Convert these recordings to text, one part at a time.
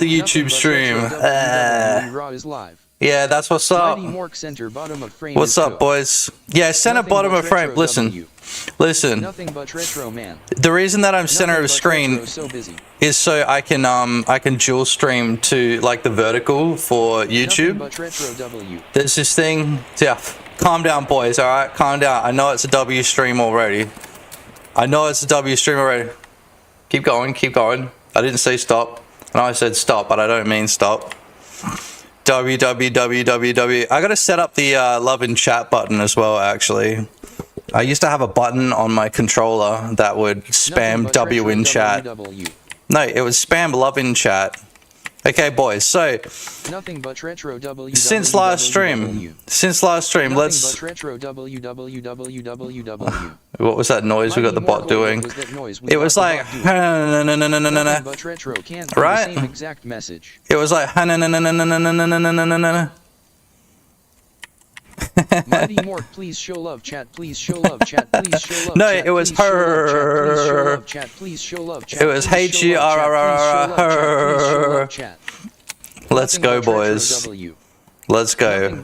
the YouTube stream. Yeah, that's what's up. What's up, boys? Yeah, center bottom of frame. Listen. The reason that I'm center of screen is so I can dual stream to like the vertical for YouTube. There's this thing. Yeah, calm down, boys. All right, calm down. I know it's a W stream already. Keep going, keep going. I didn't say stop. I know I said stop, but I don't mean stop. www. I gotta set up the love in chat button as well, actually. I used to have a button on my controller that would spam W in chat. No, it would spam love in chat. Okay, boys, so nothing but retro W since last stream, let's what was that noise we got the bot doing? It was like right? It was like Mighty Mork, please show love chat, please show love chat, please show love. No, it was her. It was H-E-R-R-R-R. Let's go, boys. Let's go.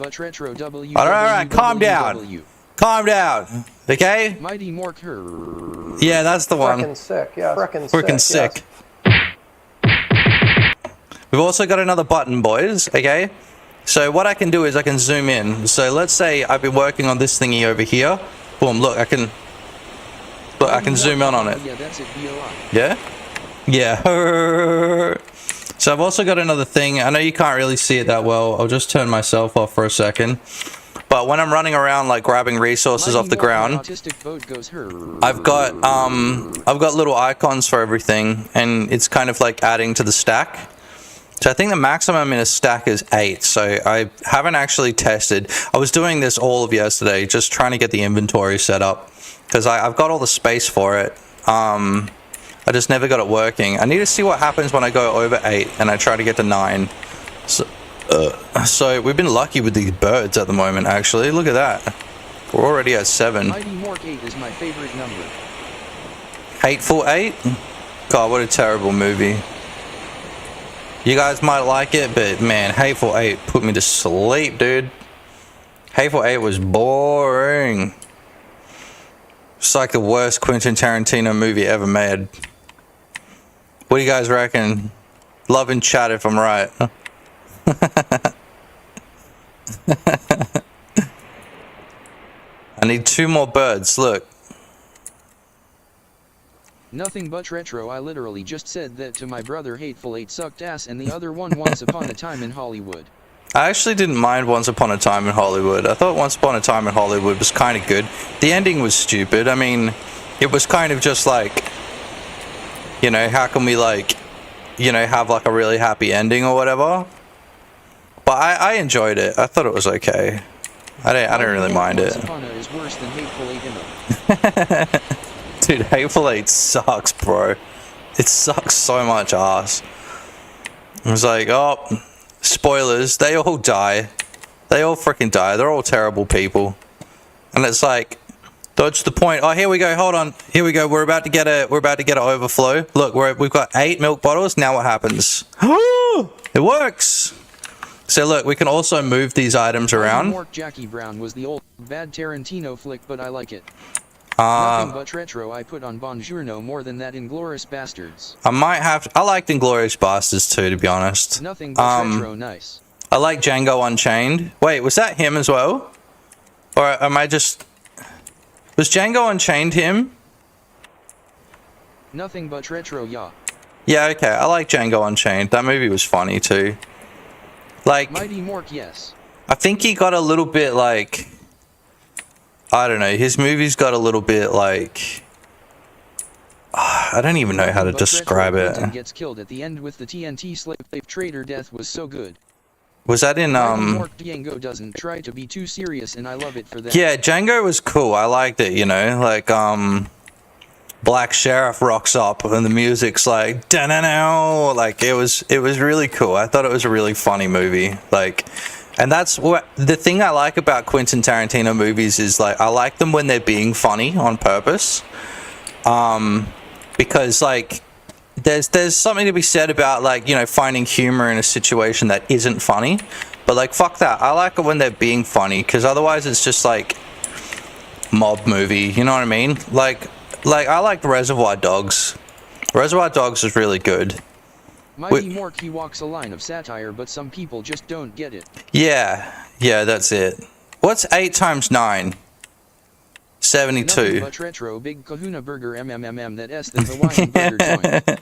Alright, calm down. Calm down. Okay? Mighty Mork her. Yeah, that's the one. Frickin' sick, yeah. Frickin' sick. We've also got another button, boys. Okay? So what I can do is I can zoom in. So let's say I've been working on this thingy over here. Boom, look, I can zoom in on it. Yeah, that's it, yeah? Yeah. So I've also got another thing. I know you can't really see it that well. I'll just turn myself off for a second. But when I'm running around like grabbing resources off the ground, I've got little icons for everything, and it's kind of like adding to the stack. So I think the maximum in a stack is 8, so I haven't actually tested. I was doing this all of yesterday, just trying to get the inventory set up, because I've got all the space for it. I just never got it working. I need to see what happens when I go over 8 and I try to get to 9. So we've been lucky with these birds at the moment, actually. Look at that. We're already at 7. Mighty Mork 8 is my favorite number. Hateful 8? God, what a terrible movie. You guys might like it, but man, Hateful 8 put me to sleep, dude. Hateful 8 was boring. It's like the worst Quentin Tarantino movie ever made. What do you guys reckon? Love in chat if I'm right. I need 2 more birds, look. Nothing but retro. I literally just said that to my brother. Hateful 8 sucked ass, and the other one Once Upon a Time in Hollywood. I actually didn't mind Once Upon a Time in Hollywood. I thought Once Upon a Time in Hollywood was kind of good. The ending was stupid. I mean, it was kind of just like, you know, how can we like, you know, have like a really happy ending or whatever. But I enjoyed it. I thought it was okay. I don't really mind it. Once Upon a is worse than Hateful 8 in it. Dude, Hateful 8 sucks, bro. It sucks so much ass. It was like, oh, spoilers, they all die. They all freaking die. They're all terrible people. And it's like, dodge the point. Oh, here we go. Hold on. Here we go. We're about to get an overflow. Look, we've got 8 milk bottles. Now what happens? It works. So look, we can also move these items around. Mork Jackie Brown was the old bad Tarantino flick, but I like it. Nothing but retro. I put on Bonjourno more than that Inglourious Bastards. I might have to, I liked Inglourious Bastards too, to be honest. Nothing but retro, nice. I like Django Unchained. Wait, was that him as well? Or am I just... Was Django Unchained him? Nothing but retro, yeah. Yeah, okay, I like Django Unchained. That movie was funny too. Like... Mighty Mork, yes. I think he got a little bit like... I don't know, his movies got a little bit like... I don't even know how to describe it. Gets killed at the end with the TNT slave trader death was so good. Was that in Django doesn't try to be too serious, and I love it for that. Yeah, Django was cool. I liked it, you know, like Black Sheriff rocks up and the music's like da-na-na, like it was really cool. I thought it was a really funny movie. Like, and that's what the thing I like about Quentin Tarantino movies is, like, I like them when they're being funny on purpose. Because like there's something to be said about, like, you know, finding humor in a situation that isn't funny. But like, fuck that. I like it when they're being funny, because otherwise it's just like mob movie. You know what I mean? Like I liked Reservoir Dogs. Reservoir Dogs is really good. Mighty Mork, walks a line of satire, but some people just don't get it. Yeah, that's it. What's 8 times 9? 72. Nothing but retro big kahuna burger mmm that s than Hawaiian burger joint.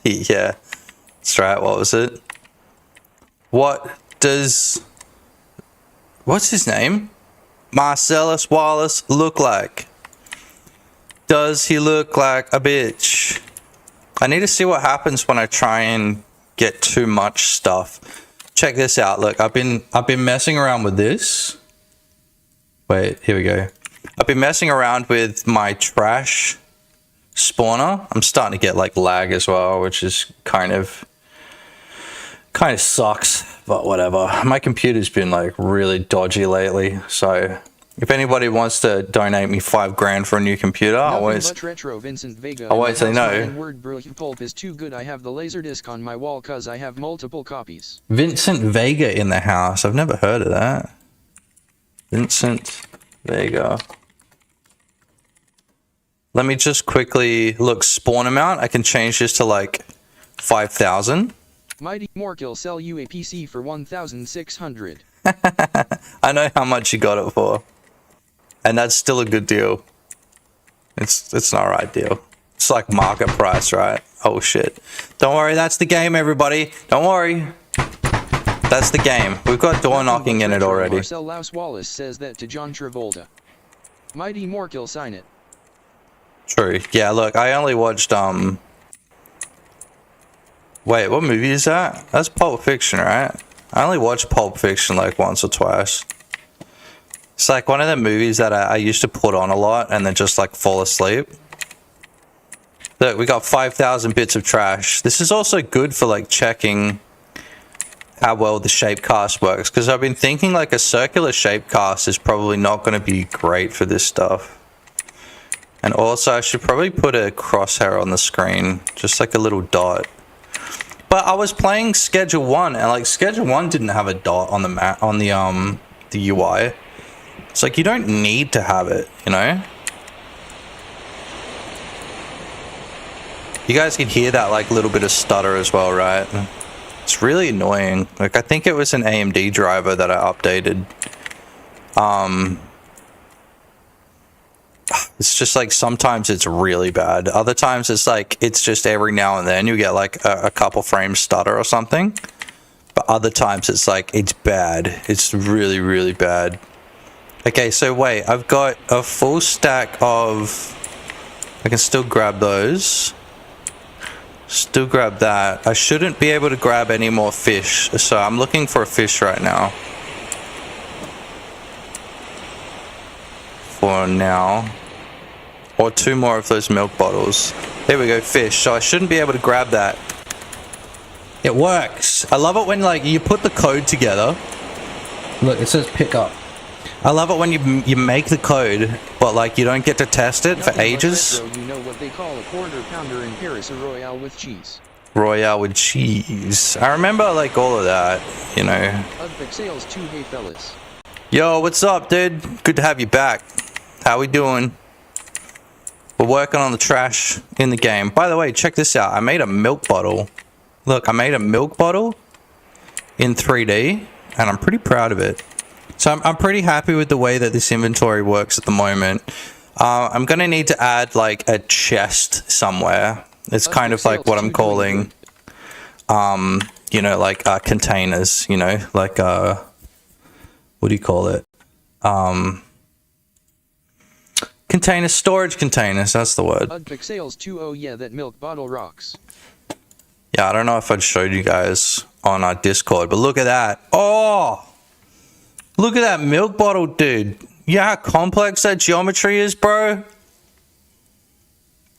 Yeah, that's right. What was it? What's his name? Marcellus Wallace look like? Does he look like a bitch? I need to see what happens when I try and get too much stuff. Check this out. Look, I've been messing around with this. Wait, here we go. I've been messing around with my trash spawner. I'm starting to get like lag as well, which is kind of sucks, but whatever. My computer's been like really dodgy lately, so if anybody wants to donate me $5,000 for a new computer, I won't say no. Word pulp is too good. I have the Laserdisc on my wall cause I have multiple copies. Vincent Vega in the house. I've never heard of that. Vincent Vega. Let me just quickly look. Spawn amount. I can change this to like 5,000. Mighty Mork will sell you a PC for 1,600. I know how much you got it for. And that's still a good deal. It's an alright deal. It's like market price, right? Oh shit. Don't worry, that's the game, everybody. Don't worry. That's the game. We've got door knocking in it already. Marcel Laus Wallace says that to John Travolta. Mighty Mork will sign it. True. Yeah, look, I only watched wait, what movie is that? That's Pulp Fiction, right? I only watched Pulp Fiction like once or twice. It's like one of the movies that I used to put on a lot and then just like fall asleep. Look, we got 5,000 bits of trash. This is also good for like checking how well the shape cast works, because I've been thinking like a circular shape cast is probably not going to be great for this stuff. And also I should probably put a crosshair on the screen, just like a little dot. But I was playing Schedule 1 and like Schedule 1 didn't have a dot on the map, on the UI. It's like you don't need to have it, you know? You guys can hear that like little bit of stutter as well, right? It's really annoying. Like I think it was an AMD driver that I updated. It's just like sometimes it's really bad. Other times it's like it's just every now and then you get like a couple frames stutter or something. But other times it's like it's bad. It's really, really bad. Okay, so wait, I've got a full stack of... I can still grab those. Still grab that. I shouldn't be able to grab any more fish, so I'm looking for a fish right now. For now. Or 2 more of those milk bottles. There we go, fish. So I shouldn't be able to grab that. It works. I love it when like you put the code together. Look, it says pick up. I love it when you make the code, but like you don't get to test it for ages. You know what they call a quarter pounder in Paris, a Royale with cheese. Royale with cheese. I remember like all of that, you know. Ugpic sales too, hey fellas. Yo, what's up, dude? Good to have you back. How we doing? We're working on the trash in the game. By the way, check this out. I made a milk bottle. Look, I made a milk bottle in 3D, and I'm pretty proud of it. So I'm pretty happy with the way that this inventory works at the moment. I'm going to need to add like a chest somewhere. It's kind of like what I'm calling, you know, like containers, you know, like, what do you call it? Containers, storage containers, that's the word. Ugpic sales too, oh yeah, that milk bottle rocks. Yeah, I don't know if I'd showed you guys on our Discord, but look at that. Oh! Look at that milk bottle, dude. Yeah, how complex that geometry is, bro.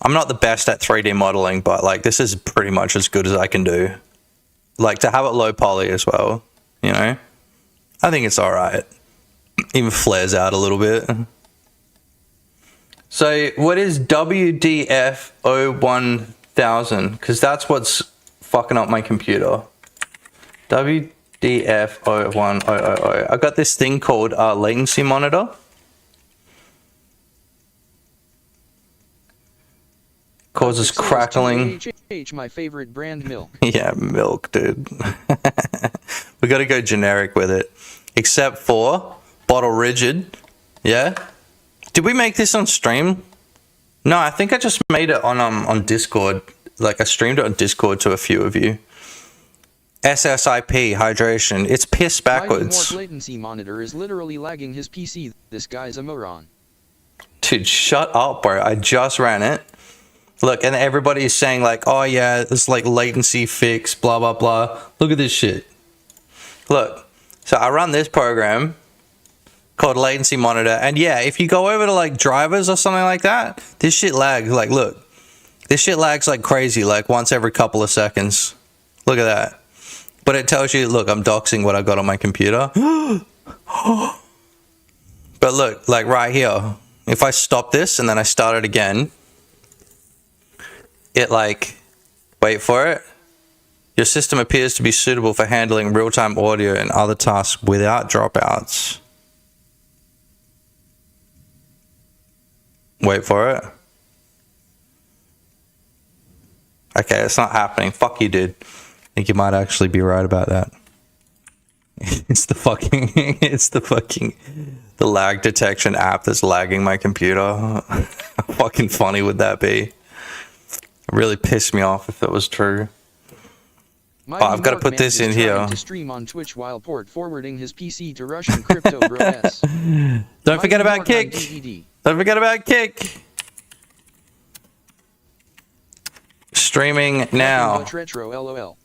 I'm not the best at 3D modeling, but like this is pretty much as good as I can do. Like to have it low poly as well, you know? I think it's alright. Even flares out a little bit. So what is WDF-O1000? Because that's what's fucking up my computer. WDF-O1000. I got this thing called latency monitor. Causes crackling. My favorite brand milk. Yeah, milk, dude. We gotta go generic with it. Except for bottle rigid. Yeah? Did we make this on stream? No, I think I just made it on Discord. Like I streamed it on Discord to a few of you. SSIP hydration. It's piss backwards. My latency monitor is literally lagging his PC. This guy's a moron. Dude, shut up, bro. I just ran it. Look, and everybody's saying like, oh yeah, it's like latency fix, blah blah blah. Look at this shit. Look. So I run this program called latency monitor, and yeah, if you go over to like drivers or something like that, this shit lags. Like, look, this shit lags like crazy, like once every couple of seconds. Look at that. But it tells you, look, I'm doxing what I got on my computer. But look, like right here, if I stop this and then I start it again, it like, wait for it. Your system appears to be suitable for handling real-time audio and other tasks without dropouts. Wait for it. Okay, it's not happening. Fuck you, dude. I think you might actually be right about that. It's the lag detection app that's lagging my computer. How fucking funny would that be? It really pissed me off if it was true. Oh, I've got to put this in here. To stream on Twitch while port forwarding his PC to Russian crypto bro S. Don't forget about Kick. Don't forget about Kick. Streaming now. Retro LOL.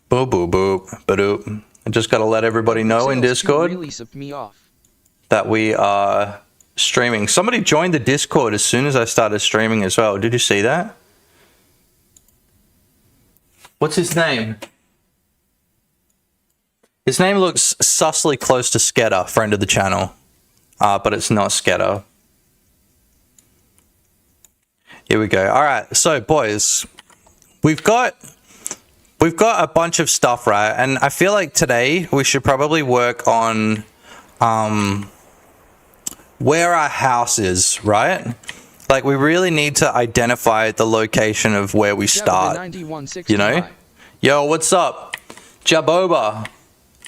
Boop boop boop badoop. I just got to let everybody know in Discord that we are streaming. Somebody joined the Discord as soon as I started streaming as well. Did you see that? What's his name? His name looks sussly close to Sketter, friend of the channel. But it's not Sketter. Here we go. All right, so boys, we've got a bunch of stuff, right? And I feel like today we should probably work on where our house is, right? Like we really need to identify the location of where we start. You know? Yo, what's up? Jaboba.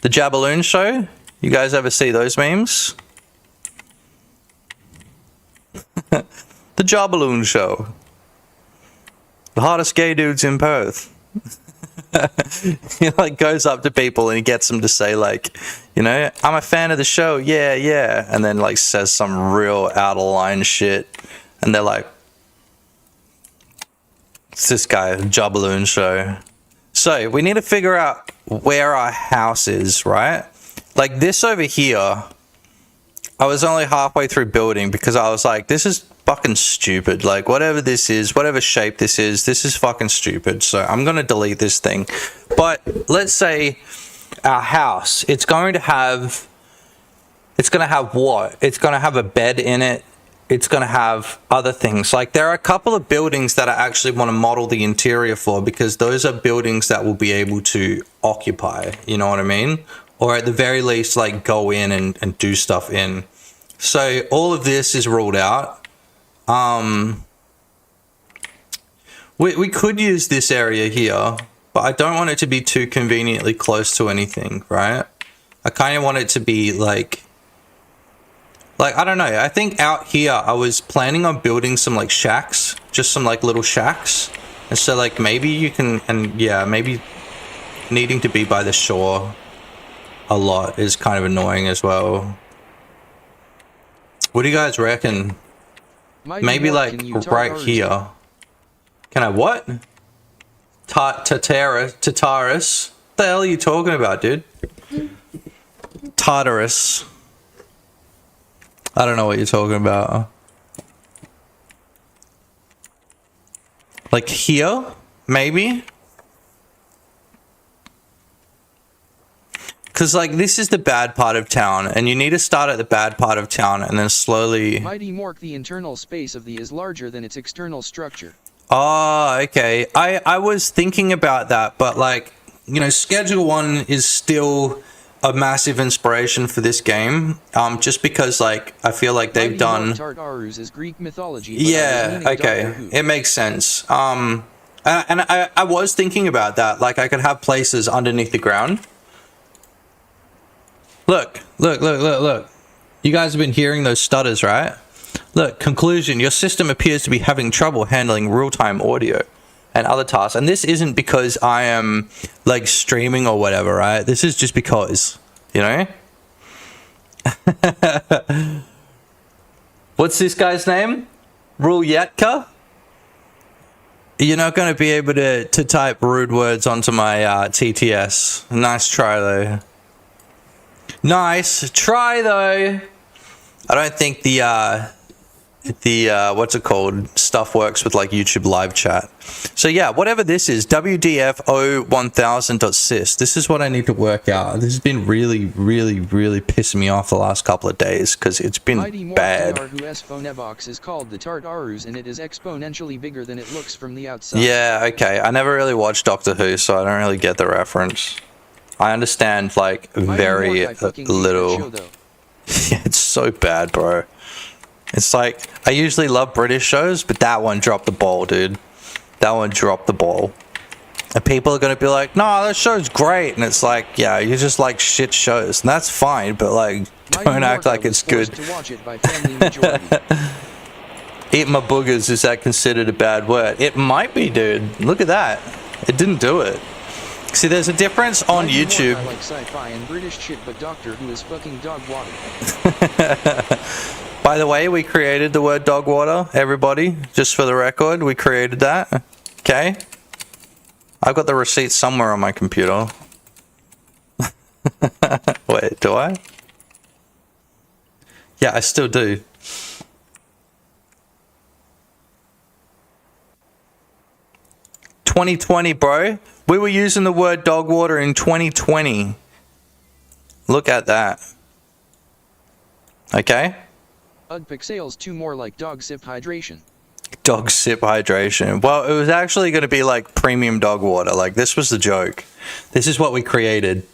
The Jabaloon Show? You guys ever see those memes? The Jabaloon Show. The hottest gay dudes in Perth. He like goes up to people and he gets them to say like, you know, I'm a fan of the show, yeah, yeah. And then like says some real out of line shit. And they're like, it's this guy, Jabaloon Show. So we need to figure out where our house is, right? Like this over here, I was only halfway through building because I was like, this is fucking stupid. Like whatever this is, whatever shape this is fucking stupid. So I'm going to delete this thing. But let's say our house, it's going to have what? It's going to have a bed in it. It's going to have other things. Like there are a couple of buildings that I actually want to model the interior for because those are buildings that will be able to occupy, you know what I mean? Or at the very least, like go in and do stuff in. So all of this is ruled out. We could use this area here, but I don't want it to be too conveniently close to anything, right? I kind of want it to be like, I don't know. I think out here, I was planning on building some like shacks, just some like little shacks. And so like maybe you can, and yeah, maybe needing to be by the shore a lot is kind of annoying as well. What do you guys reckon? Maybe like right here. Can I what? Tartarus? What the hell are you talking about, dude? Tartarus. I don't know what you're talking about. Like here? Maybe? Because, like, this is the bad part of town, and you need to start at the bad part of town and then slowly... Mighty Mork, the internal space of the is larger than its external structure. Oh, okay. I was thinking about that, but, like, you know, Schedule 1 is still a massive inspiration for this game, just because, like, I feel like they've done... Tartarus is Greek mythology. Yeah, okay. It makes sense. And I was thinking about that. Like, I could have places underneath the ground. Look. You guys have been hearing those stutters, right? Look, conclusion. Your system appears to be having trouble handling real-time audio and other tasks. And this isn't because I am, like, streaming or whatever, right? This is just because, you know? What's this guy's name? Ruletka? You're not going to be able to type rude words onto my TTS. Nice try, though. Nice try, though. I don't think the what's it called, stuff works with, like, YouTube live chat. So yeah, whatever this is, WDF01000.sys. This is what I need to work out. This has been really pissing me off the last couple of days because it's been bad. Whose phonebox is called the Tartarus, and it is exponentially bigger than it looks from the outside. Yeah, okay. I never really watched Doctor Who, so I don't really get the reference. I understand, like, very little. Yeah, it's so bad, bro. It's like, I usually love British shows, but that one dropped the ball, dude. That one dropped the ball. And people are going to be like, no, that show's great. And it's like, yeah, you just like shit shows. And that's fine, but, like, don't act like it's good. To watch it by family majority. Eat my boogers, is that considered a bad word? It might be, dude. Look at that. It didn't do it. See, there's a difference on YouTube. I like sci-fi and British shit, but Doctor Who is fucking dog water. By the way, we created the word dog water, everybody. Just for the record, we created that. Okay? I've got the receipt somewhere on my computer. Wait, do I? Yeah, I still do. $2020, bro. We were using the word dog water in 2020. Look at that. Okay? Pixels 2 more like dog sip hydration. Dog sip hydration. Well, it was actually going to be like premium dog water. Like, this was the joke. This is what we created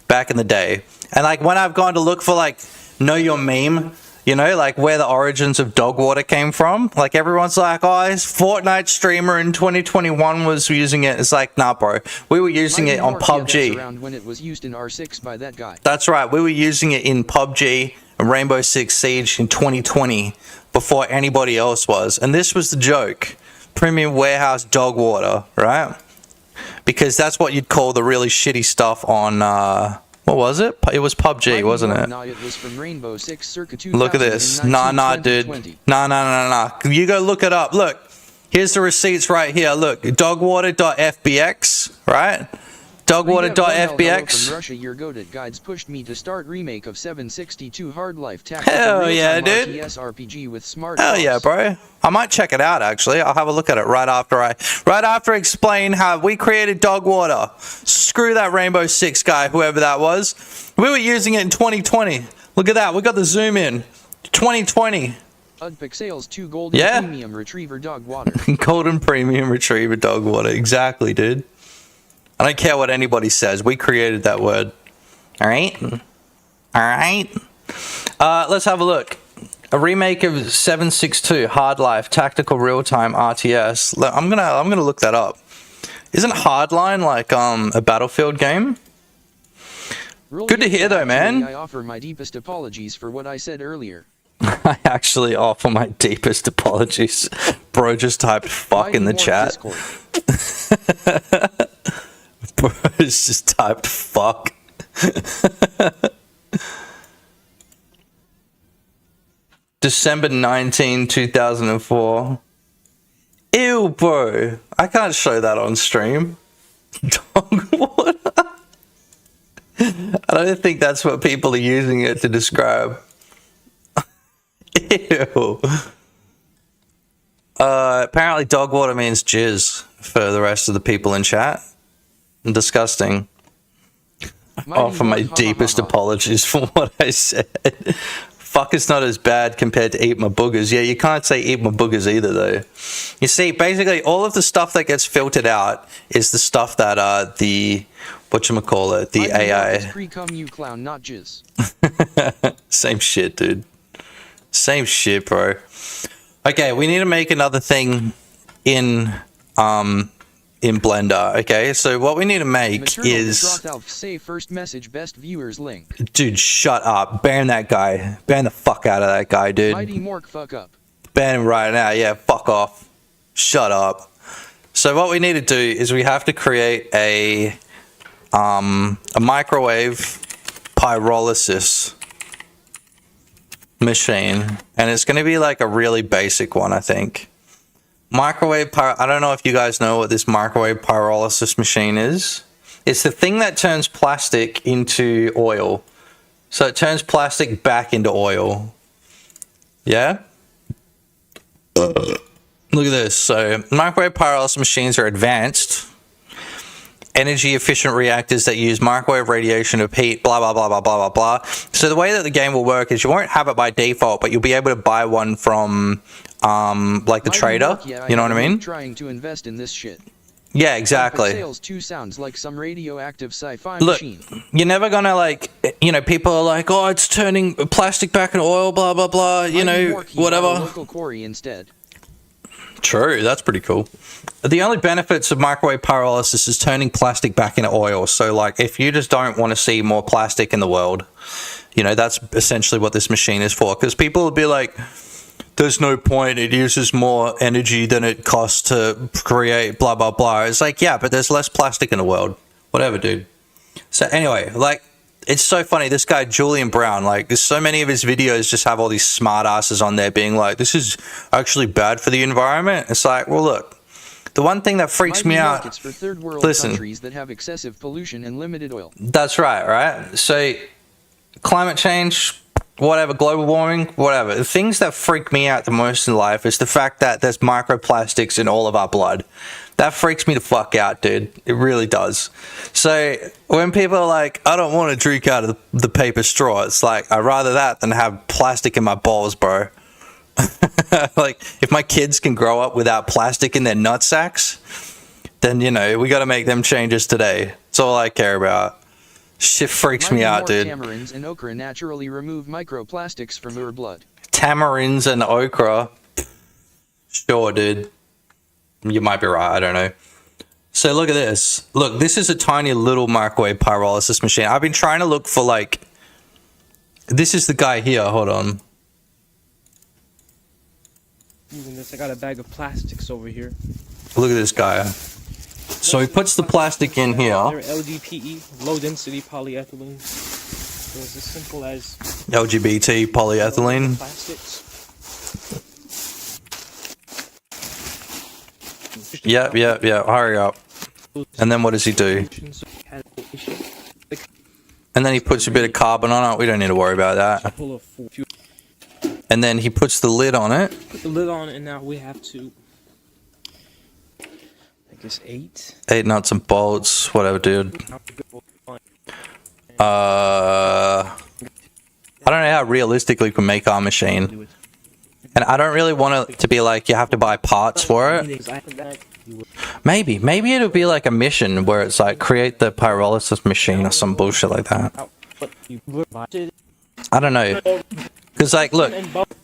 back in the day. And, like, when I've gone to look for, like, know your meme, you know, like where the origins of dog water came from, like, everyone's like, oh, this Fortnite streamer in 2021 was using it. It's like, nah, bro. We were using it on PUBG. Around when it was used in R6 by that guy. That's right. We were using it in PUBG and Rainbow Six Siege in 2020 before anybody else was. And this was the joke. Premium warehouse dog water, right? Because that's what you'd call the really shitty stuff on, what was it? It was PUBG, wasn't it? No, it was from Rainbow Six circa 2000. Look at this. Nah, dude. Nah. You go look it up. Look. Here's the receipts right here. Look. Dogwater.fbx, right? Dogwater.fbx. From Russia, your godot guides pushed me to start remake of 762 Hard Life Tactical Hell yeah, dude. RTS RPG with smart Hell yeah, bro. I might check it out, actually. I'll have a look at it right after I explain how we created dog water. Screw that Rainbow Six guy, whoever that was. We were using it in 2020. Look at that. We got the zoom in. 2020. Pixels 2 golden premium retriever dog water. Golden premium retriever dog water. Exactly, dude. I don't care what anybody says. We created that word. All right? Let's have a look. A remake of 762 Hard Life Tactical Real-Time RTS. I'm gonna look that up. Isn't Hardline like a Battlefield game? Good to hear though, man. I offer my deepest apologies for what I said earlier. I actually offer my deepest apologies. Bro just typed fuck in the chat. Bro just typed fuck. December 19, 2004. Ew, bro. I can't show that on stream. Dog water. I don't think that's what people are using it to describe. Ew. Apparently dog water means jizz for the rest of the people in chat. Disgusting. offer my deepest apologies for what I said. Fuck is not as bad compared to eat my boogers. Yeah, you can't say eat my boogers either, though. You see, basically, all of the stuff that gets filtered out is the stuff that the whatchamacallit, the AI. Pre-cum, you clown, not jizz. Same shit, dude. Same shit, bro. Okay, we need to make another thing in Blender. Okay, so what we need to make is say first message best viewers link. Dude, shut up. Ban that guy. Ban the fuck out of that guy, dude. Mighty Mork, fuck up. Ban him right now. Yeah, fuck off. Shut up. So what we need to do is we have to create a microwave pyrolysis machine, and it's going to be like a really basic one, I think. I don't know if you guys know what this microwave pyrolysis machine is. It's the thing that turns plastic into oil. So it turns plastic back into oil. Yeah? Look at this. So microwave pyrolysis machines are advanced, energy efficient reactors that use microwave radiation of heat, blah, blah, blah, blah, blah, blah, blah. So the way that the game will work is you won't have it by default, but you'll be able to buy one from like the trader. You know what I mean? Trying to invest in this shit. Yeah, exactly. Sales 2 sounds like some radioactive sci-fi Look, machine. You're never gonna like, you know, people are like, oh, it's turning plastic back into oil, blah, blah, blah, you know, whatever. Local quarry instead. True, that's pretty cool. The only benefits of microwave pyrolysis is turning plastic back into oil. So, like, if you just don't want to see more plastic in the world, you know, that's essentially what this machine is for. Because people will be like, there's no point, it uses more energy than it costs to create, blah, blah, blah. It's like, yeah, but there's less plastic in the world. Whatever, dude. So, anyway, like, it's so funny, this guy Julian Brown, like, there's so many of his videos just have all these smart asses on there being like, this is actually bad for the environment. It's like, well, look, the one thing that freaks me out, it's for third world listen, countries that have excessive pollution and limited oil. That's right? So climate change, whatever, global warming, whatever. The things that freak me out the most in life is the fact that there's microplastics in all of our blood. That freaks me the fuck out, dude. It really does. So when people are like, I don't want to drink out of the paper straw, it's like, I'd rather that than have plastic in my balls, bro. Like, if my kids can grow up without plastic in their nut sacks, then, you know, we got to make them changes today. That's all I care about. Shit freaks me out, dude. Tamarins and okra naturally remove microplastics from your blood. Tamarins and okra? Sure, dude. You might be right, I don't know. So look at this. Look, this is a tiny little microwave pyrolysis machine. I've been trying to look for, like... This is the guy here, hold on. Using this, I got a bag of plastics over here. Look at this guy. So he puts the plastic in here. They're LDPE, low density polyethylene. So it's as simple as... LGBT polyethylene. Plastics. Yep. Hurry up. And then what does he do? And then he puts a bit of carbon on it. We don't need to worry about that. And then he puts the lid on it. Put the lid on, and now we have to... I guess 8. 8 nuts and bolts. Whatever, dude. I don't know how realistically we can make our machine. And I don't really want it to be like you have to buy parts for it. Maybe it'll be like a mission where it's like create the pyrolysis machine or some bullshit like that. I don't know. Because like, look,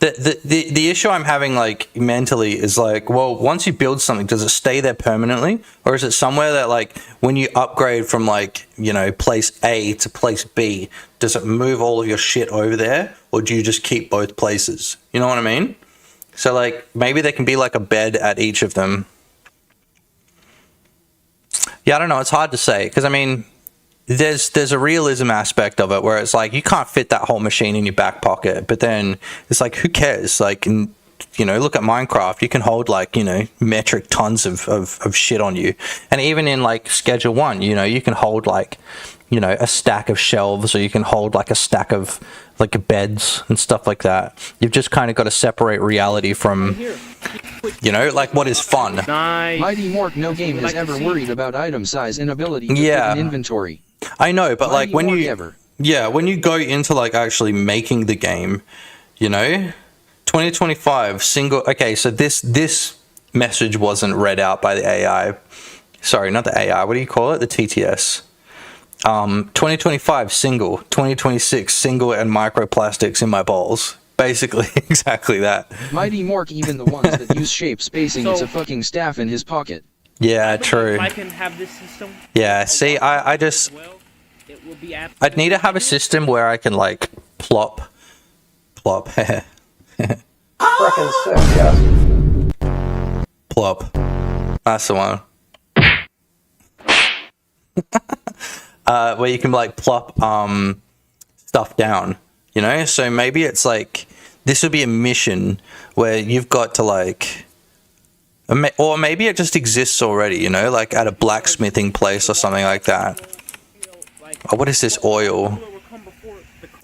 the issue I'm having like mentally is like, well, once you build something, does it stay there permanently? Or is it somewhere that like when you upgrade from like, you know, place A to place B, does it move all of your shit over there? Or do you just keep both places? You know what I mean? So like maybe there can be like a bed at each of them. Yeah, I don't know. It's hard to say because I mean, there's a realism aspect of it where it's like you can't fit that whole machine in your back pocket, but then it's like who cares? Like, you know, look at Minecraft. You can hold like, you know, metric tons of shit on you, and even in like Schedule 1, you know, you can hold like, you know, a stack of shelves, or you can hold like a stack of like beds and stuff like that. You've just kind of got to separate reality from, you know, like what is fun. Nice. Mighty Mork, no game has ever worried about item size and ability to fit an inventory. I know, but like when you, ever. yeah, when you go into like actually making the game, you know, 2025 single. Okay, so this message wasn't read out by the AI. Sorry, not the AI. What do you call it? The TTS. 2025 single. 2026 single and microplastics in my balls. Basically, exactly that. Mighty Mork, even the ones that use shape spacing, it's a fucking staff in his pocket. Yeah, true. If I can have this system. Yeah, see, I just, It will be I'd need to have a system where I can like plop. Frickin' sick, yes. Plop. That's the one. Where you can like plop stuff down, you know? So maybe it's like this would be a mission where you've got to like, or maybe it just exists already, you know, like at a blacksmithing place or something like that. Oh, what is this oil?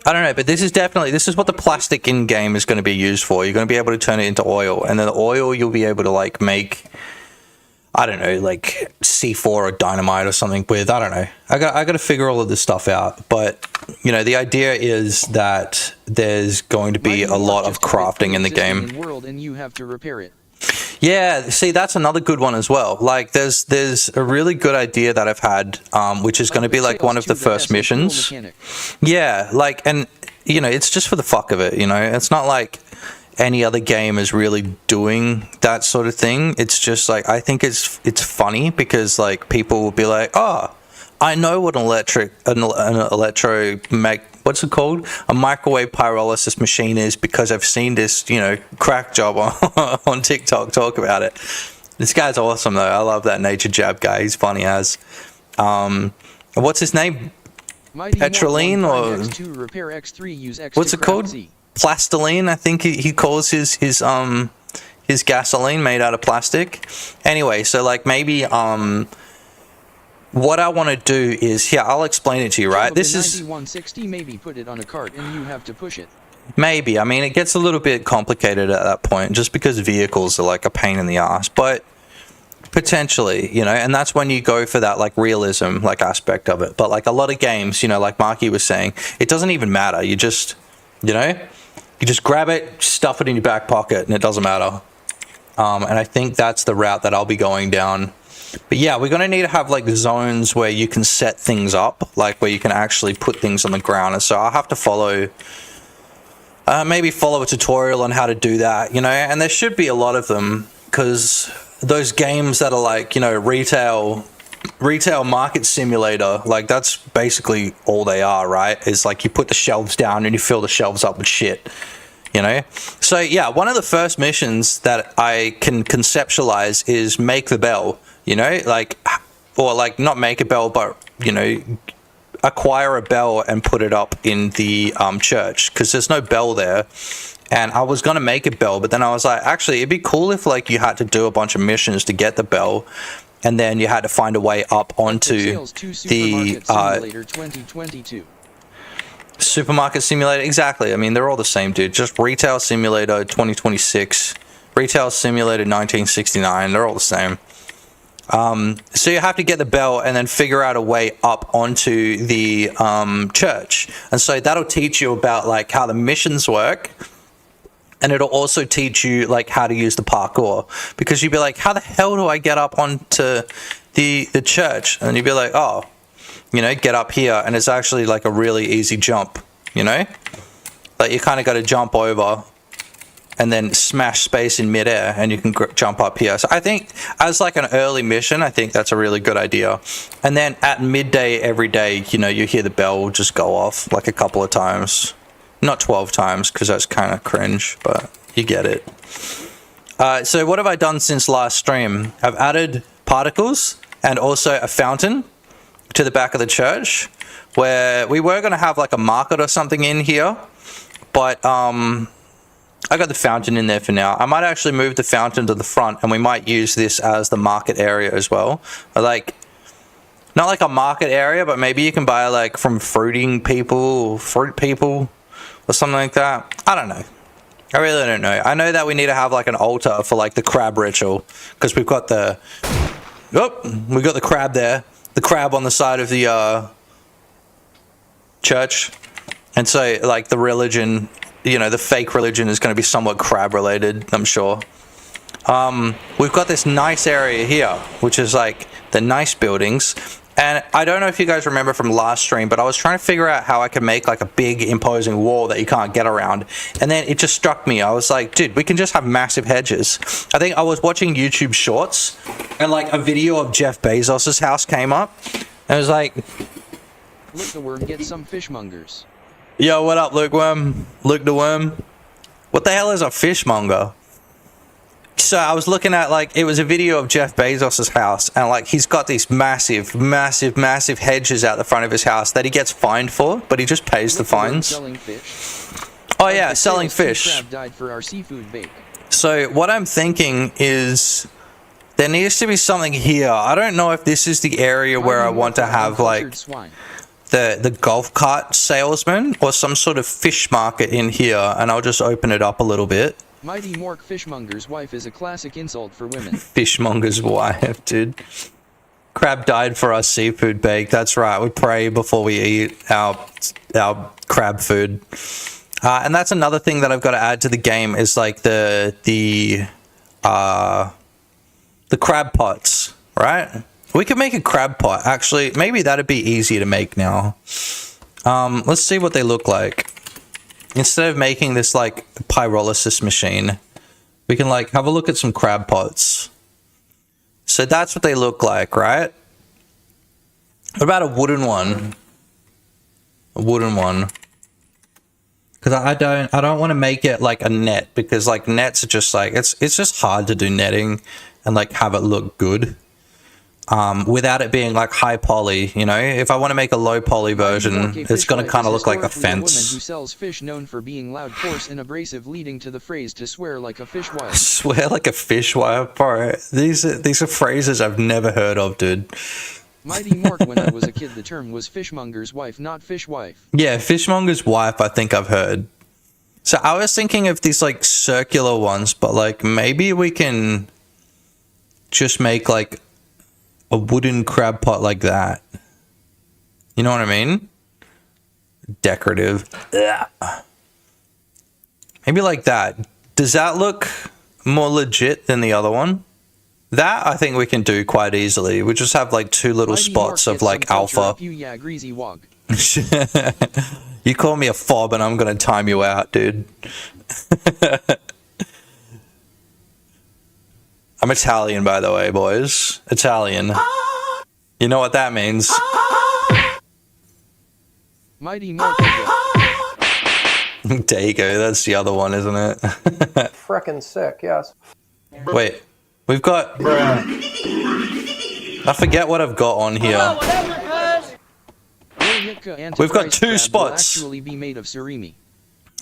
I don't know, but this is what the plastic in game is going to be used for. You're going to be able to turn it into oil, and then the oil you'll be able to like make, I don't know, like C4 or dynamite or something with. I don't know. I got to figure all of this stuff out. But you know, the idea is that there's going to be a lot of crafting in the game. World and you have to repair it. Yeah, see, that's another good one as well. Like, there's a really good idea that I've had, which is going to be like one of the first missions. Yeah, like, and you know, it's just for the fuck of it. You know, it's not like any other game is really doing that sort of thing. It's just like, I think it's funny because like people will be like, oh, I know what an what's it called? A microwave pyrolysis machine is because I've seen this, you know, crack job on TikTok talk about it. This guy's awesome though. I love that Nature Jab guy. He's funny as. What's his name? Petroline or X2 repair X3 use X2 what's it called? Plastiline, I think he calls his gasoline made out of plastic. Anyway, so like maybe what I want to do is, here, I'll explain it to you, right? This is 160, maybe put it on a cart and you have to push it. Maybe. I mean, it gets a little bit complicated at that point, just because vehicles are like a pain in the ass. But potentially, you know, and that's when you go for that like realism like aspect of it. But like a lot of games, you know, like Marky was saying, it doesn't even matter. You just, you know, you just grab it, stuff it in your back pocket, and it doesn't matter. And I think that's the route that I'll be going down. But yeah, we're going to need to have like zones where you can set things up, like where you can actually put things on the ground. And so I'll have to follow, maybe follow a tutorial on how to do that, you know, and there should be a lot of them, because those games that are like, you know, retail market simulator, like that's basically all they are, right? Is like you put the shelves down and you fill the shelves up with shit. You know, so yeah, one of the first missions that I can conceptualize is make the bell, you know, like, or like not make a bell, but, you know, acquire a bell and put it up in the church, because there's no bell there. And I was going to make a bell, but then I was like, actually, it'd be cool if like you had to do a bunch of missions to get the bell, and then you had to find a way up onto the 2022. Supermarket Simulator, exactly. I mean, they're all the same, dude. Just Retail Simulator 2026, Retail Simulator 1969, they're all the same. So you have to get the bell and then figure out a way up onto the church. And so that'll teach you about like how the missions work. And it'll also teach you like how to use the parkour, because you'd be like, how the hell do I get up onto the church? And you'd be like, oh, you know, get up here, and it's actually like a really easy jump, you know? Like you kind of got to jump over and then smash space in midair and you can jump up here. So I think as like an early mission, I think that's a really good idea. And then at midday every day, you know, you hear the bell just go off like a couple of times. Not 12 times, because that's kind of cringe, but you get it. So what have I done since last stream? I've added particles and also a fountain to the back of the church, where we were going to have like a market or something in here, but I got the fountain in there for now. I might actually move the fountain to the front, and we might use this as the market area as well. Like, not like a market area, but maybe you can buy like from fruit people or something like that. I don't know. I really don't know. I know that we need to have like an altar for like the crab ritual, because we've got the, we got the crab there. The crab on the side of the church. And so, like, the religion, you know, the fake religion is going to be somewhat crab related, I'm sure. We've got this nice area here, which is like the nice buildings. And I don't know if you guys remember from last stream, but I was trying to figure out how I could make like a big imposing wall that you can't get around. And then it just struck me. I was like, dude, we can just have massive hedges. I think I was watching YouTube shorts and like a video of Jeff Bezos's house came up. And I was like, Look the worm, get some fishmongers. yo, what up, Luke Worm? Luke the Worm? What the hell is a fishmonger? So I was looking at, like, it was a video of Jeff Bezos's house, and like he's got these massive hedges out the front of his house that he gets fined for, but he just pays the fines. Selling fish. Oh yeah, selling fish. Crab died for our seafood bake. So what I'm thinking is there needs to be something here. I don't know if this is the area where I want to have like the golf cart salesman or some sort of fish market in here, and I'll just open it up a little bit. Mighty Mork Fishmonger's wife is a classic insult for women. Fishmonger's wife, dude. Crab died for our seafood bake. That's right. We pray before we eat our crab food. And that's another thing that I've got to add to the game is like the crab pots, right? We could make a crab pot. Actually, maybe that'd be easier to make now. Let's see what they look like. Instead of making this like pyrolysis machine, we can like have a look at some crab pots. So that's what they look like, right? What about a wooden one? A wooden one. Because I don't want to make it like a net, because like nets are just like it's just hard to do netting and like have it look good. Without it being like high poly, you know. If I want to make a low poly version, it's going to kind of look like a fence. A woman who sells fish known for being loud, coarse, and abrasive, leading to the phrase "to swear like a fishwife." Swear like a fishwife, bro. These are phrases I've never heard of, dude. Mighty Mork, when I was a kid, the term was fishmonger's wife, not fishwife. Yeah, fishmonger's wife. I think I've heard. So I was thinking of these like circular ones, but like maybe we can just make like a wooden crab pot like that. You know what I mean? Decorative. Ugh. Maybe like that. Does that look more legit than the other one? That I think we can do quite easily. We just have like two little Mighty spots Mork of like alpha. you, yeah, greasy wog. You call me a fob and I'm gonna time you out, dude. I'm Italian, by the way, boys. Italian. You know what that means. Mighty Mork. Dago, that's the other one, isn't it? Frickin' sick, yes. Wait, we've got... I forget what I've got on here. We've got two spots. Actually be made of surimi.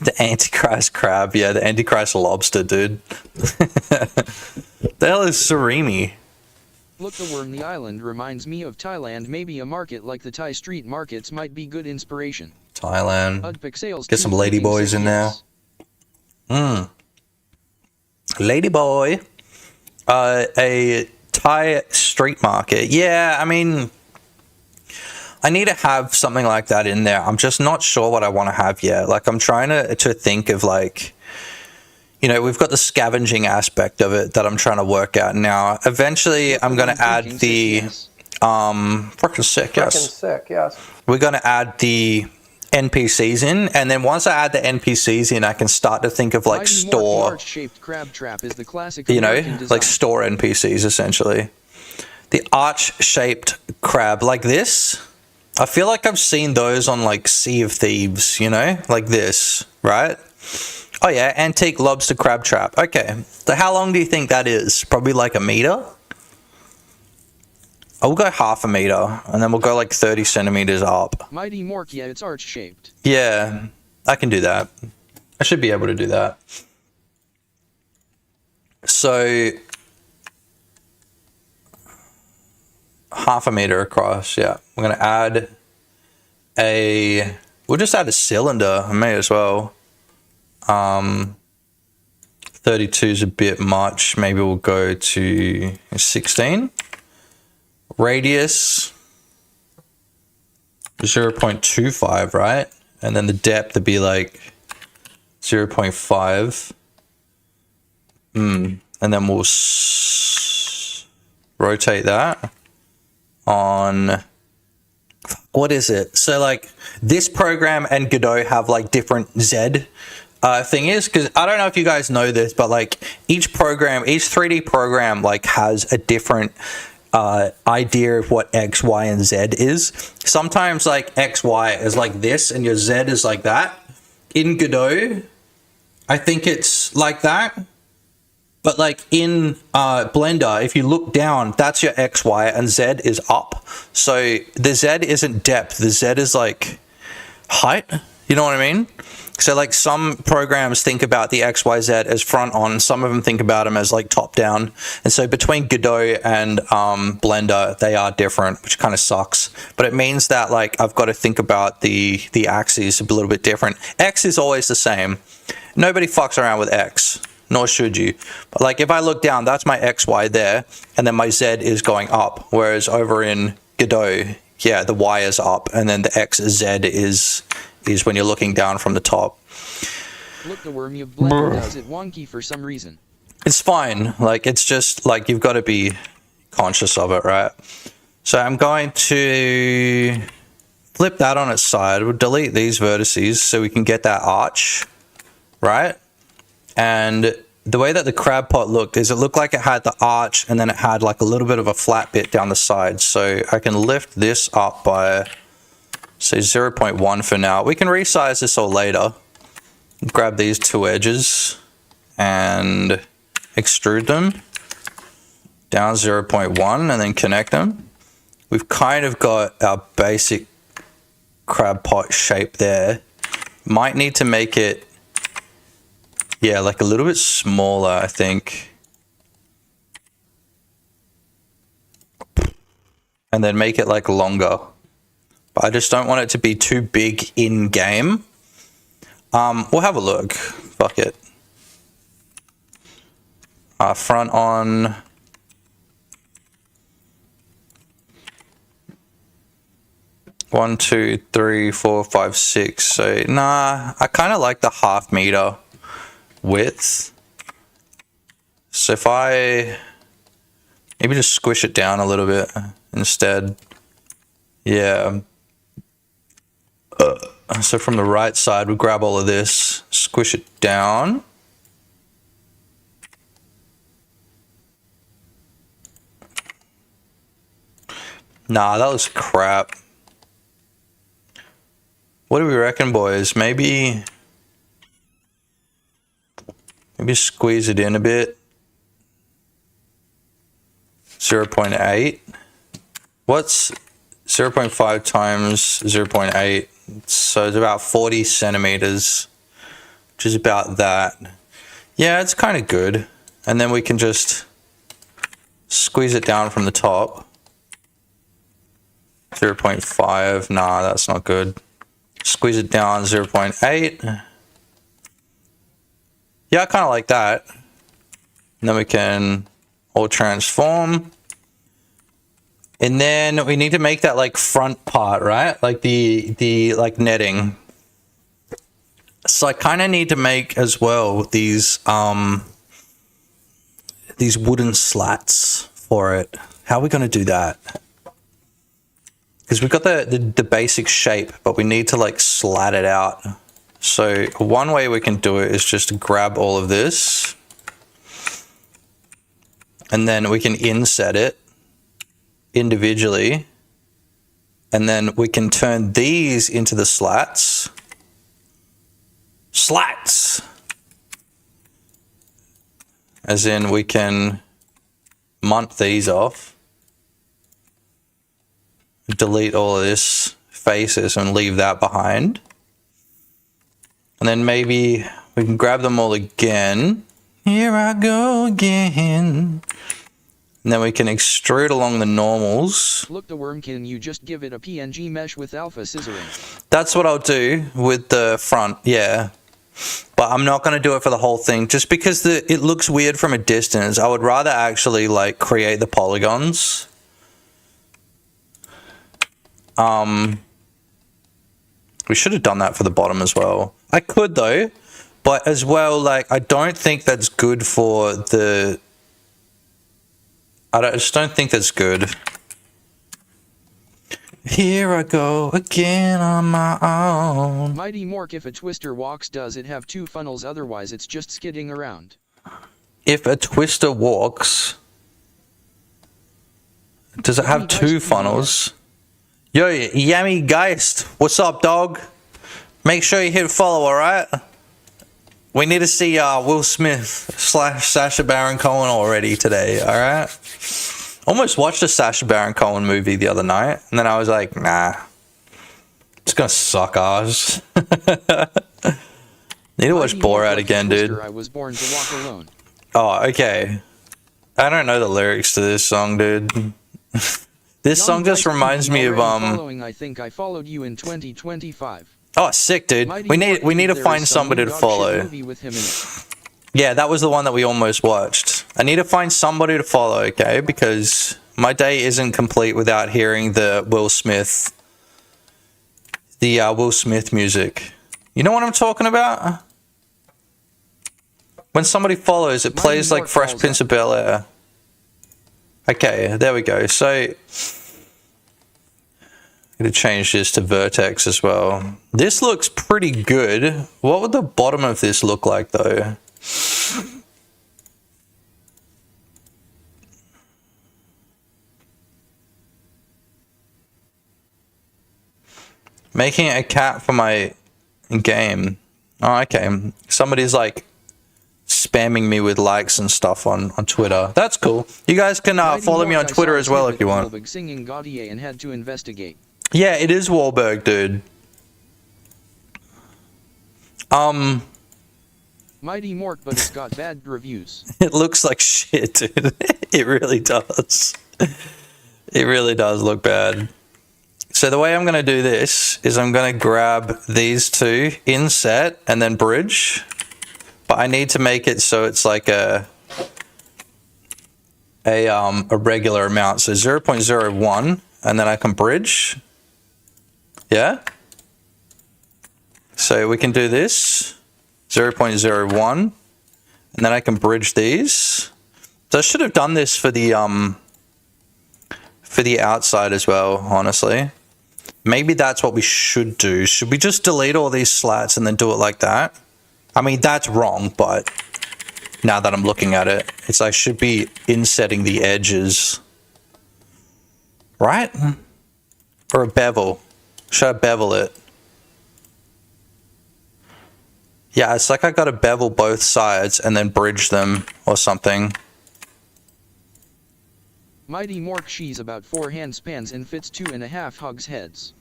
The Antichrist crab, yeah, the Antichrist lobster, dude. The hell is surimi? Look, the worm, the island reminds me of Thailand. Maybe a market like the Thai street markets might be good inspiration. Thailand. Udpic sales Get some ladyboys in there. Ladyboy. A Thai street market. Yeah, I mean, I need to have something like that in there. I'm just not sure what I want to have yet. Like, I'm trying to think of like, you know, we've got the scavenging aspect of it that I'm trying to work out now. Eventually, I'm going to add the, frickin' sick, yes. Frickin' sick, yes. We're going to add the NPCs in, and then once I add the NPCs in, I can start to think of like store, arch-shaped crab trap is the classic, you know, American design. like store NPCs essentially. The arch-shaped crab like this. I feel like I've seen those on like Sea of Thieves, you know, like this, right? Oh yeah, antique lobster crab trap. Okay, so how long do you think that is? Probably like a meter? I'll go half a meter, and then we'll go like 30 centimeters up. Mighty Mork, yeah, it's arch-shaped. Yeah, I can do that. I should be able to do that. So, half a meter across, yeah. We're going to add a... We'll just add a cylinder, I may as well. 32 is a bit much. Maybe we'll go to 16. Radius. 0.25, right? And then the depth would be like 0.5. And then we'll rotate that on, what is it? So like this program and Godot have like different Z thing is, because I don't know if you guys know this, but like each 3D program like has a different idea of what X, Y, and Z is. Sometimes like X, Y is like this and your Z is like that. In Godot, I think it's like that. But like in Blender, if you look down, that's your X, Y, and Z is up. So the Z isn't depth, the Z is like height. You know what I mean? So like some programs think about the X, Y, Z as front on, some of them think about them as like top down. And so between Godot and Blender, they are different, which kind of sucks. But it means that like I've got to think about the axes a little bit different. X is always the same. Nobody fucks around with X. Nor should you. But like if I look down, that's my XY there, and then my Z is going up. Whereas over in Godot, yeah, the Y is up, and then the XZ is when you're looking down from the top. Look, the worm, you've Blender does it wonky for some reason. It's fine. Like it's just like you've got to be conscious of it, right? So I'm going to flip that on its side. We'll delete these vertices so we can get that arch, right? And the way that the crab pot looked is it looked like it had the arch and then it had like a little bit of a flat bit down the side. So I can lift this up by say 0.1 for now. We can resize this all later. Grab these two edges and extrude them down 0.1 and then connect them. We've kind of got our basic crab pot shape there. Might need to make it, yeah, like a little bit smaller, I think. And then make it like longer. But I just don't want it to be too big in game. We'll have a look. Fuck it. Front on. One, 2, 3, 4, 5, 6. So nah, I kind of like the 0.5 meter width. So if I maybe just squish it down a little bit instead. Yeah. So from the right side, we grab all of this, squish it down. Nah, that looks crap. What do we reckon, boys? Maybe squeeze it in a bit. 0.8. What's 0.5 times 0.8? So it's about 40 centimeters, which is about that. Yeah, it's kind of good. And then we can just squeeze it down from the top. 0.5. Nah, that's not good. Squeeze it down 0.8. Yeah, I kind of like that. And then we can all transform. And then we need to make that like front part, right? Like the like netting. So I kind of need to make as well these wooden slats for it. How are we going to do that? Because we've got the basic shape, but we need to like slat it out. So one way we can do it is just to grab all of this. And then we can inset it individually. And then we can turn these into the slats. Slats! As in we can munt these off. Delete all of this faces and leave that behind. And then maybe we can grab them all again. Here I go again. And then we can extrude along the normals. Look, the worm, can you just give it a PNG mesh with alpha scissoring? That's what I'll do with the front, yeah. But I'm not going to do it for the whole thing, just because it looks weird from a distance. I would rather actually like create the polygons. We should have done that for the bottom as well. I could though, but as well, like, I don't think that's good for the... I just don't think that's good. Here I go again on my own. Mighty Mork, if a twister walks, does it have 2 funnels? Otherwise it's just skidding around. If a twister walks, does it have 2 funnels? Yo, Yummy Geist, what's up, dog? Make sure you hit follow, alright? We need to see Will Smith / Sacha Baron Cohen already today, alright? Almost watched a Sacha Baron Cohen movie the other night, and then I was like, nah. It's gonna suck ass. Need to watch Borat again, dude. I was born to walk alone. Oh, okay. I don't know the lyrics to this song, dude. This song just reminds me of I think I followed you in 2025. Oh, sick, dude. We need to find somebody to follow. Yeah, that was the one that we almost watched. I need to find somebody to follow, okay? Because my day isn't complete without hearing the Will Smith music. You know what I'm talking about? When somebody follows, it plays like Fresh Prince of Bel-Air. Okay, there we go. So, I'm going to change this to vertex as well. This looks pretty good. What would the bottom of this look like, though? Making a cat for my game. Oh, okay. Somebody's like spamming me with likes and stuff on Twitter. That's cool. You guys can follow me on Twitter as well if you want. Singing Gaudier and had to investigate. Yeah, it is Wahlberg, dude. Mighty Mork, but it's got bad reviews. It looks like shit, dude. It really does. It really does look bad. So the way I'm going to do this is I'm going to grab these two, inset, and then bridge. But I need to make it so it's like a regular amount. So 0.01, and then I can bridge. Yeah? So we can do this, 0.01, and then I can bridge these. So I should have done this for the outside as well, honestly. Maybe that's what we should do. Should we just delete all these slats and then do it like that? I mean, that's wrong, but now that I'm looking at it, it's I should be insetting the edges. Right? Or a bevel. Should I bevel it? Yeah, it's like I gotta bevel both sides and then bridge them or something. Mighty Mork, she's about 4 handspans and fits 2.5 hogs heads.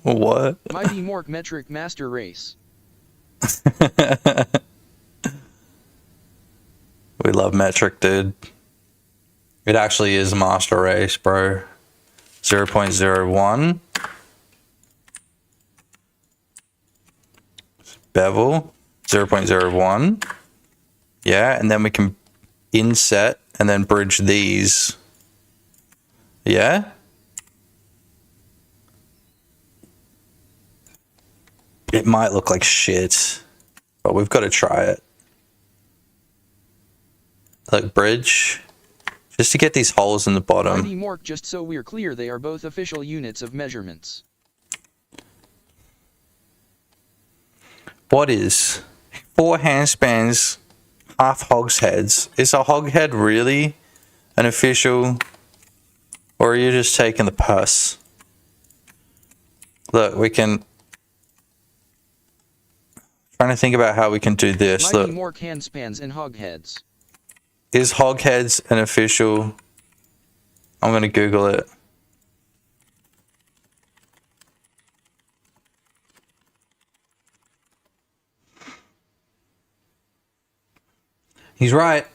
What? Mighty Mork metric master race. We love metric, dude. It actually is master race, bro. 0.01. Bevel. 0.01. Yeah, and then we can inset and then bridge these. Yeah? It might look like shit, but we've got to try it. Like bridge, just to get these holes in the bottom. Mighty Mork, just so we're clear, they are both official units of measurements. What is 4 handspans, half hogsheads? Is a hoghead really an official, or are you just taking the piss? Look, we can... Trying to think about how we can do this. Mighty Look, Mork handspans and hogheads. Is hogheads an official? I'm going to Google it. He's right.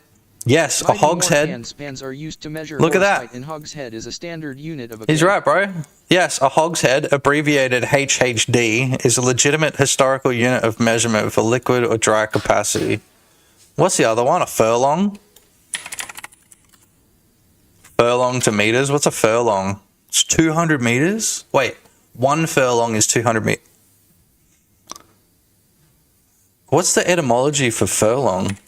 Yes, a hogshead. Handspans are used to measure. Look at that. And hogshead is a standard unit of a. He's right, bro. Yes, a hogshead, abbreviated HHD, is a legitimate historical unit of measurement for liquid or dry capacity. What's the other one? A furlong? Furlong to meters? What's a furlong? It's 200 meters? Wait, 1 furlong is 200 meters. What's the etymology for furlong?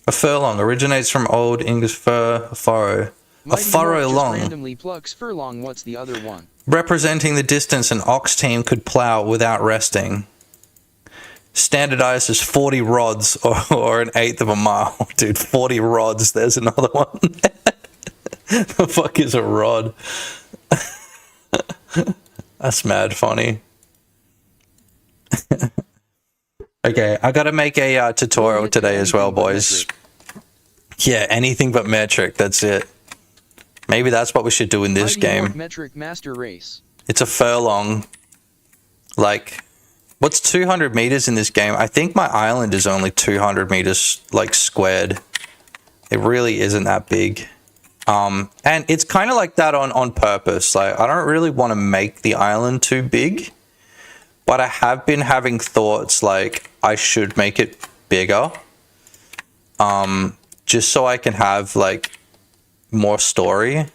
A furlong originates from Old English fur, a furrow. A furrow long. Randomly plucks furlong. What's the other one? Representing the distance an ox team could plow without resting. Standardized as 40 rods or an eighth of a mile. Dude, 40 rods. There's another one. The fuck is a rod? That's mad funny. Okay, I gotta make a tutorial today as well, boys. Yeah, anything but metric, that's it. Maybe that's what we should do in this game. Metric master race. It's a furlong. Like, what's 200 meters in this game? I think my island is only 200 meters, like, squared. It really isn't that big. And it's kind of like that on purpose. Like, I don't really want to make the island too big. But I have been having thoughts, like, I should make it bigger. Just so I can have, like, more story.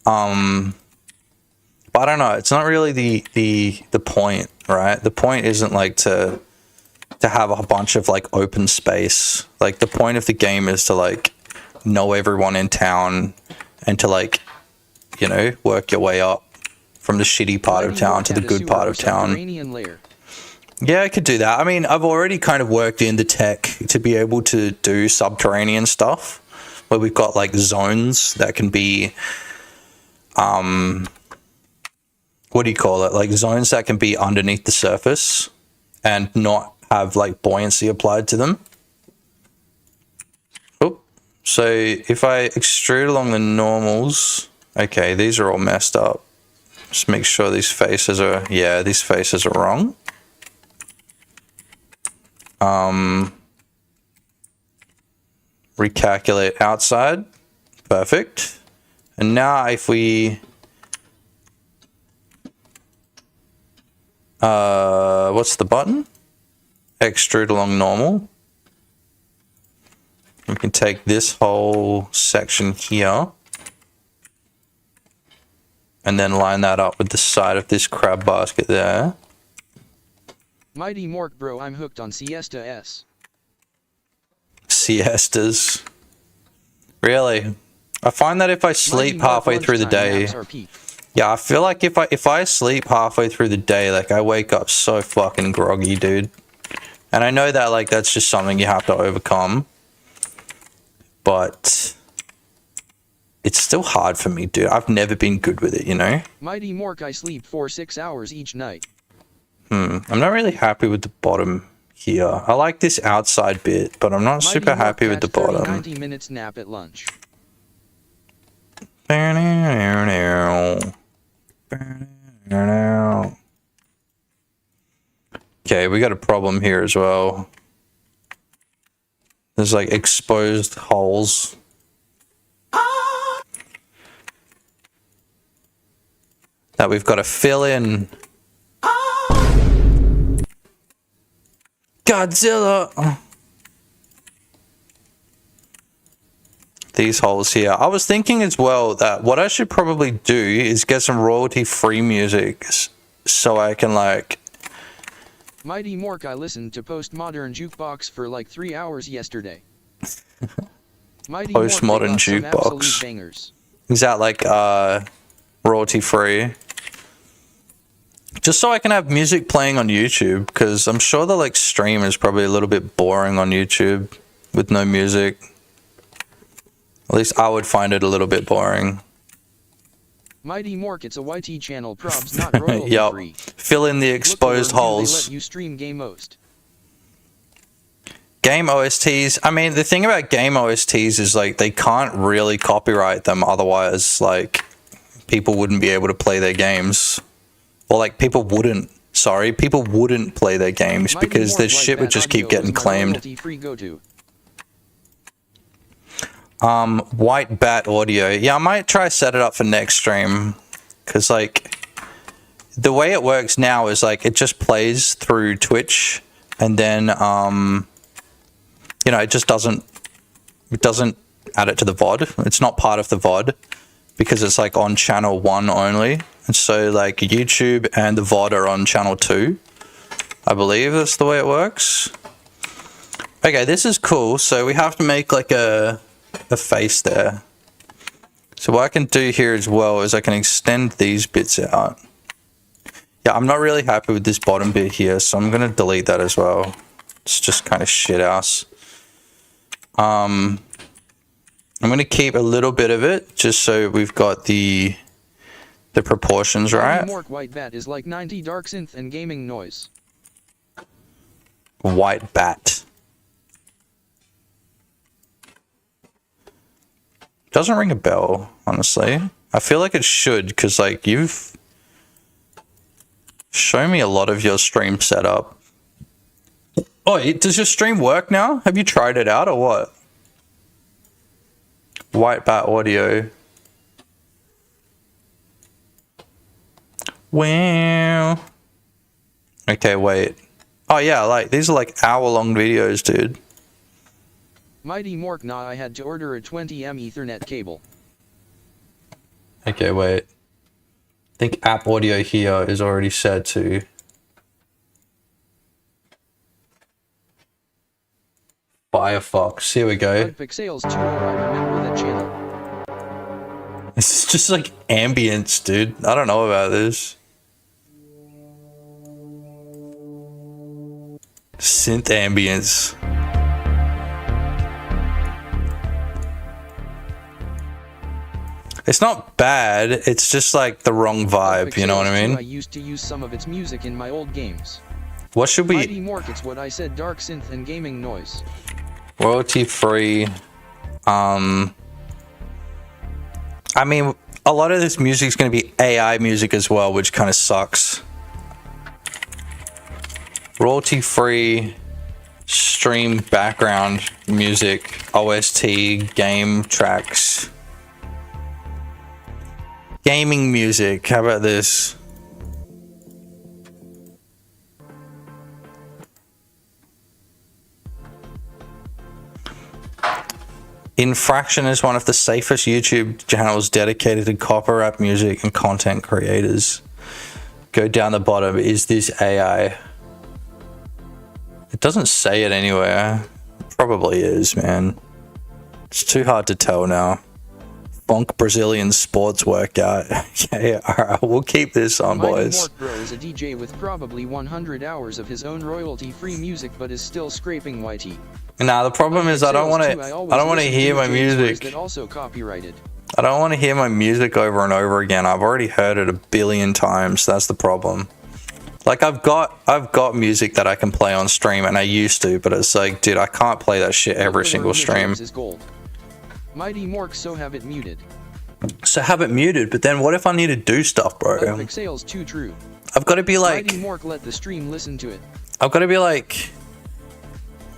But I don't know, it's not really the point, right? The point isn't like to have a bunch of like open space. Like the point of the game is to like know everyone in town and to like, you know, work your way up from the shitty part of town to the good part of town. Yeah, I could do that. I mean, I've already kind of worked in the tech to be able to do subterranean stuff, where we've got like zones that can be, what do you call it? Like zones that can be underneath the surface and not have like buoyancy applied to them. Oh, so if I extrude along the normals, okay, these are all messed up. Just make sure these faces are, yeah, these faces are wrong. Recalculate outside. Perfect. And now if we what's the button? Extrude along normal. We can take this whole section here and then line that up with the side of this crab basket there. Mighty Mork bro, I'm hooked on Siesta S. Siestas. Really? I find that if I sleep halfway through the day, yeah, I feel like if I sleep halfway through the day, like I wake up so fucking groggy, dude. And I know that like that's just something you have to overcome, but it's still hard for me, dude. I've never been good with it, you know? Mighty Mork, I sleep for 6 hours each night. I'm not really happy with the bottom here. I like this outside bit, but I'm not super happy with the bottom. 90 minutes nap at lunch. Okay, we got a problem here as well. There's like exposed holes. That we've got to fill in. Godzilla! These holes here. I was thinking as well that what I should probably do is get some royalty-free music so I can like... Mighty Mork, I listened to Postmodern Jukebox for like 3 hours yesterday. Mighty Postmodern Jukebox. Is that like royalty-free? Just so I can have music playing on YouTube, because I'm sure the like stream is probably a little bit boring on YouTube with no music. At least I would find it a little bit boring. Mighty Mork, it's a YT channel, probs not royalty free. Yep. Fill in the exposed holes. They let you stream game most. Game OSTs. I mean, the thing about game OSTs is like they can't really copyright them, otherwise like people wouldn't be able to play their games. Or like people wouldn't play their games because their shit would just keep getting claimed. White Bat audio. Yeah, I might try set it up for next stream, because like the way it works now is like it just plays through Twitch and then you know, it doesn't add it to the VOD. It's not part of the VOD because it's like on channel 1 only. And so like YouTube and the VOD are on channel 2. I believe that's the way it works. Okay, this is cool. So we have to make like a face there. So what I can do here as well is I can extend these bits out. Yeah, I'm not really happy with this bottom bit here, so I'm going to delete that as well. It's just kind of shit ass. I'm going to keep a little bit of it just so we've got the proportions right. Mork White Bat is like 90 dark synth and gaming noise. White Bat. Doesn't ring a bell, honestly. I feel like it should, because like you've shown me a lot of your stream setup. Oh, does your stream work now? Have you tried it out or what? White Bat audio. Wow. Okay, wait. Oh yeah, like these are like hour-long videos, dude. Mighty Mork, nah, I had to order a 20M Ethernet cable. Okay, wait. I think app audio here is already set to Firefox. Here we go. Pixels 2, I remember that channel. This is just like ambience, dude. I don't know about this. Synth ambience. It's not bad, it's just like the wrong vibe, you know what I mean? I used to use some of its music in my old games. What should we... Mighty Mork, it's what I said, dark synth and gaming noise. Royalty free. I mean, a lot of this music is going to be AI music as well, which kind of sucks. Royalty free stream background music, OST, game tracks. Gaming music, how about this? Infraction is one of the safest YouTube channels dedicated to copyright music and content creators. Go down the bottom, is this AI? It doesn't say it anywhere. It probably is, man. It's too hard to tell now. Bonk Brazilian sports workout. Okay, alright, we'll keep this on, boys. Mighty Mork Bro is a DJ with probably 100 hours of his own royalty-free music, but is still scraping YT. Nah, the problem is I don't want to hear my music. That also copyrighted. I don't want to hear my music over and over again. I've already heard it a billion times. That's the problem. Like I've got music that I can play on stream, and I used to, but it's like, dude, I can't play that shit every single stream. Is gold. Mighty Mork, so have it muted. So have it muted, but then what if I need to do stuff, bro? Pixels too true. I've got to be like... Mighty Mork, let the stream listen to it. I've got to be like...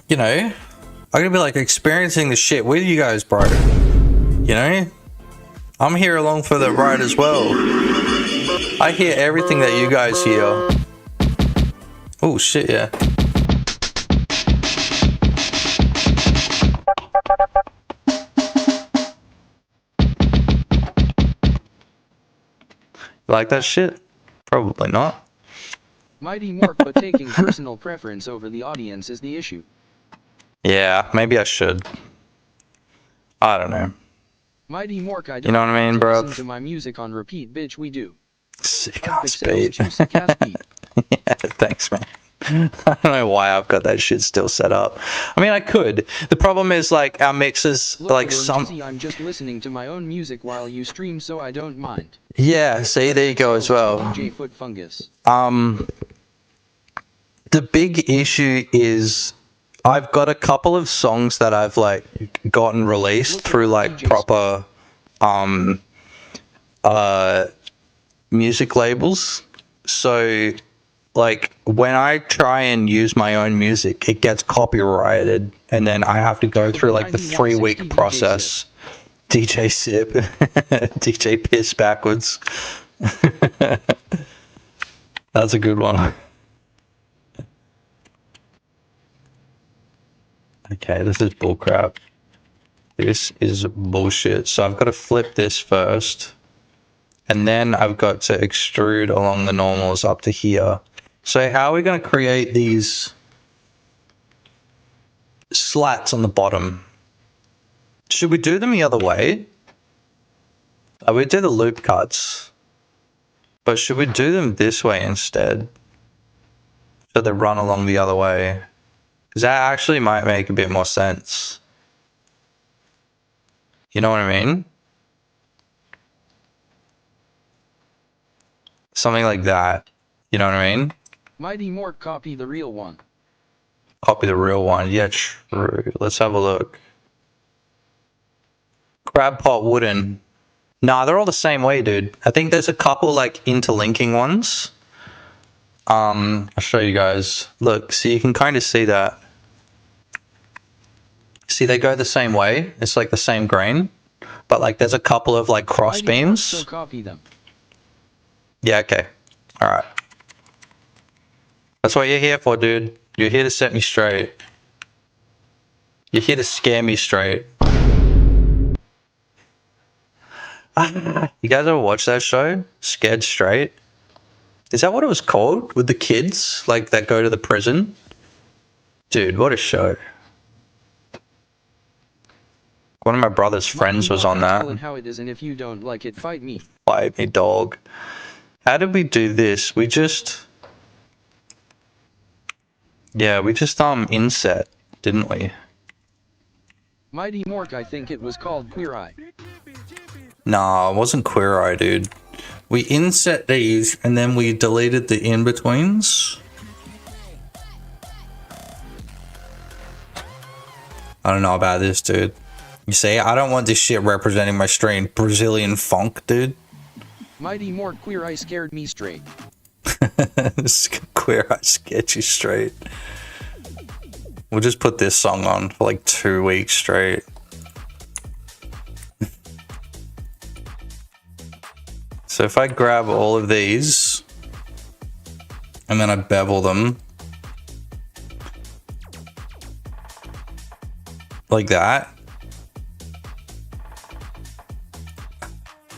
You know? I'm going to be like experiencing the shit with you guys, bro. You know? I'm here along for the ride as well. I hear everything that you guys hear. Oh, shit, yeah. Like that shit? Probably not. Mighty Mork, but taking personal preference over the audience is the issue. Yeah, maybe I should. I don't know. Mighty Mork, I don't, you know what I mean, bro? Listen to my music on repeat, bitch, we do. Sick ass beat. Beat. Yeah, thanks, man. I don't know why I've got that shit still set up. I mean, I could. The problem is, like, our mixes, look, like, I'm just listening to my own music while you stream, so I don't mind. Yeah, see, there you go as well. DJ Foot Fungus. The big issue is I've got a couple of songs that I've, like, gotten released through, like, proper, music labels. So... like, when I try and use my own music, it gets copyrighted, and then I have to go through, like, the 3-week process. DJ Sip. DJ Piss backwards. That's a good one. Okay, this is bullcrap. This is bullshit. So I've got to flip this first. And then I've got to extrude along the normals up to here. So how are we going to create these slats on the bottom? Should we do them the other way? We do the loop cuts. But should we do them this way instead? So they run along the other way? Because that actually might make a bit more sense. You know what I mean? Something like that. You know what I mean? Mighty Mork copy the real one. Copy the real one. Yeah, true. Let's have a look. Crab pot wooden. Nah, they're all the same way, dude. I think there's a couple like interlinking ones. I'll show you guys. Look, so you can kind of see that. See, they go the same way. It's like the same grain. But like there's a couple of like cross Mighty Mork, beams. so copy them. Yeah, okay. Alright. That's what you're here for, dude. You're here to set me straight. You're here to scare me straight. You guys ever watch that show? Scared Straight? Is that what it was called? With the kids? Like, that go to the prison? Dude, what a show. One of my brother's friends was on that. Tell it how it is, and if you don't like it, fight me. Fight me, dog. How did we do this? We just... Yeah, we just, inset, didn't we? Mighty Mork, I think it was called Queer Eye. Nah, it wasn't Queer Eye, dude. We inset these, and then we deleted the in-betweens. I don't know about this, dude. You see, I don't want this shit representing my stream. Brazilian funk, dude. Mighty Mork, Queer Eye scared me straight. This Queer Eye scared you straight. We'll just put this song on for like 2 weeks straight. So if I grab all of these and then I bevel them like that.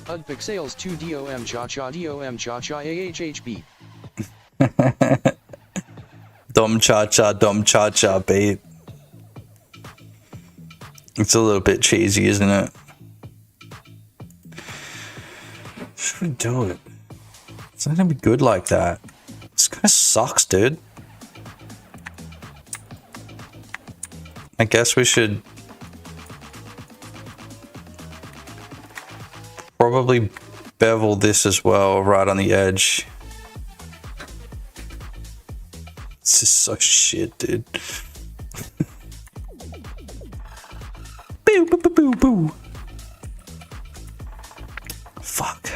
Pixels 2 DOM cha cha AHHB. Dom cha cha beat. It's a little bit cheesy, isn't it? Should we do it? It's not gonna be good like that. This kind of sucks, dude. I guess we should probably bevel this as well, right on the edge. This is so shit, dude. Boo, boo, boo, boo, boo. Fuck.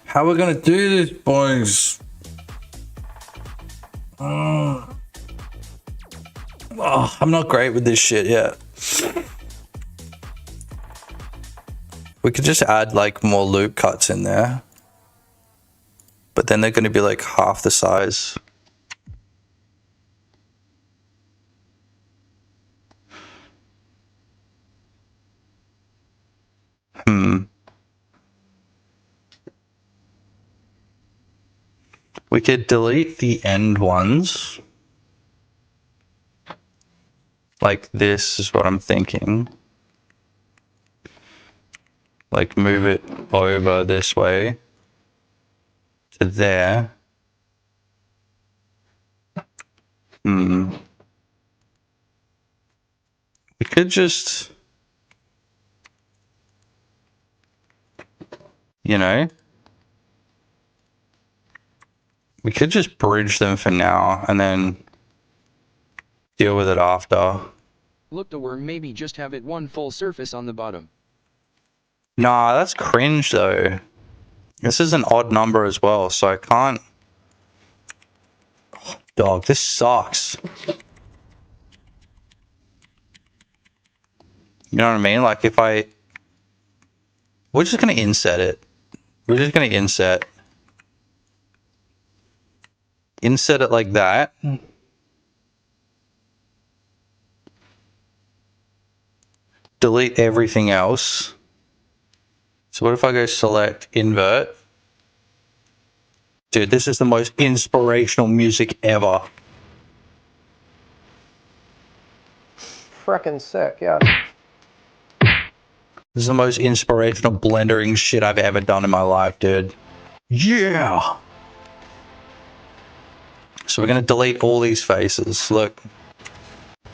How are we gonna do this, boys? Oh, I'm not great with this shit yet. We could just add like more loop cuts in there. But then they're gonna be like half the size. We could delete the end ones. Like this is what I'm thinking. Like move it over this way to there. We could just, you know, we could just bridge them for now and then deal with it after. Look, the worm, maybe just have it one full surface on the bottom. Nah, that's cringe though. This is an odd number as well, so I can't. Oh, dog, this sucks. You know what I mean? Like if we're just gonna inset it. We're just gonna inset it like that. delete everything else. So what if I go select invert? Dude, this is the most inspirational music ever. Frickin' sick, yes. This is the most inspirational blendering shit I've ever done in my life, dude. Yeah! So we're going to delete all these faces, look.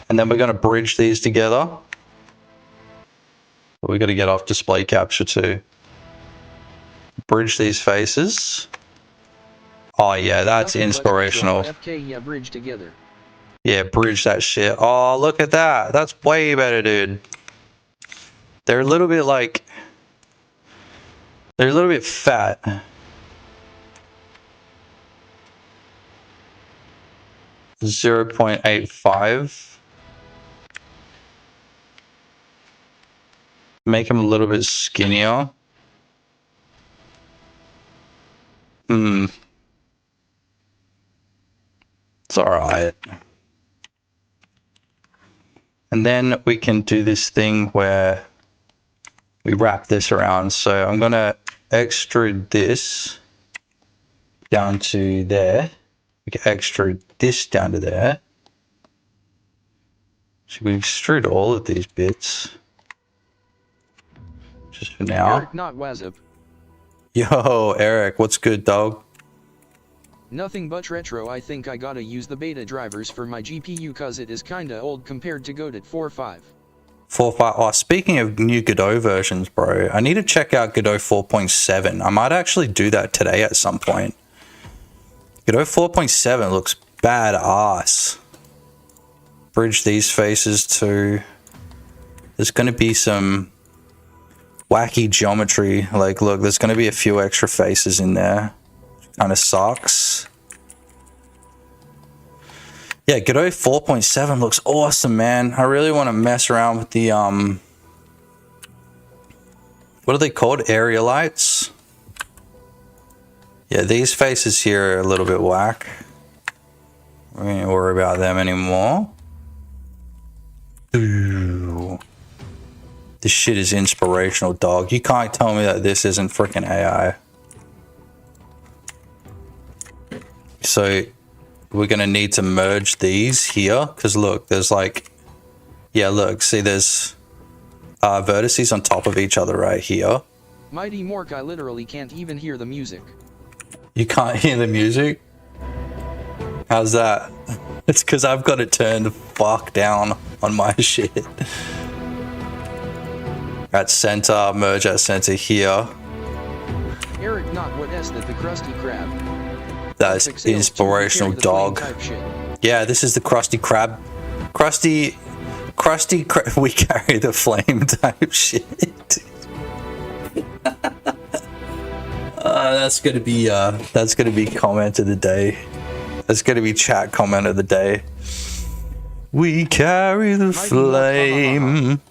And then we're going to bridge these together. But we got to get off display capture too. Bridge these faces. Oh yeah, that's inspirational. FK, yeah, bridge together. Yeah, bridge that shit. Oh, look at that. That's way better, dude. They're a little bit like... They're a little bit fat. 0.85. Make them a little bit skinnier. It's alright. And then we can do this thing where we wrap this around. So I'm going to extrude this down to there. We can extrude this down to there. So we extrude all of these bits. Just for now. Eric, not Wazip. Yo, Eric, what's good, dog? Nothing but retro. I think I gotta use the beta drivers for my GPU cause it is kinda old compared to godot 4.5. 4.5. Oh, speaking of new Godot versions, bro, I need to check out Godot 4.7. I might actually do that today at some point. Godot 4.7 looks badass. Bridge these faces too. There's going to be some wacky geometry. Like, look, there's going to be a few extra faces in there. Kind of sucks. Yeah, Godot 4.7 looks awesome, man. I really want to mess around with the, what are they called? Area lights? Yeah, these faces here are a little bit whack. We ain't worry about them anymore. Ooh. This shit is inspirational, dog. You can't tell me that this isn't freaking AI. So we're gonna need to merge these here, because look, there's like, yeah, look, see, there's vertices on top of each other right here. Mighty Mork, I literally can't even hear the music. You can't hear the music? How's that? It's because I've got it turned fuck down on my shit. At center, merge at center here. Eric, not what S that the Krusty Krab. That's inspirational, dog. Yeah, this is the Krusty Krab. Krusty we carry the flame type shit. That's gonna be comment of the day. That's gonna be chat comment of the day. We carry the flame.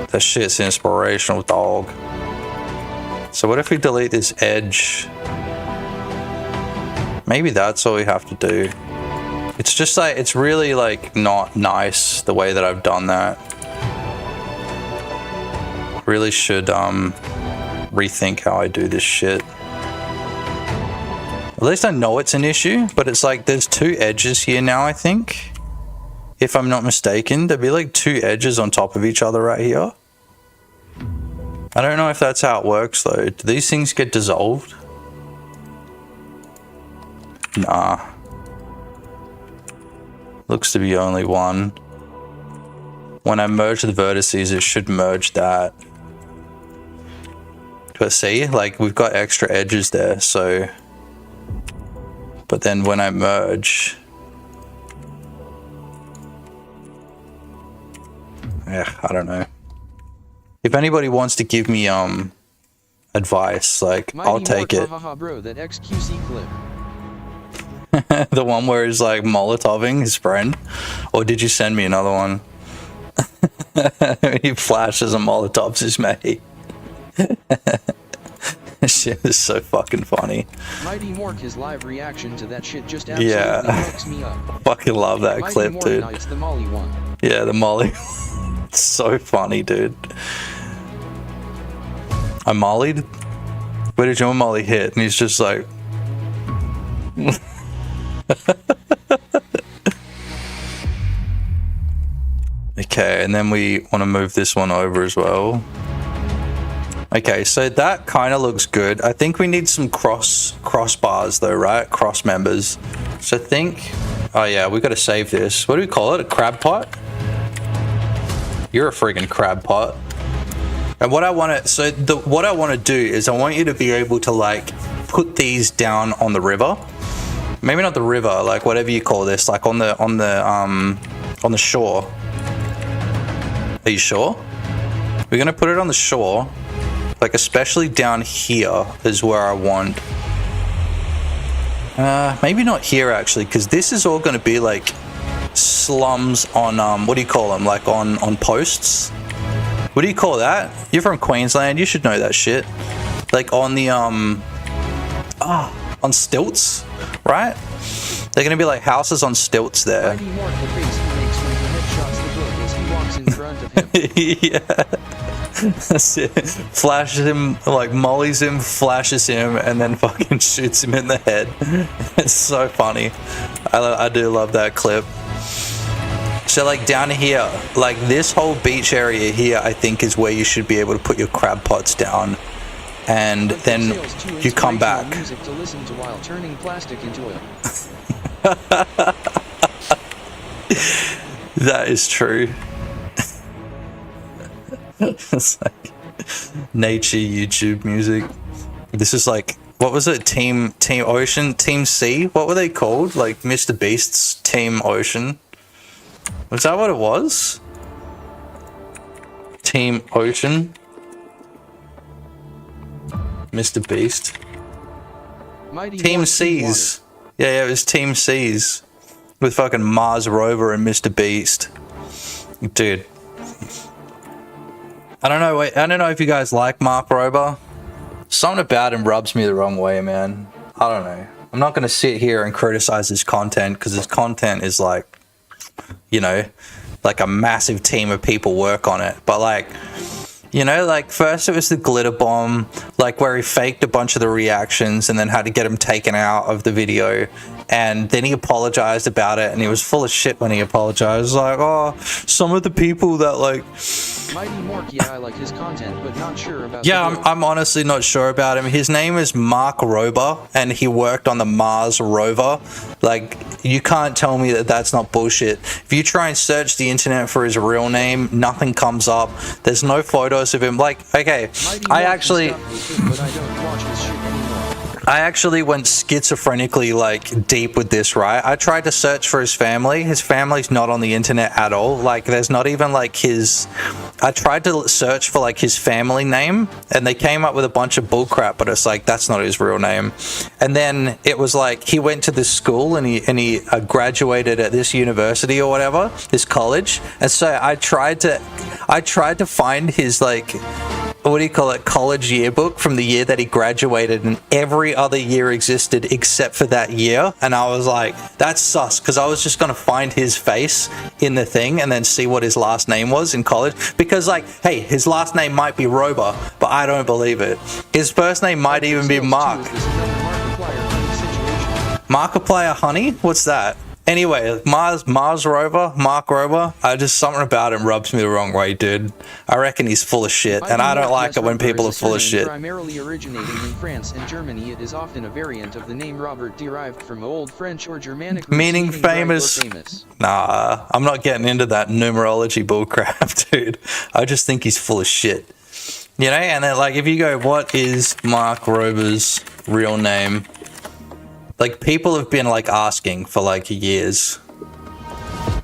That shit's inspirational, dog. So what if we delete this edge? Maybe that's all we have to do. It's just like, it's really like not nice the way that I've done that. Really should rethink how I do this shit. At least I know it's an issue, but it's like there's two edges here now, I think. If I'm not mistaken, there'd be like two edges on top of each other right here. I don't know if that's how it works though. Do these things get dissolved? Nah. Looks to be only one. When I merge the vertices, it should merge that. But see, like we've got extra edges there, so. But then when I merge. Yeah, I don't know. If anybody wants to give me advice, like I'll take it. Bro, that XQC clip. The one where he's like Molotoving his friend, or did you send me another one? He flashes and Molotovs his mate. shit is so fucking funny. Mighty Mork, his live reaction to that shit just absolutely fucks me up. Fucking love that Mighty clip, Mork dude. Knight's the Molly one. Yeah, the Molly. It's so funny, dude. I mollied? Where did your Molly hit? And he's just like... Okay, and then we want to move this one over as well. Okay, so that kind of looks good. I think we need some crossbars though, right? Cross members. So think... Oh yeah, we got to save this. What do we call it? A crab pot? You're a friggin' crab pot. And what I want to... what I want to do is I want you to be able to like put these down on the river. Maybe not the river, like whatever you call this, like on the shore. Are you sure? We're gonna put it on the shore, like especially down here is where I want. Maybe not here actually, because this is all gonna be like slums on what do you call them? Like on posts. What do you call that? You're from Queensland, you should know that shit. Like on the on stilts, right? They're gonna be like houses on stilts there. Mighty Mork, the face he makes when he headshots the book as he walks in front of him. Yeah. That's it. Flashes him, like mollies him, flashes him, and then fucking shoots him in the head. It's so funny. I do love that clip. So like down here, like this whole beach area here, I think is where you should be able to put your crab pots down. And then you come back. Music to listen to while turning plastic into oil. That is true. It's like nature YouTube music. This is like, what was it? Team Ocean, Team Sea? What were they called? Like Mr. Beast's Team Ocean? Was that what it was? Team Ocean? Mr. Beast? Mighty Team Mork, Seas. Yeah, it was Team Seas. With fucking Mars Rover and Mr. Beast. Dude. I don't know if you guys like Mark Rober. Something about him rubs me the wrong way, man. I don't know. I'm not going to sit here and criticize his content because his content is like, you know, like a massive team of people work on it. But like, you know, like first it was the glitter bomb, like where he faked a bunch of the reactions and then had to get him taken out of the video. And then he apologized about it and he was full of shit when he apologized. Like, oh, some of the people that like... Mighty Mork, yeah, I like his content, but not sure about... Yeah, I'm honestly not sure about him. His name is Mark Rober, and he worked on the Mars rover. Like, you can't tell me that that's not bullshit. If you try and search the internet for his real name, nothing comes up. There's no photos of him. Like, okay, I actually went schizophrenically like deep with this, right? I tried to search for his family. His family's not on the internet at all. Like there's not even like his... I tried to search for like his family name and they came up with a bunch of bullcrap, but it's like that's not his real name. And then it was like he went to this school and he graduated at this university or whatever, this college. And so I tried to find his like, what do you call it, college yearbook from the year that he graduated, and every other year existed except for that year. And I was like, that's sus, because I was just going to find his face in the thing and then see what his last name was in college. Because like, hey, his last name might be Rober, but I don't believe it. His first name might even be Mark. Markiplier Honey? What's that? Anyway, Mars Rover, Mark Rober, something about him rubs me the wrong way, dude. I reckon he's full of shit, and I don't like it when people are full of shit. Primarily originating in France and Germany, it is often a variant of the name Robert derived from Old French or Germanic roots meaning famous. Nah, I'm not getting into that numerology bullcrap, dude. I just think he's full of shit. You know, and then like if you go, what is Mark Rober's real name? Like, people have been, like, asking for, like, years.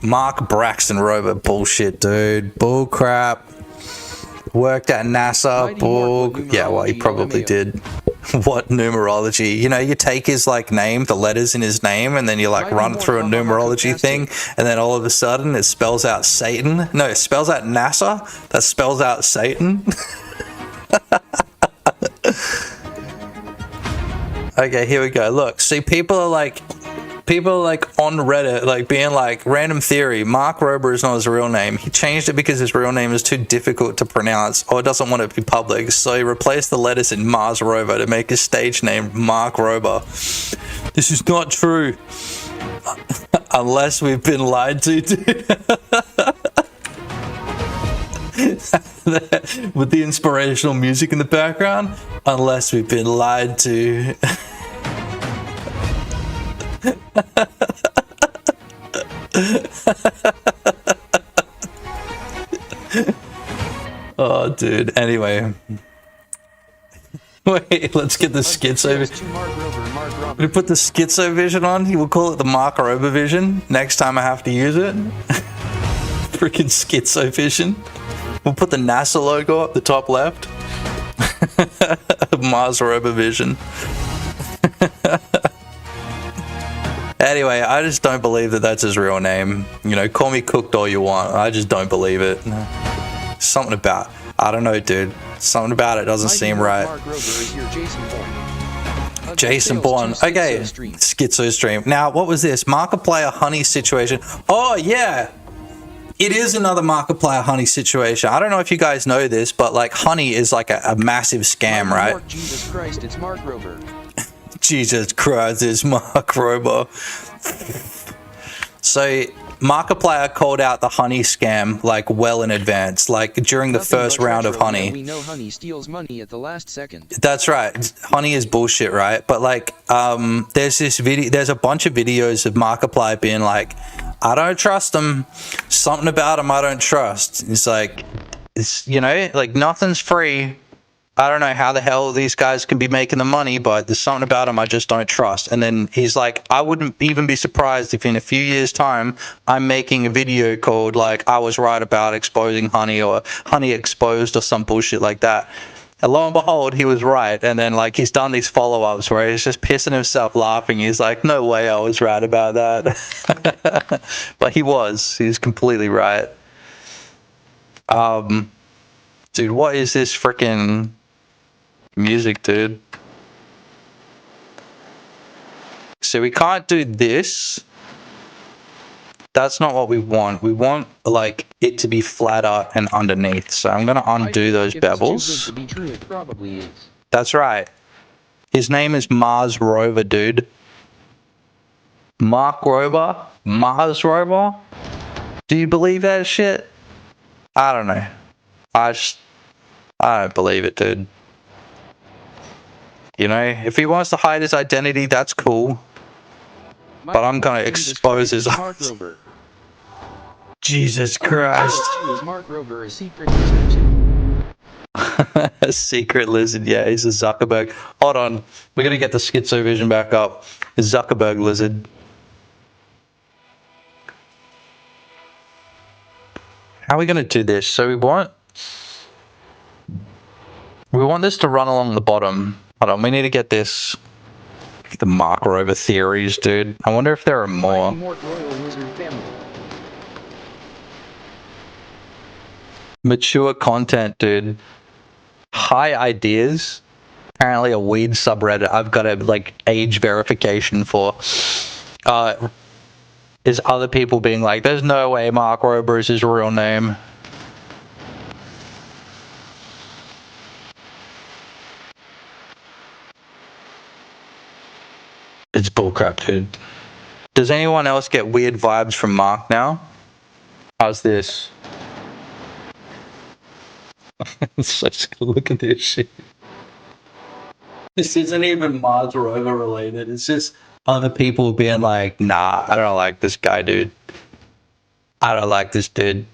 Mark Braxton Rober. Bullshit, dude. Bull crap. Worked at NASA. Bull... Yeah, well, he probably did. What numerology? You know, you take his, like, name, the letters in his name, and then you, like, run through a numerology thing, and then all of a sudden it spells out Satan. No, it spells out NASA. That spells out Satan. Okay, here we go. Look, see, people are like on Reddit, like being like, random theory, Mark Rober is not his real name. He changed it because his real name is too difficult to pronounce or doesn't want it to be public. So he replaced the letters in Mars Rover to make his stage name Mark Rober. This is not true. Unless we've been lied to, dude. With the inspirational music in the background. Unless we've been lied to. Oh, dude. Anyway. Wait, let's get the schizo. We're gonna put the schizo vision on. We'll call it the Mark Rober vision. Next time I have to use it. Freaking schizo vision. We'll put the NASA logo up the top left. Mars Rober vision. Anyway, I just don't believe that that's his real name. You know, call me cooked all you want. I just don't believe it. Something about, I don't know, dude. Something about it doesn't seem right. Jason Bourne. Okay, Schizo stream. Now, what was this? Markiplier Honey situation. Oh, yeah. It is another Markiplier Honey situation. I don't know if you guys know this, but like Honey is like a massive scam, right? Jesus Christ, it's Mark Rober. Jesus Christ, it's Mark Rober. So Markiplier called out the Honey scam like well in advance, like during the first round of Honey. We know Honey steals money at the last second. That's right. Honey is bullshit, right? But like, there's this video. There's a bunch of videos of Markiplier being like, "I don't trust him. Something about him I don't trust." It's like, it's, you know, like nothing's free. I don't know how the hell these guys can be making the money, but there's something about them I just don't trust. And then he's like, I wouldn't even be surprised if in a few years' time, I'm making a video called like, I was right about exposing Honey or Honey exposed or some bullshit like that. And lo and behold, he was right. And then like he's done these follow-ups where he's just pissing himself laughing. He's like, no way I was right about that. But he was. He's completely right. Dude, what is this freaking music, dude? So we can't do this. That's not what we want. We want like it to be flatter and underneath. So I'm gonna undo those bevels. To be true, it probably is. That's right. His name is Mars Rover, dude. Mark Rober? Mars Rover? Do you believe that shit? I don't know. I don't believe it, dude. You know, if he wants to hide his identity, that's cool. But I'm gonna expose his eyes. Jesus Christ. Mark Rober, a secret lizard. A secret lizard, yeah, he's a Zuckerberg. Hold on, we're gonna get the schizo vision back up. A Zuckerberg lizard. How are we gonna do this? So we want this to run along the bottom. Hold on, we need to get this. The Mark Rober theories, dude. I wonder if there are more. Mature content, dude. High ideas. Apparently a weed subreddit I've got a like age verification for. Is other people being like, there's no way Mark Rober is his real name. It's bullcrap, dude. Does anyone else get weird vibes from Mark now? How's this? Look at this shit. This isn't even Mars Rover related. It's just other people being like, nah, I don't like this guy, dude. I don't like this dude.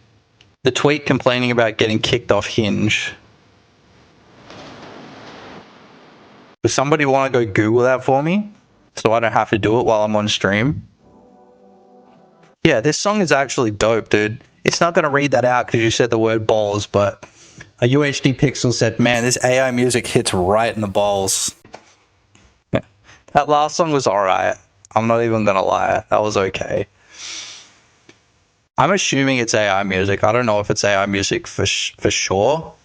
The tweet complaining about getting kicked off Hinge. Does somebody want to go Google that for me? So I don't have to do it while I'm on stream? Yeah, this song is actually dope, dude. It's not going to read that out because you said the word balls, but a UHD Pixel said, man, this AI music hits right in the balls. That last song was alright. I'm not even going to lie. That was okay. I'm assuming it's AI music. I don't know if it's AI music for sure.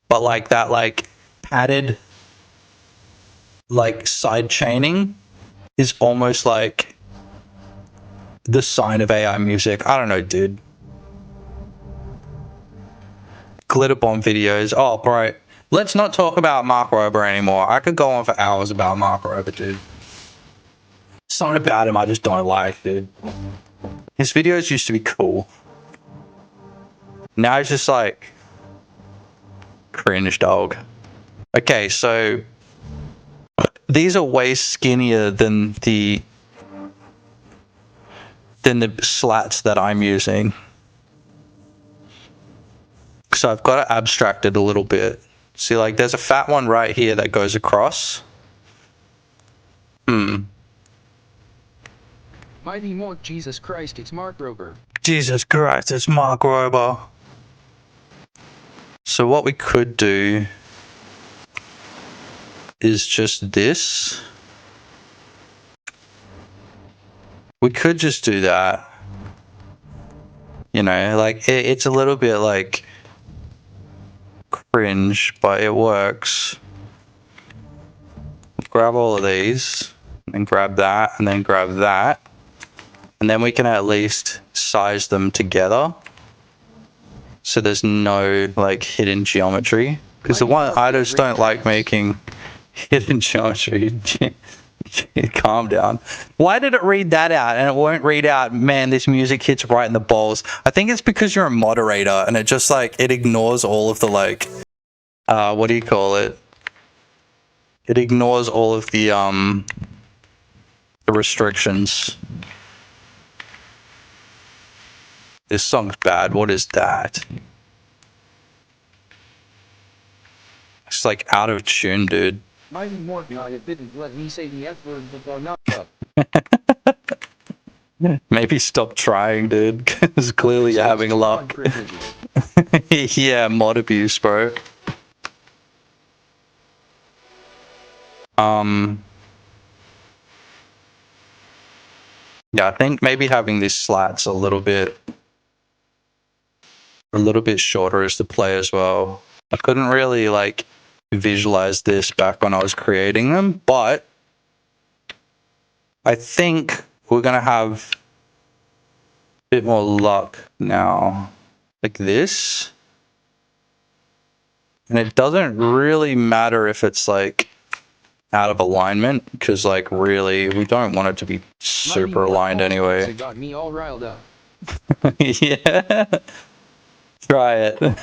But like that, like, padded, like side chaining is almost like the sign of AI music. I don't know, dude. Glitter bomb videos. Oh, bro. Let's not talk about Mark Rober anymore. I could go on for hours about Mark Rober, dude. Something about him I just don't like, dude. His videos used to be cool. Now he's just like cringe, dog. Okay, so these are way skinnier than the slats that I'm using. So I've got to abstract it a little bit. See, like there's a fat one right here that goes across. Mighty Monk, Jesus Christ, it's Mark Rober. Jesus Christ, it's Mark Rober. So what we could do is just this. We could just do that. You know, like it's a little bit like cringe, but it works. Grab all of these, and grab that, and then grab that. And then we can at least size them together. So there's no like hidden geometry. Because the one I just don't like making hidden geometry. Calm down. Why did it read that out and it won't read out, man, this music hits right in the balls? I think it's because you're a moderator and it just like, it ignores all of the like, what do you call it? It ignores all of the restrictions. This song's bad. What is that? It's like out of tune, dude. Mighty Monk, it didn't let me say the F word before not up. Maybe stop trying, dude, because clearly you're having luck. Yeah, mod abuse, bro. Yeah, I think maybe having these slats a little bit shorter is the play as well. I couldn't really like visualize this back when I was creating them, but I think we're gonna have a bit more luck now. Like this. And it doesn't really matter if it's like out of alignment, because like really we don't want it to be super aligned anyway. It got me all riled up. Yeah. Try it.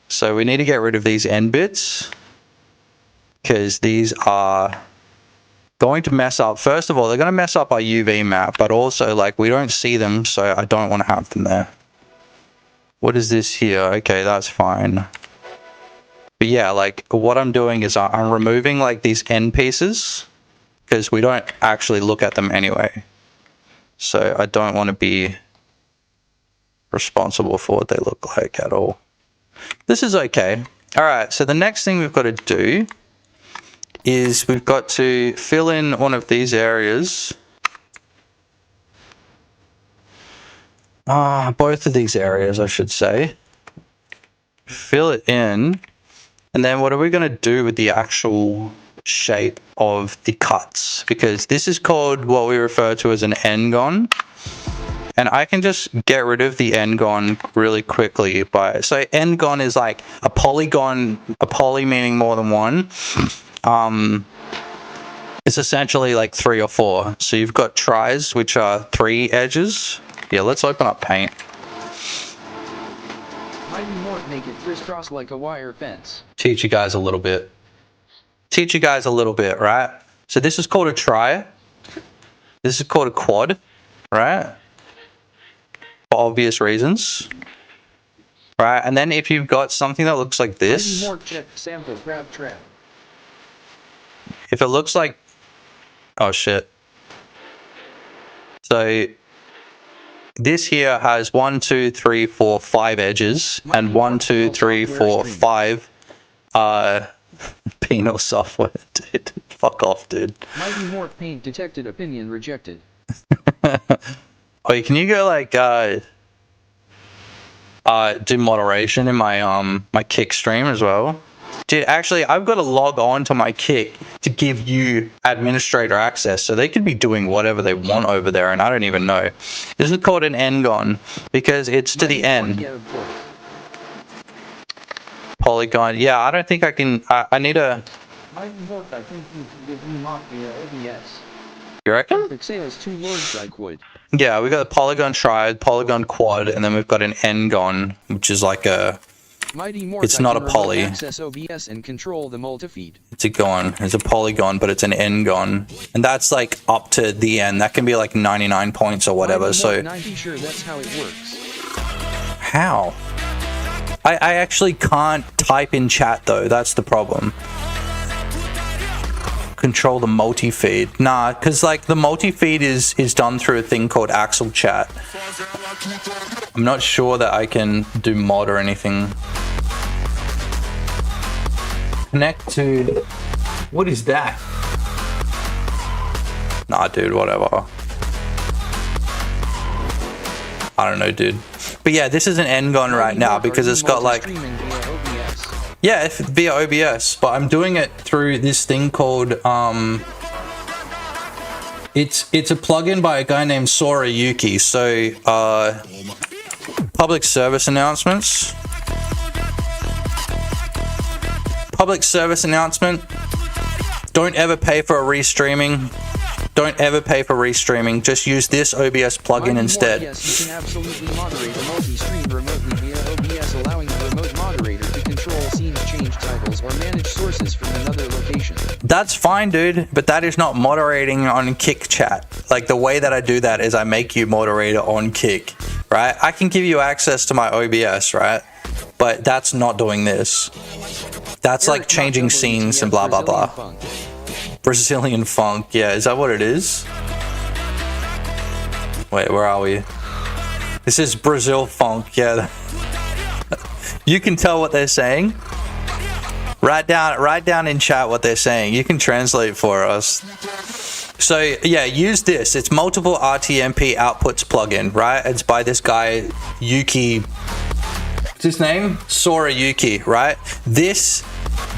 So we need to get rid of these end bits because these are going to mess up. First of all, they're going to mess up our UV map, but also like we don't see them, so I don't want to have them there. What is this here? Okay, that's fine. But yeah, like what I'm doing is I'm removing like these end pieces because we don't actually look at them anyway. So I don't want to be responsible for what they look like at all. This is okay. All right, so the next thing we've got to do is we've got to fill in one of these areas. Both of these areas, I should say. Fill it in. And then what are we going to do with the actual shape of the cuts? Because this is called what we refer to as an n-gon. And I can just get rid of the n-gon really quickly. So n-gon is like a polygon, a poly meaning more than one. It's essentially like 3 or 4. So you've got tris, which are 3 edges. Yeah, let's open up paint. Mighty Monk, make it crisscross like a wire fence. Teach you guys a little bit. Right? So this is called a tri. This is called a quad, right? For obvious reasons. Right? And then if you've got something that looks like this. Mighty Monk, check sample grab trap. If it looks like, oh shit. So this here has 1, 2, 3, 4, 5 edges, and 1, 2, 3, 4, 5 penal software, dude. Fuck off, dude. Mighty Monk, paint detected, opinion rejected. Wait, can you go like do moderation in my my kick stream as well? Dude, actually, I've got to log on to my Kick to give you administrator access, so they could be doing whatever they want over there, and I don't even know. This is called an N-gon because it's to the end. Polygon. Yeah, I don't think I can. I need a. I think you can give me not via OBS. You reckon? It says 2 lords I quit. Yeah, we got a polygon triad, polygon quad, and then we've got an N-gon, which is like a. It's not a poly. Access OBS and control the multi-feed. It's a gon. It's a polygon, but it's an N-gon, and that's like up to the end. That can be like 99 points or whatever. So. 90 sure that's how it works. How? I actually can't type in chat though. That's the problem. Control the multi-feed. Nah, because like the multi-feed is done through a thing called Axel Chat. I'm not sure that I can do mod or anything. Connect to... What is that? Nah, dude, whatever. I don't know, dude. But yeah, this is an N-gon right now because it's got like... Yeah, via OBS, but I'm doing it through this thing called it's a plugin by a guy named Sora Yuki. So public service announcements. Public service announcement. Don't ever pay for a restreaming. Don't ever pay for restreaming. Just use this OBS plugin instead. Yes, you can absolutely moderate a multi-stream remotely via OBS, allowing the remote moderator to control scenes, change titles, or manage sources from another location. That's fine, dude, but that is not moderating on Kick chat. Like, the way that I do that is I make you moderator on Kick, right? I can give you access to my OBS, right? But that's not doing this. That's like changing scenes and blah, blah, blah. Brazilian funk, yeah, is that what it is? Wait, where are we? This is Brazil funk, yeah. You can tell what they're saying. Write down in chat what they're saying. You can translate for us. So yeah, use this. It's multiple RTMP outputs plugin, right? It's by this guy Yuki. What's his name? Sora Yuki, right? This.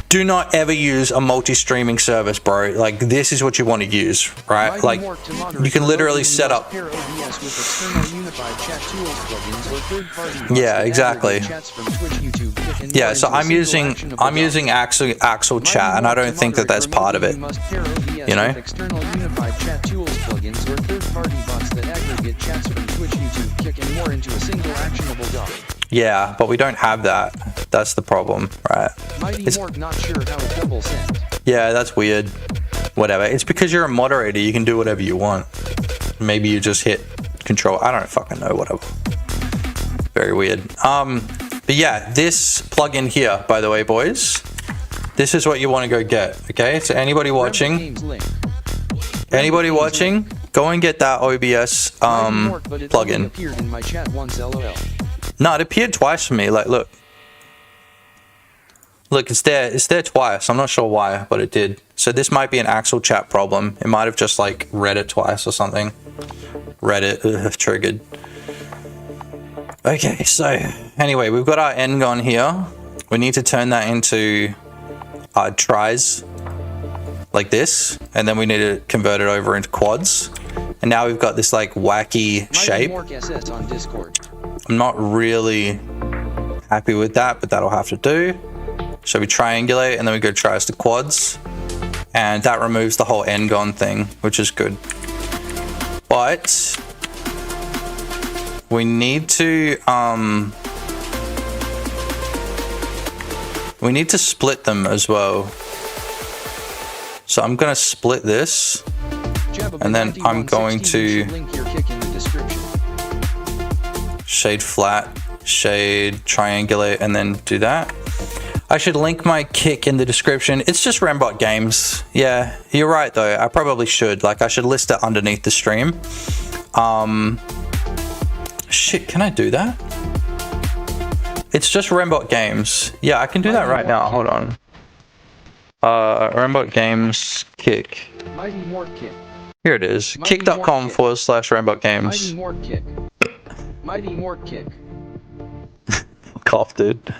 Do not ever use a multi-streaming service, bro. Like, this is what you want to use, right? Like, you can literally set up. Yeah, exactly. Yeah, so I'm using Axel Chat, and I don't think that that's part of it. You know? External unified chat tools plugins or third-party bots that aggregate chats from Twitch, YouTube, Kick, and more into a single actionable doc. Yeah, but we don't have that. That's the problem, right? Not sure how a double send. Yeah, that's weird. Whatever. It's because you're a moderator. You can do whatever you want. Maybe you just hit control. I don't fucking know. Whatever. Very weird. But yeah, this plugin here, by the way, boys. This is what you want to go get. Okay. So anybody watching, go and get that OBS plugin. No, it appeared twice for me. Like, look, it's there twice. I'm not sure why, but it did. So this might be an Axel Chat problem. It might have just like read it twice or something. Read it, triggered. Okay, so anyway, we've got our N-gon here. We need to turn that into tries like this, and then we need to convert it over into quads. And now we've got this like wacky shape. I'm not really happy with that, but that'll have to do. So we triangulate and then we go tries to quads, and that removes the whole N-gon thing, which is good. But we need to split them as well. So I'm gonna split this, and then I'm going to shade flat, shade triangulate, and then do that. I should link my Kick in the description. It's just Rembot Games. Yeah, you're right though. I probably should. Like, I should list it underneath the stream. Shit, can I do that? It's just Rembot Games. Yeah, I can do that right now. Hold on. Rembot Games Kick. Here it is. Kick.com/Rembot Games. Mighty Mort Kick. Fuck off, dude.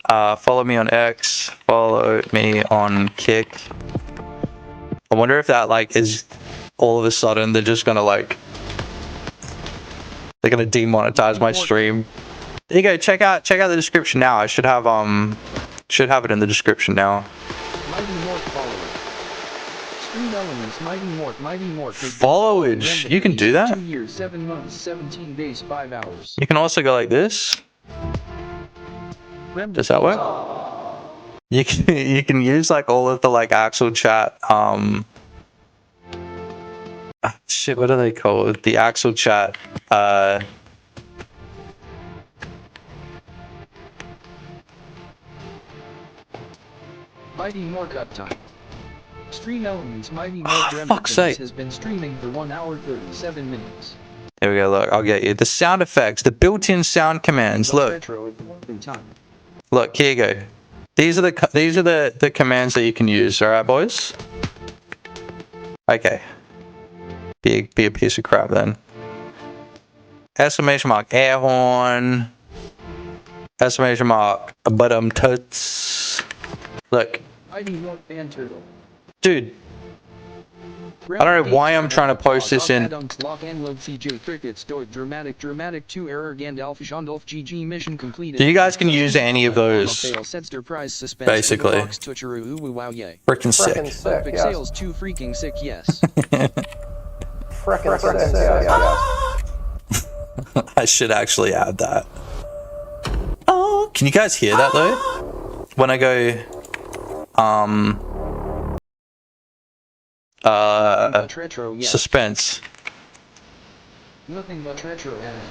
Follow me on X. Follow me on Kick. I wonder if that like is all of a sudden they're just gonna like they're gonna demonetize my stream. There you go. Check out the description now. I should have it in the description now. Mighty Mork follower. Stream elements Mighty Mork. Followage. You can do that. 2 years, 7 months, 17 days, 5 hours. You can also go like this. Does that work? You can use like all of the like actual chat. Shit. What do they call it? The actual chat. Mighty Mork uptime. Stream elements Mighty Mork fuck's sake. has been streaming for 1 hour 37 minutes. Here we go. Look, I'll get you the sound effects, the built-in sound commands. Look, Retro is in time. look. Here you go. These are the commands that you can use. All right, boys. Okay. Be a piece of crap then. Exclamation mark air horn. Exclamation mark tuts. Look. Mighty Mork fan turtle. Dude. I don't know why I'm trying to post this in. So you guys can use any of those. Basically. Freaking sick. Frickin' sick, yes. Pixels too freaking sick, yes. Frickin' sick, yes. I should actually add that. Oh, can you guys hear that though? When I go, retro, yes. suspense. Nothing but retro and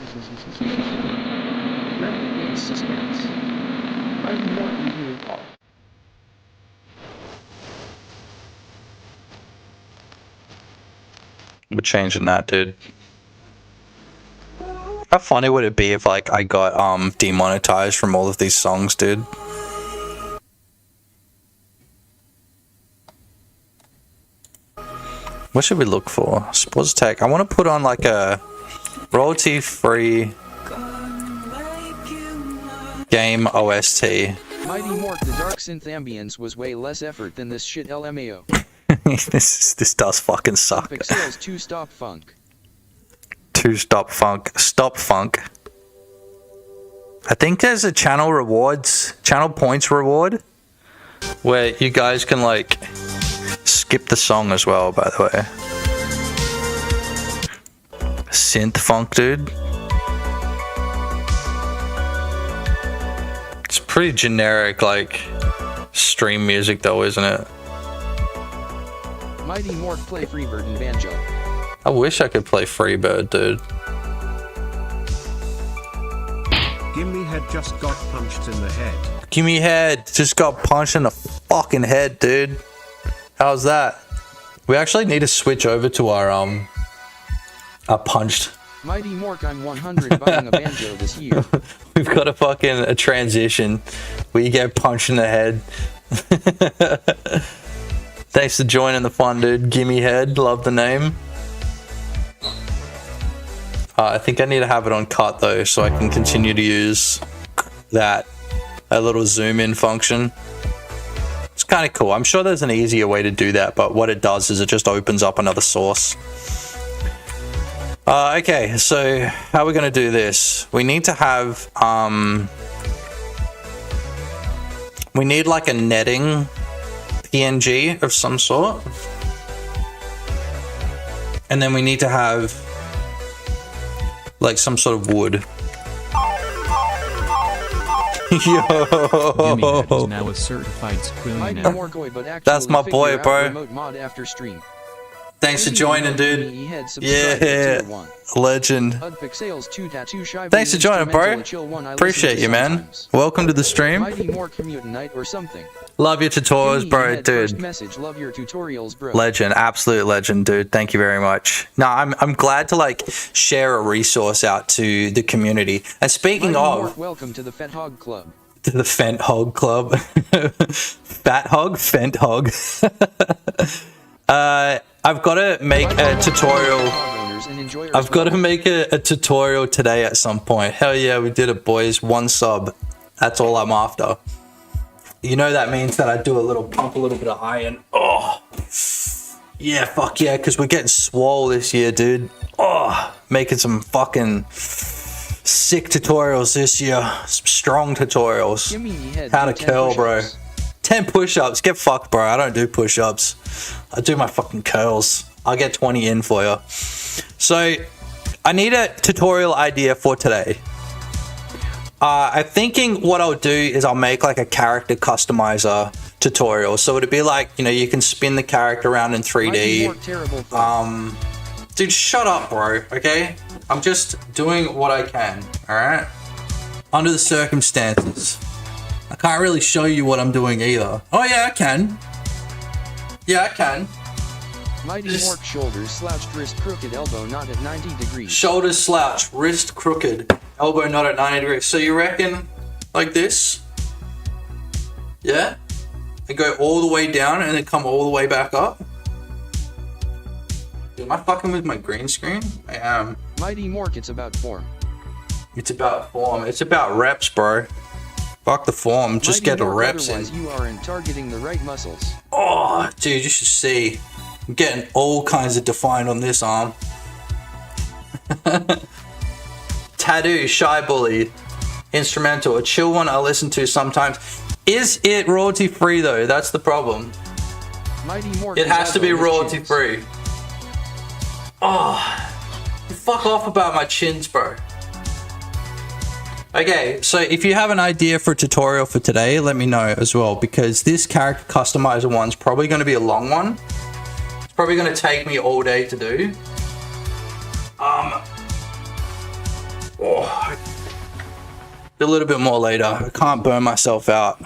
suspense. Mighty Mork review. We're changing that, dude. How funny would it be if like I got demonetized from all of these songs, dude? What should we look for? Sports tech. I want to put on like a royalty-free game OST. Mighty Mork, the dark synth ambience was way less effort than this shit LMAO. this does fucking suck. Pixels 2 stop funk. 2 stop funk. Stop funk. I think there's a channel points reward where you guys can like skip the song as well, by the way. Synth funk, dude. It's pretty generic, like stream music though, isn't it? Mighty Mork play Freebird and Banjo. I wish I could play Freebird, dude. Gimme Head just got punched in the head. Gimme Head just got punched in the fucking head, dude. How's that? We actually need to switch over to our punched. Mighty Mork, I'm 100 buying a banjo this year. We've got a transition where you get punched in the head. Thanks for joining the fun, dude. Gimme Head, love the name. I think I need to have it on cut though, so I can continue to use a little zoom in function. It's kind of cool. I'm sure there's an easier way to do that, but what it does is it just opens up another source. Okay, so how are we going to do this? We need to have, we need like a netting PNG of some sort. And then we need to have like some sort of wood. Yo! Is now a certified Mighty Morkoy, but actually That's my boy, figure out bro. remote mod after stream. Thanks for joining, dude. Yeah, legend. Thanks for joining, bro. Appreciate you, man. Welcome to the stream. Mighty Mork Mutanite or something. Love your tutorials, bro, dude. Message, love your tutorials, bro. Legend, absolute legend, dude. Thank you very much. No, I'm glad to like share a resource out to the community. And speaking Mighty of, Mork, welcome to the Fat Hog Club. To the Fent Hog Club. Fat Hog, Fent Hog. I've got to make a tutorial. I've got to make a tutorial today at some point. Hell yeah, we did it, boys. 1 sub. That's all I'm after. You know that means that I do a little pump, a little bit of iron. Oh, yeah, fuck yeah, because we're getting swole this year, dude. Oh, making some fucking sick tutorials this year. Some strong tutorials. Give me head How to do 10 curl, bro. push-ups. 10 push-ups. Get fucked, bro. I don't do push-ups. I do my fucking curls. I'll get 20 in for you. So, I need a tutorial idea for today. I'm thinking what I'll do is I'll make like a character customizer tutorial. So it'd be like, you know, you can spin the character around in 3D. Dude, shut up, bro, okay? I'm just doing what I can, alright? Under the circumstances. I can't really show you what I'm doing either. Oh yeah, I can. Yeah, I can. Mighty Mork shoulders slouched, wrist crooked, elbow not at 90 degrees. Shoulders slouched, wrist crooked, elbow not at 90 degrees. So you reckon like this? Yeah? And go all the way down and then come all the way back up? Dude, am I fucking with my green screen? I am. Mighty Mork, it's about form. It's about form. It's about reps, bro. Fuck the form. Just Mighty get the Mork, reps otherwise in. you aren't targeting the right muscles. Oh, dude, you should see. I'm getting all kinds of defined on this arm. Tattoo, Shy Bully, Instrumental, a chill one I listen to sometimes. Is it royalty free though? That's the problem. Mighty Mork, It has to be elbow with royalty chins. free. Oh, fuck off about my chins, bro. Okay, so if you have an idea for a tutorial for today, let me know as well, because this character customizer one's probably going to be a long one. It's probably going to take me all day to do. A little bit more later. I can't burn myself out.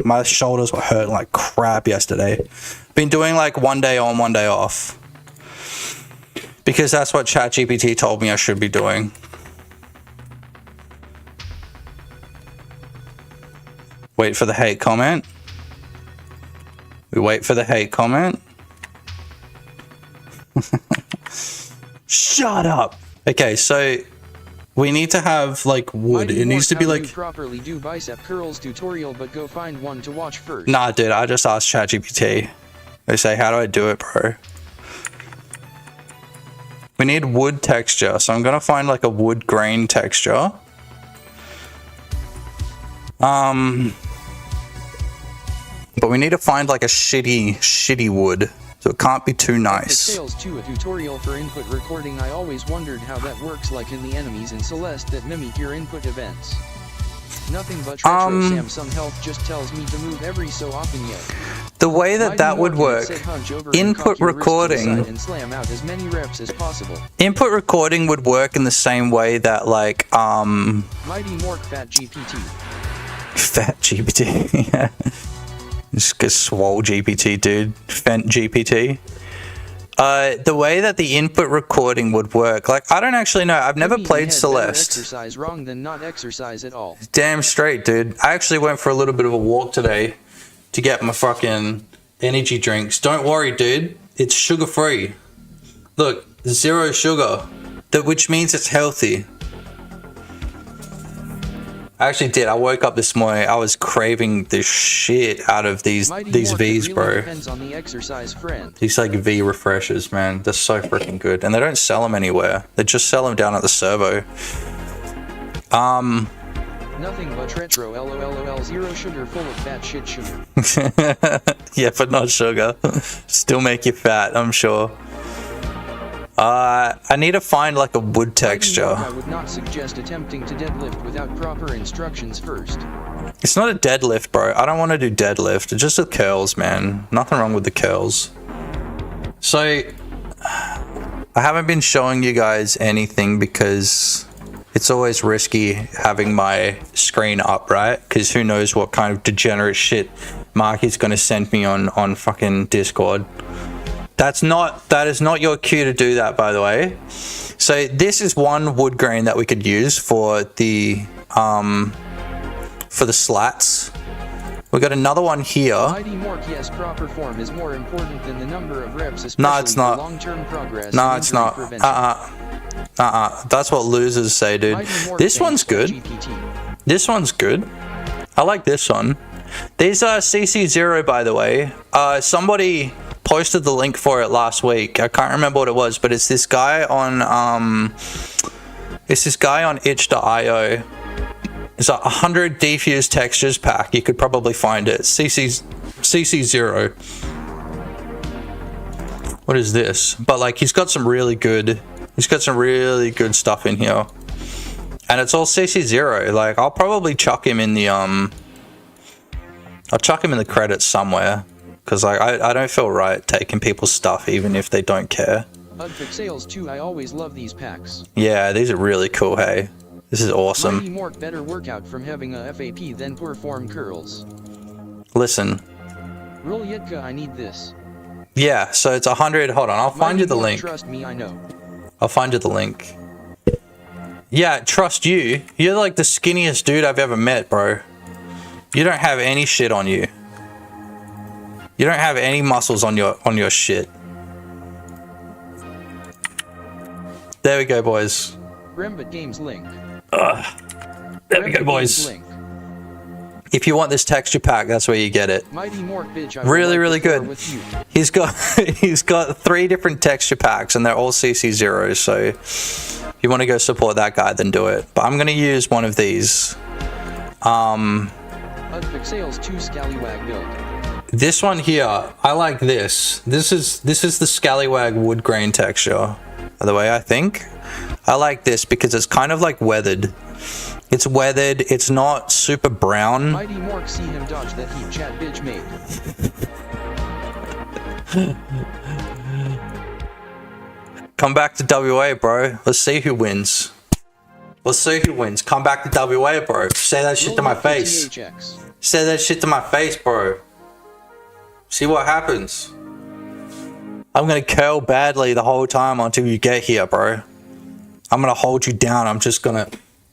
My shoulders were hurting like crap yesterday. Been doing like one day on, one day off. Because that's what ChatGPT told me I should be doing. Wait for the hate comment. We wait for the hate comment. Shut up. Okay, so we need to have like wood. Mighty It needs Mork, to be how do like. you properly do bicep curls tutorial, but go find one to watch first. Nah, dude, I just asked ChatGPT. They say, how do I do it, bro? We need wood texture, so I'm gonna find like a wood grain texture. But we need to find like a shitty wood, so it can't be too It nice. sales to a tutorial for input recording. I always wondered how that works, like in the enemies in Celeste that mimic your input events. Nothing but retro Samsung Health just tells me to move every so often yet. The way that Mighty that would Mork, work, sit, hunch over and input cock your wrist to the recording, side and slam out as many reps as possible. input recording would work in the same way that like Mighty Mork Fat GPT. Fat GPT, yeah. Just swole GPT, dude. Fent GPT. The way that the input recording would work, like I don't actually know. I've never Maybe played had better Celeste. Exercise wrong than not exercise at all. Damn straight, dude. I actually went for a little bit of a walk today to get my fucking energy drinks. Don't worry, dude. It's sugar free. Look, 0 sugar. Which means it's healthy. I actually did. I woke up this morning. I was craving the shit out of these Mighty V's, Mork, it really bro. depends on the exercise, friend. These like V refreshers, man. They're so freaking good, and they don't sell them anywhere. They just sell them down at the servo. Nothing but retro LOLOL, 0 sugar, full of fat shit sugar. Yeah, but not sugar. Still make you fat, I'm sure. I need to find like a wood texture. I would not suggest attempting to deadlift without proper instructions first. It's not a deadlift, bro. I don't want to do deadlift. It's just the curls, man. Nothing wrong with the curls. So, I haven't been showing you guys anything because it's always risky having my screen up, right? Because who knows what kind of degenerate shit Marky's going to send me on fucking Discord. That is not your cue to do that, by the way. So this is one wood grain that we could use for the slats. We got another one here. Mighty Mork, yes, proper form is more important than the number of reps, especially No, it's not. for long-term progress. No, and it's injury not. prevention. That's what losers say, dude. Mighty Mork, This thanks one's to good. GPT. This one's good. I like this one. These are CC0, by the way. Somebody posted the link for it last week. I can't remember what it was, but it's this guy on itch.io. It's a 100 defuse textures pack. You could probably find it. CC0. What is this? But like, he's got some really good stuff in here. And it's all CC0. Like, I'll probably chuck him in the I'll chuck him in the credits somewhere, because like I don't feel right taking people's stuff even if they don't care. Unfix sales too. I always love these packs. Yeah, these are really cool. Hey, this is awesome. Mighty Mork better workout from having a FAP than perform curls. Listen. Roll Yitka, I need this. Yeah, so it's 100. Hold on, I'll find you the link. Trust me, I know. I'll find you the link. Yeah, trust you. You're like the skinniest dude I've ever met, bro. You don't have any shit on you. You don't have any muscles on your shit. There we go, boys. Grembit Games link. There we go, boys. Link. If you want this texture pack, that's where you get it. Mighty Mork, bitch, I Really, would really like to good. with you. He's got 3 different texture packs, and they're all CC0. So if you want to go support that guy, then do it. But I'm gonna use one of these. Unfix sales 2 Scallywag build. This one here, I like this. This is the Scallywag wood grain texture. By the way, I think I like this because it's kind of like weathered. It's weathered. It's not super brown. Mighty Mork, see him dodge that heat chat bitch made. Come back to WA, bro. Let's see who wins. Let's see who wins. Come back to WA, bro. Say that shit to my face. Say that shit to my face, bro. See what happens. I'm gonna curl badly the whole time until you get here, bro. I'm gonna hold you down.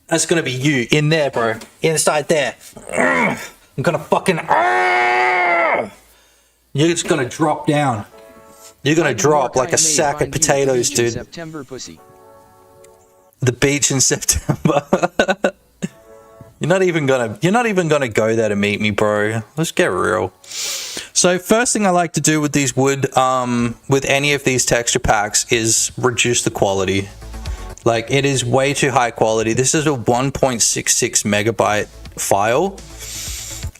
That's gonna be you in there, bro. Inside there. I'm gonna fucking. You're just gonna drop down. You're gonna drop like a sack of potatoes, dude. September pussy. The beach in September. You're not even gonna go there to meet me, bro. Let's get real. So first thing I like to do with these wood, with any of these texture packs, is reduce the quality. Like, it is way too high quality. This is a 1.66 megabyte file.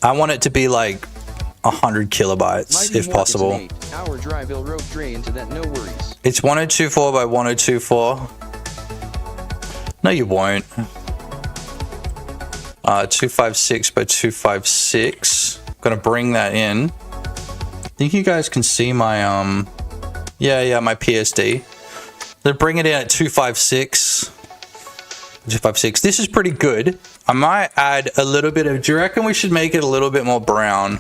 I want it to be like 100 kilobytes, Mighty if Mork possible. is an 8-hour drive. I'll rope Dre into that, no worries. It's 1024 by 1024. No, you won't. 256 by 256. Gonna bring that in. I think you guys can see my my PSD. Then bring it in at 256. 256. This is pretty good. I might add a little bit of. Do you reckon we should make it a little bit more brown?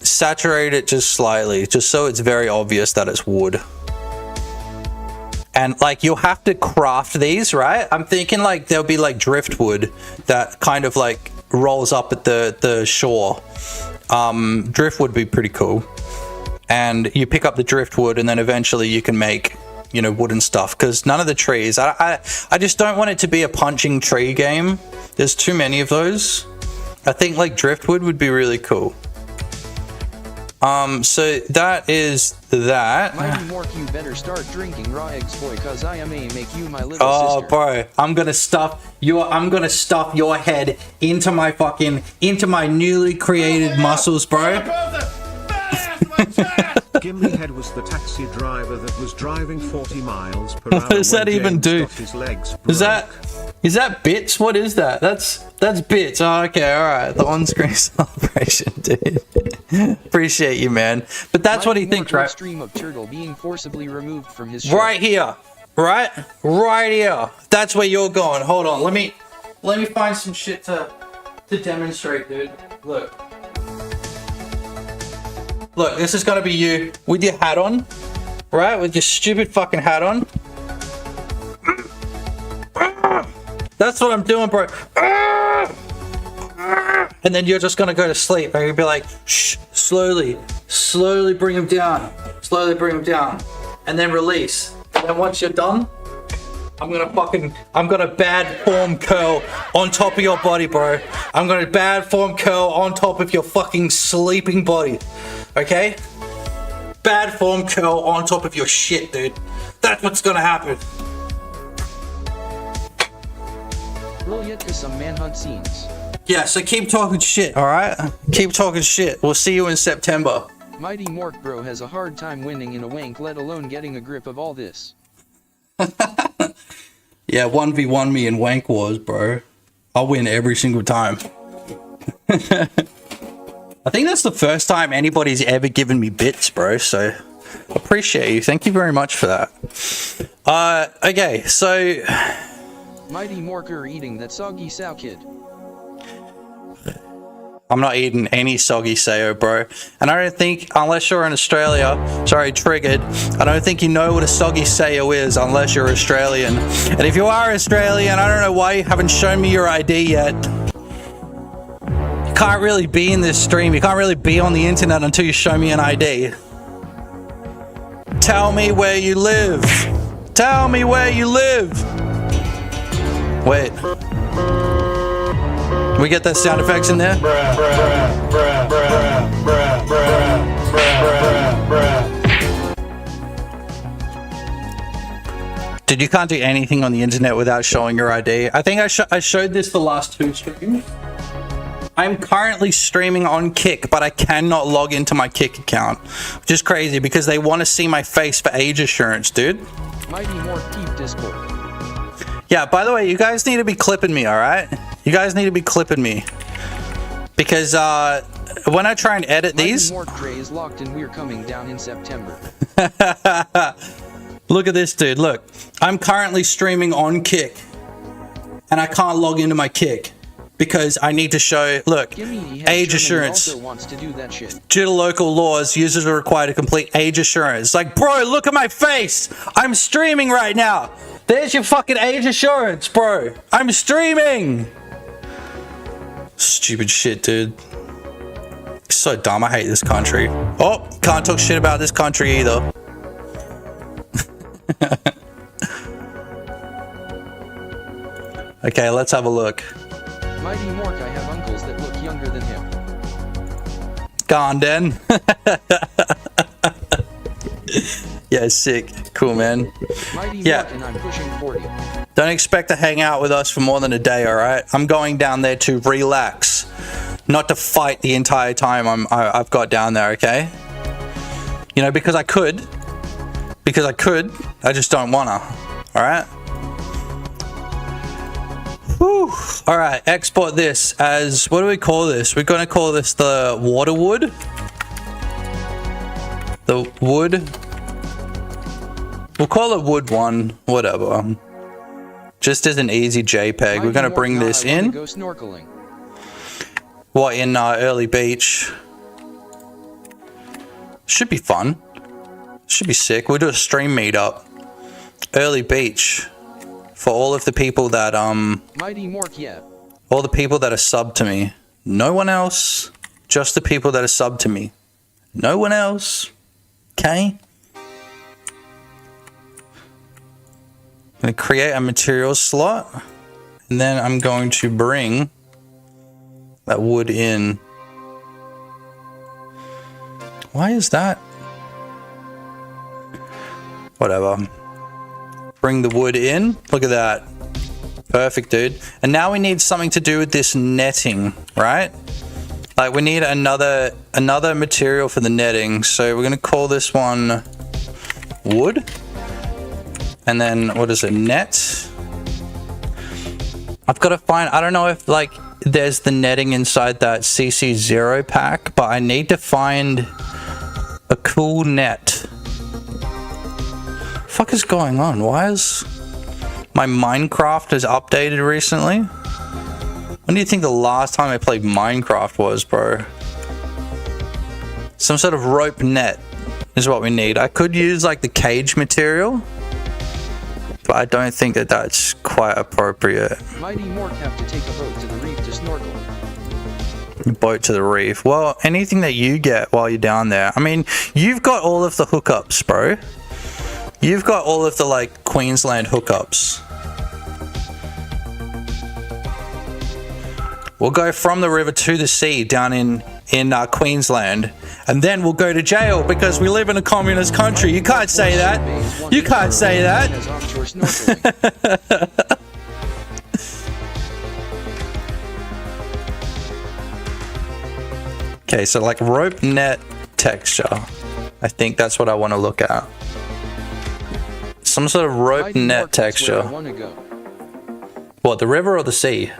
Saturate it just slightly, just so it's very obvious that it's wood. And like, you'll have to craft these, right? I'm thinking like there'll be like driftwood that kind of like rolls up at the shore. Driftwood would be pretty cool. And you pick up the driftwood, and then eventually you can make, you know, wooden stuff. Because none of the trees, I just don't want it to be a punching tree game. There's too many of those. I think like driftwood would be really cool. So that is that. Mighty Mork, you better start drinking raw eggs, boy, cause I may make you my little Oh, sister. bro, I'm gonna stuff your head into my newly created muscles, bro. Gimli Head was the taxi driver that was driving 40 miles per hour. What does that when even James do? got his legs Is that bits? What is that? That's bits. Oh, okay, all right. The on-screen celebration, dude. Appreciate you, man. But that's what he thinks, right? Stream of turtle being forcibly removed from his Right here, right here. That's where you're going. Hold on. Let me find some shit to demonstrate, dude. Look, this is gonna be you with your hat on, right? With your stupid fucking hat on. That's what I'm doing, bro. And then you're just gonna go to sleep, and you'll be like, shh, slowly bring him down, and then release. And then once you're done, I'm gonna bad form curl on top of your body, bro. I'm gonna bad form curl on top of your fucking sleeping body. Okay? Bad form curl on top of your shit, dude. That's what's gonna happen. Roll yet to some manhunt scenes. Yeah, so keep talking shit, alright? Keep talking shit. We'll see you in September. Mighty Mork Bro has a hard time winning in a wank, let alone getting a grip of all this. Yeah, 1v1 me in wank wars, bro. I'll win every single time. I think that's the first time anybody's ever given me bits, bro, so appreciate you. Thank you very much for that. Okay, so... Mighty Morker eating that soggy sow kid. I'm not eating any soggy sayo, bro. And I don't think, unless you're in Australia, sorry, triggered, I don't think you know what a soggy sayo is unless you're Australian. And if you are Australian, I don't know why you haven't shown me your ID yet. You can't really be in this stream. You can't really be on the internet until you show me an ID. Tell me where you live. Tell me where you live. Wait. We get that sound effects in there? Dude, you can't do anything on the internet without showing your ID. I think I showed this the last 2 streams. I'm currently streaming on Kick, but I cannot log into my Kick account. Which is crazy because they want to see my face for age assurance, dude. Mighty Mork Keep Discord. Yeah, by the way, you guys need to be clipping me, alright? You guys need to be clipping me. Because when I try and edit these... Mighty Mork Dre is locked and we're coming down in September. Look at this, dude. Look. I'm currently streaming on Kick. And I can't log into my Kick. Because I need to show... Look. Age assurance. Also wants to do that shit. Due to local laws, users are required to complete age assurance. Like, bro, look at my face! I'm streaming right now! There's your fucking age assurance, bro! I'm streaming! Stupid shit, dude. So dumb. I hate this country. Oh, can't talk shit about this country either. Okay, let's have a look. Mighty Mork, I have uncles that look younger than him. Gone, Den. Yeah, sick. Cool, man. Mighty Yeah. Mork and I'm pushing 40. Don't expect to hang out with us for more than a day, alright? I'm going down there to relax. Not to fight the entire time I've got down there, okay? You know, because I could. Because I could. I just don't wanna. Alright? Whew. Alright, export this as... What do we call this? We're gonna call this the water wood. The wood. We'll call it wood 1. Whatever. Just as an easy JPEG. We're gonna bring this in. Go snorkeling. What, in early beach? Should be fun. Should be sick. We'll do a stream meetup. Early beach. For all of the people that, Mighty Mork, yeah. all the people that are subbed to me. No one else. Just the people that are subbed to me. No one else. Okay? I'm going to create a materials slot. And then I'm going to bring that wood in. Why is that? Whatever. Bring the wood in. Look at that. Perfect, dude. And now we need something to do with this netting, right? Like we need another material for the netting. So we're gonna call this one wood. And then what is it? Net. I've got to find. I don't know if like there's the netting inside that CC0 pack, but I need to find a cool net. Fuck is going on? Why is my Minecraft has updated recently? When do you think the last time I played Minecraft was, bro? Some sort of rope net is what we need. I could use like the cage material, but I don't think that that's quite appropriate. Mighty Mork have to take a boat to the reef to snorkel. Boat to the reef. Well, anything that you get while you're down there. I mean, you've got all of the hookups, bro. You've got all of the like Queensland hookups. We'll go from the river to the sea down in Queensland, and then we'll go to jail because we live in a communist country. You can't say that. You can't say that. Okay, so like rope net texture. I think that's what I want to look at. Some sort of rope net texture. What, the river or the sea?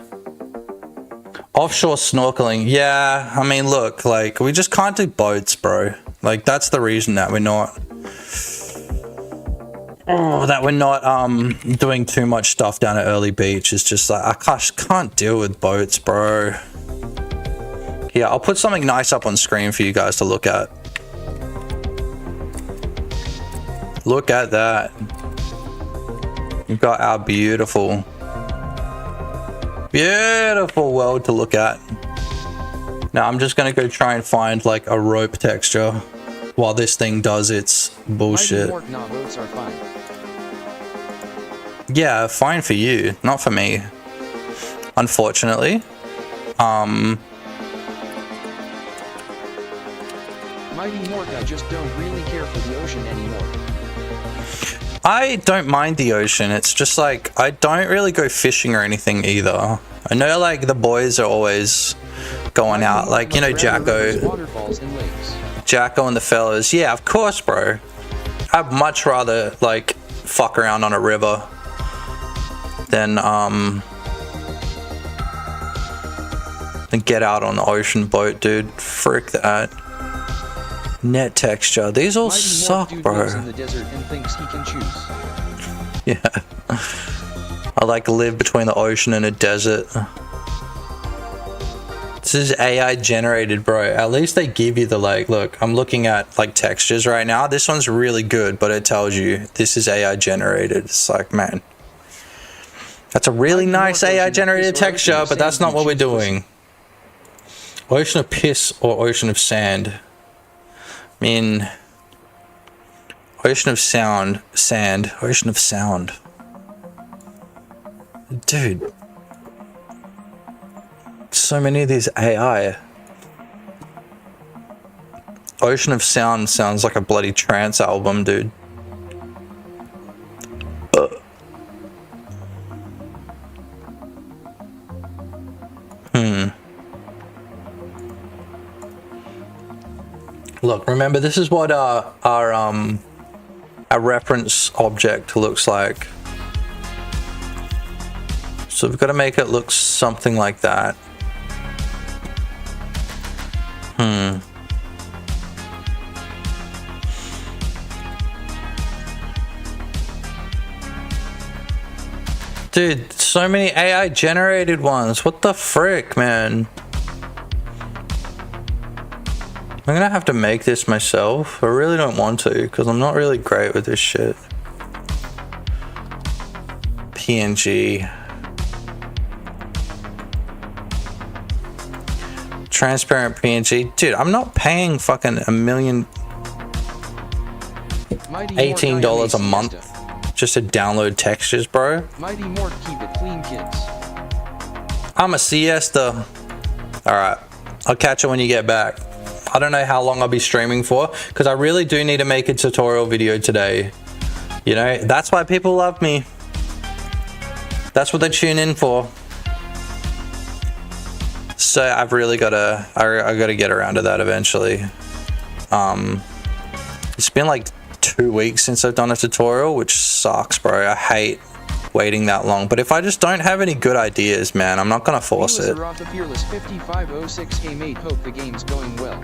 Offshore snorkeling. Yeah, I mean, look, like, we just can't do boats, bro. Like, that's the reason that we're not... doing too much stuff down at Early Beach. It's just like, I can't deal with boats, bro. Yeah, I'll put something nice up on screen for you guys to look at. Look at that. We've got our beautiful world to look at. Now I'm just gonna go try and find like a rope texture while this thing does its bullshit. Yeah, fine for you, not for me, unfortunately. Mighty Mork, I just don't really care for the ocean anymore. I don't mind the ocean. It's just like, I don't really go fishing or anything either. I know like the boys are always going out, like, you know, Jacko and the fellas. Yeah, of course, bro. I'd much rather like fuck around on a river than get out on the ocean boat, dude. Frick that. Net texture. These all suck, bro. In the desert and thinks he can choose. Yeah. I like live between the ocean and a desert. This is AI generated, bro. At least they give you the like, look, I'm looking at like textures right now. This one's really good, but it tells you this is AI generated. It's like, man, that's a really nice AI generated texture, but that's not what we're doing. Ocean of piss or ocean of sand? I mean, ocean of sound, sand, ocean of sound. Dude, so many of these AI. Ocean of sound sounds like a bloody trance album, dude. Look, remember, this is what our reference object looks like. So we've got to make it look something like that. Dude, so many AI generated ones. What the frick, man? I'm gonna have to make this myself. I really don't want to, because I'm not really great with this shit. PNG. Transparent PNG. Dude, I'm not paying fucking $18 a month just to download textures, bro. Mighty Mork, keep it clean, kids. I'm a siesta. Alright, I'll catch you when you get back. I don't know how long I'll be streaming for, because I really do need to make a tutorial video today. You know, that's why people love me. That's what they tune in for. So I've really gotta, I gotta get around to that eventually. It's been like 2 weeks since I've done a tutorial, which sucks, bro. I hate waiting that long. But if I just don't have any good ideas, man, I'm not gonna force it. Fearless 5506 mate, hope the game's going well.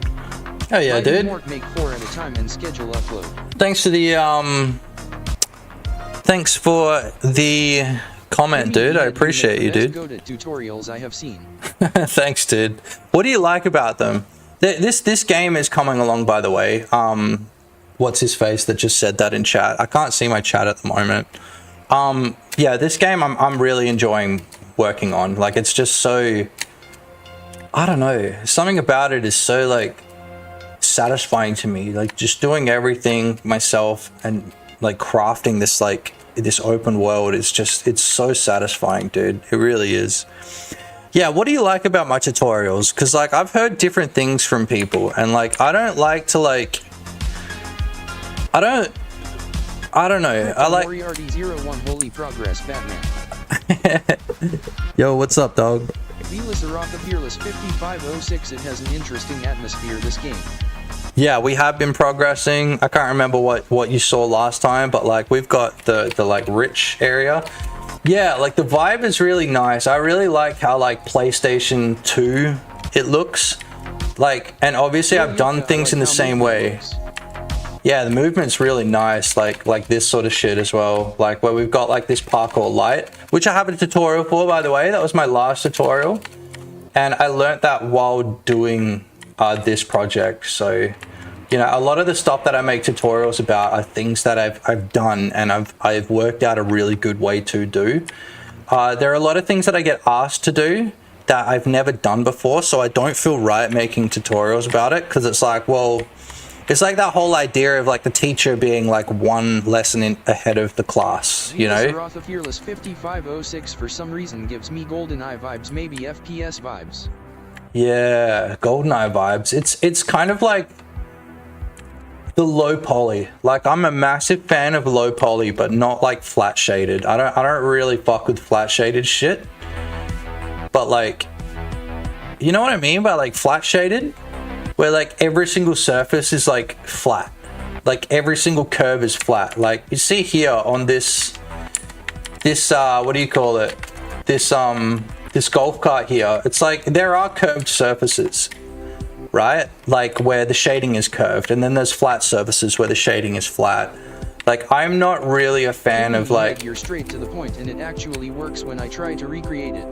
Oh yeah, dude. Make 4 at a time and schedule upload. Thanks for the thanks for the comment, dude. I appreciate you, dude. Godot tutorials I have seen. Thanks, dude. What do you like about them? This game is coming along, by the way. What's his face that just said that in chat? I can't see my chat at the moment. Yeah, this game I'm really enjoying working on. Like, it's just so, I don't know, something about it is so like satisfying to me. Like, just doing everything myself and like crafting this, like, this open world is just, it's so satisfying, dude. It really is. Yeah, what do you like about my tutorials? Because like I've heard different things from people, and like I don't like to like, I don't know. I like Moriarty 01 Holy Progress Batman. Yo, what's up, dog? Velas Araka Fearless 5506. It has an interesting atmosphere, this game. Yeah, we have been progressing. I can't remember what you saw last time, but like we've got the like rich area. Yeah, like the vibe is really nice. I really like how like PlayStation 2 it looks. Like, and obviously I've done things in the same way. Yeah, the movement's really nice, like this sort of shit as well. Like where we've got like this parkour light, which I have a tutorial for, by the way. That was my last tutorial. And I learnt that while doing this project. So, you know, a lot of the stuff that I make tutorials about are things that I've done and I've worked out a really good way to do. There are a lot of things that I get asked to do that I've never done before, so I don't feel right making tutorials about it, because it's like, well, it's like that whole idea of like the teacher being like one lesson ahead of the class, you know? Zarotha Fearless 5506 for some reason gives me GoldenEye vibes, maybe FPS vibes. Yeah, GoldenEye vibes. It's kind of like the low poly. Like I'm a massive fan of low poly, but not like flat shaded. I don't really fuck with flat shaded shit. But like, you know what I mean by like flat shaded? Where like every single surface is like flat. Like every single curve is flat. Like you see here on this what do you call it? This golf cart here. It's like there are curved surfaces, right? Like where the shading is curved, and then there's flat surfaces where the shading is flat. Like I'm not really a fan of like, you're straight to the point, and it actually works when I try to recreate it.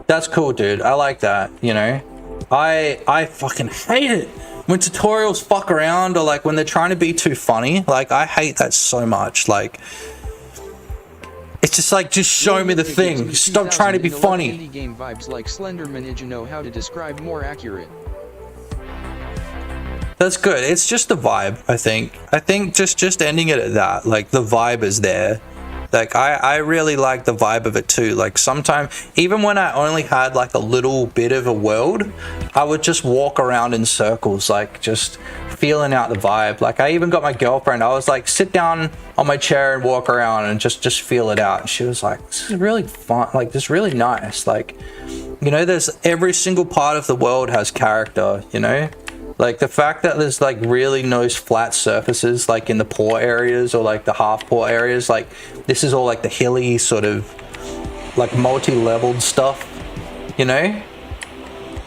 That's cool, dude. I like that, you know? I fucking hate it when tutorials fuck around, or like when they're trying to be too funny. Like I hate that so much. Like it's just like, just show me the thing. Stop trying to be funny. Indie game vibes like Slenderman. Did you know how to describe more accurate? That's good. It's just the vibe, I think. I think just ending it at that. Like the vibe is there. Like I really like the vibe of it too. Like sometimes, even when I only had like a little bit of a world, I would just walk around in circles, like just feeling out the vibe. Like I even got my girlfriend, I was like, sit down on my chair and walk around and just feel it out. And she was like, this is really fun, like this is really nice. Like, you know, there's every single part of the world has character, you know? Like the fact that there's like really no flat surfaces like in the poor areas or like the half poor areas, like this is all like the hilly sort of like multi-leveled stuff, you know?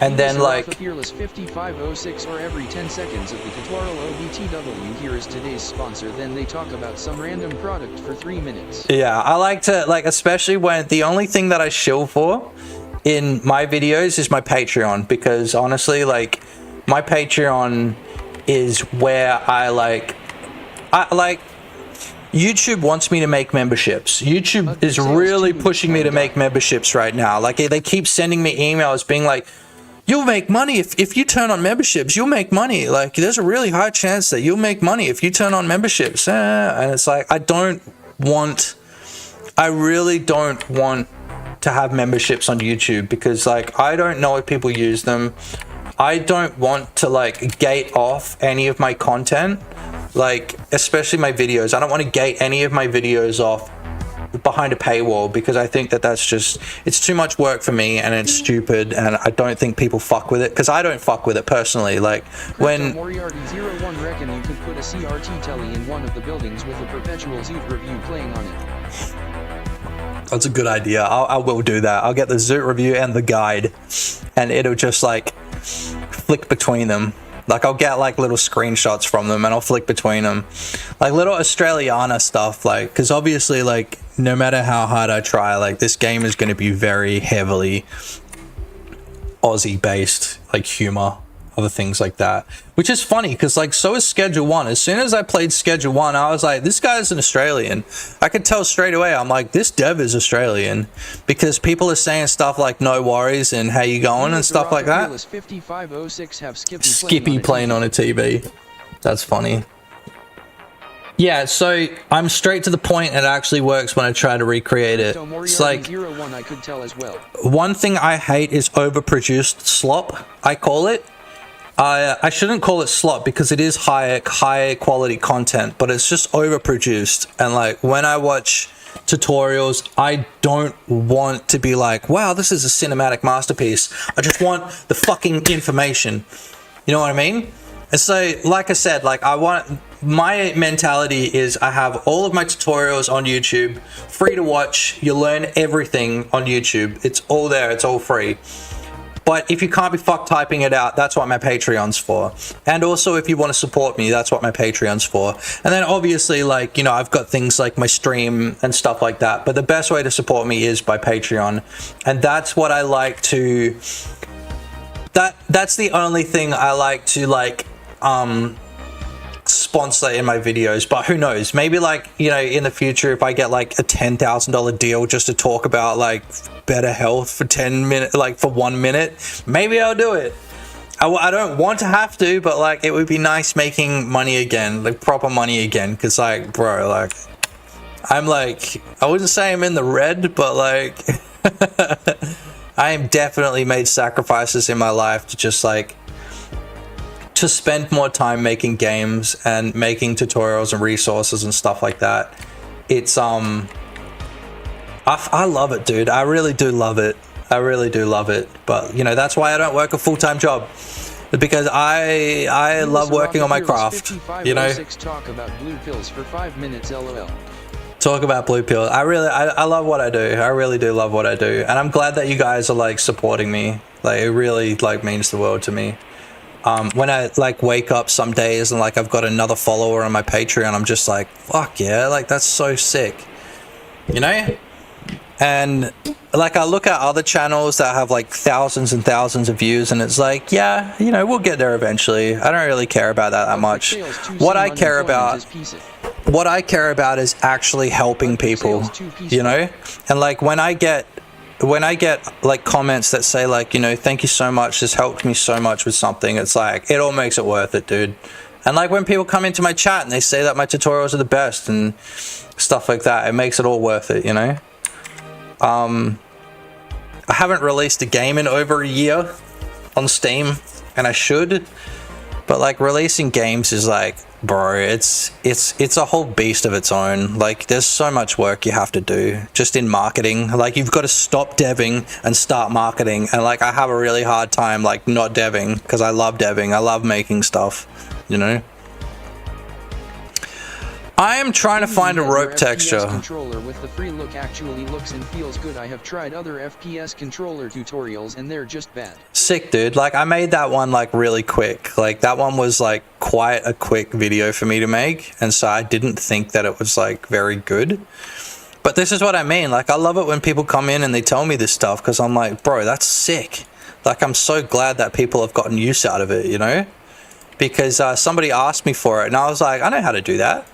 And then like Fearless 5506 or every 10 seconds of the tutorial OBTW. Here is today's sponsor, then they talk about some random product for 3 minutes. Yeah, I like to, like, especially when the only thing that I shill for in my videos is my Patreon, because honestly, like, my Patreon is where I like YouTube wants me to make memberships. YouTube is really pushing me to make memberships right now. Like they keep sending me emails being like, you'll make money if you turn on memberships, you'll make money. Like there's a really high chance that you'll make money if you turn on memberships. And it's like, I really don't want to have memberships on YouTube, because like I don't know if people use them. I don't want to like gate off any of my content, like especially my videos. I don't want to gate any of my videos off behind a paywall, because I think that that's just, it's too much work for me and it's stupid, and I don't think people fuck with it, because I don't fuck with it personally. Like when Moriarty 01 reckon you could put a CRT telly in one of the buildings with a perpetual Zoot review playing on it. That's a good idea. I will do that. I'll get the Zoot review and the guide, and it'll just like flick between them. Like I'll get like little screenshots from them and I'll flick between them, like little Australiana stuff. Like, because obviously, like, no matter how hard I try, like this game is going to be very heavily Aussie based, like humor, other things like that, which is funny because like so is Schedule 1. As soon as I played Schedule 1, I was like, this guy's an Australian. I could tell straight away. I'm like, this dev is Australian, because people are saying stuff like no worries and how you going and stuff like that. 5506 have Skippy playing on a TV. That's funny. Yeah, so I'm straight to the point. It actually works when I try to recreate it. It's like, 01 I could tell as well. one thing I hate is overproduced slop, I call it. I shouldn't call it slop because it is high quality content, but it's just overproduced. And like when I watch tutorials, I don't want to be like, wow, this is a cinematic masterpiece. I just want the fucking information. You know what I mean? And so, like I said, like my mentality is I have all of my tutorials on YouTube, free to watch. You learn everything on YouTube. It's all there. It's all free. But if you can't be fucked typing it out, that's what my Patreon's for. And also, if you want to support me, that's what my Patreon's for. And then obviously, like, you know, I've got things like my stream and stuff like that. But the best way to support me is by Patreon. And that's what I like to... That's the only thing I like to, like, sponsor in my videos. But who knows, maybe, like, you know, in the future, if I get like a $10,000 deal just to talk about like better health for 10 minutes, like for 1 minute, maybe I'll do it. I don't want to have to, but like it would be nice making money again, like proper money again, because like, bro, like I'm like, I wouldn't say I'm in the red, but like I am definitely made sacrifices in my life to just like to spend more time making games and making tutorials and resources and stuff like that. It's I love it, dude. I really do love it. I really do love it. But you know, that's why I don't work a full-time job, because I love working on my craft. You know, talk about blue pills for 5 minutes, lol. Talk about blue pill. I love what I do. I really do love what I do, and I'm glad that you guys are like supporting me. Like it really like means the world to me. When I like wake up some days and like I've got another follower on my Patreon, I'm just like, fuck yeah, like that's so sick, you know? And like I look at other channels that have like thousands and thousands of views, and it's like, yeah, you know, we'll get there eventually. I don't really care about that much. What I care about is actually helping people, you know? And like when I get like comments that say like, you know, thank you so much, this helped me so much with something, it's like it all makes it worth it, dude. And like when people come into my chat and they say that my tutorials are the best and stuff like that, it makes it all worth it, you know. I haven't released a game in over a year on Steam, and I should, but like releasing games is like, bro, it's a whole beast of its own. Like there's so much work you have to do just in marketing. Like you've got to stop deving and start marketing, and like I have a really hard time like not deving, because I love deving. I love making stuff, you know. I am trying to find a rope texture. Controller with the free look actually looks and feels good. I have tried other FPS controller tutorials and they're just bad. Sick, dude. Like I made that one like really quick. Like that one was like quite a quick video for me to make, and so I didn't think that it was like very good. But this is what I mean. Like I love it when people come in and they tell me this stuff, because I'm like, bro, that's sick. Like I'm so glad that people have gotten use out of it, you know? Because somebody asked me for it and I was like, I know how to do that.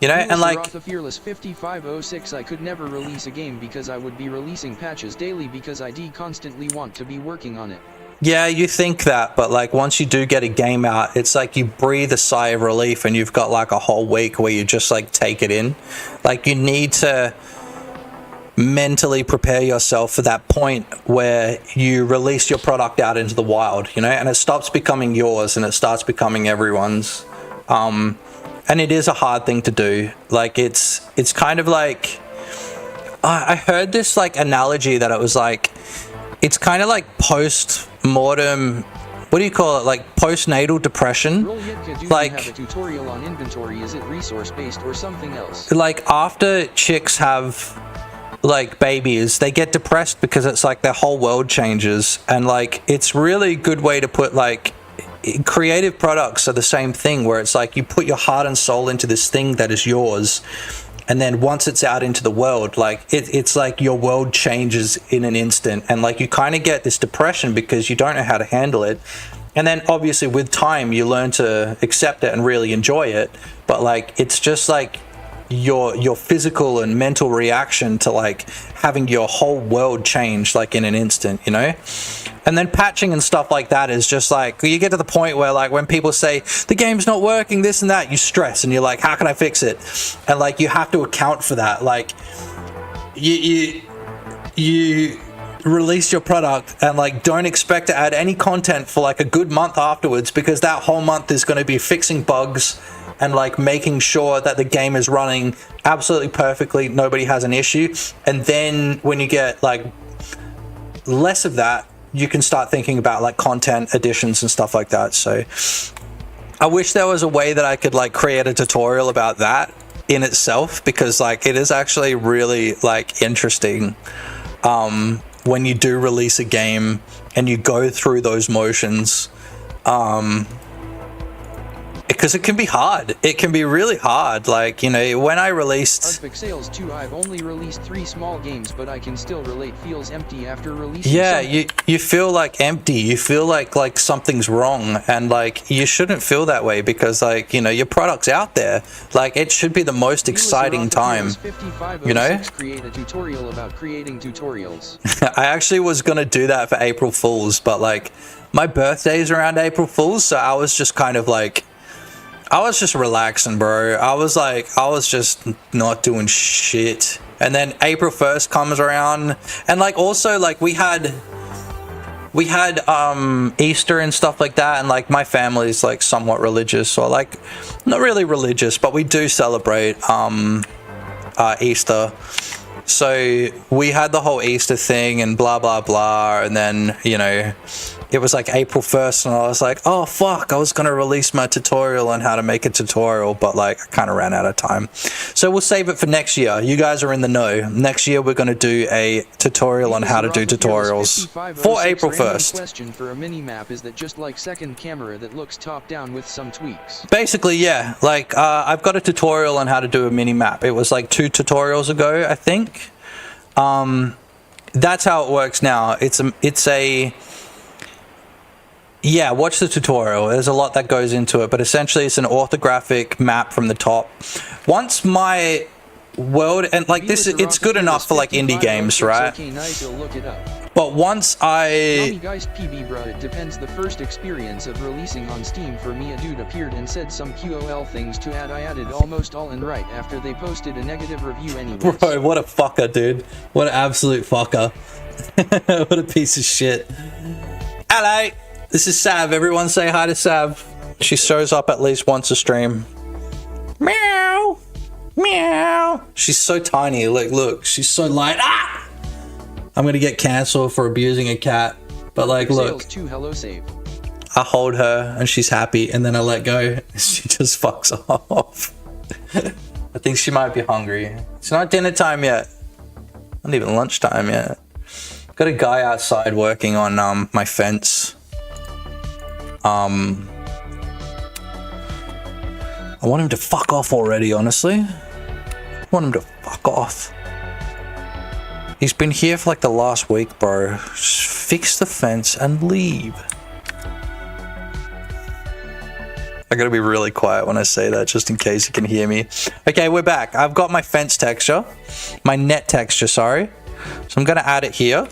You know, and like Fearless 5506, I could never release a game because I would be releasing patches daily because I constantly want to be working on it. Yeah, you think that, but like once you do get a game out, it's like you breathe a sigh of relief and you've got like a whole week where you just like take it in. Like you need to mentally prepare yourself for that point where you release your product out into the wild, you know, and it stops becoming yours and it starts becoming everyone's. And it is a hard thing to do. Like it's kind of like, I heard this like analogy that it was like, it's kind of like post-mortem, what do you call it? Like postnatal depression. Like have a tutorial on inventory. Is it resource based or something else? Like after chicks have like babies, they get depressed because it's like their whole world changes, and like it's really good way to put like, creative products are the same thing, where it's like you put your heart and soul into this thing that is yours, and then once it's out into the world, like it's like your world changes in an instant, and like you kind of get this depression because you don't know how to handle it. And then obviously with time you learn to accept it and really enjoy it, but like it's just like your physical and mental reaction to like having your whole world change like in an instant, you know? And then patching and stuff like that is just like, you get to the point where like when people say the game's not working, this and that, you stress and you're like, how can I fix it? And like you have to account for that. Like you release your product and like don't expect to add any content for like a good month afterwards, because that whole month is going to be fixing bugs and like making sure that the game is running absolutely perfectly, nobody has an issue. And then when you get like less of that, you can start thinking about like content additions and stuff like that. So I wish there was a way that I could like create a tutorial about that in itself, because like it is actually really like interesting when you do release a game and you go through those motions, because it can be hard. It can be really hard. Like, you know, when I released Arctic Sales 2, I've only released 3 small games, but I can still relate. Feels empty after releasing. yeah, something. you feel like empty. You feel like something's wrong, and like you shouldn't feel that way, because like, you know, your product's out there. Like it should be the most exciting time. You know? Create a tutorial about creating tutorials. I actually was gonna do that for April Fools, but like my birthday's around April Fools, so I was just kind of like, I was just relaxing, bro. I was just not doing shit. And then April 1st comes around, and like also like we had Easter and stuff like that, and like my family's like somewhat religious, or like not really religious, but we do celebrate Easter. So we had the whole Easter thing and blah blah blah, and then, you know, it was like April 1st and I was like, oh fuck, I was gonna release my tutorial on how to make a tutorial, but like I kind of ran out of time. So we'll save it for next year. You guys are in the know. Next year we're gonna do a tutorial on how to do tutorials for April 1st. Question for a mini map is that just like second camera that looks top down with some tweaks. Basically, yeah. Like I've got a tutorial on how to do a mini map. It was like 2 tutorials ago, I think. That's how it works now. Yeah, watch the tutorial. There's a lot that goes into it, but essentially it's an orthographic map from the top. Once my world, and like this, it's good enough for like indie games, right? Okay, nice, you'll look it up. But once I... Guys, PB bro, it depends. The first experience of releasing on Steam for me, a dude appeared and said some QOL things to add. I added almost all in right after they posted a negative review anyways. Bro, what a fucker, dude. What an absolute fucker. What a piece of shit. Hello, this is Sav. Everyone say hi to Sav. She shows up at least once a stream. Meow. Meow. She's so tiny. Like, look, she's so light. Ah! I'm gonna get cancelled for abusing a cat. But like, look, hello, save. I hold her and she's happy, and then I let go. She just fucks off. I think she might be hungry. It's not dinner time yet. Not even lunchtime yet. Got a guy outside working on my fence. I want him to fuck off already, honestly. I want him to fuck off. He's been here for like the last week, bro. Just fix the fence and leave. I gotta be really quiet when I say that, just in case you can hear me. Okay, we're back. I've got my fence texture. My net texture, sorry. So I'm gonna add it here.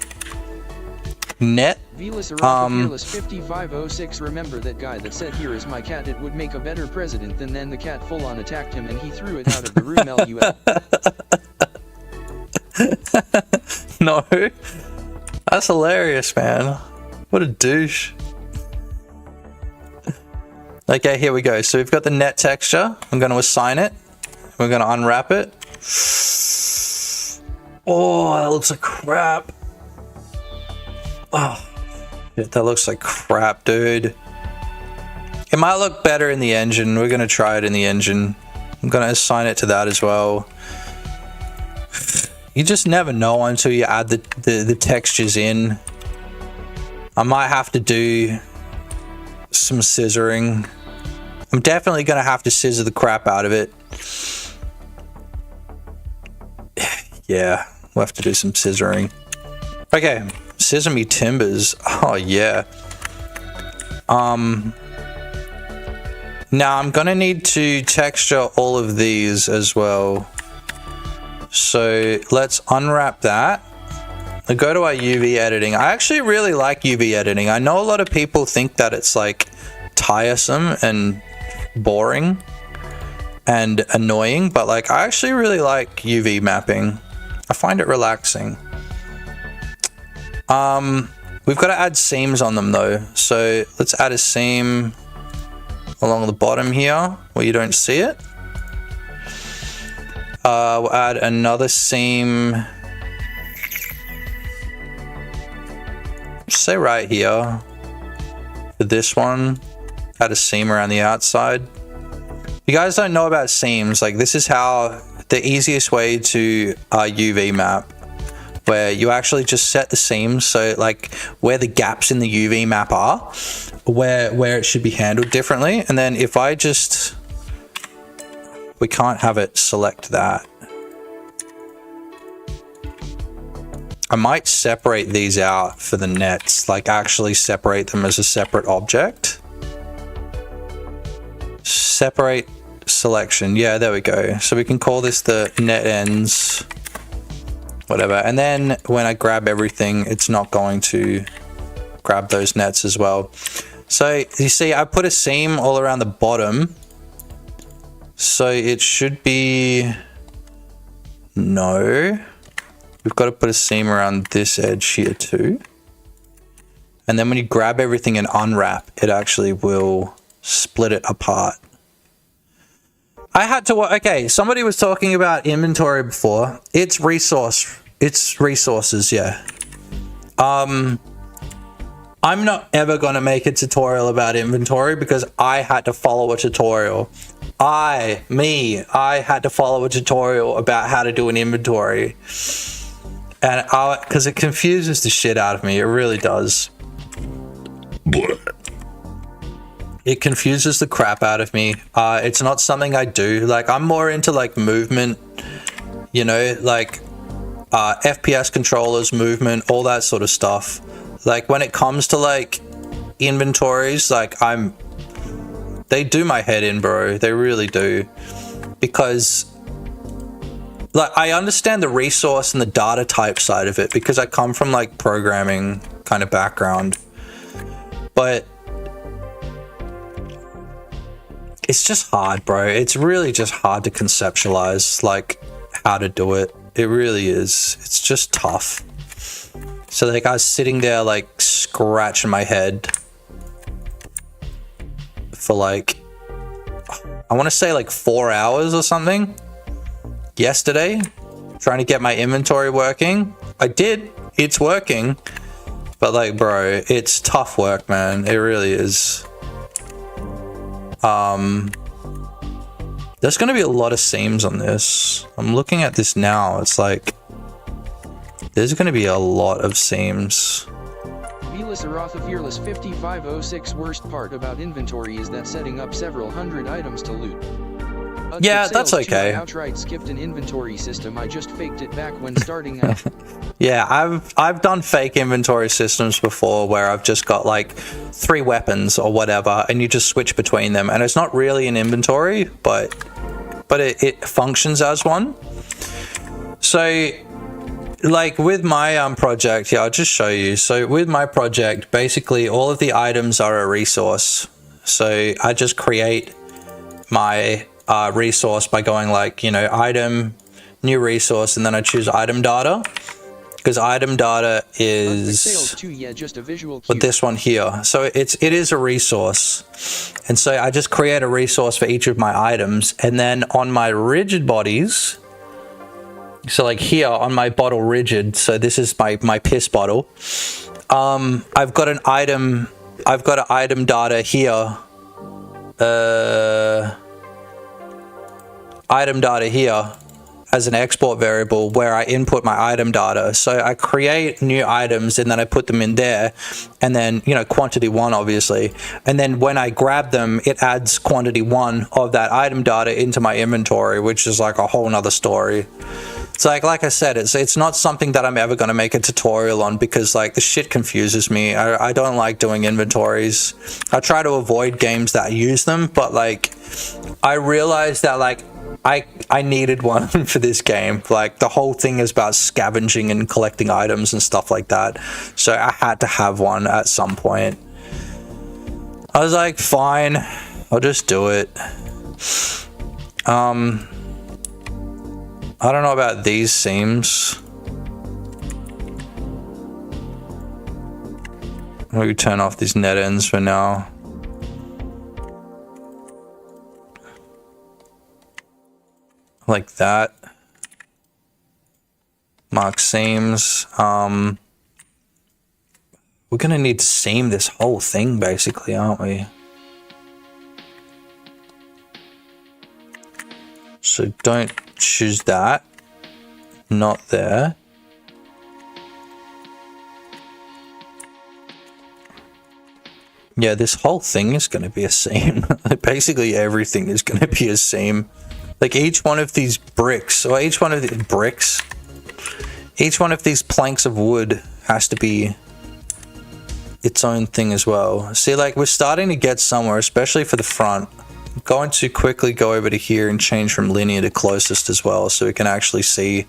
Net. Fearless 5506, remember that guy that said, here is my cat, it would make a better president, than then the cat full on attacked him and he threw it out of the room. LUL. No. That's hilarious, man. What a douche. Okay, here we go. So we've got the net texture. I'm going to assign it. We're going to unwrap it. Oh, that looks like crap. Oh, shit, that looks like crap, dude. It might look better in the engine. We're going to try it in the engine. I'm going to assign it to that as well. You just never know until you add the textures in. I might have to do some scissoring. I'm definitely going to have to scissor the crap out of it. Yeah, we'll have to do some scissoring. Okay, scissor me timbers. Oh, yeah. Now I'm gonna need to texture all of these as well. So let's unwrap that. I go to our UV editing. I actually really like UV editing. I know a lot of people think that it's like tiresome and boring and annoying, but like I actually really like UV mapping. I find it relaxing. We've got to add seams on them though. So let's add a seam along the bottom here where you don't see it. We'll add another seam, say right here for this one. Add a seam around the outside. If you guys don't know about seams, like this is how the easiest way to UV map, where you actually just set the seams, so like where the gaps in the UV map are, where it should be handled differently. And then if I just, we can't have it select that. I might separate these out for the nets, like actually separate them as a separate object. Separate selection. Yeah, there we go. So we can call this the net ends, whatever. And then when I grab everything, it's not going to grab those nets as well. So you see, I put a seam all around the bottom. So it should be, no. We've got to put a seam around this edge here too. And then when you grab everything and unwrap, it actually will split it apart. I had to, okay, somebody was talking about inventory before. It's resources, yeah. I'm not ever going to make a tutorial about inventory because I had to follow a tutorial. I had to follow a tutorial about how to do an inventory. And because it confuses the shit out of me, it really does. It confuses the crap out of me. It's not something I do. Like, I'm more into like movement, you know, like FPS controllers, movement, all that sort of stuff. Like when it comes to like inventories, like they do my head in, bro. They really do. Because like I understand the resource and the data type side of it because I come from like programming kind of background. But it's just hard, bro. It's really just hard to conceptualize like how to do it. It really is. It's just tough. So like I was sitting there like scratching my head for like, I want to say like 4 hours or something yesterday, trying to get my inventory working. I did. It's working. But like, bro, it's tough work, man. It really is. There's going to be a lot of seams on this. I'm looking at this now. It's like, there's going to be a lot of seams. Velas Arotha Fearless 5506 worst part about inventory is that setting up several hundred items to loot. Yeah, that's okay. I outright skipped an inventory system. I just faked it back when starting out. Yeah, I've done fake inventory systems before where I've just got like 3 weapons or whatever and you just switch between them and it's not really an inventory, but it functions as one. So like with my project, yeah, I'll just show you. So with my project, basically all of the items are a resource. So I just create my resource by going like, you know, item, new resource, and then I choose item data because item data is with this one here. So it is a resource. And so I just create a resource for each of my items. And then on my rigid bodies, so like here on my bottle rigid, so this is my piss bottle. I've got an item data here. Item data here as an export variable where I input my item data. So I create new items and then I put them in there and then, you know, quantity 1 obviously. And then when I grab them, it adds quantity 1 of that item data into my inventory, which is like a whole nother story. It's like I said, it's not something that I'm ever going to make a tutorial on because like the shit confuses me. I don't like doing inventories. I try to avoid games that use them, but like I realized that like I needed one for this game. Like the whole thing is about scavenging and collecting items and stuff like that. So I had to have one at some point. I was like, fine, I'll just do it. I don't know about these seams. Maybe turn off these net ends for now. Like that. Mark seams. We're gonna need to seam this whole thing basically, aren't we? So don't choose that. Not there. Yeah, this whole thing is going to be a seam. Basically everything is going to be a seam. Like each one of these bricks, or each one of the bricks, each one of these planks of wood has to be its own thing as well. See, like we're starting to get somewhere, especially for the front. I'm going to quickly go over to here and change from linear to closest as well, so we can actually see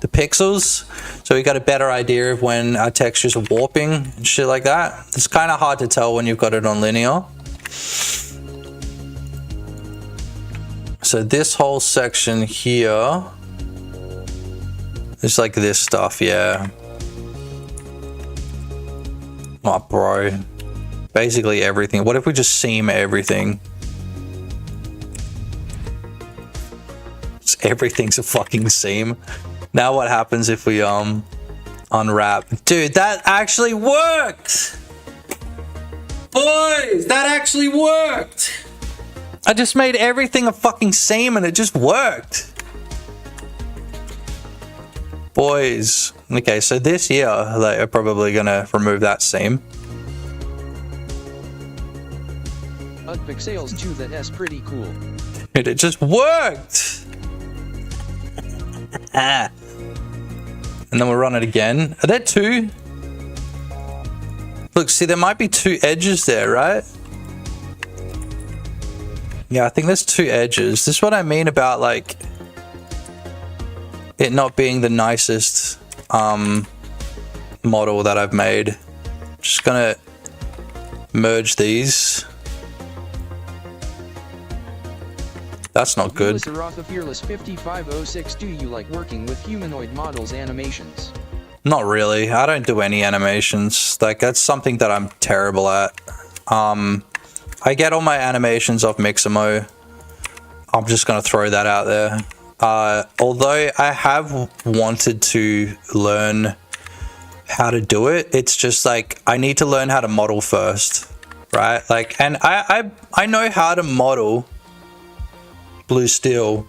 the pixels. So we got a better idea of when our textures are warping and shit like that. It's kind of hard to tell when you've got it on linear. So this whole section here is like this stuff, yeah. Oh, bro. Basically everything. What if we just seam everything? Everything's a fucking seam. Now what happens if we unwrap? Dude, that actually worked! Boys, that actually worked! I just made everything a fucking seam and it just worked. Boys. Okay, so this here, like, I'm probably gonna remove that seam. Pixels 2, that's pretty cool. Dude, it just worked! And then we'll run it again. Are there two? Look, see, there might be two edges there, right? Yeah, I think there's two edges. This is what I mean about, like, it not being the nicest model that I've made. Just gonna merge these. That's not good. Fearless 5506, do you like working with humanoid models animations? Not really. I don't do any animations. Like, that's something that I'm terrible at. I get all my animations off Mixamo. I'm just gonna throw that out there. Although I have wanted to learn how to do it, it's just like I need to learn how to model first, right? Like, and I know how to model blue steel.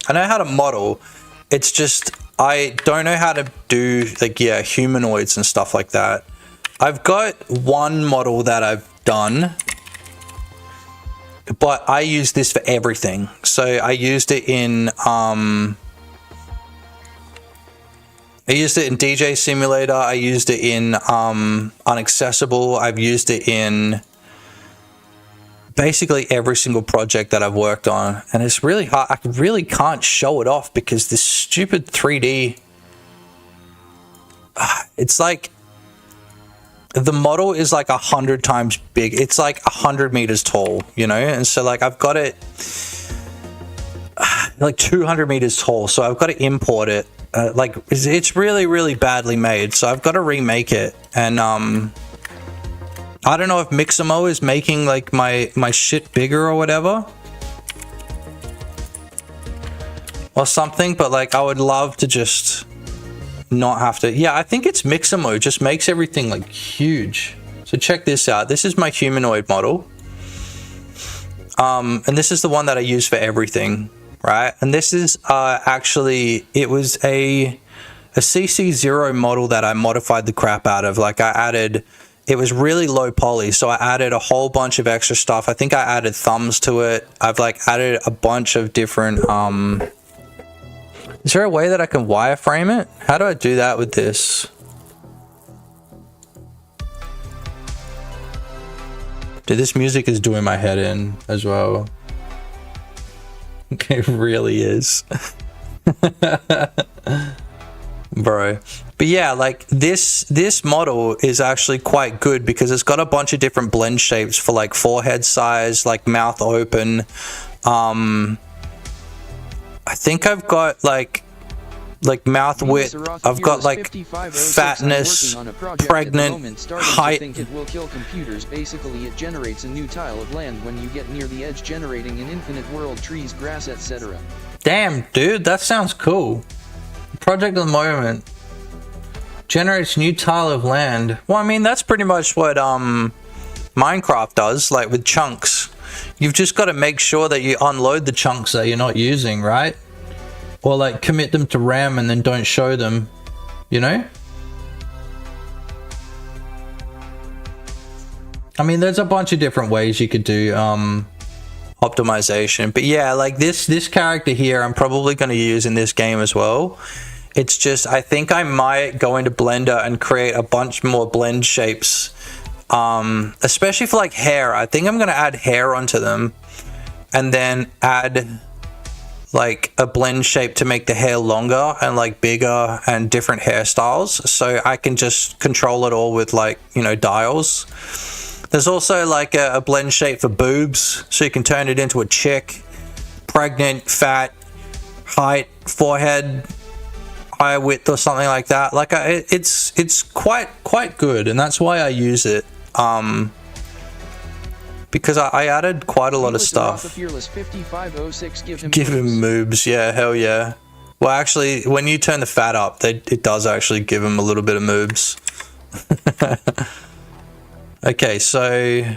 I know how to model. It's just I don't know how to do, like, yeah, humanoids and stuff like that. I've got one model that I've done, but I use this for everything. So I used it in DJ Simulator. I used it in Unaccessible. I've used it in basically every single project that I've worked on, and it's really hard. I really can't show it off because this stupid 3D, it's like the model is like 100 times big. It's like 100 meters tall, you know? And so like I've got it like 200 meters tall. So I've got to import it. Like it's really, really badly made. So I've got to remake it. And I don't know if Mixamo is making like my shit bigger or whatever. Or something, but like I would love to just not have to. Yeah, I think it's Mixamo just makes everything like huge. So check this out. This is my humanoid model. And this is the one that I use for everything, right? And this is actually, it was a CC0 model that I modified the crap out of. Like I added, it was really low poly, so I added a whole bunch of extra stuff. I think I added thumbs to it. I've like added a bunch of different Is there a way that I can wireframe it? How do I do that with this? Dude, this music is doing my head in as well. It really is. Bro. But yeah, like this model is actually quite good because it's got a bunch of different blend shapes for like forehead size, like mouth open. I think I've got like mouth width. I've got like fatness, pregnant, height. Think it will kill computers. Basically, it generates a new tile of land when you get near the edge, generating an infinite world, trees, grass, etc. Damn, dude, that sounds cool. Project at the moment generates new tile of land. Well, I mean, that's pretty much what Minecraft does, like with chunks. You've just got to make sure that you unload the chunks that you're not using, right? Or like commit them to RAM and then don't show them, you know? I mean, there's a bunch of different ways you could do optimization, but yeah, like this character here I'm probably going to use in this game as well. It's just, I think I might go into Blender and create a bunch more blend shapes, especially for like hair. I think I'm going to add hair onto them and then add like a blend shape to make the hair longer and like bigger and different hairstyles, so I can just control it all with like, you know, dials. There's also like a blend shape for boobs, so you can turn it into a chick, pregnant, fat, height, forehead, eye width or something like that. Like it's quite good, and that's why I use it. Because I added quite a lot of stuff. Give him moobs, yeah, hell yeah. Well, actually, when you turn the fat up, it does actually give him a little bit of moobs. Okay, so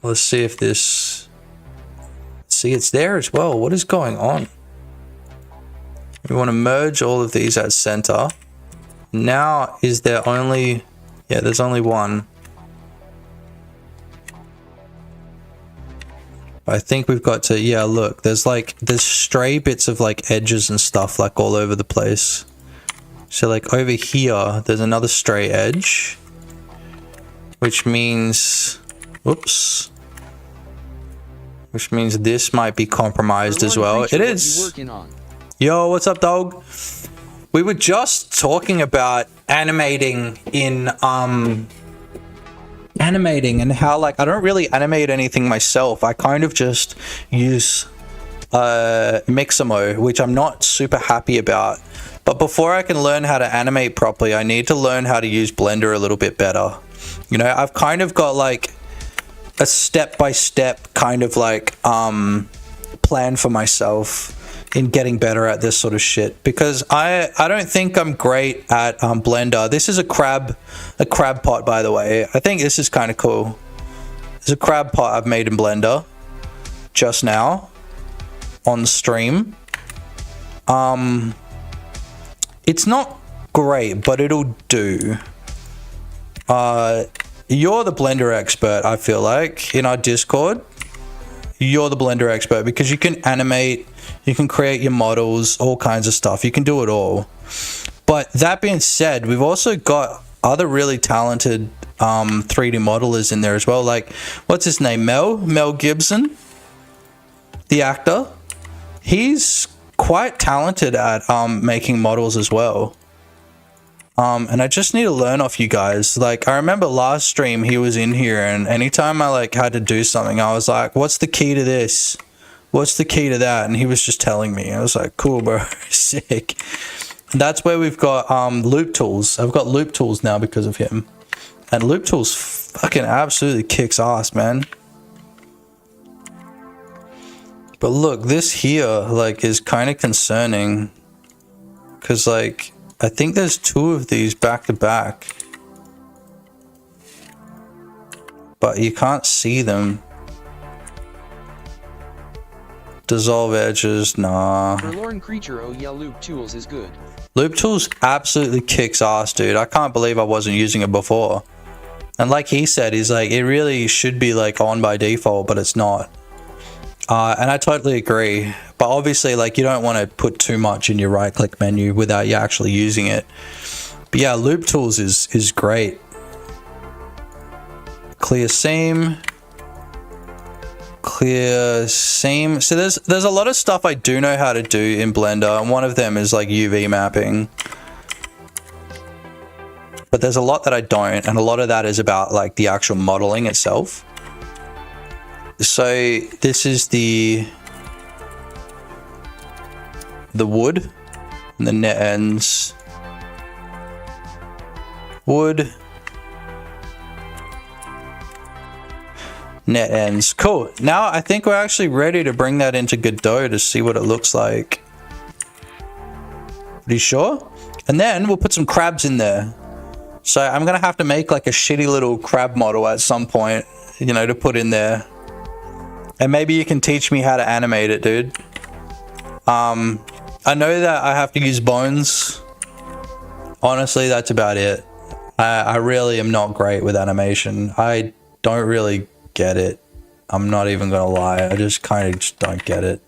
let's see if this. See, it's there as well. What is going on? We want to merge all of these at center. Now, is there only? Yeah, there's only one. I think we've got to, yeah, look, there's stray bits of like edges and stuff like all over the place. So like over here, there's another stray edge, which means, whoops, which means this might be compromised as well. It is. Yo, what's up, dog? We were just talking about animating in, and how like I don't really animate anything myself. I kind of just use Mixamo, which I'm not super happy about. But before I can learn how to animate properly, I need to learn how to use Blender a little bit better. You know, I've kind of got like a step-by-step kind of like plan for myself in getting better at this sort of shit, because I don't think I'm great at Blender. This is a crab pot, by the way. I think this is kind of cool. It's a crab pot I've made in Blender just now on stream. It's not great, but it'll do. You're the Blender expert, I feel like, in our Discord. You're the Blender expert because you can animate, you can create your models, all kinds of stuff. You can do it all. But that being said, we've also got other really talented 3D modelers in there as well. Like, what's his name? Mel Gibson, the actor. He's quite talented at making models as well. And I just need to learn off you guys. Like, I remember last stream he was in here, and anytime I like had to do something, I was like, what's the key to this? What's the key to that? And he was just telling me. I was like, cool, bro. Sick. And that's where we've got loop tools. I've got loop tools now because of him. And loop tools fucking absolutely kicks ass, man. But look, this here like is kind of concerning, because like I think there's two of these back to back, but you can't see them. Dissolve edges, nah. Forlorn creature, oh yeah, loop tools is good. Loop tools absolutely kicks ass, dude. I can't believe I wasn't using it before. And like he said, he's like, it really should be like on by default, but it's not. And I totally agree. But obviously, like, you don't want to put too much in your right-click menu without you actually using it. But yeah, loop tools is great. Clear seam. Clear seam. So there's a lot of stuff I do know how to do in Blender, and one of them is like UV mapping. But there's a lot that I don't, and a lot of that is about like the actual modeling itself. So this is the wood and the net ends. Wood. Net ends. Cool. Now I think we're actually ready to bring that into Godot to see what it looks like. Pretty sure? And then we'll put some crabs in there. So I'm going to have to make like a shitty little crab model at some point, you know, to put in there. And maybe you can teach me how to animate it, dude. I know that I have to use bones. Honestly, that's about it. I really am not great with animation. I don't really get it. I'm not even gonna lie. I just kind of just don't get it.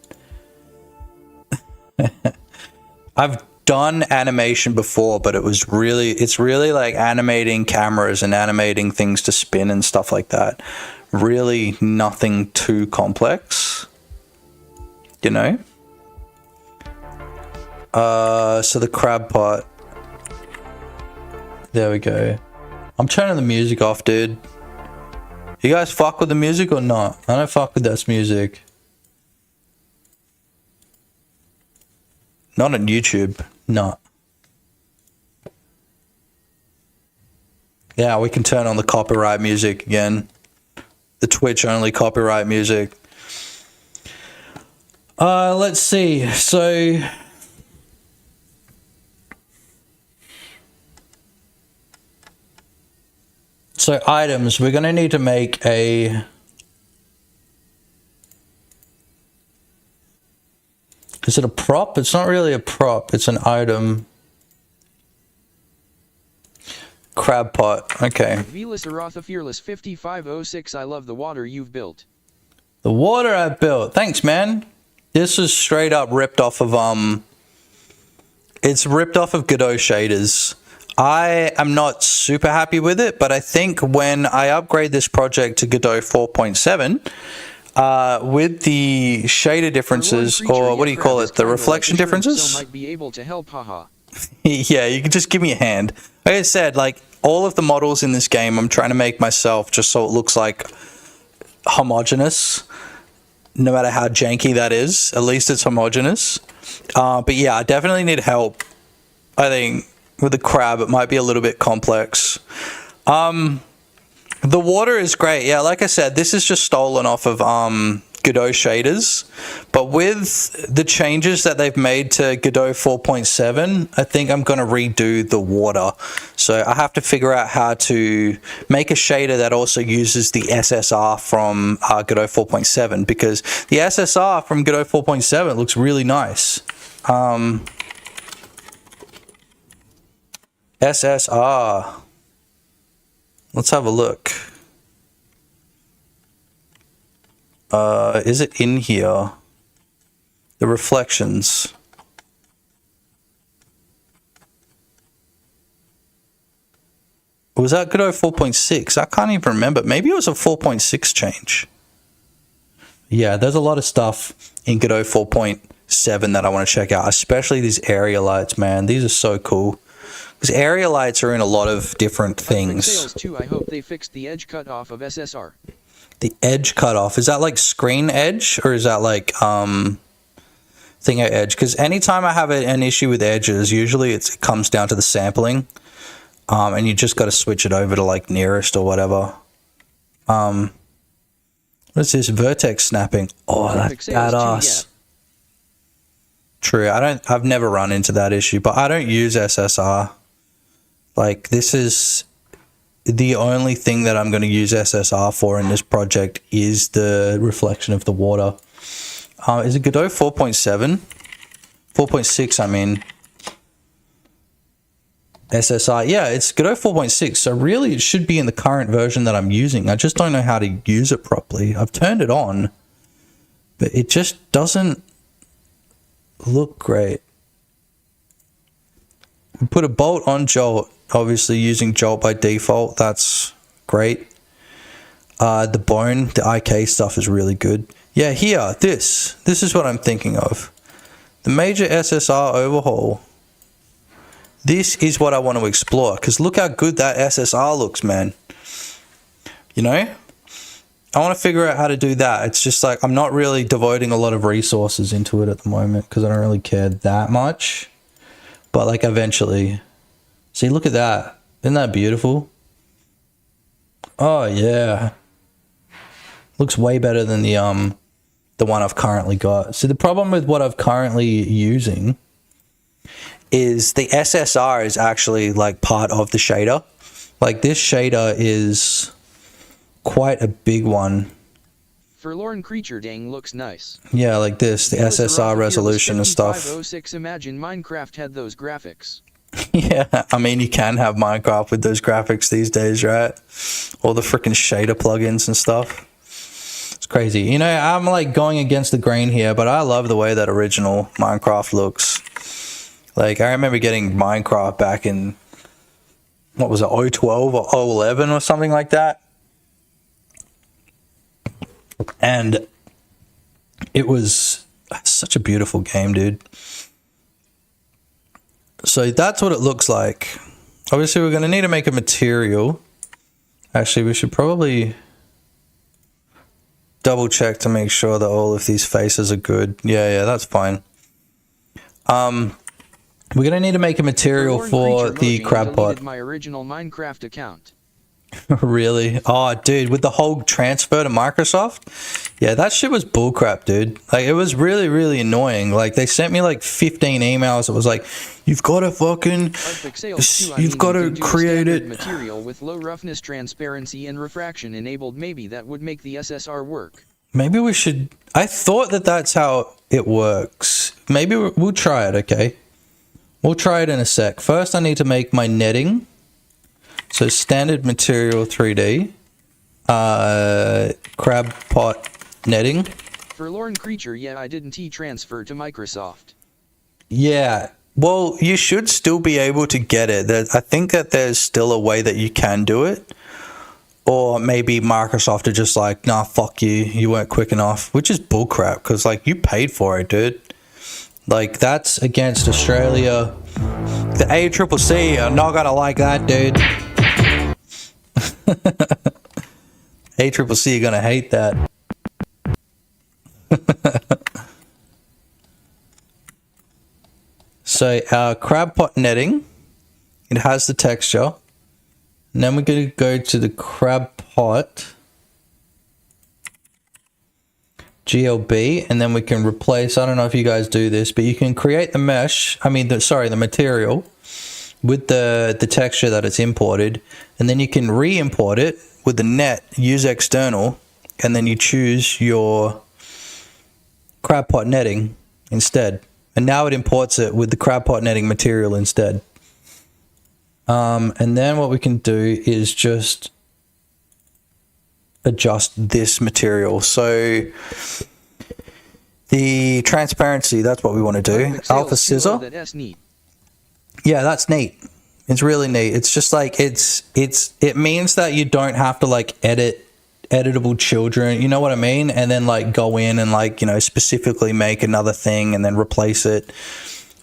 I've done animation before, but it's really like animating cameras and animating things to spin and stuff like that. Really nothing too complex, you know? So the crab pot. There we go. I'm turning the music off, dude. You guys fuck with the music or not? I don't fuck with this music. Not on YouTube. No. Yeah, we can turn on the copyright music again. The Twitch only copyright music. Let's see. So items, we're going to need to make a... Is it a prop? It's not really a prop. It's an item. Crab pot. Okay. Velas Arotha Fearless 5506. I love the water you've built. The water I built. Thanks, man. This is straight up ripped off of it's ripped off of Godot shaders. I am not super happy with it, but I think when I upgrade this project to Godot 4.7, with the shader differences, or what do you call it, the reflection differences? So might be able to help, haha. Yeah, you can just give me a hand. Like I said, like all of the models in this game, I'm trying to make myself just so it looks like homogeneous. No matter how janky that is, at least it's homogeneous. But yeah, I definitely need help. I think with the crab, it might be a little bit complex. The water is great. Yeah, like I said, this is just stolen off of Godot shaders. But with the changes that they've made to Godot 4.7, I think I'm going to redo the water. So I have to figure out how to make a shader that also uses the SSR from Godot 4.7, because the SSR from Godot 4.7 looks really nice. SSR. Let's have a look. Is it in here? The reflections. Was that Godot 4.6? I can't even remember. Maybe it was a 4.6 change. Yeah, there's a lot of stuff in Godot 4.7 that I want to check out, especially these area lights, man. These are so cool. Because area lights are in a lot of different things. Sales too. I hope they fixed the edge cutoff of SSR. The edge cutoff, is that like screen edge, or is that like thing at edge? Because anytime I have an issue with edges, usually it comes down to the sampling, and you just got to switch it over to like nearest or whatever. What is this? Vertex snapping. Oh, that's badass. True. I've never run into that issue, but I don't use SSR. Like, this is the only thing that I'm going to use SSR for in this project is the reflection of the water. Is it Godot 4.7? 4.6, I mean. SSR. Yeah, it's Godot 4.6. So really it should be in the current version that I'm using. I just don't know how to use it properly. I've turned it on. but it just doesn't look great. We put a bolt on jolt, obviously using jolt by default. That's great. The bone, the IK stuff is really good. Yeah, here, this is what I'm thinking of. The major SSR overhaul. This is what I want to explore, because look how good that SSR looks, man. You know? I want to figure out how to do that. It's just like, I'm not really devoting a lot of resources into it at the moment, because I don't really care that much. But like eventually. See, look at that. Isn't that beautiful? Oh, yeah. Looks way better than the one I've currently got. So the problem with what I've currently using is the SSR is actually like part of the shader. Like this shader is quite a big one. Forlorn Creature dang looks nice. Yeah, like this, the SSR resolution and stuff. 5506, imagine Minecraft had those graphics. Yeah, I mean, you can have Minecraft with those graphics these days, right? All the freaking shader plugins and stuff. It's crazy. You know, I'm like going against the grain here, but I love the way that original Minecraft looks. Like, I remember getting Minecraft back in, what was it, 012 or 011 or something like that. And it was such a beautiful game, dude. So that's what it looks like. Obviously, we're going to need to make a material. Actually, we should probably double check to make sure that all of these faces are good. Yeah, that's fine. We're going to need to make a material for the crab pot. My original Minecraft account. Really? Oh, dude, with the whole transfer to Microsoft? Yeah, that shit was bullcrap, dude. Like, it was really, really annoying. Like, they sent me like 15 emails. It was like, you've got to fucking, you've got to create it. Material with low roughness, transparency, and refraction enabled. Maybe that would make the SSR work. Maybe we should, I thought that that's how it works. Maybe we'll try it, okay? We'll try it in a sec. First, I need to make my netting. So standard material 3D, crab pot netting. Forlorn Creature, yeah, I didn't transfer to Microsoft. Yeah, well, you should still be able to get it. I think that there's still a way that you can do it. Or maybe Microsoft are just like, nah, fuck you, you weren't quick enough. Which is bullcrap, because like, you paid for it, dude. Like, that's against Australia. The ACCC are not gonna like that, dude. ACCC are gonna hate that. So our crab pot netting, it has the texture. And then we're gonna go to the crab pot GLB, and then we can replace, I don't know if you guys do this, but you can create the mesh, the material with the texture that it's imported, and then you can re-import it with the net, use external, and then you choose your crab pot netting instead. And now it imports it with the crab pot netting material instead. And then what we can do is just adjust this material. So the transparency, that's what we want to do. Alpha scissor. Yeah, that's neat. It's really neat. It's just like it means that you don't have to like edit editable children, you know what I mean? And then like go in and like, you know, specifically make another thing and then replace it.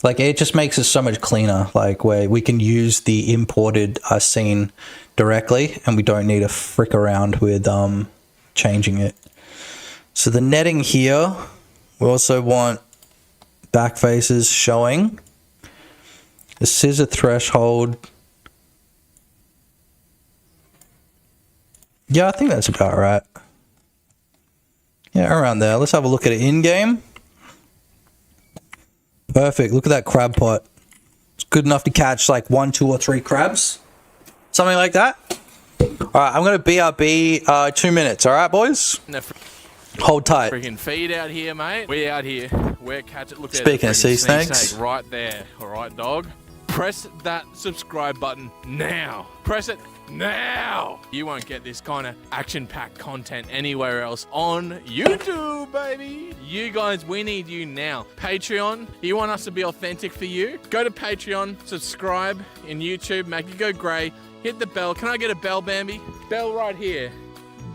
Like it just makes it so much cleaner, like where we can use the imported scene directly and we don't need to frick around with changing it. So the netting here, we also want back faces showing. The scissor threshold. Yeah, I think that's about right. Yeah, around there. Let's have a look at it in game. Perfect. Look at that crab pot. It's good enough to catch like 1, 2, or 3 crabs. Something like that. Alright, I'm going to BRB 2 minutes. Alright, boys? Hold tight. Freaking feed out here, mate. We out here. We're catching. Look at Speaking of sea snakes. Snake right there. Alright, dog. Press that subscribe button now. Press it now. You won't get this kind of action-packed content anywhere else on YouTube, baby. You guys, we need you now. Patreon, you want us to be authentic for you? Go to Patreon, subscribe in YouTube, make it go grey, hit the bell. Can I get a bell, Bambi? Bell right here.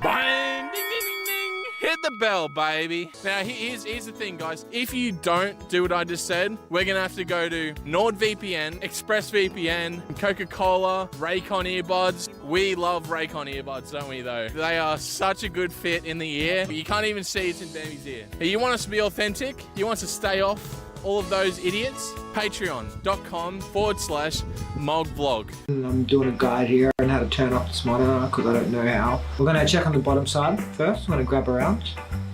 Bang! Ding, ding, ding, ding. Hit the bell, baby. Now, here's the thing, guys. If you don't do what I just said, we're going to have to go to NordVPN, ExpressVPN, Coca-Cola, Raycon earbuds. We love Raycon earbuds, don't we, though? They are such a good fit in the ear. You can't even see it's in Bambi's ear. You want us to be authentic? You want us to stay off all of those idiots? Patreon.com/mogvlog. I'm doing a guide here on how to turn off this monitor because I don't know how. We're going to check on the bottom side first. We're going to grab around.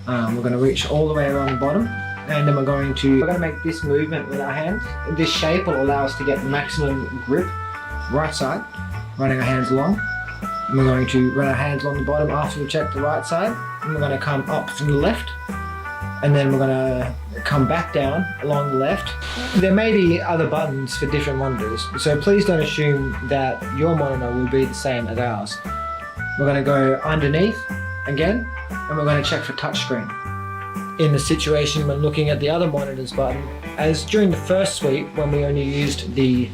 We're going to reach all the way around the bottom, and then we're going to make this movement with our hands. This shape will allow us to get maximum grip. Right side, running our hands along. And we're going to run our hands along the bottom after we check the right side. And we're going to come up from the left, and then we're going to come back down along the left. There may be other buttons for different monitors, so please don't assume that your monitor will be the same as ours. We're going to go underneath again, and we're going to check for touchscreen. In the situation when looking at the other monitor's button, as during the first sweep when we only used the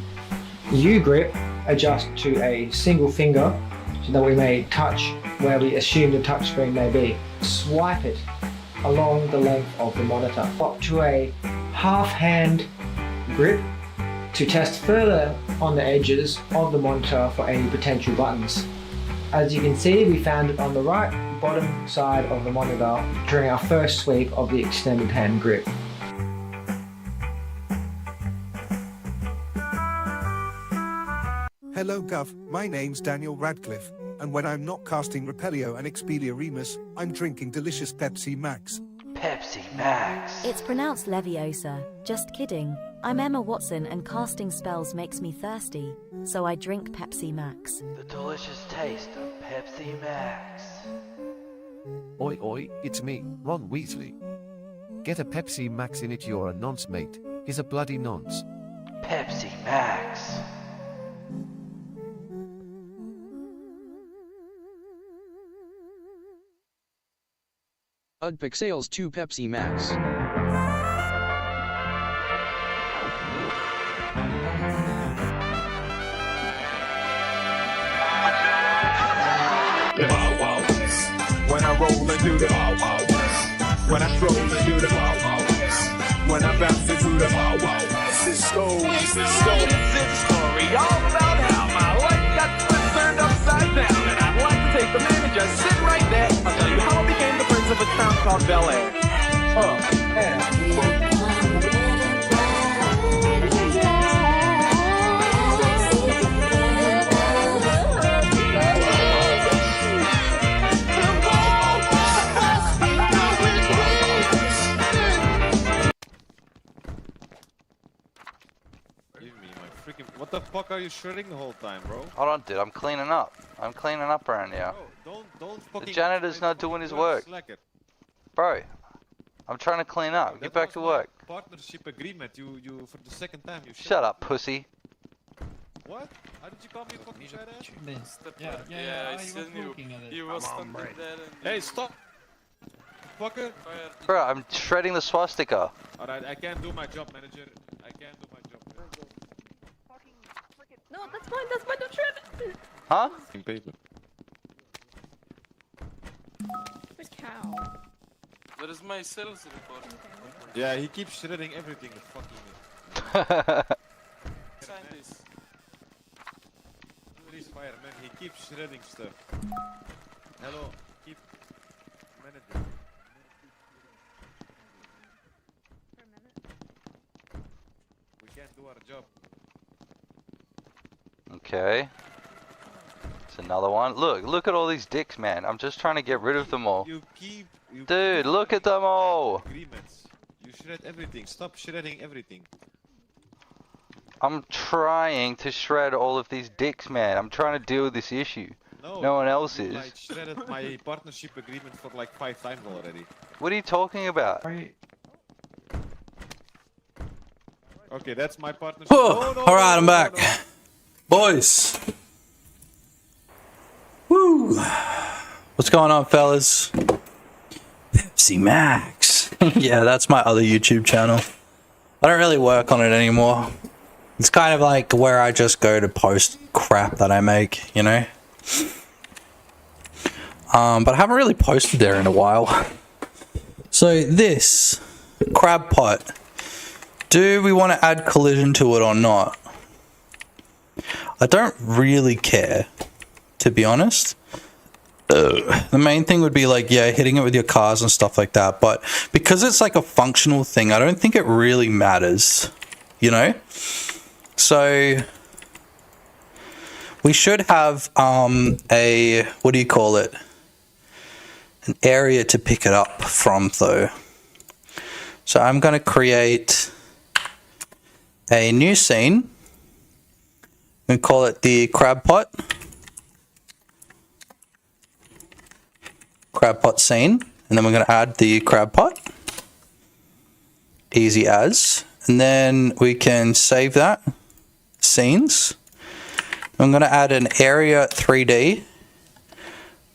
U grip, adjust to a single finger so that we may touch where we assume the touchscreen may be. Swipe it along the length of the monitor, up to a half hand grip to test further on the edges of the monitor for any potential buttons. As you can see, we found it on the right bottom side of the monitor during our first sweep of the extended hand grip. Hello Gov, my name's Daniel Radcliffe, and when I'm not casting Repelio and Expelliarmus, I'm drinking delicious Pepsi Max. Pepsi Max. It's pronounced Leviosa. Just kidding. I'm Emma Watson and casting spells makes me thirsty, so I drink Pepsi Max. The delicious taste of Pepsi Max. Oi oi, it's me, Ron Weasley. Get a Pepsi Max in it, you're a nonce mate. He's a bloody nonce. Pepsi Max. Pixels 2 Pepsi Max. When I roll and do the wow wow. When I stroll and do the wow wow. When I bounce and do the wow wow. Cisco. This story all about how my life got turned upside down, and I'd like to take the minute and just sit right there. I'll tell you how I became the prince of a town called Bel Air. What the fuck are you shredding the whole time, bro? Hold on, dude. I'm cleaning up. I'm cleaning up around here. Bro, don't fucking... The janitor's not doing his work. Bro, I'm trying to clean up. Get back to work. Partnership agreement. You for the second time you... Shut up, pussy. What? How did you call me fucking shredder? Yeah, I still knew. You was standing there and... Hey, stop! Fucker! Bro, I'm shredding the swastika. Alright, I can't do my job, manager. I can't do my job. No, that's mine, don't shred it! Huh? Paper. Where's Cow? That is my sales report. Yeah, he keeps shredding everything, the fucking... Sign this. Please fire, man, he keeps shredding stuff. Hello, keep... Manager. For a minute. We can't do our job. Okay. It's another one. Look at all these dicks, man. I'm just trying to get rid of them all. Dude, look at them all. Agreements. You shred everything. Stop shredding everything. I'm trying to shred all of these dicks, man. I'm trying to deal with this issue. No one else is. I shredded my partnership agreement for like 5 times already. What are you talking about? Okay, that's my partnership. Alright, I'm back. Boys, Woo! What's going on, fellas? Pepsi Max. Yeah, that's my other YouTube channel. I don't really work on it anymore. It's kind of like where I just go to post crap that I make, you know? But I haven't really posted there in a while. So this crab pot, do we want to add collision to it or not? I don't really care, to be honest. The main thing would be like, yeah, hitting it with your cars and stuff like that. But because it's like a functional thing, I don't think it really matters, you know? So we should have a, what do you call it? An area to pick it up from though. So I'm going to create a new scene and call it the crab pot. Crab pot scene. And then we're going to add the crab pot. Easy as. And then we can save that. Scenes. I'm going to add an area 3D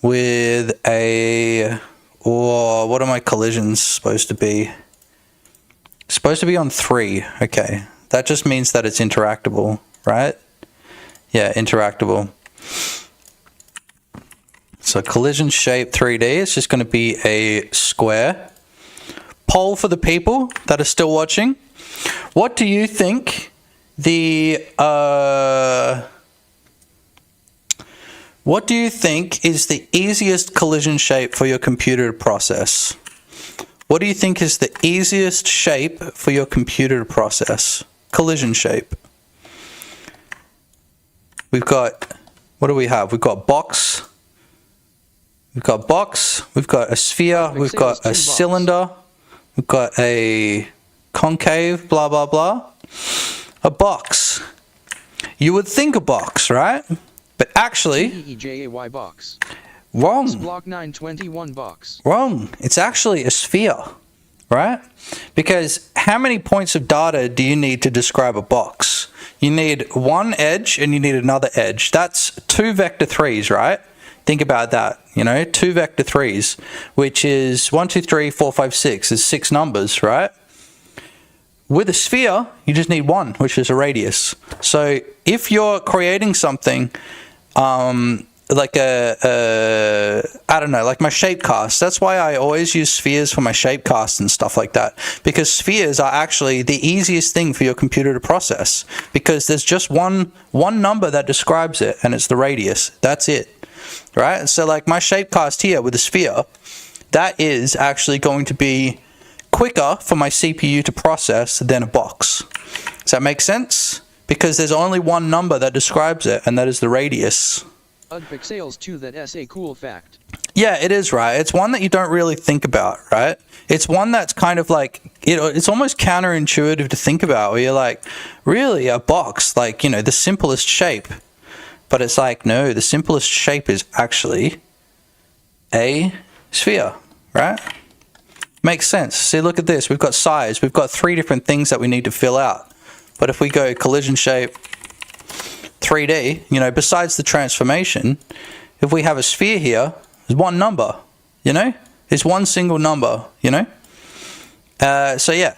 with a, or what are my collisions supposed to be? Supposed to be on 3. Okay. That just means that it's interactable, right? Yeah, interactable. So collision shape 3D, it's just going to be a square. Poll for the people that are still watching. What do you think what do you think is the easiest collision shape for your computer to process? What do you think is the easiest shape for your computer to process? Collision shape. We've got, what do we have? We've got box. We've got box. We've got a sphere. We've got a cylinder. We've got a concave, blah, blah, blah. A box. You would think a box, right? But actually, EJAY box. Wrong. Block 921 box. Wrong. It's actually a sphere, right? Because how many points of data do you need to describe a box? You need one edge and you need another edge. That's 2 vector 3s, right? Think about that, you know, 2 vector 3s, which is 1, 2, 3, 4, 5, 6. It's 6 numbers, right? With a sphere, you just need 1, which is a radius. So if you're creating something like I don't know, like my shape cast. That's why I always use spheres for my shape cast and stuff like that. Because spheres are actually the easiest thing for your computer to process. Because there's just one number that describes it, and it's the radius. That's it. Right? So like my shape cast here with a sphere, that is actually going to be quicker for my CPU to process than a box. Does that make sense? Because there's only one number that describes it, and that is the radius. Pixels 2, that's a cool fact. Yeah, it is, right? It's one that you don't really think about, right? It's one that's kind of like, it's almost counterintuitive to think about, where you're like, really, a box, like, you know, the simplest shape. But it's like, no, the simplest shape is actually a sphere, right? Makes sense. See, look at this. We've got size. We've got 3 different things that we need to fill out. But if we go collision shape 3D, you know, besides the transformation, if we have a sphere here, there's one number, you know? It's one single number, you know? So yeah,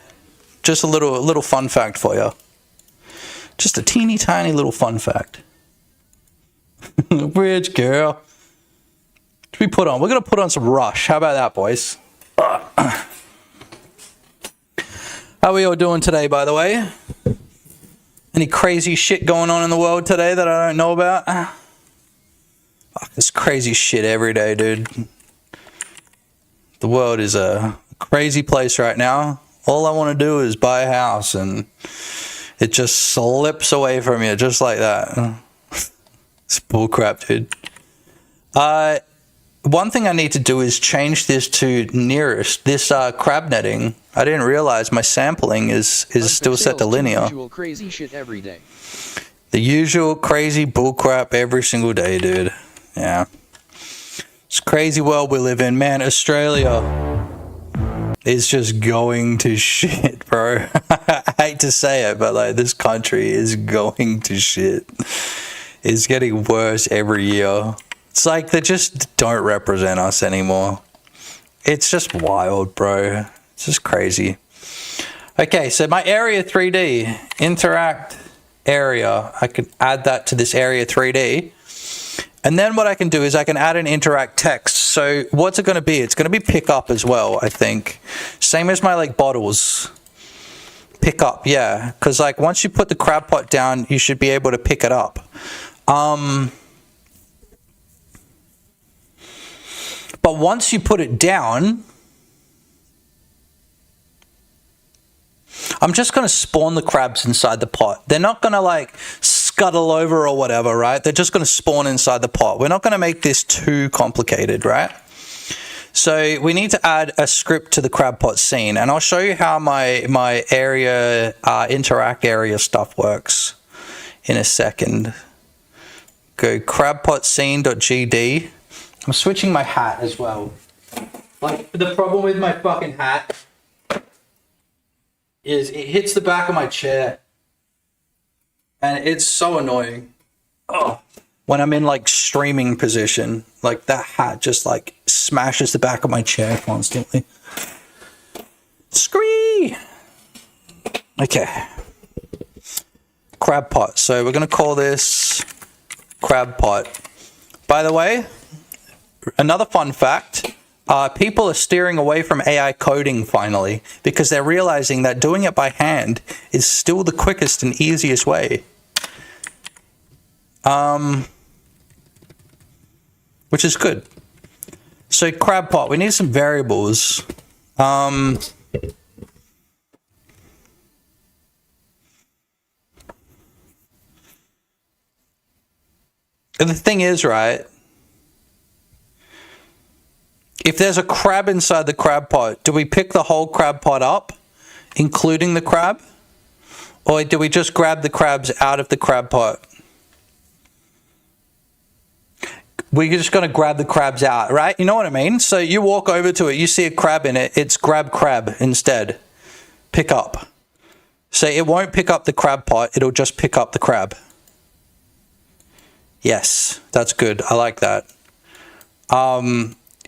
just a little fun fact for you. Just a teeny tiny little fun fact. Rich girl. What do we put on? We're going to put on some Rush. How about that, boys? How are we all doing today, by the way? Any crazy shit going on in the world today that I don't know about? Fuck, there's crazy shit every day, dude. The world is a crazy place right now. All I want to do is buy a house, and it just slips away from you just like that. It's bullcrap, dude. One thing I need to do is change this to nearest. This crab netting, I didn't realize my sampling is still set to linear. Usual crazy shit every day. The usual crazy bullcrap every single day, dude. Yeah. It's a crazy world we live in. Man, Australia is just going to shit, bro. I hate to say it, but like, this country is going to shit. It's getting worse every year. It's like they just don't represent us anymore. It's just wild, bro. It's just crazy. Okay, so my area 3D, interact area, I can add that to this area 3D. And then what I can do is I can add an interact text. So what's it going to be? It's going to be pick up as well, I think. Same as my like bottles. Pick up, yeah. Because like once you put the crab pot down, you should be able to pick it up. But once you put it down, I'm just going to spawn the crabs inside the pot. They're not going to like scuttle over or whatever, right? They're just going to spawn inside the pot. We're not going to make this too complicated, right? So we need to add a script to the crab pot scene, and I'll show you how my area interact area stuff works in a second. Go crabpot scene.gd. I'm switching my hat as well. Like the problem with my fucking hat is it hits the back of my chair. And it's so annoying. Oh, when I'm in like streaming position, like that hat just like smashes the back of my chair constantly. Scree! Okay. Crab pot. So we're going to call this crab pot. By the way, another fun fact. People are steering away from AI coding finally because they're realizing that doing it by hand is still the quickest and easiest way. Which is good. So crab pot, we need some variables. And the thing is, right, if there's a crab inside the crab pot, do we pick the whole crab pot up, including the crab? Or do we just grab the crabs out of the crab pot? We're just going to grab the crabs out, right? You know what I mean? So you walk over to it, you see a crab in it, it's grab crab instead. Pick up. So it won't pick up the crab pot, it'll just pick up the crab. Yes, that's good. I like that.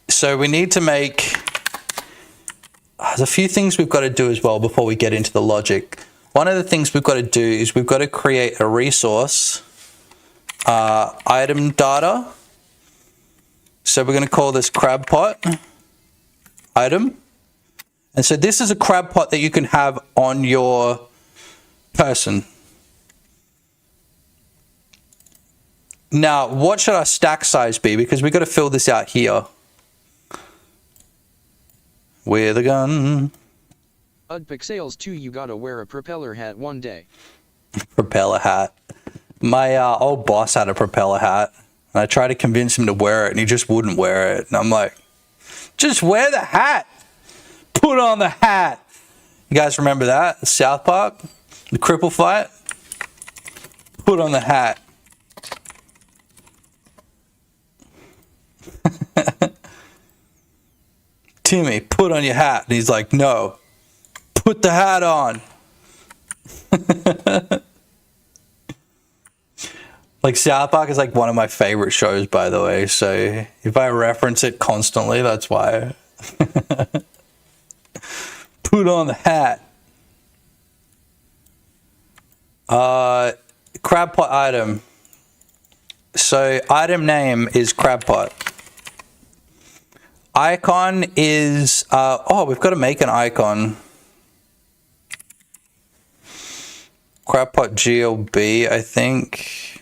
So we need to make... There's a few things we've got to do as well before we get into the logic. One of the things we've got to do is we've got to create a resource, item data. So we're going to call this crab pot item. And so this is a crab pot that you can have on your person. Now, what should our stack size be? Because we've got to fill this out here. With a gun. Udpixels 2, you gotta wear a propeller hat one day. Propeller hat. My old boss had a propeller hat. And I tried to convince him to wear it, and he just wouldn't wear it. And I'm like, just wear the hat. Put on the hat. You guys remember that? South Park? The cripple fight? Put on the hat. Timmy, put on your hat. And he's like, no. Put the hat on. Like South Park is like one of my favorite shows, by the way. So if I reference it constantly, that's why. Put on the hat. Crab pot item. So item name is crab pot. Icon is, oh, we've got to make an icon. Crab pot GLB, I think.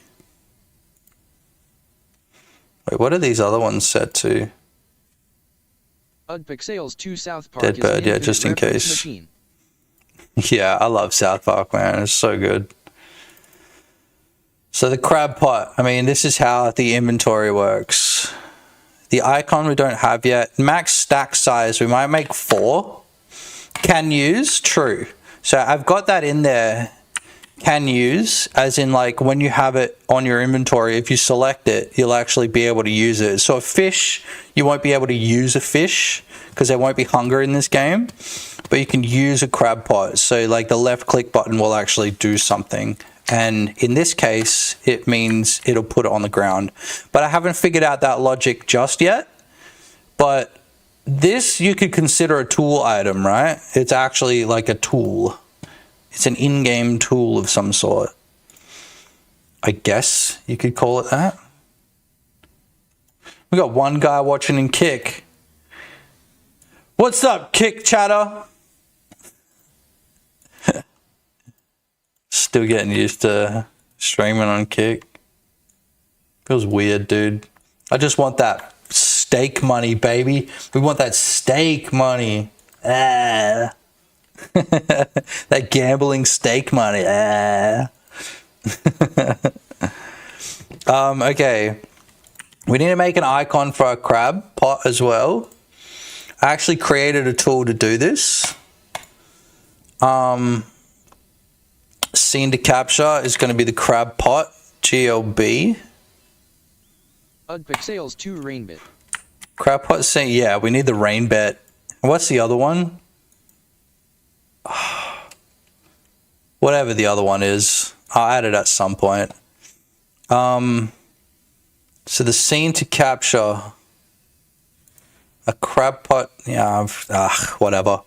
Wait, what are these other ones set to? Udpixels 2 South Park Deadbird, yeah, just in case. Machine. Yeah, I love South Park, man. It's so good. So the crab pot, I mean, this is how the inventory works. The icon we don't have yet. Max stack size, we might make 4. Can use, true. So I've got that in there. Can use, as in like when you have it on your inventory, if you select it, you'll actually be able to use it. So a fish, you won't be able to use a fish because there won't be hunger in this game. But you can use a crab pot. So like the left click button will actually do something And in this case, it means it'll put it on the ground. But I haven't figured out that logic just yet. But this you could consider a tool item, right? It's actually like a tool. It's an in-game tool of some sort. I guess you could call it that. We got one guy watching in Kick. What's up, Kick chatter? Still getting used to streaming on Kick. Feels weird, dude. I just want that steak money, baby. We want that steak money. Ah. That gambling steak money. Ah. Okay. We need to make an icon for our crab pot as well. I actually created a tool to do this. Scene to capture is going to be the crab pot, GLB. Pixels 2 Rainbit. Crab pot scene, yeah, we need the rain bet. What's the other one? Whatever the other one is, I'll add it at some point. So the scene to capture a crab pot, yeah, whatever.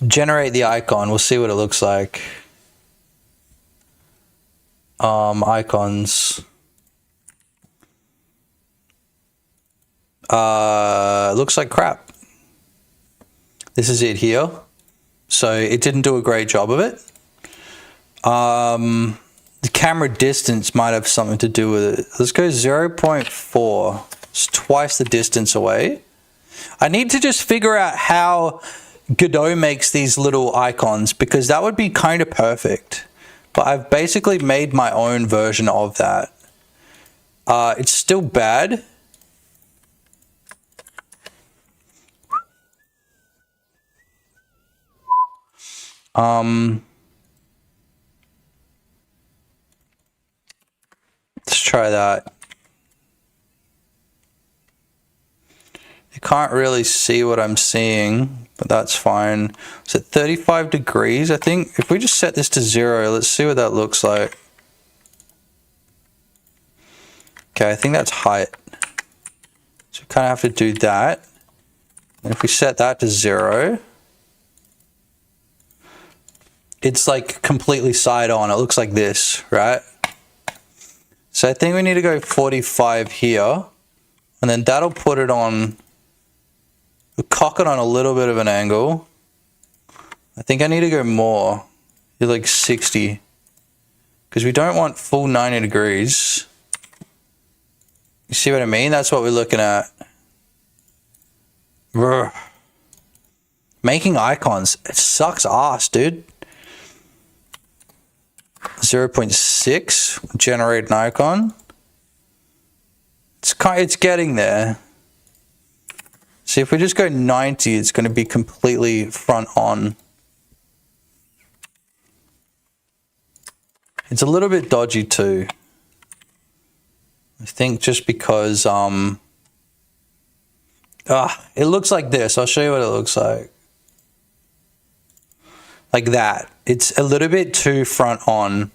Generate the icon, we'll see what it looks like. Icons. Looks like crap. This is it here. So it didn't do a great job of it. The camera distance might have something to do with it. Let's go 0.4. It's twice the distance away. I need to just figure out how Godot makes these little icons, because that would be kind of perfect. But I've basically made my own version of that. It's still bad. Let's try that. You can't really see what I'm seeing, but that's fine. It's at 35 degrees, I think. If we just set this to 0, let's see what that looks like. Okay, I think that's height. So we kind of have to do that. And if we set that to 0, it's like completely side on. It looks like this, right? So I think we need to go 45 here, and then that'll put it on, we'll cock it on a little bit of an angle. I think I need to go more, do like 60, because we don't want full 90 degrees. You see what I mean? That's what we're looking at. Brr. Making icons, it sucks ass, dude. 0.6, generate an icon. It's getting there. See, if we just go 90, it's going to be completely front on. It's a little bit dodgy too. I think just because it looks like this. I'll show you what it looks like. Like that. It's a little bit too front on.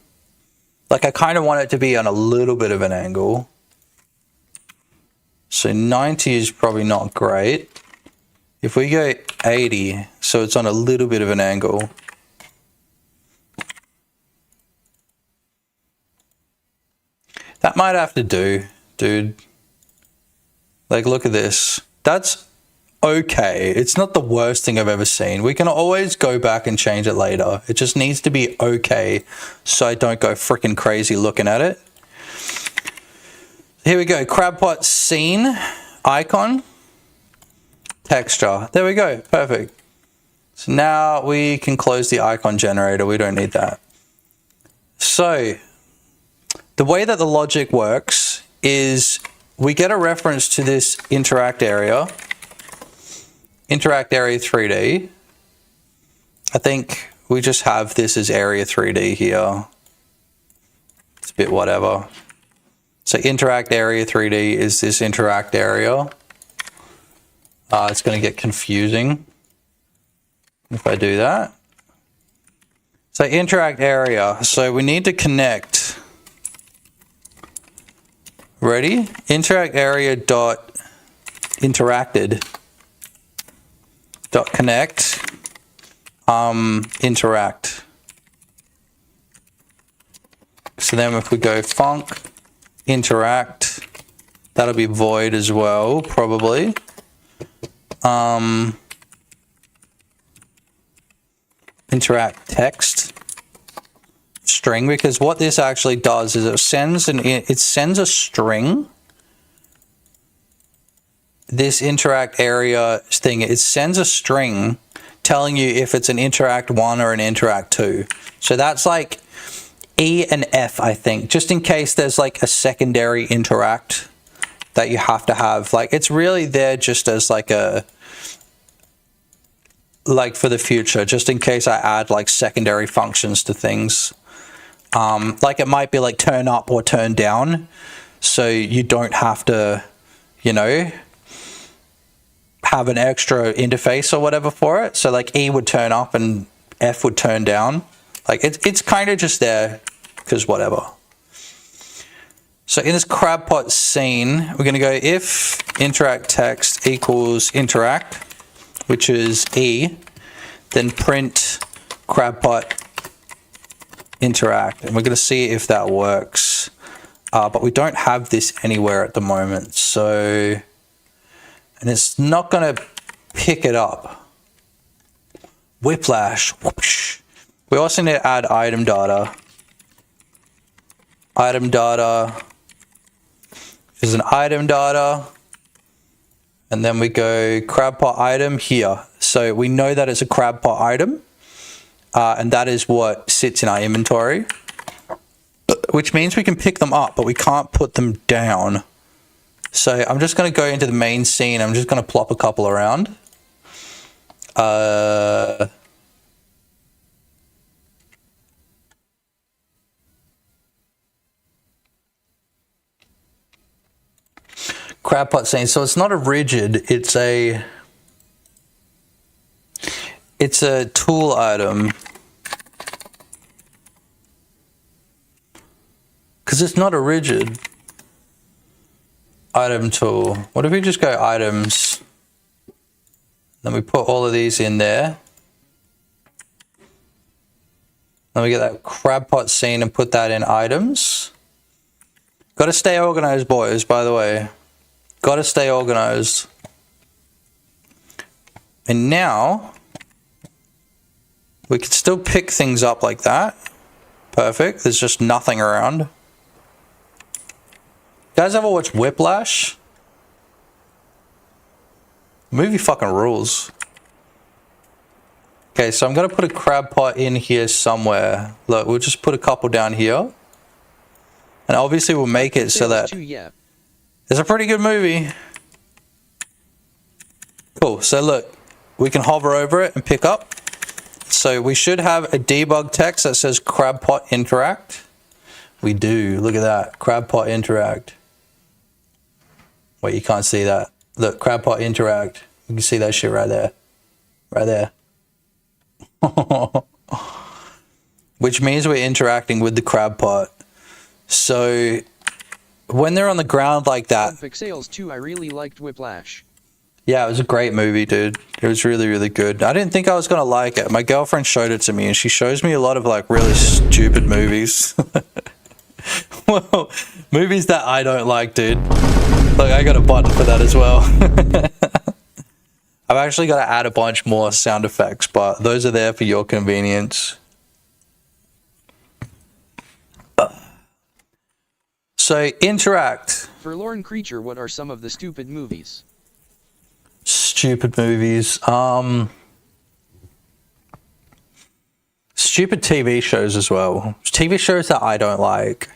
Like I kind of want it to be on a little bit of an angle. So 90 is probably not great. If we go 80, so it's on a little bit of an angle. That might have to do, dude. Like look at this. That's okay. It's not the worst thing I've ever seen. We can always go back and change it later. It just needs to be okay so I don't go freaking crazy looking at it. Here we go. Crab pot scene icon texture. There we go. Perfect. So now we can close the icon generator. We don't need that. So the way that the logic works is we get a reference to this interact area 3D. I think we just have this as area 3D here. It's a bit whatever. So interact area 3D is this interact area. It's going to get confusing if I do that. So interact area. So we need to connect. Ready? Interact area dot interacted dot connect interact. So then if we go func interact, that'll be void as well, probably. Interact text string, because what this actually does is it sends a string. This interact area thing, it sends a string telling you if it's an interact 1 or an interact 2. So that's like E and F, I think, just in case there's like a secondary interact that you have to have. Like, it's really there just as like a, like for the future, just in case I add like secondary functions to things. Like it might be like turn up or turn down, so you don't have to, you know, have an extra interface or whatever for it. So like E would turn up and F would turn down. Like it's kind of just there because whatever. So in this crab pot scene, we're going to go if interact text equals interact, which is E, then print crab pot interact, and we're going to see if that works. But we don't have this anywhere at the moment, so, and it's not going to pick it up. Whiplash. Whoosh. We also need to add item data. Item data is an item data, and then we go crab pot item here. So we know that it's a crab pot item, and that is what sits in our inventory, which means we can pick them up, but we can't put them down. So I'm just going to go into the main scene. I'm just going to plop a couple around. Crab pot scene. So it's not a rigid, it's a tool item. Because it's not a rigid item tool. What if we just go items? Then we put all of these in there. Then we get that crab pot scene and put that in items. Got to stay organized, boys, by the way. Got to stay organized. And now we can still pick things up like that. Perfect. There's just nothing around. You guys ever watch Whiplash? The movie fucking rules. Okay, so I'm going to put a crab pot in here somewhere. Look, we'll just put a couple down here. And obviously we'll make it so that it's a pretty good movie. Cool, so look, we can hover over it and pick up. So we should have a debug text that says crab pot interact. We do, look at that, crab pot interact. Wait, you can't see that. Look, crab pot interact. You can see that shit right there. Right there. Which means we're interacting with the crab pot. So when they're on the ground like that. Pixels 2, I really liked Whiplash. Yeah, it was a great movie, dude. It was really, really good. I didn't think I was going to like it. My girlfriend showed it to me, and she shows me a lot of, like, really stupid movies. Well, movies that I don't like, dude. Look, I got a button for that as well. I've actually got to add a bunch more sound effects, but those are there for your convenience. So, interact. Forlorn Creature, what are some of the stupid movies? Stupid movies. Stupid TV shows as well. TV shows that I don't like.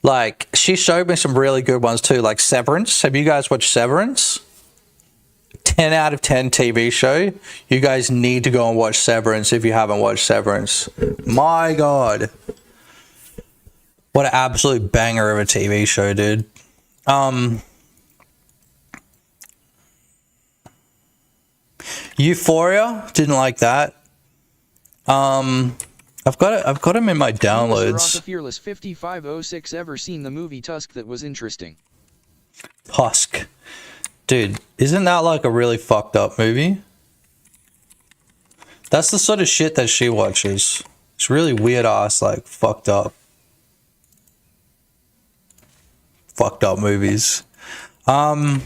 Like, she showed me some really good ones too, like Severance. Have you guys watched Severance? 10 out of 10 TV show. You guys need to go and watch Severance if you haven't watched Severance. My God. What an absolute banger of a TV show, dude. Euphoria, didn't like that. I've got him in my Arthur downloads. Fearless 5506 ever seen the movie Tusk that was interesting? Tusk. Dude, isn't that like a really fucked up movie? That's the sort of shit that she watches. It's really weird ass, like, fucked up movies. Velas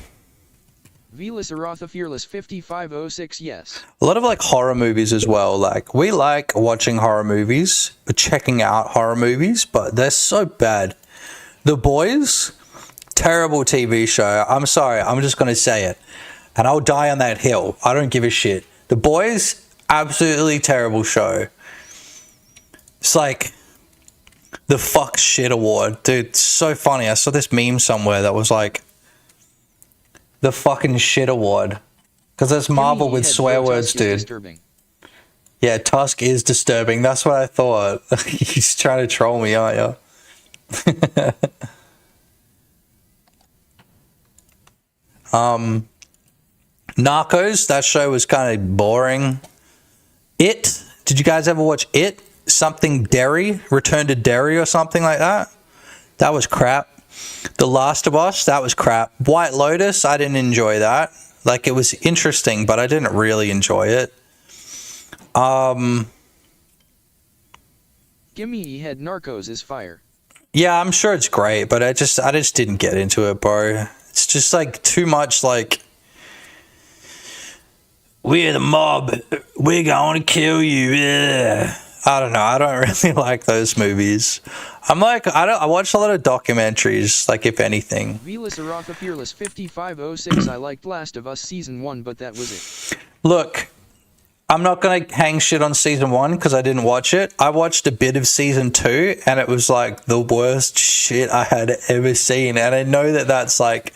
Aratha Fearless 5506, yes. A lot of like horror movies as well. Like, we like watching horror movies, checking out horror movies, but they're so bad. The Boys, terrible TV show. I'm sorry, I'm just gonna say it. And I'll die on that hill. I don't give a shit. The Boys, absolutely terrible show. It's like the fuck shit award. Dude, it's so funny. I saw this meme somewhere that was like, the fucking shit award. Because that's Marvel with swear words, dude. Disturbing. Yeah, Tusk is disturbing. That's what I thought. He's trying to troll me, aren't you? Narcos, that show was kind of boring. It, did you guys ever watch It? Something Derry, Return to Derry or something like that? That was crap. The Last of Us, that was crap. White Lotus, I didn't enjoy that. Like, it was interesting, but I didn't really enjoy it. Gimme He Had Narcos is fire. Yeah, I'm sure it's great, but I just didn't get into it, bro. It's just like too much like, we're the mob, we're going to kill you. Ugh. I don't know. I don't really like those movies. I'm like, I watch a lot of documentaries, like, if anything. Velas Aratha Fearless 5506, I liked Last of Us Season 1, but that was it. Look, I'm not going to hang shit on Season 1 because I didn't watch it. I watched a bit of Season 2 and it was like the worst shit I had ever seen. And I know that that's like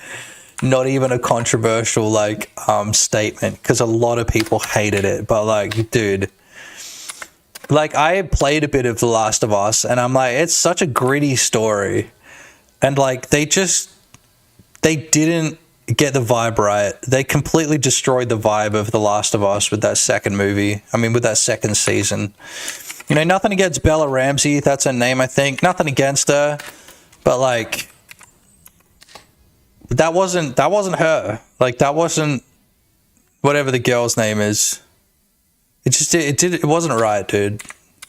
not even a controversial like statement because a lot of people hated it. But like, dude, like, I played a bit of The Last of Us and I'm like, it's such a gritty story. And like, they didn't get the vibe right. They completely destroyed the vibe of The Last of Us with that second movie. I mean, with that second season. You know, nothing against Bella Ramsey. That's her name, I think. Nothing against her. But like, that wasn't her. Like, that wasn't whatever the girl's name is. It wasn't right, dude.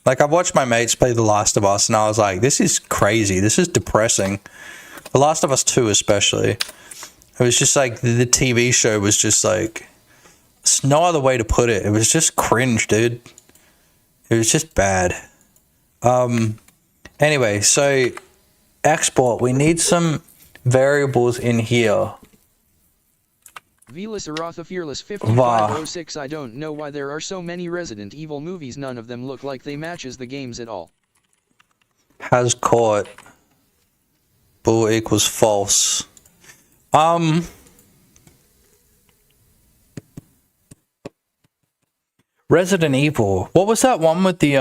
Like, I've watched my mates play The Last of Us and I was like, this is crazy. This is depressing. The Last of Us 2 especially. It was just like, the TV show was just like, there's no other way to put it. It was just cringe, dude. It was just bad. Anyway, so export. We need some variables in here. Velas Aratha Fearless 5506, I don't know why there are so many Resident Evil movies, none of them look like they matches the games at all. Has caught. Bool equals false. Resident Evil. What was that one with the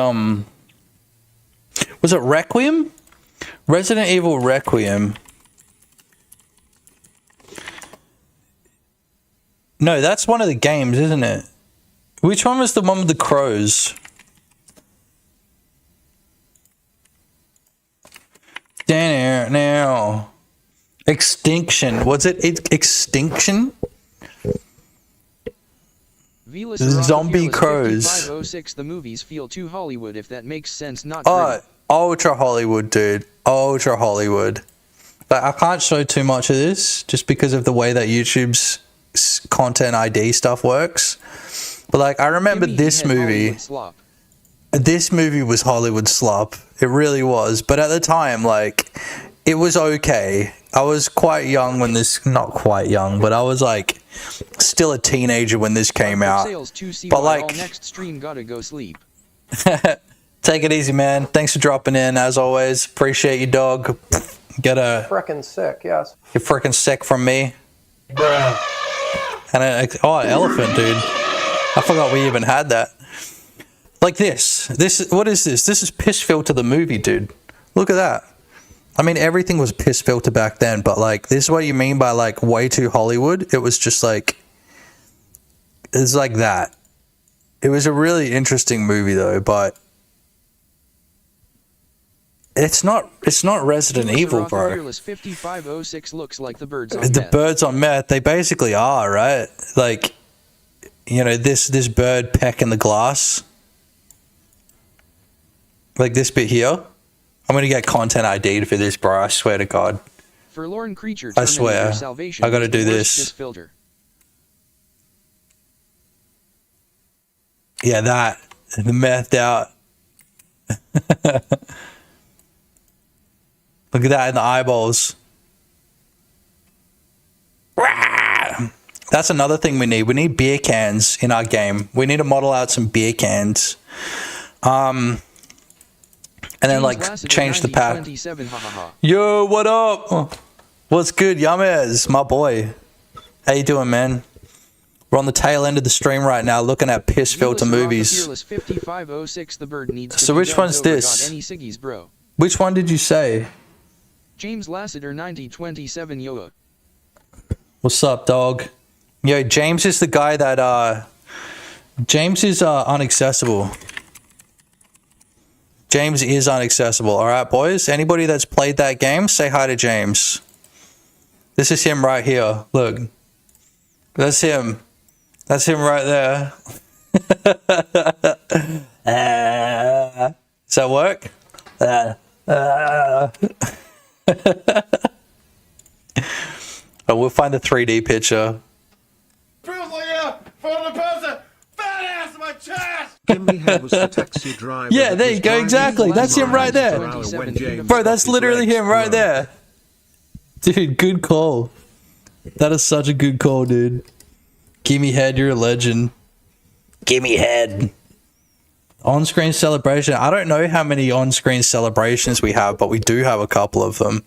was it Requiem? Resident Evil Requiem. No, that's one of the games, isn't it? Which one was the one with the crows? Now. Extinction. Was it Extinction? Zombie crows. 5506, the movies feel too Hollywood, if that makes sense. Not Oh, ultra Hollywood, dude. Ultra Hollywood. But I can't show too much of this just because of the way that YouTube's content ID stuff works. But like, I remember this movie. This movie was Hollywood slop. It really was. But at the time, like, it was okay. I was quite young when this, not quite young, but I was like still a teenager when this came out. But like, next stream gotta go sleep. Take it easy, man. Thanks for dropping in as always. Appreciate you, dog. Get a frickin' sick, yes. You're frickin' sick from me. Bruh. And an elephant, dude. I forgot we even had that. Like this. What is this? This is piss filter the movie, dude. Look at that. I mean, everything was piss filter back then, but like, this is what you mean by like way too Hollywood. It was just like, it's like that. It was a really interesting movie though, but It's not Resident Evil, bro. Fearless 5506 looks like the birds on The meth. birds on meth, they basically are, right? Like, you know, this bird pecking the glass. Like this bit here. I'm gonna get content ID'd for this, bro. I swear to God. Forlorn creature. I swear. Salvation I gotta do this this. filter. Yeah, that. The methed out. Look at that in the eyeballs. That's another thing we need. We need beer cans in our game. We need to model out some beer cans. And then like change the pack. Yo, what up? What's good, Yummers? My boy. How you doing, man? We're on the tail end of the stream right now looking at piss filter movies. Fearless 5506, the bird needs to So be which dubbed one's over. this? Got any ciggies, bro? Which one did you say? James Lassiter 9027 Yoa. What's up, dog? Yo, James is the guy that James is unaccessible. James is unaccessible. All right, boys. Anybody that's played that game, say hi to James. This is him right here. Look. That's him. That's him right there. Does that work? Oh, we'll find the 3D picture. Feels like a from the person. Fat ass in my chest. Gimby was the taxi driver. Yeah, there you go. Exactly. That's him right there. Bro, that's literally him right there. Dude, good call. That is such a good call, dude. Gimme head, you're a legend. Gimme head. On-screen celebration. I don't know how many on-screen celebrations we have, but we do have a couple of them.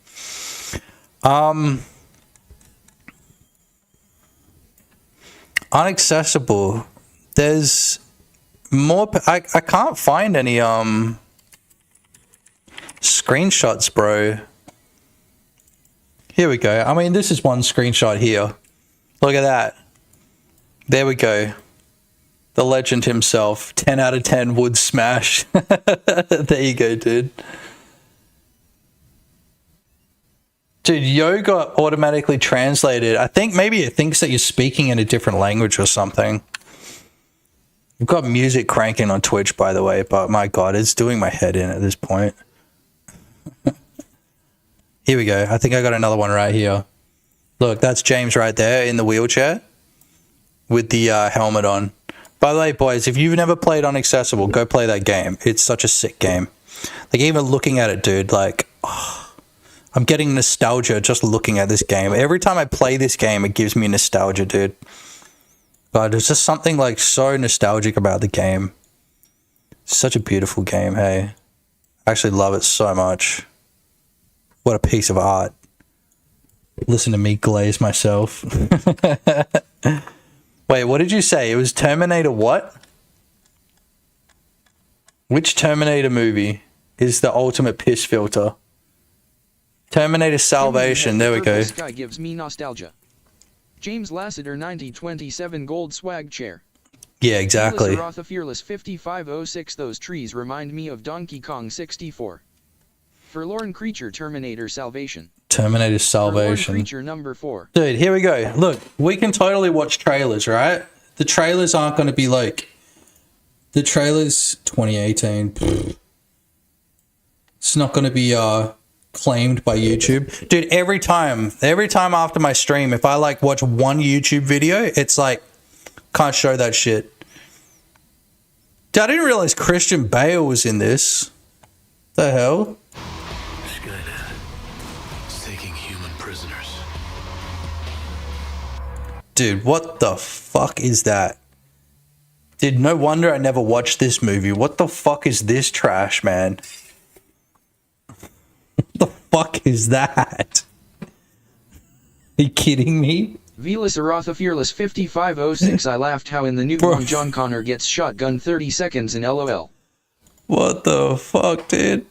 Unaccessible. There's more. I can't find any screenshots, bro. Here we go. I mean, this is one screenshot here. Look at that. There we go. The legend himself. 10 out of 10 would smash. There you go, dude. Dude, Yo got automatically translated. I think maybe it thinks that you're speaking in a different language or something. We've got music cranking on Twitch, by the way, but my God, it's doing my head in at this point. Here we go. I think I got another one right here. Look, that's James right there in the wheelchair with the helmet on. By the way, boys, if you've never played Unaccessible, go play that game. It's such a sick game. Like, even looking at it, dude, like, oh, I'm getting nostalgia just looking at this game. Every time I play this game, it gives me nostalgia, dude. God, there's just something, like, so nostalgic about the game. It's such a beautiful game, hey. I actually love it so much. What a piece of art. Listen to me glaze myself. Wait, what did you say? It was Terminator what? Which Terminator movie is the ultimate piss filter? Terminator Salvation. There we go. Purple sky gives me nostalgia. James Lassiter 9027 gold swag chair. Yeah, exactly. Fearless, Fearless 5506. Those trees remind me of Donkey Kong 64. Forlorn creature Terminator Salvation. Terminator Salvation. Forlorn creature number 4. Dude, here we go. Look, we can totally watch trailers, right? The trailers aren't going to be like... The trailers 2018. It's not going to be claimed by YouTube. Dude, every time after my stream, if I like watch one YouTube video, it's like, can't show that shit. Dude, I didn't realize Christian Bale was in this. The hell? Dude, what the fuck is that? Dude, no wonder I never watched this movie. What the fuck is this trash, man? What the fuck is that? Are you kidding me? Velas Aratha Fearless 5506. I laughed how in the new one John Connor gets shotgun 30 seconds in LOL. What the fuck, dude?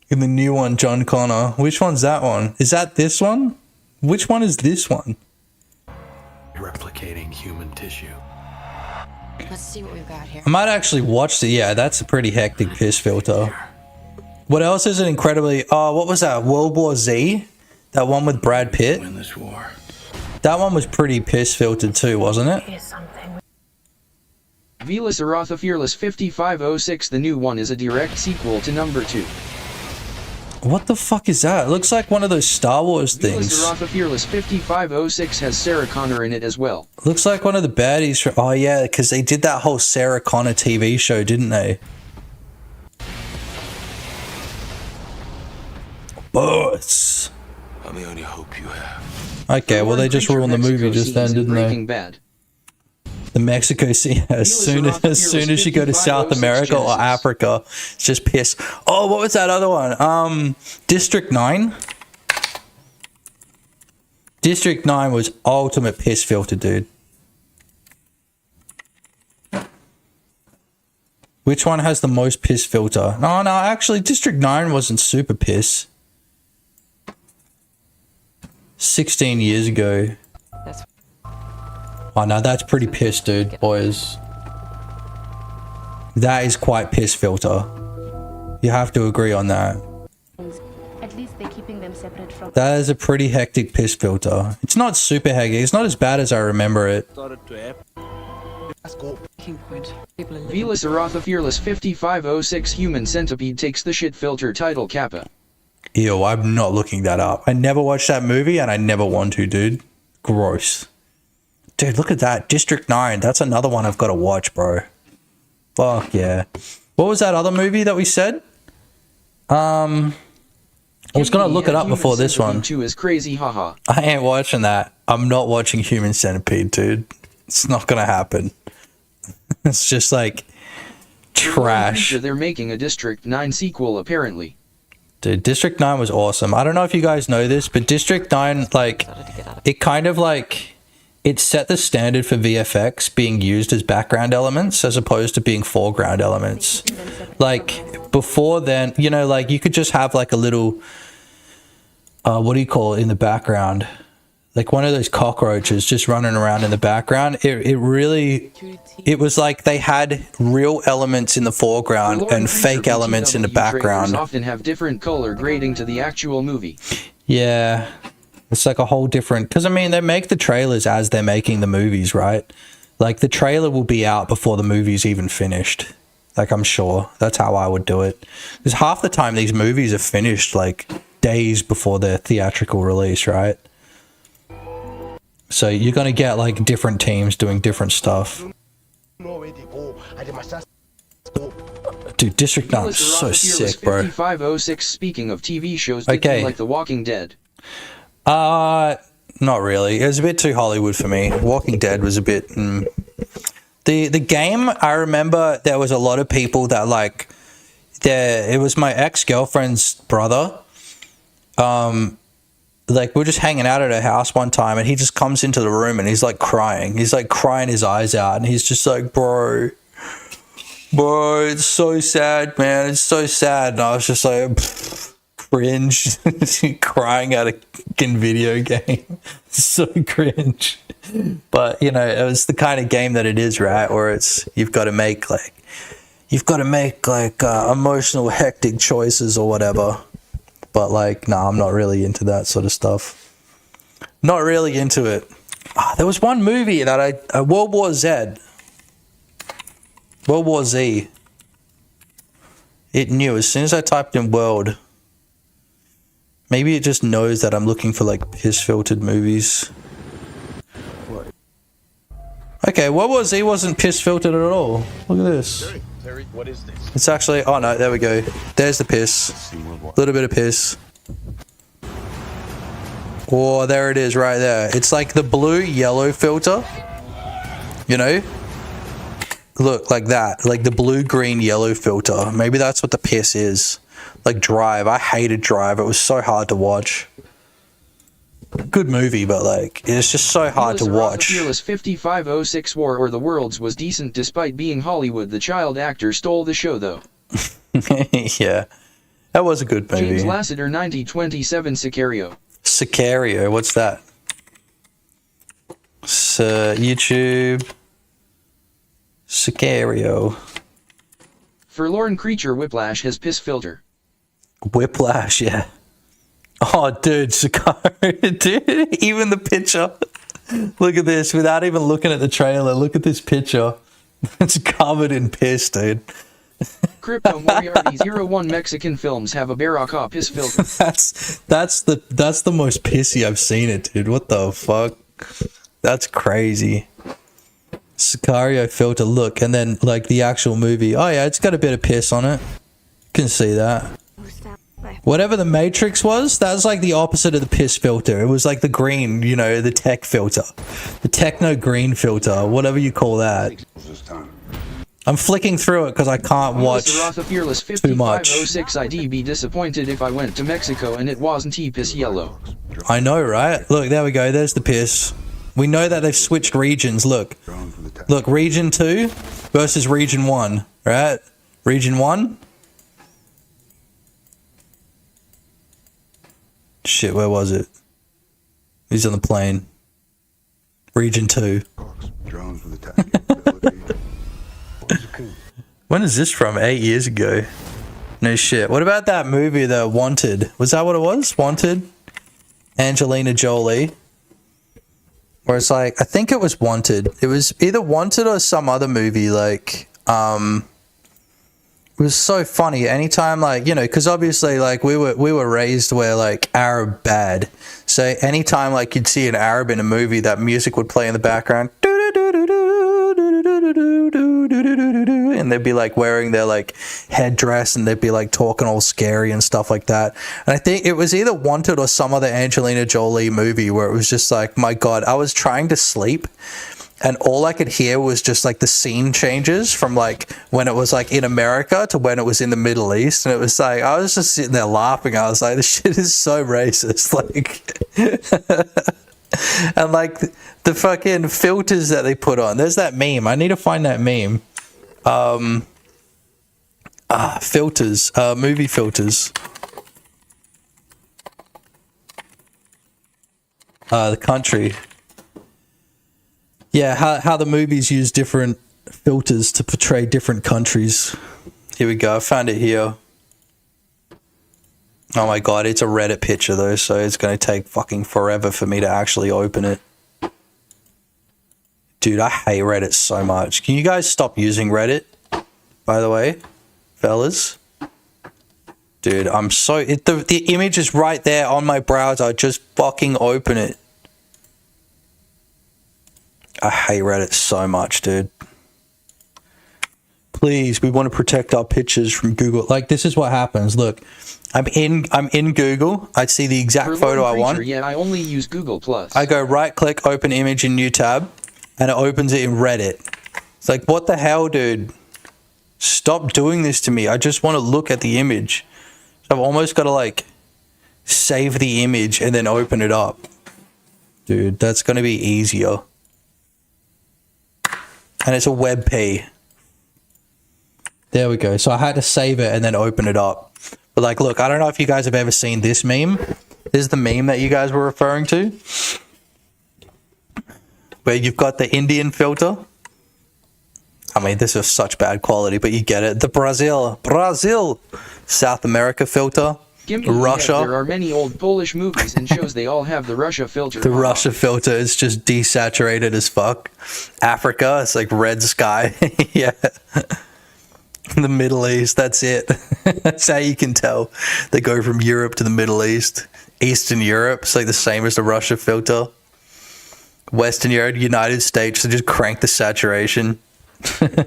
In the new one, John Connor. Which one's that one? Is that this one? Which one is this one? Replicating human tissue. Let's see what we've got here. I might actually watch it. Yeah, that's a pretty hectic piss filter. What else is an incredibly... Oh, what was that? World War Z? That one with Brad Pitt? Win this war. That one was pretty piss filtered too, wasn't it? Velas Aratha Fearless 5506. The new one is a direct sequel to number 2. What the fuck is that? It looks like one of those Star Wars Velas things. Aratha Fearless 5506 has Sarah Connor in it as well. Looks like one of the baddies from... Oh yeah, because they did that whole Sarah Connor TV show, didn't they? Bullets. I'm the only hope you have. Okay, well they just ruined the movie just then, didn't they? Breaking Bad. The Mexico scene. As soon as you go to South America or Africa, it's just piss. Oh, what was that other one? District 9. District 9 was ultimate piss filter, dude. Which one has the most piss filter? No, actually, District 9 wasn't super piss. 16 years ago. Oh no, that's pretty piss, dude, boys. That is quite piss filter. You have to agree on that. At least they're keeping them separate from. That is a pretty hectic piss filter. It's not super hectic. It's not as bad as I remember it. Velas Aratha Fearless 5506. Human Centipede takes the shit filter title Kappa. Ew, I'm not looking that up. I never watched that movie and I never want to, dude. Gross. Dude, look at that. District 9. That's another one I've got to watch, bro. Fuck yeah. What was that other movie that we said? I was going to look it up before this one. 2 is crazy, haha. I ain't watching that. I'm not watching Human Centipede, dude. It's not going to happen. It's just like trash. They're making a District 9 sequel, apparently. Dude, District 9 was awesome. I don't know if you guys know this, but District 9, like, it kind of like... It set the standard for VFX being used as background elements as opposed to being foreground elements. Like, before then, you know, like, you could just have, like, a little... what do you call it in the background? Like, one of those cockroaches just running around in the background. It really... It was like they had real elements in the foreground and fake elements in the background. Often have different color grading to the actual movie. Yeah. It's like a whole different... Because, I mean, they make the trailers as they're making the movies, right? Like, the trailer will be out before the movie's even finished. Like, I'm sure. That's how I would do it. Because half the time, these movies are finished, like, days before their theatrical release, right? So, you're going to get, like, different teams doing different stuff. Dude, District 9 is so sick, bro. 5506. Speaking of TV shows, like The Walking Dead. Not really. It was a bit too Hollywood for me. Walking Dead was a bit... The game, I remember there was a lot of people that, like... It was my ex-girlfriend's brother. Like, we're just hanging out at her house one time, and he just comes into the room, and he's, like, crying. He's, like, crying his eyes out, and he's just like, Bro, it's so sad, man. It's so sad. And I was just like... Cringe. Crying at a fucking video game. So cringe. But, you know, it was the kind of game that it is, right? Where it's, you've got to make emotional, hectic choices or whatever. But, like, nah, I'm not really into that sort of stuff. Not really into it. There was one movie that World War Z. World War Z. It knew as soon as I typed in world. Maybe it just knows that I'm looking for, like, piss-filtered movies. Okay, World War Z wasn't piss-filtered at all. Look at this. Terry, what is this? It's actually... Oh, no, there we go. There's the piss. A little bit of piss. Oh, there it is right there. It's like the blue-yellow filter. You know? Look, like that. Like the blue-green-yellow filter. Maybe that's what the piss is. Like Drive. I hated Drive. It was so hard to watch. Good movie, but like, it's just so hard to watch. Fearless 5506 War or the Worlds was decent despite being Hollywood. The child actor stole the show though. Yeah. That was a good movie. James Lassiter 9027 Sicario. Sicario, what's that? YouTube. Sicario. Forlorn Creature Whiplash has piss filter. Whiplash, yeah. Oh, dude, Sicario, dude. Even the picture. Look at this. Without even looking at the trailer, look at this picture. It's covered in piss, dude. Crypto Moriarty 01 Mexican films have a Baraka piss filter. That's the most pissy I've seen it, dude. What the fuck? That's crazy. Sicario filter, look, and then like the actual movie. Oh yeah, it's got a bit of piss on it. You can see that. Whatever the Matrix was, that's like the opposite of the piss filter. It was like the green, you know, the tech filter. The techno green filter, whatever you call that. I'm flicking through it because I can't watch too much. 5506 I'd be disappointed if I went to Mexico and it wasn't piss yellow. I know, right? Look, there we go. There's the piss. We know that they've switched regions. Look. Look, region 2 versus region 1, right? Region 1. Shit, where was it? He's on the plane. Region 2. When is this from? 8 years ago. No shit. What about that movie, The Wanted? Was that what it was? Wanted? Angelina Jolie. Where it's like, I think it was Wanted. It was either Wanted or some other movie, like, it was so funny. Anytime, like, you know, because obviously, like, we were raised where, like, Arab bad. So anytime, like, you'd see an Arab in a movie, that music would play in the background. And they'd be, like, wearing their, like, headdress, and they'd be, like, talking all scary and stuff like that. And I think it was either Wanted or some other Angelina Jolie movie where it was just like, my God, I was trying to sleep, and all I could hear was just like the scene changes from like when it was like in America to when it was in the Middle East. And it was like, I was just sitting there laughing. I was like, this shit is so racist. Like, and like the fucking filters that they put on. There's that meme. I need to find that meme. Filters, movie filters. The country. Yeah, how the movies use different filters to portray different countries. Here we go. I found it here. Oh my God, it's a Reddit picture though, so it's going to take fucking forever for me to actually open it. Dude, I hate Reddit so much. Can you guys stop using Reddit, by the way, fellas? Dude, I'm so... the image is right there on my browser. Just fucking open it. I hate Reddit so much, dude. Please, we want to protect our pictures from Google. Like, this is what happens. Look, I'm in Google. I see the exact photo I want. Yeah, I only use Google Plus. I go right click, open image in new tab, and it opens it in Reddit. It's like, what the hell, dude? Stop doing this to me. I just want to look at the image. So I've almost got to like save the image and then open it up. Dude, that's going to be easier. And it's a WebP. There we go. So I had to save it and then open it up. But like, look, I don't know if you guys have ever seen this meme. This is the meme that you guys were referring to. Where you've got the Indian filter. I mean, this is such bad quality, but you get it. The Brazil, South America filter. Russia. There are many old Polish movies and shows, they all have the Russia filter. The Russia filter is just desaturated as fuck. Africa, it's like red sky. Yeah. The Middle East, that's it. That's how you can tell. They go from Europe to the Middle East. Eastern Europe, it's like the same as the Russia filter. Western Europe, United States, they just crank the saturation. I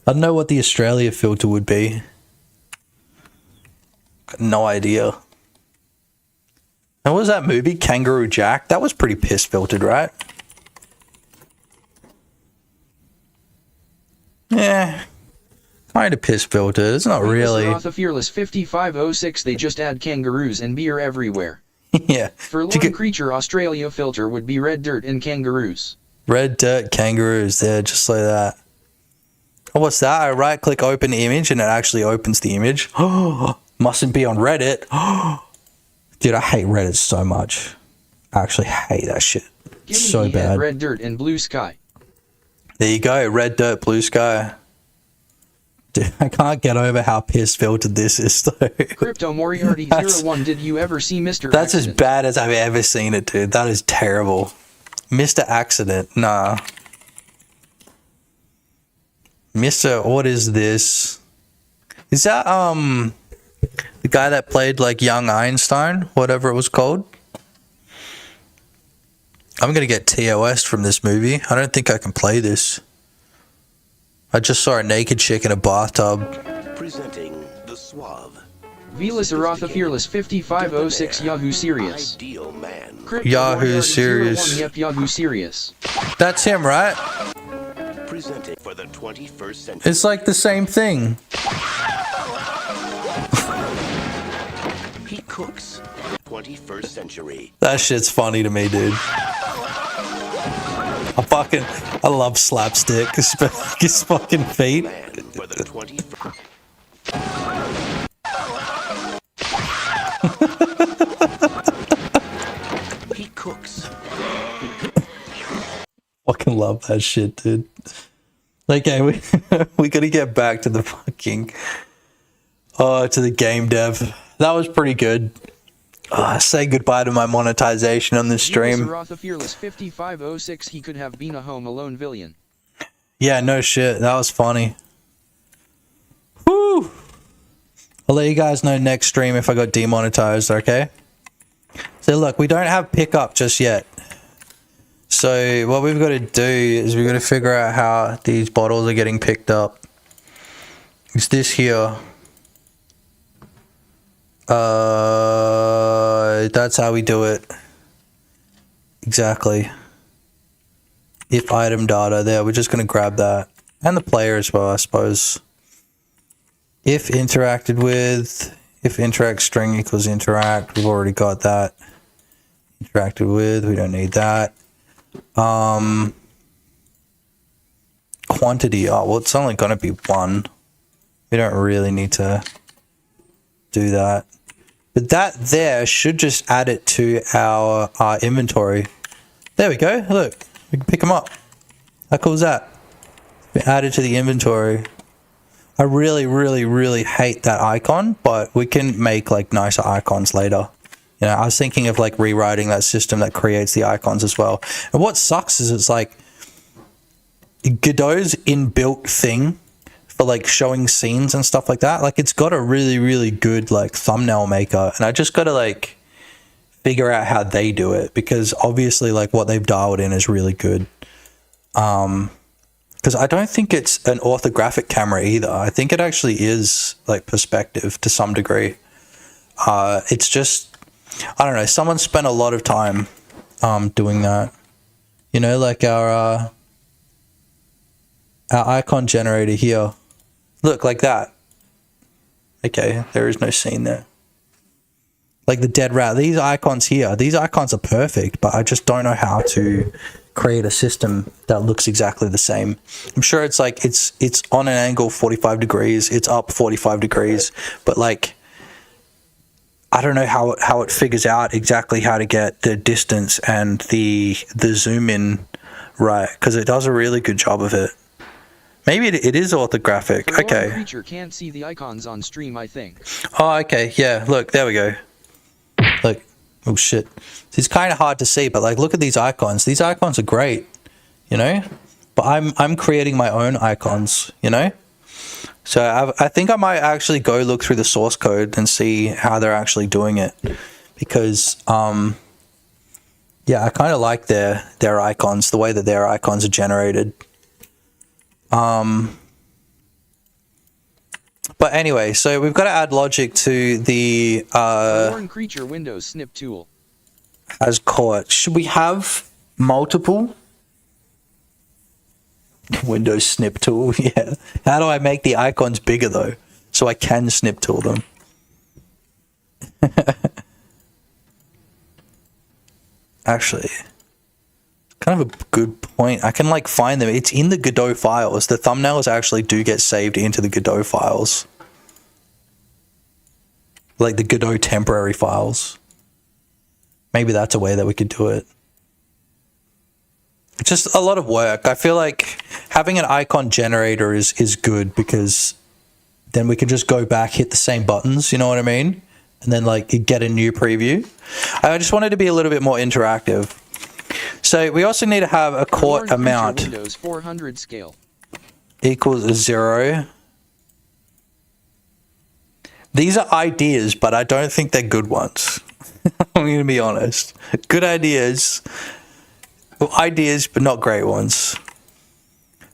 don't know what the Australia filter would be. Got no idea. And what was that movie? Kangaroo Jack? That was pretty piss filtered, right? Yeah. Kind of piss filtered. It's not really. The Fearless 5506, they just add kangaroos and beer everywhere. Yeah. For Lone Creature Australia filter would be red dirt and kangaroos. Red dirt, kangaroos, there, just like that. Oh, what's that? I right click open image and it actually opens the image. Oh, mustn't be on Reddit. Dude, I hate Reddit so much. I actually hate that shit. So bad. Red dirt and blue sky. There you go, red dirt, blue sky. Dude, I can't get over how piss filtered this is though. Crypto Moriarty 01, did you ever see Mr. That's Accident? as bad as I've ever seen it, dude. That is terrible. Mr. Accident, nah. Mr. What is this? Is that the guy that played like young Einstein, whatever it was called? I'm gonna get TOS from this movie. I don't think I can play this. I just saw a naked chick in a bathtub. Presenting the suave. Velas Aratha Fearless 5506 Yahoo Serious. Ideal man. Yahoo Serious. Yep, Yahoo Serious. That's him, right? Presenting for the 21st century. It's like the same thing. He cooks. 21st century. That shit's funny to me, dude. I love slapstick. His fucking feet. Man for the 21st. He cooks. Fucking love that shit, dude. Okay, we gotta get back to the fucking to the game dev. That was pretty good. Say goodbye to my monetization on this stream. Velas Aratha Fearless 5506, he could have been a Home Alone villain. Yeah, no shit. That was funny. Woo! I'll let you guys know next stream if I got demonetized, okay? So look, we don't have pickup just yet. So what we've got to do is we've got to figure out how these bottles are getting picked up. It's this here. That's how we do it. Exactly. If item data, there, we're just going to grab that. And the player as well, I suppose. If interacted with, if interact string equals interact, we've already got that. Interacted with, we don't need that. Quantity, oh, well, it's only going to be one. We don't really need to do that. But that there should just add it to our inventory. There we go, look, we can pick them up. How cool is that? We add it to the inventory. I really hate that icon, but we can make like nicer icons later. You know, I was thinking of like rewriting that system that creates the icons as well. And what sucks is it's like Godot's inbuilt thing for like showing scenes and stuff like that. Like it's got a really good like thumbnail maker, and I just got to like figure out how they do it, because obviously like what they've dialed in is really good. Because I don't think it's an orthographic camera either. I think it actually is like perspective to some degree. It's just, I don't know, someone spent a lot of time doing that. You know, like our icon generator here. Look, like that. Okay, there is no scene there. Like the dead rat. These icons here, these icons are perfect, but I just don't know how to create a system that looks exactly the same. I'm sure it's like it's on an angle 45 degrees, it's up 45 degrees, but like I don't know how it figures out exactly how to get the distance and the zoom in right, because it does a really good job of it. Maybe it is orthographic. The okay. Creature can't see the icons on stream, I think. Oh, okay. Yeah, look, there we go. Look. Oh shit. It's kind of hard to see, but like look at these icons. These icons are great, you know? But I'm creating my own icons, you know? So I think I might actually go look through the source code and see how they're actually doing it, because yeah, I kind of like their icons, the way that their icons are generated. But anyway, so we've got to add logic to the Forlorn Creature Windows snip tool. As caught. Should we have multiple Windows snip tool? Yeah. How do I make the icons bigger though, so I can snip tool them? Actually, kind of a good point. I can like find them. It's in the Godot files. The thumbnails actually do get saved into the Godot files, like the Godot temporary files. Maybe that's a way that we could do it. It's just a lot of work. I feel like having an icon generator is good, because then we can just go back, hit the same buttons, you know what I mean? And then like get a new preview. I just wanted to be a little bit more interactive. So we also need to have a court amount. Windows 400 scale Equals 0. These are ideas, but I don't think they're good ones. I'm going to be honest. Good ideas. Well, ideas, but not great ones.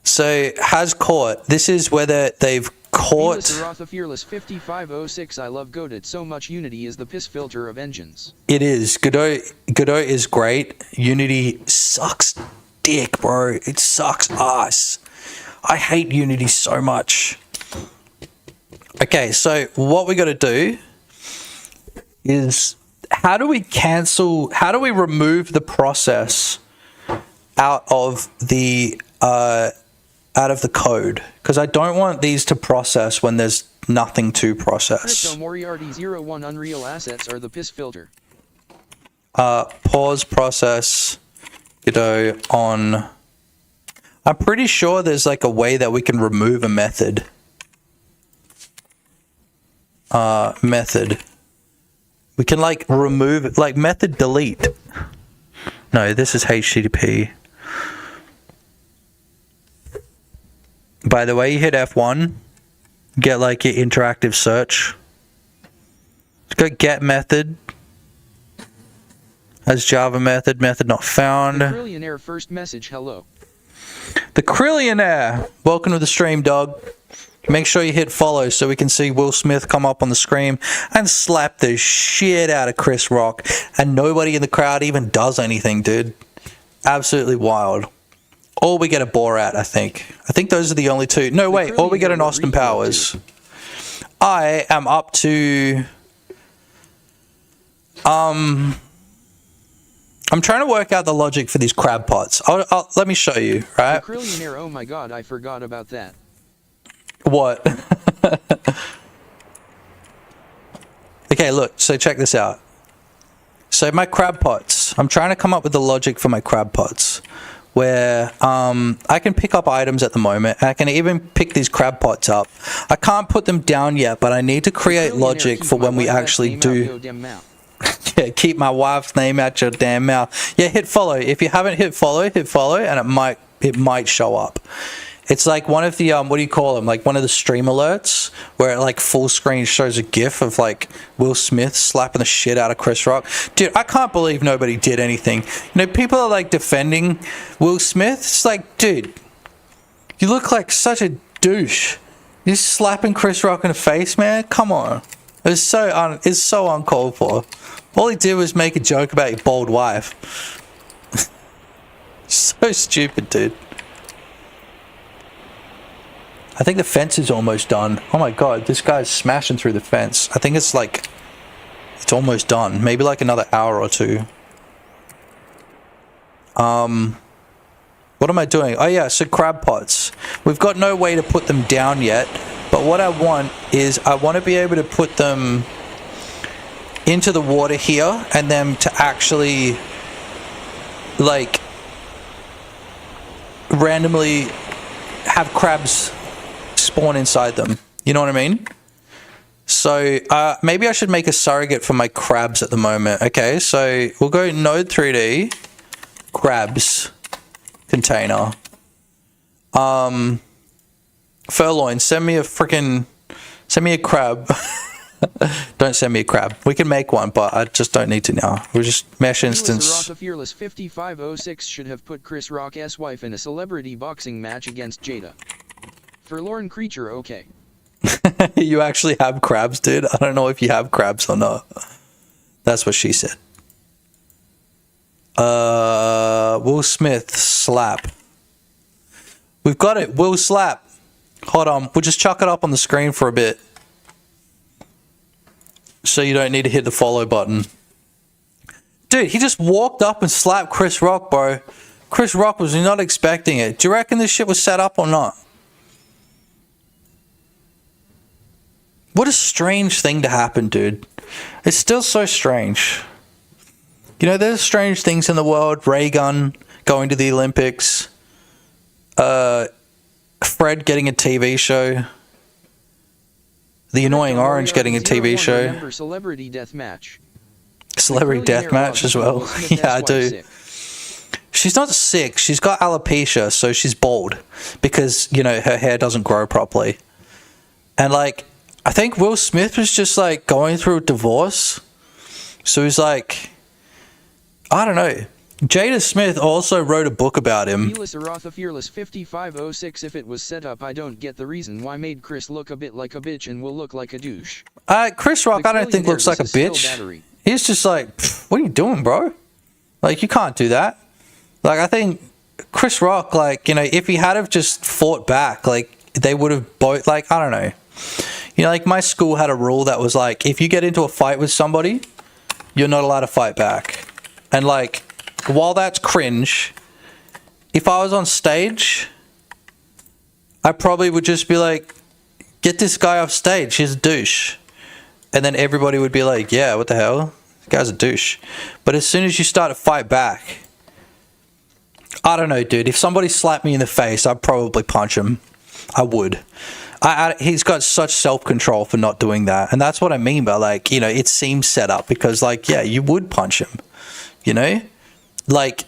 So, has caught. This is whether they've caught. Sarotha Fearless 5506. I love Godot so much. Unity is the piss filter of engines. It is. Godot is great. Unity sucks dick, bro. It sucks ass. I hate Unity so much. Okay, so what we got to do is how do we remove the process out of the code? Because I don't want these to process when there's nothing to process. Crypto Moriarty 01 Unreal assets are the piss filter. Pause process Godot on. I'm pretty sure there's like a way that we can remove a method. Method. We can like remove like method delete. No, this is HTTP. By the way, you hit F1, get like your interactive search. Let's go get method. As Java method not found. The Krillionaire first message, hello. The Krillionaire, welcome to the stream, dog. Make sure you hit follow so we can see Will Smith come up on the screen and slap the shit out of Chris Rock. And nobody in the crowd even does anything, dude. Absolutely wild. Or we get a Borat, I think. I think those are the only two. No, wait. Or we get an Austin Powers. I am up to... I'm trying to work out the logic for these crab pots. Let me show you, right? The Krillionaire, oh my god, I forgot about that. What? Okay, look, so check this out. So my crab pots, I'm trying to come up with the logic for my crab pots, where I can pick up items at the moment. I can even pick these crab pots up. I can't put them down yet, but I need to create logic for when we actually do... Yeah, keep my wife's name out your damn mouth. Yeah, hit follow. If you haven't hit follow, and it might show up. It's like one of the what do you call them? Like one of the stream alerts where it like full screen shows a GIF of like Will Smith slapping the shit out of Chris Rock. Dude, I can't believe nobody did anything. You know, people are like defending Will Smith. It's like, dude, you look like such a douche. You're slapping Chris Rock in the face, man. Come on, it's so uncalled for. All he did was make a joke about your bald wife. So stupid, dude. I think the fence is almost done. Oh my god, this guy's smashing through the fence. I think it's like... It's almost done. Maybe like another hour or two. What am I doing? Oh yeah, so crab pots. We've got no way to put them down yet. But what I want is I want to be able to put them into the water here. And then to actually... like... randomly have crabs... spawn inside them. You know what I mean? So maybe I should make a surrogate for my crabs at the moment. Okay, so we'll go node 3D crabs container. Furloin, send me a crab. Don't send me a crab. We can make one, but I just don't need to now. We'll just mesh instance. Sarotha Fearless 5506 should have put Chris Rock's wife in a celebrity boxing match against Jada. Forlorn creature, okay. You actually have crabs, dude? I don't know if you have crabs or not. That's what she said. Will Smith, slap. We've got it, Will slap. Hold on, we'll just chuck it up on the screen for a bit. So you don't need to hit the follow button. Dude, he just walked up and slapped Chris Rock, bro. Chris Rock was not expecting it. Do you reckon this shit was set up or not? What a strange thing to happen, dude. It's still so strange. You know, there's strange things in the world. Ray Gun going to the Olympics. Fred getting a TV show. The Annoying Orange getting a TV show. Remember Celebrity Deathmatch. Celebrity Deathmatch as well. Yeah, I do. She's not sick. She's got alopecia, so she's bald because, you know, her hair doesn't grow properly. And like, I think Will Smith was just like going through a divorce. So he's like, I don't know. Jada Smith also wrote a book about him. Fearless Arotha Fearless 5506. If it was set up, I don't get the reason why made Chris look a bit like a bitch and will look like a douche. Chris Rock, I don't think looks like a bitch. He's just like, what are you doing, bro? Like, you can't do that. Like, I think Chris Rock, like, you know, if he had have just fought back, like, they would have both, like, I don't know. You know, like, my school had a rule that was like, if you get into a fight with somebody, you're not allowed to fight back. And like, while that's cringe, if I was on stage, I probably would just be like, get this guy off stage, he's a douche. And then everybody would be like, yeah, what the hell? This guy's a douche. But as soon as you start to fight back, I don't know, dude. If somebody slapped me in the face, I'd probably punch him. I would. He's got such self-control for not doing that. And that's what I mean by, like, you know, it seems set up because, like, yeah, you would punch him. You know? Like,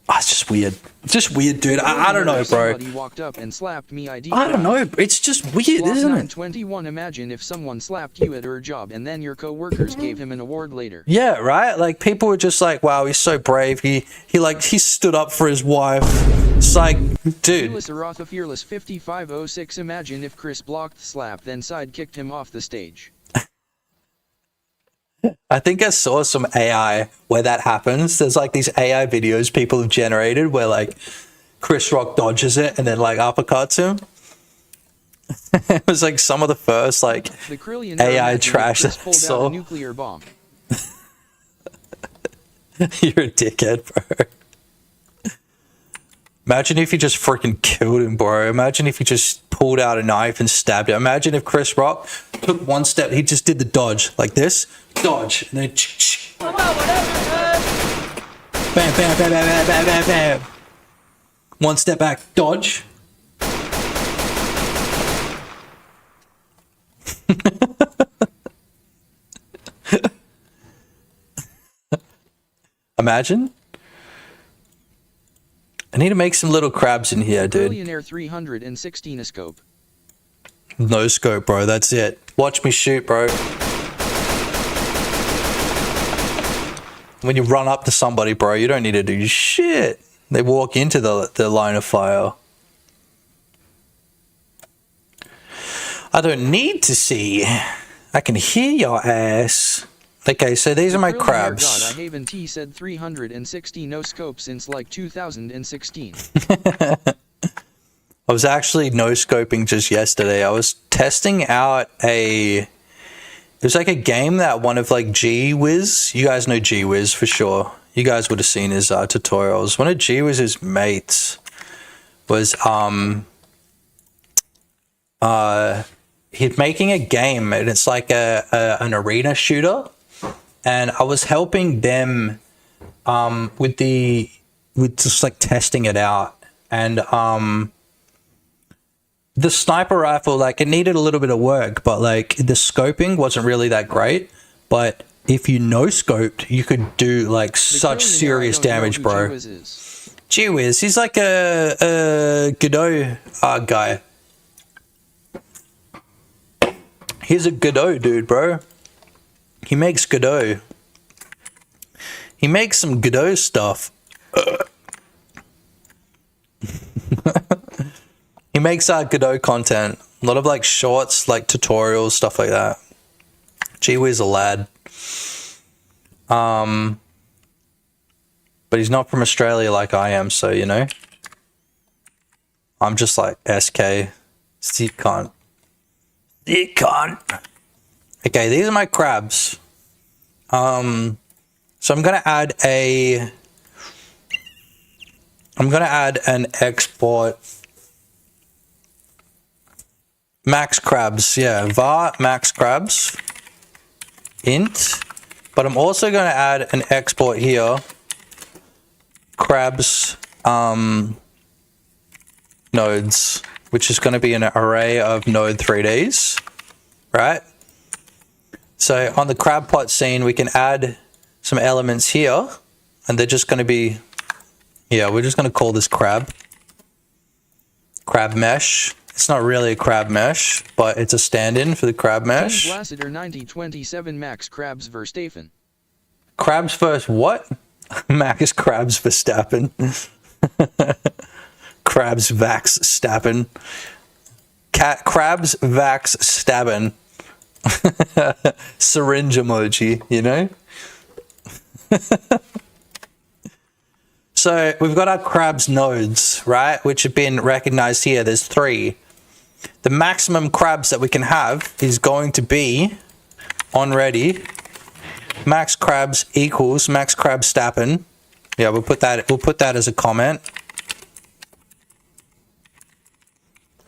it's just weird. Just weird, dude. I don't know, bro. Walked up and slapped me, I don't know. It's just weird, isn't it? 21. Imagine if someone slapped you at her job and then your co-workers gave him an award later. Yeah, right? Like, people were just like, wow, he's so brave. He stood up for his wife. It's like, dude. Fearless Arotha Fearless 5506. Imagine if Chris blocked the slap, then sidekicked him off the stage. I think I saw some AI where that happens. There's like these AI videos people have generated where like Chris Rock dodges it and then like uppercuts him. It was like some of the first like AI trash that I saw. Nuclear bomb. You're a dickhead, bro. Imagine if you just freaking killed him, bro. Imagine if you just pulled out a knife and stabbed him. Imagine if Chris Rock took one step, he just did the dodge like this, dodge, and then bam, bam, bam, bam, bam, bam, bam. One step back, dodge. Imagine. I need to make some little crabs in here, dude. Billionaire 316 a scope. No scope, bro. That's it. Watch me shoot, bro. When you run up to somebody, bro, you don't need to do shit. They walk into the line of fire. I don't need to see. I can hear your ass. Okay, so these are my crabs. God, I Haven T said 360 no scope since like 2016. I was actually no scoping just yesterday. I was testing out it was like a game that one of like G-Wiz, you guys know G-Wiz for sure. You guys would have seen his tutorials. One of G-Wiz's mates was he's making a game and it's like an arena shooter. And I was helping them with just like testing it out. And the sniper rifle, like it needed a little bit of work, but like the scoping wasn't really that great. But if you no scoped, you could do like such serious damage, bro. G-Wiz, he's like a godot guy. He's a godot dude, bro. He makes godot. He makes some godot stuff. He makes godot content. A lot of like shorts, like tutorials, stuff like that. G-Wiz a lad. But he's not from Australia like I am, so you know. I'm just like SK. Steve can't. Steve can't. Okay, these are my crabs. So I'm gonna add an export max crabs, yeah, var max crabs int, but I'm also gonna add an export here crabs nodes. which is going to be an array of node 3Ds, right? So on the crab pot scene, we can add some elements here, and they're just going to be, yeah, we're just going to call this crab mesh. It's not really a crab mesh, but it's a stand-in for the crab mesh. Blaster 9027 Max Krabs Verstappen. Crabs first what? Max Krabs Verstappen. Crabs Vax Stappen. Crabs Vax Stabbin. Syringe emoji, you know? So we've got our crabs nodes, right? Which have been recognized here. There's 3. The maximum crabs that we can have is going to be on ready. Max crabs equals max crab stappen. Yeah, we'll put that as a comment.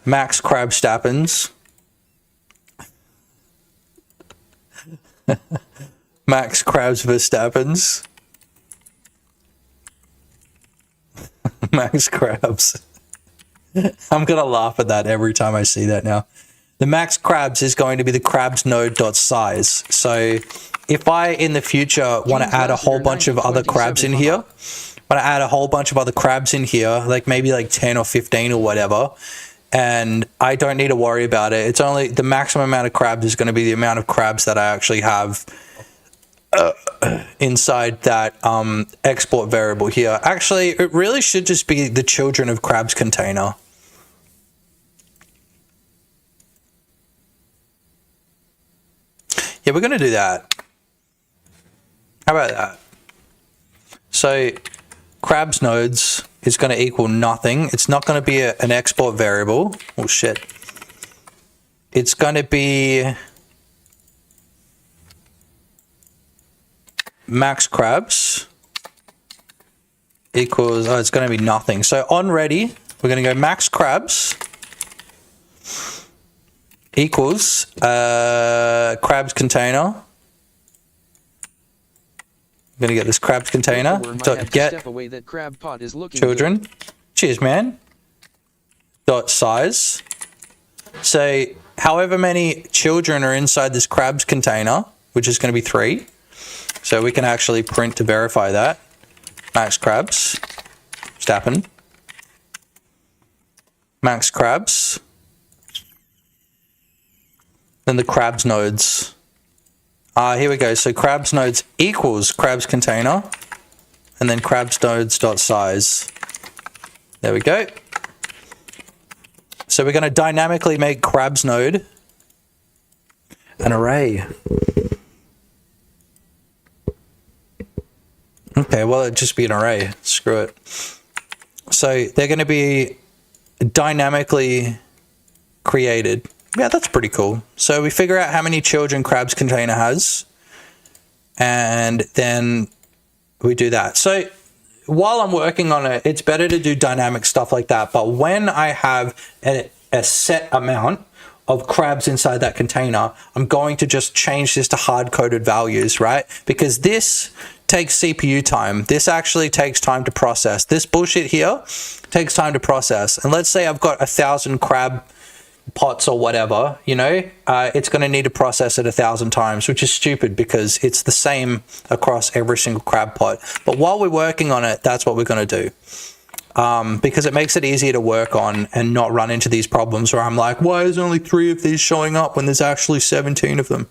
Max crab stappens. Max crabs Verstappens. Max crabs. I'm gonna laugh at that every time I see that now. The max crabs is going to be the crabs node dot size. So if I in the future want to add a whole bunch of other crabs in here, like maybe like 10 or 15 or whatever, and I don't need to worry about it. It's only the maximum amount of crabs is going to be the amount of crabs that I actually have inside that export variable here. Actually, it really should just be the children of crabs container. Yeah, we're going to do that. How about that? So crabs nodes is going to equal nothing. It's not going to be an export variable. Oh shit. It's going to be max crabs equals, oh, it's going to be nothing. So on ready, we're going to go max crabs equals crabs container. I'm going to get this crabs container. Dot get children. Cheers, man. Dot size. So however many children are inside this crabs container, which is going to be 3. So we can actually print to verify that. Max crabs. Stappen. Max crabs. Then the crabs nodes. Here we go. So crabs nodes equals crabs container. And then crabs nodes dot size. There we go. So we're going to dynamically make crabs node an array. Okay, well, it'd just be an array. Screw it. So they're going to be dynamically created. Yeah, that's pretty cool. So we figure out how many children crabs container has, and then we do that. So while I'm working on it, it's better to do dynamic stuff like that. But when I have a set amount of crabs inside that container, I'm going to just change this to hard-coded values, right? Because this takes CPU time. This actually takes time to process. This bullshit here takes time to process. And let's say I've got 1,000 crab pots or whatever, you know, it's going to need to process it 1,000 times, which is stupid because it's the same across every single crab pot. But while we're working on it, that's what we're going to do. Because it makes it easier to work on and not run into these problems where I'm like, why is only 3 of these showing up when there's actually 17 of them?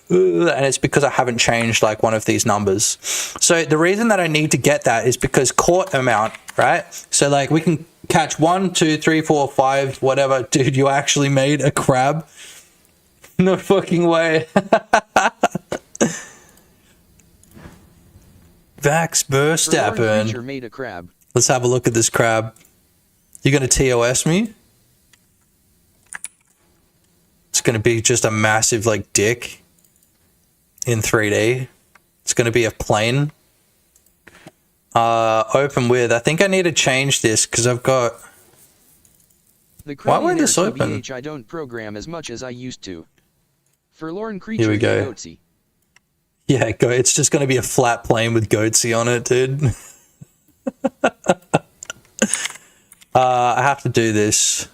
And it's because I haven't changed like one of these numbers. So the reason that I need to get that is because caught amount, right? So like we can catch 1, 2, 3, 4, 5, whatever. Dude, you actually made a crab? No fucking way. Vax Verstappen. Made a crab. Let's have a look at this crab. You gonna TOS me? It's gonna be just a massive like dick in 3D. It's gonna be a plane. Open with. I think I need to change this because I've got. Why won't this open? I don't program as much as I used to. Forlorn creature. Here we go. Goatsy. Yeah, go. It's just gonna be a flat plane with goatsy on it, dude. I have to do this.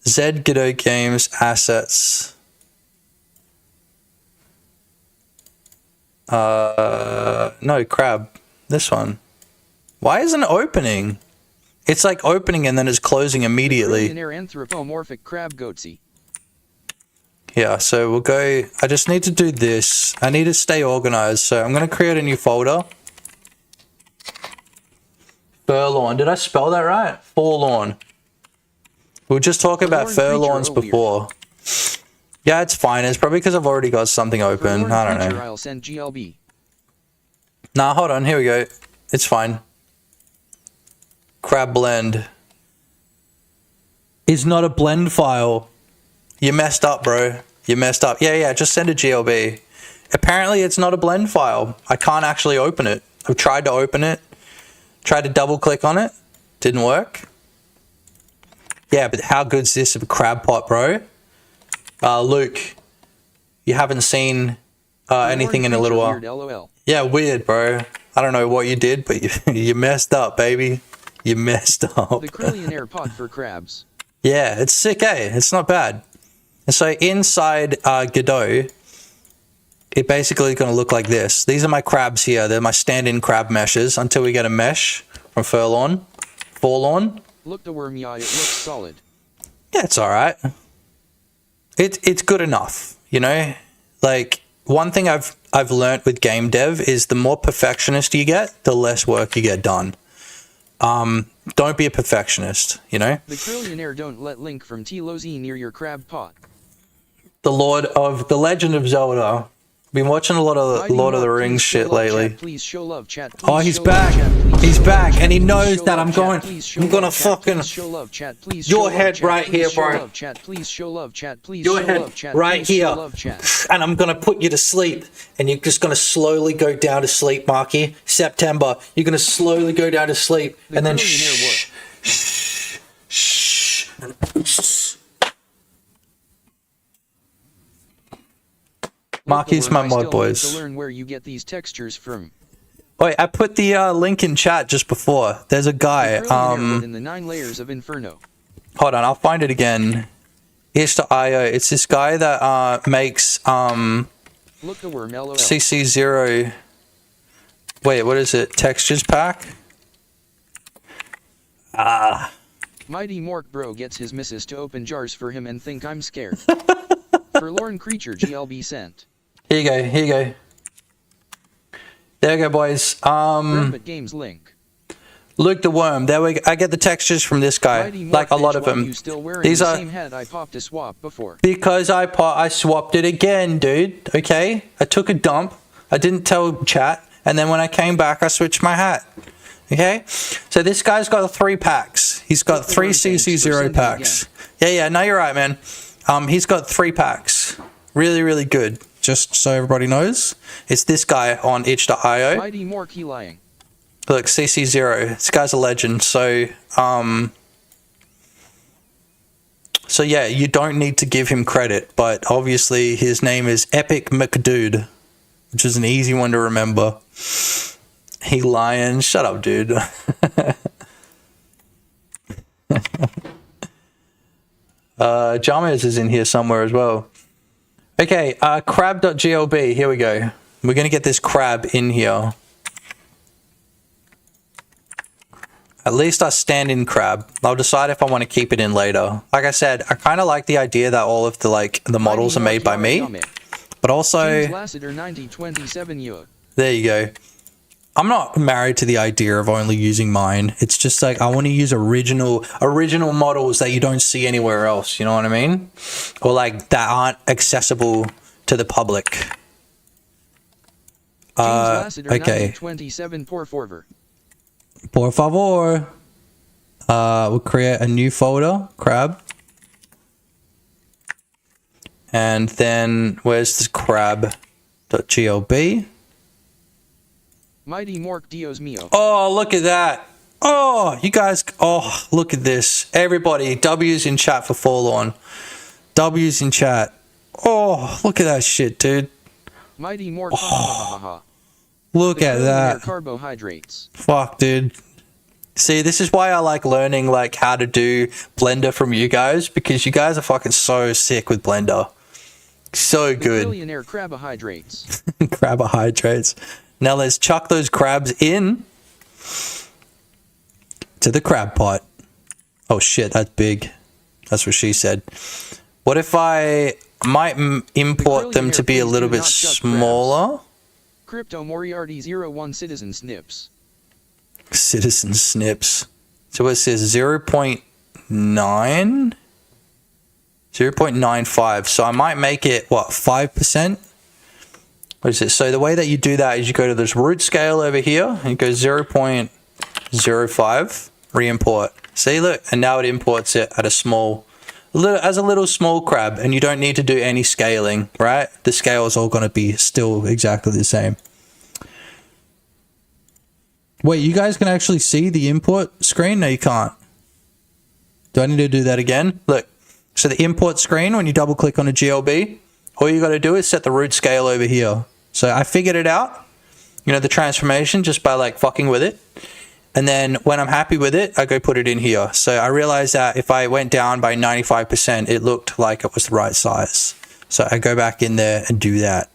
Z Godot Games assets. No, crab. This one. Why isn't it opening? It's like opening and then it's closing immediately. Billionaire anthropomorphic crab goatsy. Yeah, so we'll go. I just need to do this. I need to stay organized. So I'm going to create a new folder. Furlorn. Did I spell that right? Forlorn. We were just talking about furlorns before. Yeah, it's fine. It's probably because I've already got something open. I don't know. I'll send GLB. Nah, hold on. Here we go. It's fine. Crab blend. Is not a blend file. You messed up, bro. You messed up. Yeah, just send a GLB. Apparently, it's not a blend file. I can't actually open it. I've tried to open it. Tried to double click on it. Didn't work. Yeah, but how good's this of a crab pot, bro? Luke, you haven't seen anything in a little while. Weird, LOL. Yeah, weird, bro. I don't know what you did, but you messed up, baby. You messed up. The Krillionaire pot for crabs. Yeah, it's sick, eh? It's not bad. And so inside Godot, it basically is going to look like this. These are my crabs here. They're my stand-in crab meshes until we get a mesh from Forlorn. Look the worm, yeah, it looks solid. Yeah, it's all right. It's good enough, you know? Like, one thing I've learnt with game dev is the more perfectionist you get, the less work you get done. Don't be a perfectionist, you know? The Krillionaire don't let Link from T-Lo-Z near your crab pot. The Legend of Zelda. Been watching a lot of Lord of the Rings shit lately. Please show love, chat. Oh, he's back. He's back, and he knows that I'm gonna fucking your head right here, bro. Your head right here, and I'm gonna put you to sleep, and you're just gonna slowly go down to sleep, Marky. September, you're gonna slowly go down to sleep, and then shh. Marky's my mod, boys. To learn where you get these textures from. Wait, I put the link in chat just before. There's a guy. In the 9 layers of Inferno. Hold on, I'll find it again. Itch.io. It's this guy that makes Look the worm, LOL. CC0. Wait, what is it? Textures pack. Mighty Mork bro gets his missus to open jars for him and think I'm scared. Forlorn creature GLB sent. Here you go. There we go, boys. Rabbit Games link. Luke the Worm. There we go. I get the textures from this guy. Like a lot of them. These are same head I popped a swap before. Because I swapped it again, dude. Okay? I took a dump. I didn't tell chat. And then when I came back, I switched my hat. Okay? So this guy's got 3 packs. He's got 3 CC0 packs. Yeah, no, you're right, man. He's got 3 packs. Really, really good. Just so everybody knows. It's this guy on itch.io. Mighty Morky lying. Look, CC0. This guy's a legend. So yeah, you don't need to give him credit, but obviously his name is Epic McDude, which is an easy one to remember. He lying. Shut up, dude. James is in here somewhere as well. Okay, crab.glb. Here we go. We're going to get this crab in here. At least I stand in crab. I'll decide if I want to keep it in later. Like I said, I kind of like the idea that all of the models are made by me. But also, there you go. I'm not married to the idea of only using mine. It's just like I want to use original models that you don't see anywhere else. You know what I mean? Or like that aren't accessible to the public. Okay. Por favor. We'll create a new folder, crab. And then where's this crab.glb? Mighty Mork Dios mio. Oh, look at that. Oh, you guys. Oh, look at this. Everybody, W's in chat for Forlorn. W's in chat. Oh, look at that shit, dude. Mighty Mork. Oh, look at that. Carbohydrates. Fuck, dude. See, this is why I like learning like how to do Blender from you guys, because you guys are fucking so sick with Blender. So good. Billionaire carbohydrates. Carbohydrates. Now let's chuck those crabs in to the crab pot. Oh shit, that's big. That's what she said. What if I might import them to be a little bit smaller? Crypto Moriarty 01 Citizen Snips. Citizen Snips. So it says 0.9? 0.95. So I might make it, what, 5%? What is it? So the way that you do that is you go to this root scale over here and you go 0.05, re-import. See, look, and now it imports it at a small, as a little small crab, and you don't need to do any scaling, right? The scale is all going to be still exactly the same. Wait, you guys can actually see the import screen? No, you can't. Do I need to do that again? Look, so the import screen, when you double click on a GLB, all you got to do is set the root scale over here. So I figured it out, you know, the transformation, just by like fucking with it. And then when I'm happy with it, I go put it in here. So I realized that if I went down by 95%, it looked like it was the right size. So I go back in there and do that.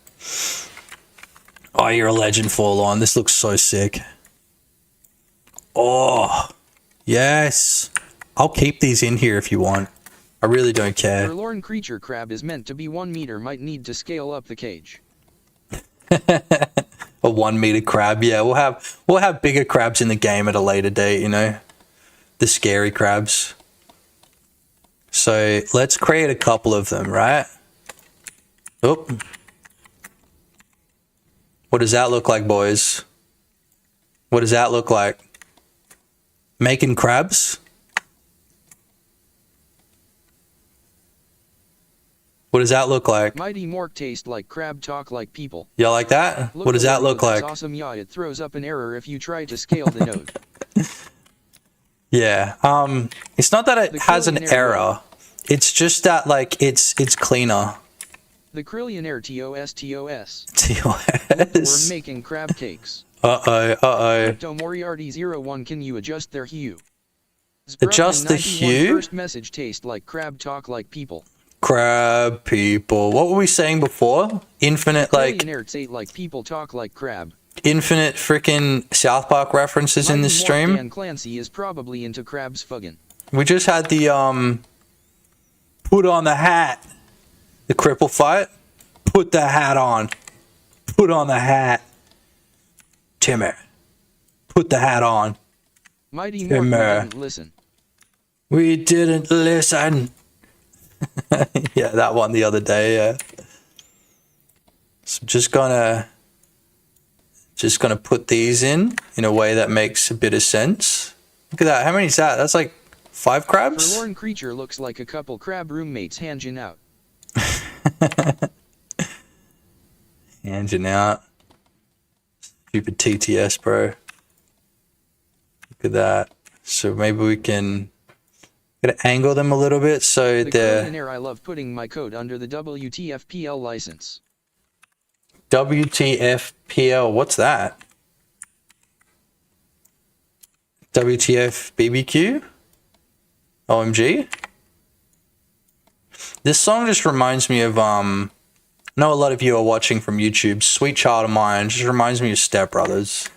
Oh, you're a legend, Forlorn. This looks so sick. Oh, yes. I'll keep these in here if you want. I really don't care. Forlorn creature crab is meant to be 1 meter, might need to scale up the cage. A 1 meter crab. Yeah, we'll have bigger crabs in the game at a later date, you know. The scary crabs. So let's create a couple of them, right? Oh. What does that look like, boys? What does that look like? Making crabs? What does that look like? Mighty Mork taste like crab, talk like people. Y'all like that? What does that look like? Awesome. Yeah, it throws up an error if you try to scale the node. Yeah. It's not that it has an error. It's just that like it's cleaner. The Krillionaire TOS. TOS. We're making crab cakes. Uh-oh. Moriarty 01, can you adjust their hue? Adjust the hue? First message taste like crab, talk like people. Crab people. What were we saying before? Infinite like... Say like people, talk like crab. Infinite freaking South Park references in this stream. Dan Clancy is probably into crabs fuggin'. We just had the put on the hat. The cripple fight. Put the hat on. Put on the hat. Timmy. Put the hat on. Mighty Mork didn't listen. We didn't listen. Yeah, that one the other day, yeah. So I'm just gonna put these in a way that makes a bit of sense. Look at that. How many is that? That's like 5 crabs? Forlorn creature looks like a couple crab roommates hanging out. Hanging out. Stupid TTS, bro. Look at that. So maybe we can angle them a little bit so they're... I love putting my code under the WTFPL license. WTFPL, what's that? WTF BBQ? OMG? This song just reminds me of, I know a lot of you are watching from YouTube. Sweet Child of Mine just reminds me of Step Brothers.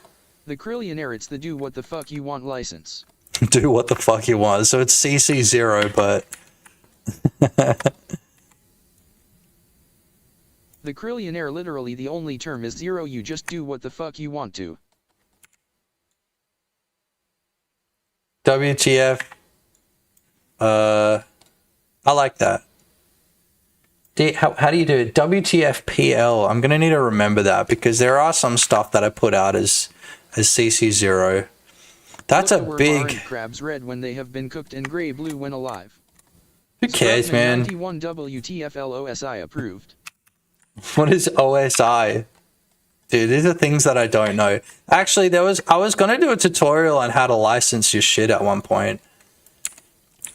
The Krillionaire, it's the do what the fuck you want license. Do what the fuck you want. So it's CC0, but... The Krillionaire, literally the only term is 0, you just do what the fuck you want to. WTF. I like that. How do you do it? WTFPL. I'm going to need to remember that because there are some stuff that I put out as CC0. That's a big... crabs red when they have been cooked and gray blue when alive. Who cares, man? 91 WTFLOSI approved. What is OSI? Dude, these are things that I don't know. Actually, I was going to do a tutorial on how to license your shit at one point.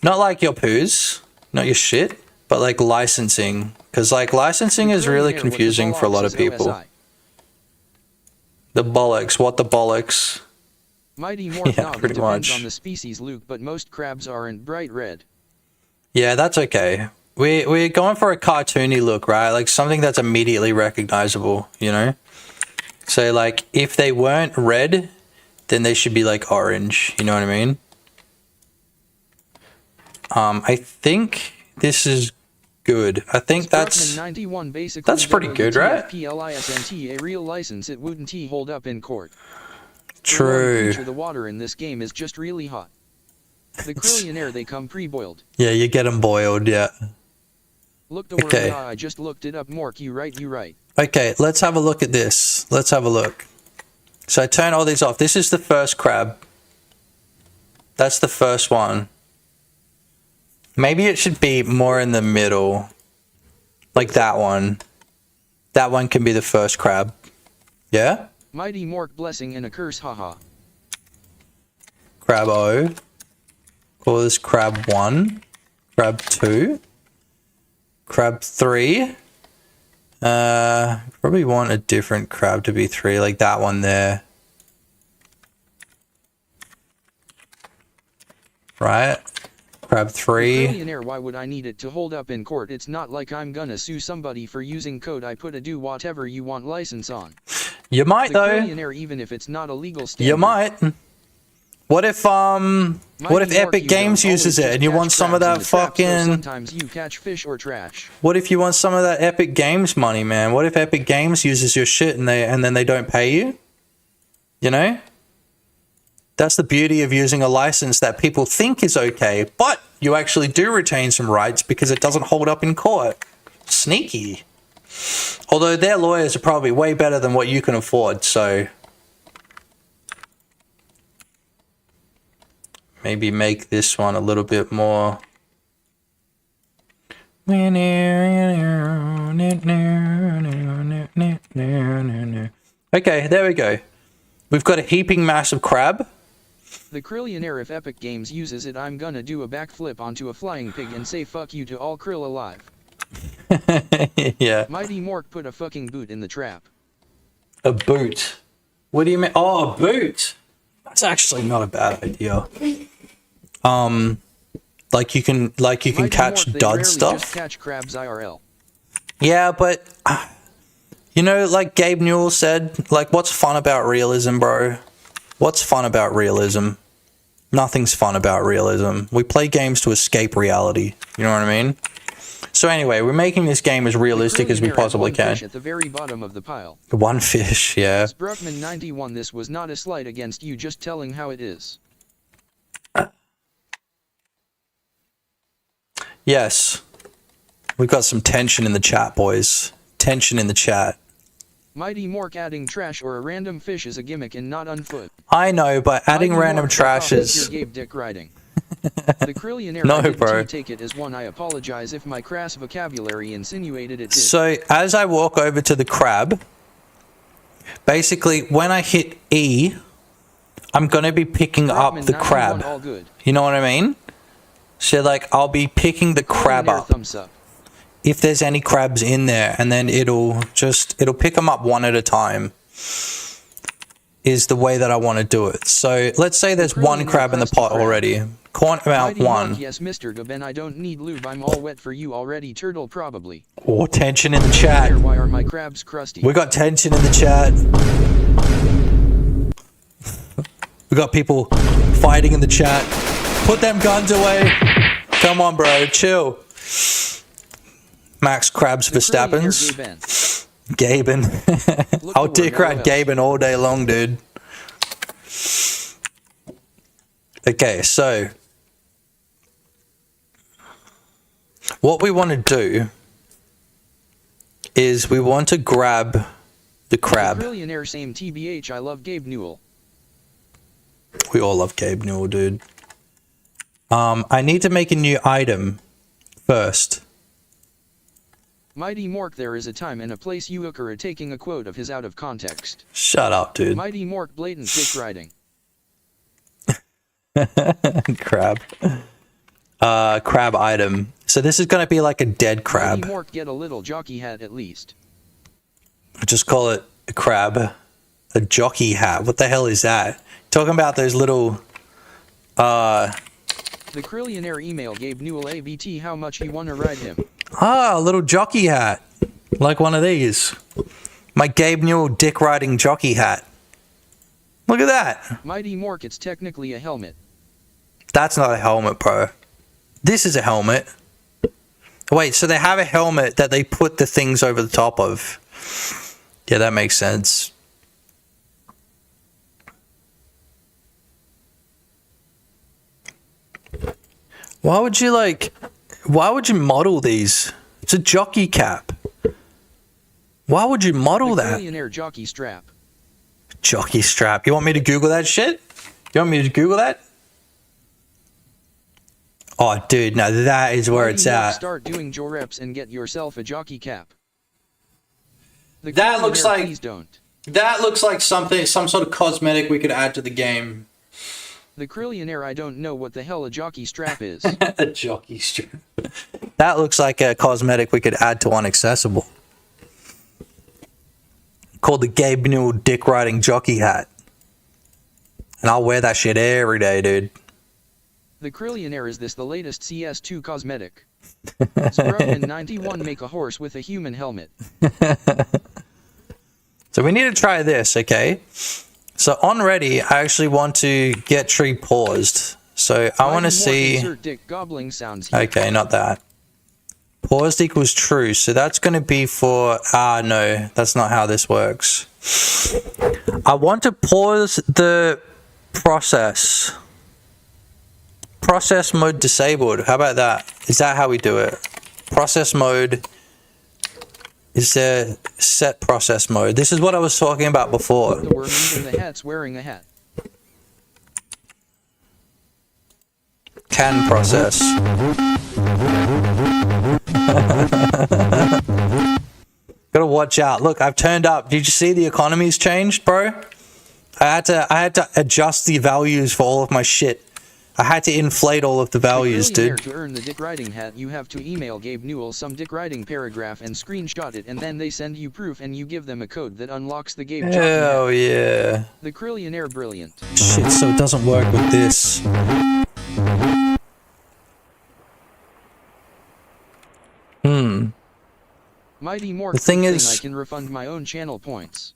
Not like your poos, not your shit, but like licensing. Because like licensing is really confusing for a lot of people. The bollocks, what the bollocks? Mighty Morph Yeah, Nog, it pretty depends much. on the species, Luke, but most crabs aren't bright red. Yeah, that's okay. We're going for a cartoony look, right? Like something that's immediately recognizable, you know? So like if they weren't red, then they should be like orange, you know what I mean? I think this is good. I think that's 91 basically that's pretty good, right? TFPLISNT, a real license it wouldn't hold up in court. True. The water in this game is just really hot. The Krillionaire, they come pre-boiled. Yeah, you get them boiled, yeah. Look the Okay. word, I just looked it up, Mork, you right. Okay, let's have a look at this. Let's have a look. So I turn all these off. This is the first crab. That's the first one. Maybe it should be more in the middle. Like that one. That one can be the first crab. Yeah? Mighty Mork, blessing and a curse, haha. Crab O. Call this crab 1. Crab 2. Crab 3. Probably want a different crab to be 3, like that one there. Right? Crab 3. Krillionaire, why would I need it to hold up in court? It's not like I'm gonna sue somebody for using code I put a do whatever you want license on. You might The though. Krillionaire, even if it's not a legal standard. You might. What if Epic Games uses it and you want some of that fucking... Sometimes you catch fish or trash. What if you want some of that Epic Games money, man? What if Epic Games uses your shit and then they don't pay you? You know? That's the beauty of using a license that people think is okay, but you actually do retain some rights because it doesn't hold up in court. Sneaky. Although their lawyers are probably way better than what you can afford, so... Maybe make this one a little bit more... Okay, there we go. We've got a heaping mass of crab. The Krillionaire, if Epic Games uses it, I'm gonna do a backflip onto a flying pig and say fuck you to all krill alive. Yeah. Mighty Mork, put a fucking boot in the trap. A boot. What do you mean? Oh, a boot. That's actually not a bad idea. Like you can Mighty catch Mork, they dud rarely stuff. Just catch crabs IRL. Yeah, but you know, like Gabe Newell said, like what's fun about realism, bro? What's fun about realism? Nothing's fun about realism. We play games to escape reality. You know what I mean? So anyway, we're making this game as realistic as we possibly can. Fish at the very bottom of the pile. One fish, yeah. Bruckman 91, this was not a slight against you, just telling how it is. Yes. We've got some tension in the chat, boys. Tension in the chat. Mighty Mork, adding trash or a random fish is a gimmick and not unfoot. I know, but adding Mighty random Mork, trash is... Your Gabe dick riding. The Krillionaire, No, I didn't bro. take it as one. I apologize if my crass vocabulary insinuated it did. So, as I walk over to the crab, basically, when I hit E, I'm going to be picking up the crab. All good. You know what I mean? So, like, I'll be picking the crab up. Thumbs up. If there's any crabs in there, and then it'll pick them up one at a time, is the way that I want to do it. So, let's say there's one crab in the pot already. Count out one. Yes, Mr. Gaben, I don't need lube. I'm all wet for you already. Turtle, probably. Oh, tension in the chat. Why are my crabs crusty? We got tension in the chat. We got people fighting in the chat. Put them guns away. Come on, bro. Chill. Max Krabs Verstappens. Gaben. I'll dick ride Gaben all day long, dude. Okay, so what we want to do is we want to grab the crab. Krillionaire, same TBH. I love Gabe Newell. We all love Gabe Newell, dude. I need to make a new item first. Mighty Mork, there is a time and a place you are taking a quote of his out of context. Shut up, dude. Mighty Mork, blatant dick riding. Crab. Crab item. So this is going to be like a dead crab. Mighty Mork, get a little jockey hat at least. Just call it a crab. A jockey hat. What the hell is that? Talking about those little The Krillionaire email gave Newell AVT how much he wanna ride him. a little jockey hat. Like one of these. My Gabe Newell dick riding jockey hat. Look at that. Mighty Mork, it's technically a helmet. That's not a helmet, bro. This is a helmet. Wait, so they have a helmet that they put the things over the top of. Yeah, that makes sense. Why would you model these? It's a jockey cap. Why would you model The that? Krillionaire jockey strap. Jockey strap. You want me to Google that shit? You want me to Google that? Oh, dude, no, that is where Mighty it's Mork, at. Start doing jaw reps and get yourself a jockey cap. The That looks Krillionaire, like- please don't. That looks like some sort of cosmetic we could add to the game. The Krillionaire, I don't know what the hell a jockey strap is. A jockey strap. That looks like a cosmetic we could add to Unaccessible. Called the Gabe Newell dick riding jockey hat. And I'll wear that shit every day, dude. The Krillionaire, is this the latest CS2 cosmetic? Scrub in 91 make a horse with a human helmet. So we need to try this, okay? So on ready, I actually want to get tree paused. So I want to Mighty Mork, see... insert dick gobbling sounds here. Okay, not that. Paused equals true. So that's going to be for... no, that's not how this works. I want to pause the process. Process mode disabled. How about that? Is that how we do it? Process mode. Is there set process mode? This is what I was talking about before. The worm in the hat's wearing a hat. Can process. Gotta watch out. Look, I've turned up. Did you see the economy's changed, bro? I had to adjust the values for all of my shit. I had to inflate all of the values, dude. To earn the dick riding hat, you have to email Gabe Newell some dick riding paragraph and screenshot it, and then they send you proof and you give them a code that unlocks the Gabe jockey hat. Hell yeah. The Krillionaire brilliant. Shit, so it doesn't work with this. Mighty Mork, The thing good is- I can refund my own channel points.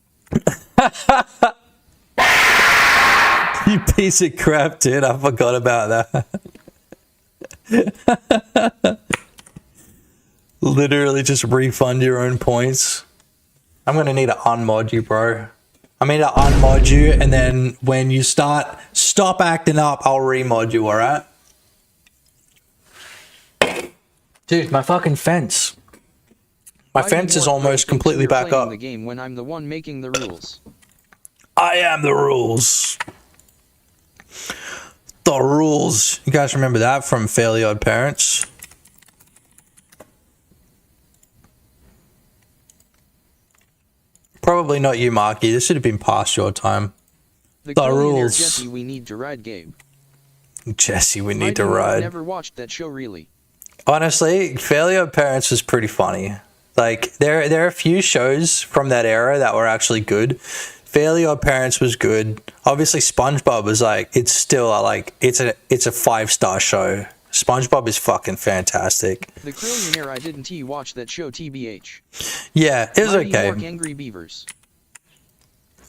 You piece of crap, dude. I forgot about that. Literally just refund your own points. I'm gonna need to unmod you, bro. I mean to unmod you, and then when you stop acting up, I'll remod you, alright? Dude, my fucking fence. My Mighty fence is Mork almost thinks completely you're back playing up. the game when I'm the one making the rules. I am the rules. The rules. You guys remember that from Fairly Odd Parents? Probably not you, Marky. This should have been past your time. The The Krillionaire, rules. Jesse, we need to ride Gabe. Jesse, we Mighty need to Mork ride. never watched that show really. Honestly, Fairly Odd Parents was pretty funny. Like, there are a few shows from that era that were actually good. Fairly Odd Parents was good. Obviously, SpongeBob was like, it's still like, it's a 5-star show. SpongeBob is fucking fantastic. The Krillionaire, I didn't watch that show TBH. Yeah, it was Mighty okay. Mork, Angry Beavers.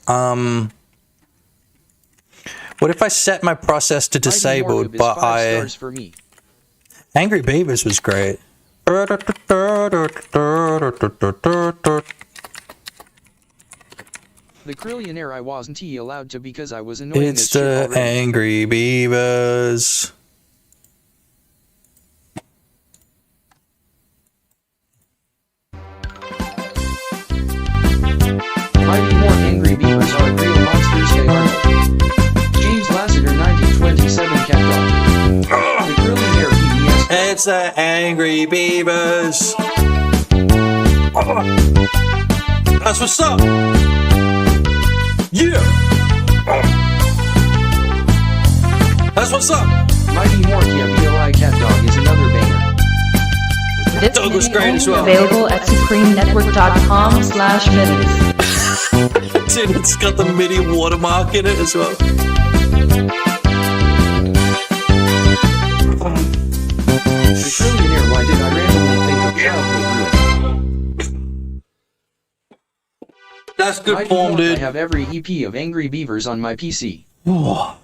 What if I set my process to Mighty disabled, Mork is but 5 stars for me. Angry Beavers was great. The Krillionaire, I wasn't allowed to because I was annoying It's as shit the already. Angry Beavers. Mighty Mork, Angry Beavers are real monsters, they are. James Lassiter, 1927 Cat Dog. The Krillionaire PBS. It's the Angry Beavers. Oh, that's what's up. Yeah. That's what's up. Mighty Mork, yeah, BLI Cat Dog is another banger. This Dog was video great as well. Available at supremenetwork.com/minis. shit, it's got the MIDI watermark in it as well. The trillionaire, why did I randomly think of childhood ruin? That's good Mighty form, Mork, dude. I have every EP of Angry Beavers on my PC. Now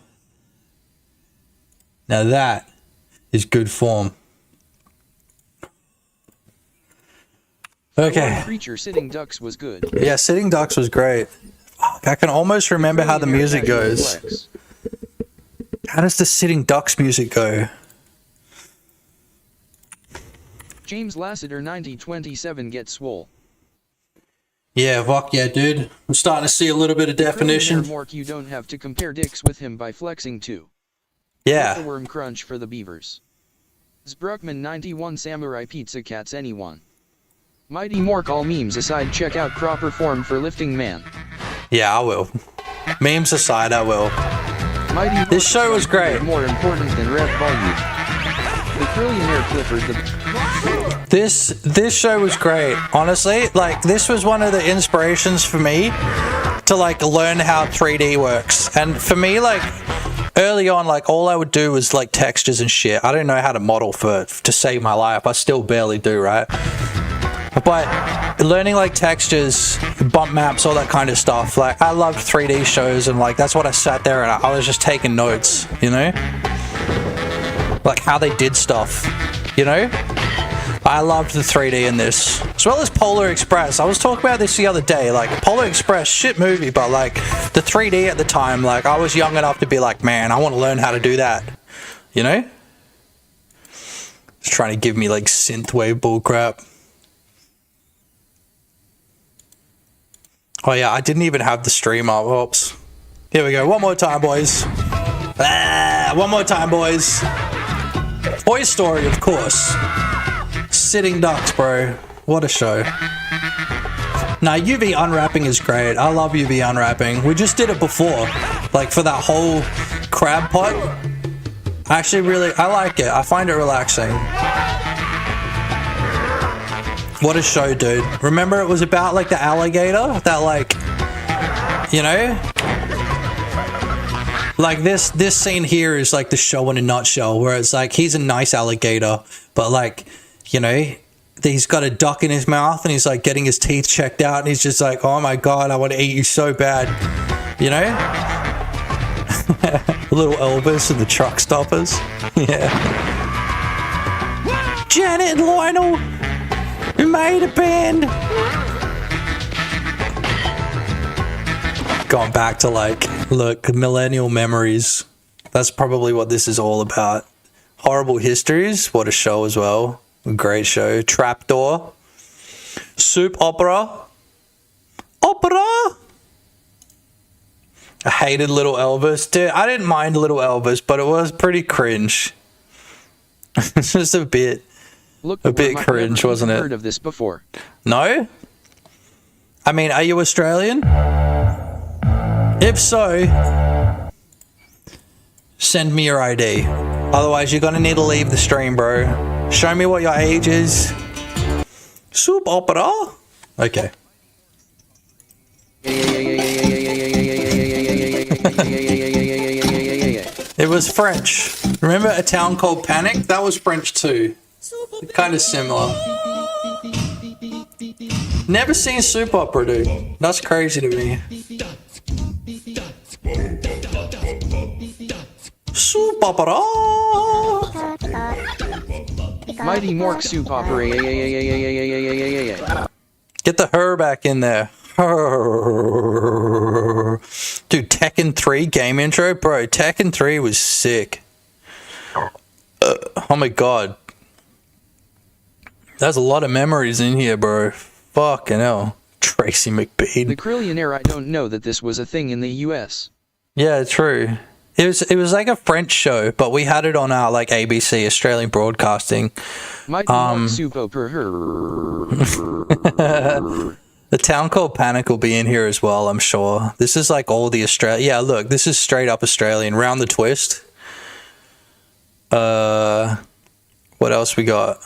that is good form. Okay. Creature Sitting Ducks was good. Yeah, Sitting Ducks was great. Fuck, I can almost remember how the music goes. How does the Sitting Ducks music go? James Lassiter 9027 Get Swole. Yeah, fuck yeah, dude. I'm starting to see a little bit of definition. Mork, you don't have to compare dicks with him by flexing too. Yeah. The worm crunch for the beavers. Zbruckman 91 Samurai Pizza Cats anyone. Mighty Mork, all memes aside, check out proper form for lifting man. Yeah, I will. Memes aside, I will. Mighty This show was great. More important than Rev Volume. The Trillionaire Clifford. This show was great. Honestly, like this was one of the inspirations for me to like learn how 3D works. And for me, like early on, like all I would do was like textures and shit. I didn't know how to model to save my life. I still barely do, right? But learning like textures, bump maps, all that kind of stuff, like I loved 3D shows, and like that's what I sat there and I was just taking notes, you know? Like how they did stuff, you know? I loved the 3D in this, as well as Polar Express. I was talking about this the other day, like Polar Express, shit movie, but like the 3D at the time, like I was young enough to be like, man, I want to learn how to do that, you know? Just trying to give me like synthwave bullcrap. Oh yeah, I didn't even have the stream up. Oops. Here we go. One more time, boys. One more time, boys. Toy Story, of course. Sitting Ducks, bro. What a show. Nah, UV unwrapping is great. I love UV unwrapping. We just did it before. Like for that whole crab pot. I like it. I find it relaxing. What a show, dude. Remember it was about like the alligator? That like, you know? Like this scene here is like the show in a nutshell, where it's like he's a nice alligator, but like, you know, he's got a duck in his mouth and he's like getting his teeth checked out and he's just like, oh my god, I want to eat you so bad. You know? Little Elvis and the truck stoppers. Yeah. Janet and Lionel, we made a band. Going back to like, look, millennial memories. That's probably what this is all about. Horrible Histories, what a show as well. A great show. Trapdoor. Soup opera. Opera! I hated Little Elvis. Dude, I didn't mind Little Elvis, but it was pretty cringe. It's just a bit cringe, wasn't it? Heard of this before? No? I mean, are you Australian? If so, send me your ID. Otherwise, you're gonna need to leave the stream, bro. Show me what your age is. Soup opera? Okay. It was French. Remember A Town Called Panic? That was French too. Kind of similar. Never seen soap opera, dude. That's crazy to me. Soup opera. Mighty Mork soup opera. Get the her back in there. Dude, Tekken 3 game intro? Bro, Tekken 3 was sick. Oh my god. There's a lot of memories in here, bro. Fucking hell. Tracy McBean. The Krillionaire, I don't know that this was a thing in the US. Yeah, true. It was like a French show, but we had it on our like ABC, Australian Broadcasting. Mighty Mork soup opera. The Town Called Panic will be in here as well, I'm sure. This is like all the Australian. Yeah, look, this is straight up Australian. Round the Twist. What else we got?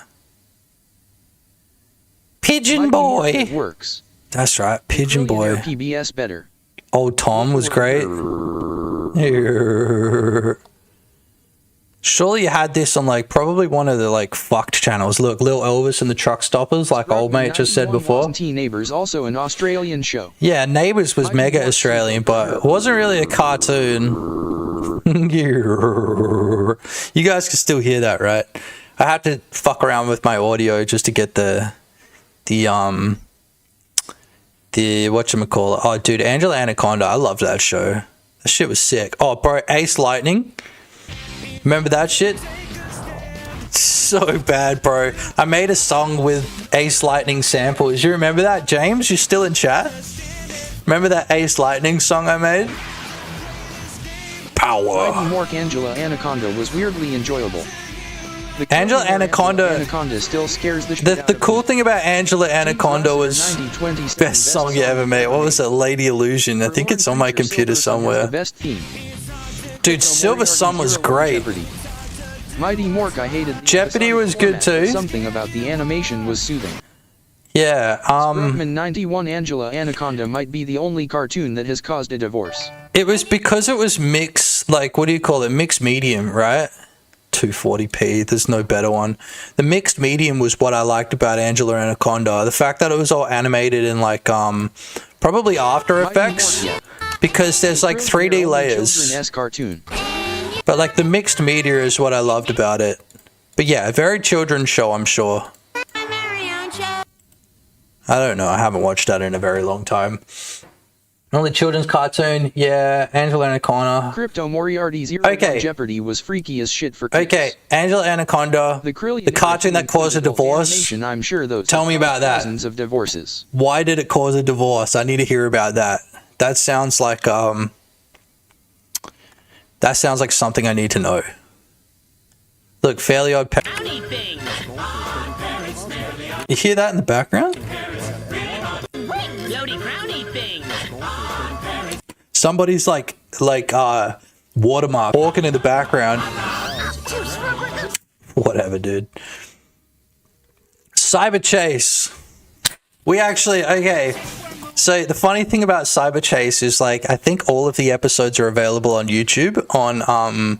Pigeon Mighty Boy. Mork, it works. That's right, Pigeon Boy. PBS better. Old Tom was great. Surely you had this on like probably one of the like fucked channels. Look, Lil Elvis and the Truck Stoppers, like old mate just said before. Neighbors, also an Australian show. Yeah, Neighbours was mega Australian, but it wasn't really a cartoon. You guys can still hear that, right? I had to fuck around with my audio just to get the whatchamacallit. Oh, dude, Angela Anaconda, I loved that show. That shit was sick. Oh, bro, Ace Lightning. Remember that shit? So bad, bro. I made a song with Ace Lightning samples. You remember that, James? You still in chat? Remember that Ace Lightning song I made? Power. Mighty Mork Angela Anaconda was weirdly enjoyable. Angela Anaconda still scares the shit out the cool thing about Angela Anaconda was best song you ever made. What was it? Lady Illusion. I think it's on my computer somewhere. Dude, Silver Sun was great. Mighty Mork, I hated Jeopardy was good too. Something about the animation was soothing. Yeah, Scrubman 91 Angela Anaconda might be the only cartoon that has caused a divorce. It was because it was mixed, like, what do you call it? Mixed medium, right? 240p, there's no better one. The mixed medium was what I liked about Angela Anaconda. The fact that it was all animated in like probably After Effects, because there's like 3D layers. Cartoon. But like the mixed media is what I loved about it. But yeah, a very children's show, I'm sure. I don't know, I haven't watched that in a very long time. Only children's cartoon, yeah, Angela Anaconda. Crypto Moriarty Zero Jeopardy was freaky as shit for kids. Okay, Angela Anaconda, the cartoon that caused a divorce. I'm sure those tell me about that. Thousands of divorces. Why did it cause a divorce? I need to hear about that. That sounds like something I need to know. Look, Fairly Odd Parents. You hear that in the background? Somebody's like watermark walking in the background. Whatever, dude. Cyber Chase. We actually, okay. So the funny thing about Cyber Chase is like, I think all of the episodes are available on YouTube on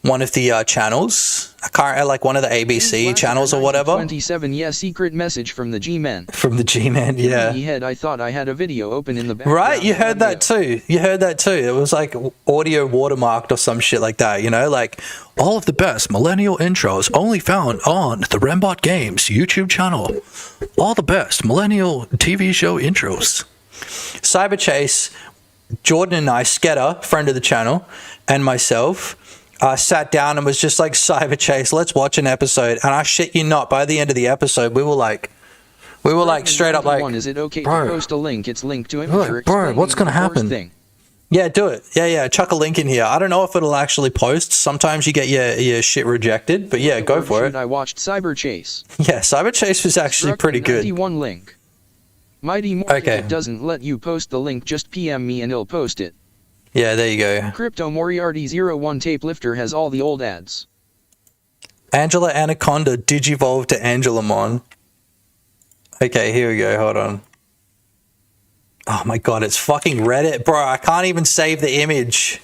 one of the channels. I can't, like one of the ABC channels or whatever. 27, yeah, secret message from the G-Man. From the G-Man, yeah. I thought I had a video open in the background. Right, you heard that too. You heard that too. It was like audio watermarked or some shit like that, you know? Like, all of the best millennial intros only found on the Rembot Games YouTube channel. All the best millennial TV show intros. Cyber Chase, Jordan and I, Sketter, friend of the channel, and myself, sat down and was just like, Cyber Chase, let's watch an episode. And I shit you not, by the end of the episode, we were like straight up like, is it okay bro, to post a link? It's linked to him. Like, bro, what's gonna happen? Yeah, do it. Yeah, chuck a link in here. I don't know if it'll actually post. Sometimes you get your shit rejected, but yeah, go for it. I watched Cyber Chase. Yeah, Cyber Chase was actually pretty good. 91 link. Mighty Mork, if it doesn't let you post the link, just PM me and I'll post it. Yeah, there you go. Crypto Moriarty 01 Tape Lifter has all the old ads. Angela Anaconda digivolved to Angelamon. Okay, here we go. Hold on. Oh my god, it's fucking Reddit. Bro, I can't even save the image.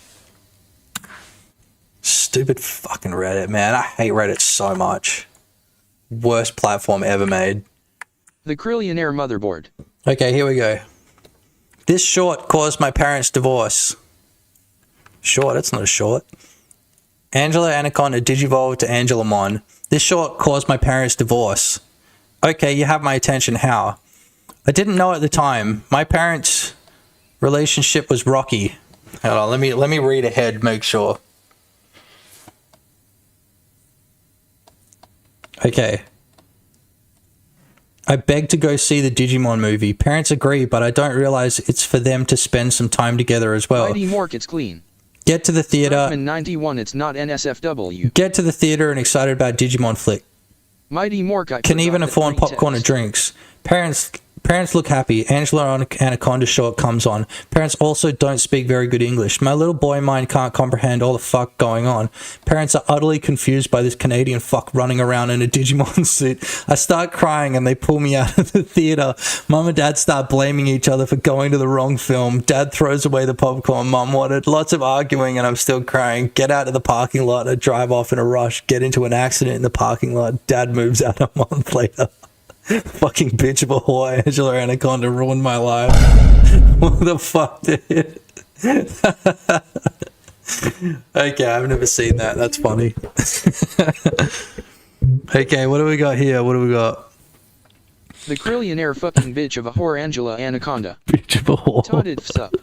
Stupid fucking Reddit, man. I hate Reddit so much. Worst platform ever made. The Krillionaire Motherboard. Okay, here we go. This short caused my parents' divorce. Short, that's not a short. Angela Anaconda digivolved to Angelamon. This short caused my parents' divorce. Okay, you have my attention. How? I didn't know at the time. My parents' relationship was rocky. Hold on, let me read ahead, make sure. Okay. I begged to go see the Digimon movie. Parents agree, but I don't realize it's for them to spend some time together as well. Mighty Mork, it's clean. Get to the theater. 91, it's not NSFW. Get to the theater and excited about Digimon flick. Mighty Mork, I can even afford popcorn and drinks. Parents Parents look happy. Angela on Anaconda short comes on. Parents also don't speak very good English. My little boy mind can't comprehend all the fuck going on. Parents are utterly confused by this Canadian fuck running around in a Digimon suit. I start crying and they pull me out of the theater. Mum and Dad start blaming each other for going to the wrong film. Dad throws away the popcorn Mum wanted. Lots of arguing and I'm still crying. Get out of the parking lot. I drive off in a rush. Get into an accident in the parking lot. Dad moves out a month later. Fucking bitch of a whore, Angela Anaconda ruined my life. What the fuck, dude? Okay, I've never seen that. That's funny. Okay, what do we got here? What do we got? The Krillionaire fucking bitch of a whore, Angela Anaconda. Bitch of a whore. Todded sup.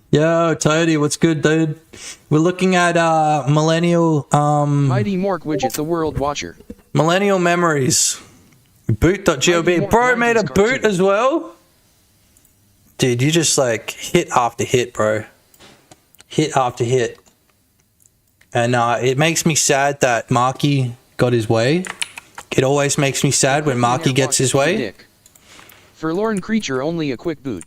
Yo, Toady, what's good, dude? We're looking at millennial Mighty Mork Widget, the World Watcher. Millennial Memories. Boot.gob. Bro made a boot as well? Dude, you just like hit after hit, bro. Hit after hit. And it makes me sad that Marky got his way. It always makes me sad when Marky gets his way. Forlorn creature, only a quick boot.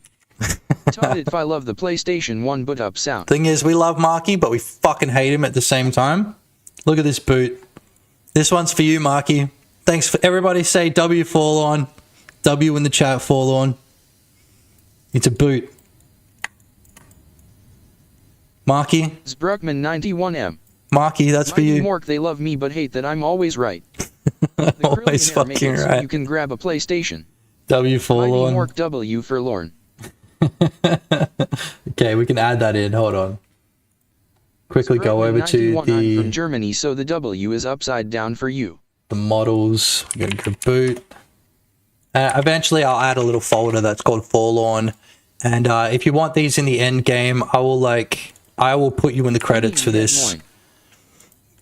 Todd, if I love the PlayStation 1 boot up sound. Thing is, we love Marky, but we fucking hate him at the same time. Look at this boot. This one's for you, Marky. Thanks for everybody. Say W Forlorn. W in the chat, Forlorn. It's a boot. Marky. Zbruckman 91M. Marky, that's for you. Mork, they love me but hate that I'm always right. Always fucking right. right. You can grab a PlayStation. W Forlorn. Mighty Mork W Forlorn. Okay, we can add that in. Hold on. Quickly go over to the from Germany, so the W is upside down for you. The models. We're gonna go boot. Eventually, I'll add a little folder that's called Forlorn. And if you want these in the end game, I will put you in the credits for this.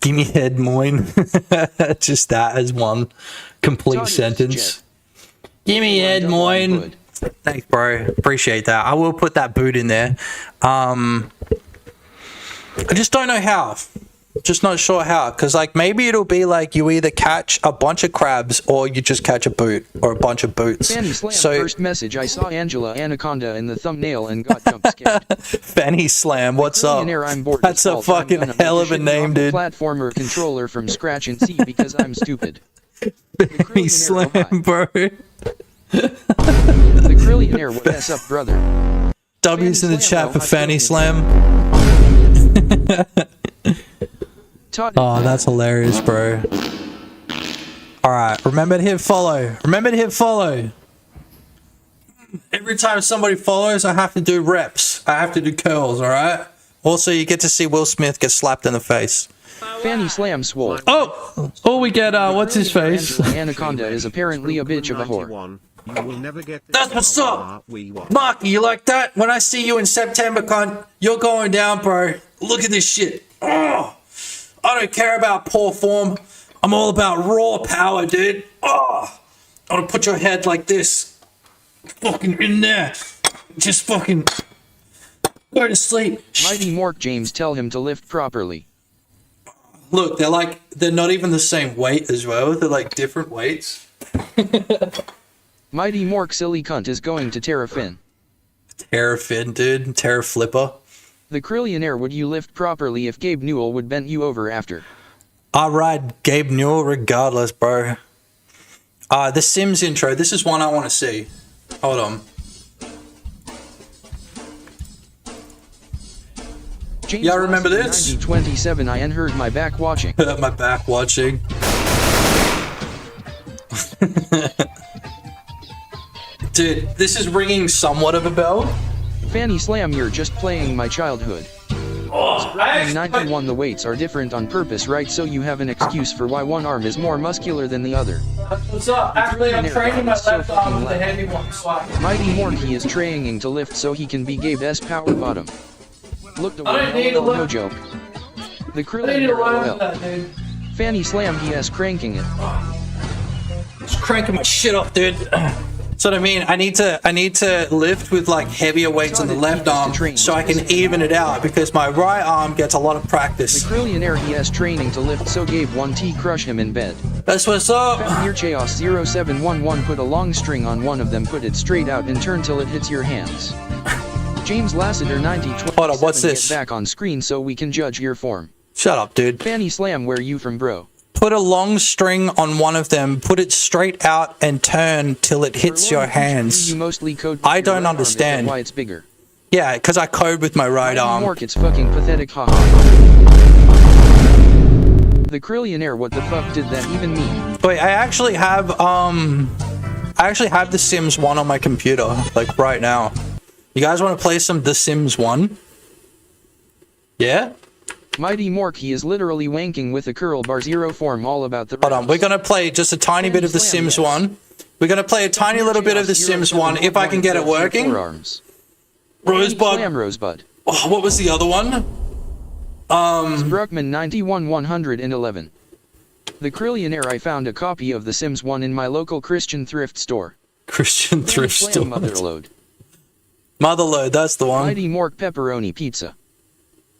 Give me head moin. Just that as one complete sentence. Give me head moin. Thanks, bro. Appreciate that. I will put that boot in there. I just don't know how. Just not sure how. Because, like, maybe it'll be like you either catch a bunch of crabs or you just catch a boot or a bunch of boots. Fanny Slam, first message. I saw Angela Anaconda in the thumbnail and got jump scared. Fanny Slam, what's up? That's a fucking hell of a name, dude. Platformer controller from scratch and C because I'm stupid. Fanny Slam, bro. The Krillionaire, what S up, brother? W's in the chat for Fanny Slam. Oh, that's hilarious, bro. Alright, remember to hit follow. Remember to hit follow. Every time somebody follows, I have to do reps. I have to do curls, alright? Also, you get to see Will Smith get slapped in the face. Fanny Slam swole. Oh, we get, what's his face? Anaconda is apparently a bitch of a whore. You will never get That's what's up! Marky, you like that? When I see you in September, cunt, you're going down, bro. Look at this shit. Oh, I don't care about poor form. I'm all about raw power, dude. Oh, I want to put your head like this. Fucking in there. Just fucking go to sleep. Mighty Mork James, tell him to lift properly. Look, they're not even the same weight as well. They're like different weights. Mighty Mork silly cunt is going to Terrafin. Terrafin, dude. Terra Flipper. The Krillionaire, would you lift properly if Gabe Newell would bend you over after? I ride Gabe Newell regardless, bro. The Sims intro. This is one I want to see. Hold on. James Y'all remember this? 27 I heard my back watching. My back watching. Dude, this is ringing somewhat of a bell. Fanny Slam, you're just playing my childhood. Oh, 91, the weights are different on purpose, right? So you have an excuse for why one arm is more muscular than the other. What's up? Actually, I'm training my left arm with the heavy one, so Mighty Morky is training to lift so he can be Gabe's power bottom. Look the way, no joke. The Krillionaire, Fanny Slam, he is cranking it. Just cranking my shit up, dude. So what I mean, I need to lift with like heavier weights on the left arm so I can even it out because my right arm gets a lot of practice. The Krillionaire he has training to lift, so gave 1T crush him in bed. That's what's up. Near Chaos 0711 put a long string on one of them, put it straight out and turn till it hits your hands. James Lassiter 9027 Hold on, what's this? Get back on screen so we can judge your form. Shut up, dude. Fanny Slam, where you from, bro? Put a long string on one of them, put it straight out and turn till it hits your hands. You mostly code I don't understand. Why it's bigger. Yeah, because I code with my right arm. Mork, it's fucking pathetic, haha. The Krillionaire, what the fuck did that even mean? Wait, I actually have The Sims 1 on my computer, like right now. You guys want to play some The Sims 1? Yeah? Mighty Mork, he is literally wanking with a curl bar zero form all about the... Hold on, we're gonna play just a tiny bit of The Sims 1. We're gonna play a tiny little bit of The Sims 1 if I can get it working. Rosebud. Oh, what was the other one? Bruckman 91111. The Krillionaire, I found a copy of The Sims 1 in my local Christian thrift store. Christian thrift store. Motherload. Motherload, that's the one. Mighty Mork pepperoni pizza.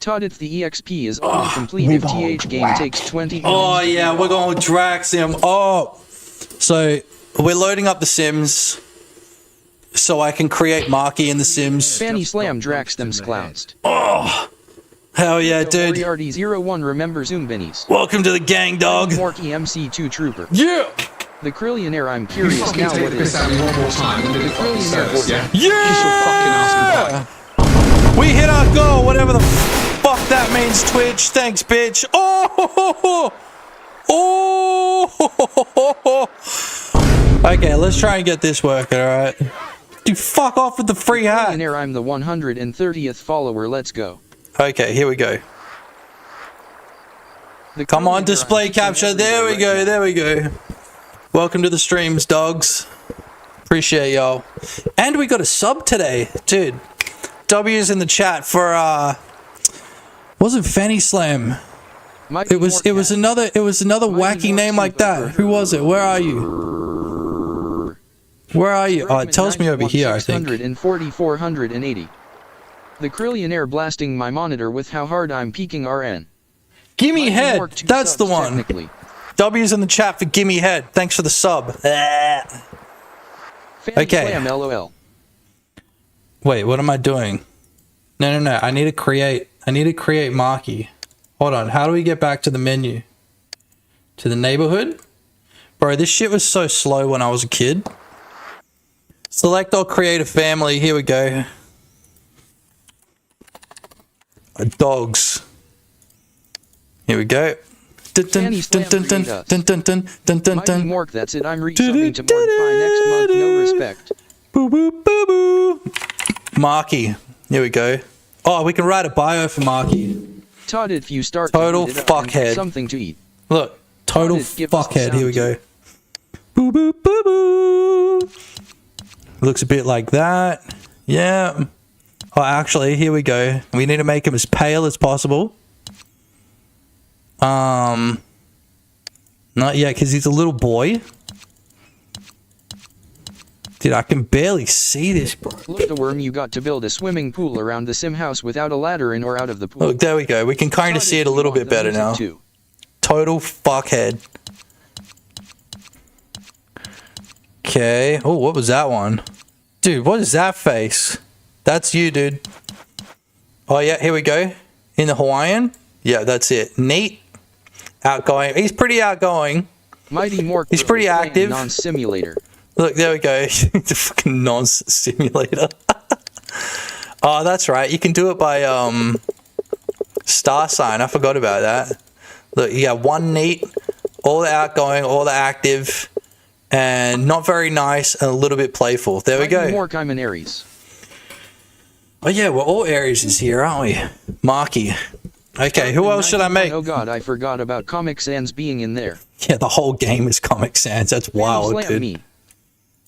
Todd, if the EXP is only complete if TH game takes 20 minutes. Oh yeah, we're going to drag sim. Oh, so we're loading up The Sims so I can create Marky in The Sims. Fanny Slam Drax them sclounced. Oh, hell yeah, dude. Moriarty01 remember Zoom Bennies. Welcome to the gang, dog. Morky MC2 Trooper. Yeah. The Krillionaire, I'm curious now what is. One more time. The Krillionaire. Yeah. We hit our goal, whatever the fuck that means, Twitch. Thanks, bitch. Oh! Oh! Okay, let's try and get this working, alright? Dude, fuck off with the free hat. I'm the 130th follower, let's go. Okay, here we go. Come on, display capture. There we go, there we go. Welcome to the streams, dogs. Appreciate y'all. And we got a sub today, dude. W's in the chat for wasn't Fanny Slam. It was another wacky name like that. Who was it? Where are you? Where are you? Oh, it tells me over here, I think. 480. The Krillionaire blasting my monitor with how hard I'm peeking RN. Gimme head. That's the one. W's in the chat for gimme head. Thanks for the sub. Okay. Slam, LOL. Wait, what am I doing? No. I need to create Marky. Hold on. How do we get back to the menu? To the neighborhood? Bro, this shit was so slow when I was a kid. Select or create a family. Here we go. Dogs. Here we go. Mighty Mork, that's it. I'm resubbing to Mork Pie next month. No respect. Boo boo boo boo. Marky. Here we go. Oh, we can write a bio for Marky. Todd, if you start total fuckhead. Something to eat. Look, total fuckhead. Here we go. Boo boo boo boo. Looks a bit like that. Yeah. Oh, actually, here we go. We need to make him as pale as possible. Not yet, because he's a little boy. Dude, I can barely see this, bro. Look, the worm, you got to build a swimming pool around the sim house without a ladder in or out of the pool. Look, there we go. We can kind of see it a little bit better now. Total fuckhead. Okay. Oh, what was that one? Dude, what is that face? That's you, dude. Oh, yeah, here we go. In the Hawaiian. Yeah, that's it. Neat. Outgoing. He's pretty outgoing. Mighty Mork. He's pretty active. Non-simulator. Look, there we go. The fucking non-simulator. Oh, that's right. You can do it by star sign. I forgot about that. Look, you got one neat, all the outgoing, all the active, and not very nice, and a little bit playful. There we go. Mighty Mork, I'm an Aries. Oh yeah, we're all Aries here, aren't we? Marky. Okay, who else should I make? Oh god, I forgot about Comic Sans being in there. Yeah, the whole game is Comic Sans. That's wild, dude. Me.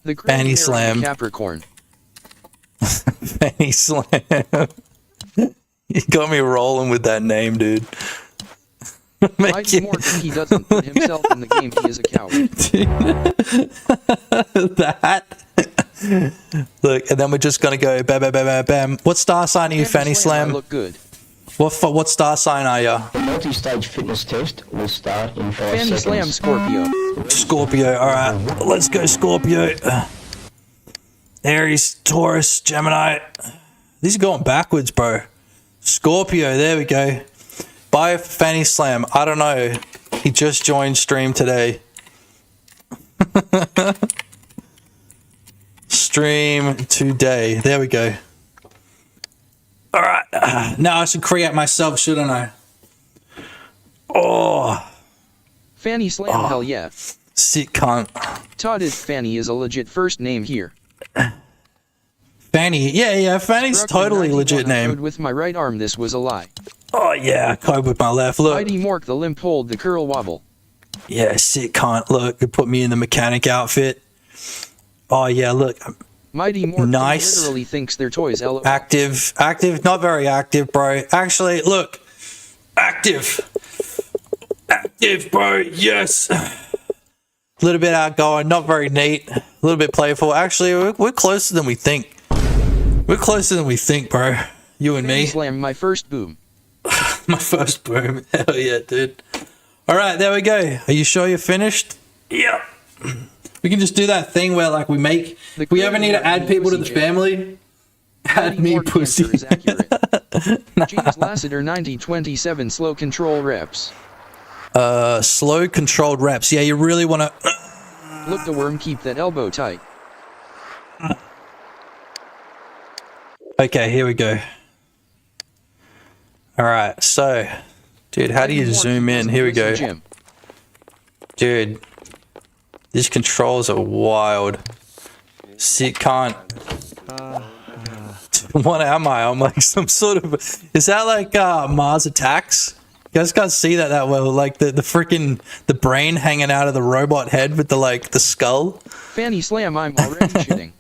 The Fanny Slam. Capricorn. Fanny Slam. You got me rolling with that name, dude. Mighty Mork, he doesn't put himself in the game. He is a coward. That. Look, and then we're just gonna go bam, bam, bam, bam, bam. What star sign are you, Fanny Slam? Look good. What star sign are you? The multi-stage fitness test will start in 5 Fanny seconds. Slam Scorpio. Scorpio. All right, let's go Scorpio. Aries, Taurus, Gemini. These are going backwards, bro. Scorpio. There we go. Bye, Fanny Slam. I don't know. He just joined stream today. Stream today. There we go. All right. Now I should create myself, shouldn't I? Oh. Fanny Slam, hell yeah. Sick cunt. Todded Fanny is a legit first name here. Fanny. Yeah. Fanny's totally legit name. With my right arm, this was a lie. Oh, yeah. Code with my left. Look. Mighty Mork, the limp hold, the curl wobble. Yeah, sick cunt. Look, it put me in the mechanic outfit. Oh, yeah, look. Mighty Mork nice. literally thinks they're toys. LOL. Active, not very active, bro. Actually, look, active, bro. Yes. A little bit outgoing, not very neat. A little bit playful. Actually, we're closer than we think. We're closer than we think, bro. You and me. Slam, my first boom. My first boom. Hell yeah, dude. All right, there we go. Are you sure you're finished? Yeah. We can just do that thing where, like, if we ever need to add people to the family, add me, pussy. James Lassiter, 9027 slow control reps. Slow controlled reps. Yeah, you really want to. Look, the worm, keep that elbow tight. Okay, here we go. All right, so, dude, how do you zoom in? Here we go. Dude. These controls are wild. Sick cunt. What am I? I'm like some sort of... Is that like Mars Attacks? You guys can't see that well. Like the freaking... The brain hanging out of the robot head with the skull. Fanny Slam, I'm already shitting.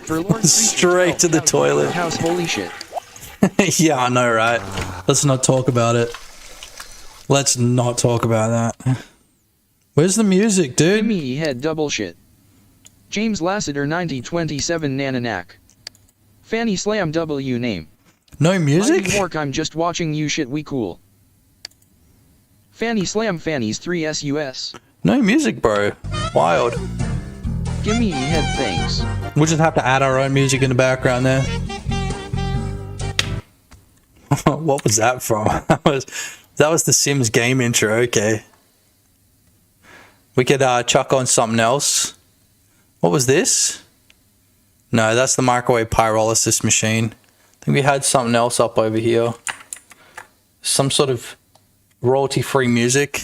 For Lord Straight to the toilet. House, holy shit. Yeah, I know, right? Let's not talk about it. Let's not talk about that. Where's the music, dude? Me head double shit. James Lassiter, 9027 Nananak. Fanny Slam W name. No music? Mighty Mork, I'm just watching you shit, we cool. Fanny Slam Fanny's 3SUS. No music, bro. Wild. Gimme head things. We'll just have to add our own music in the background there. What was that from? That was the Sims game intro, okay. We could chuck on something else. What was this? No, that's the microwave pyrolysis machine. I think we had something else up over here. Some sort of royalty-free music.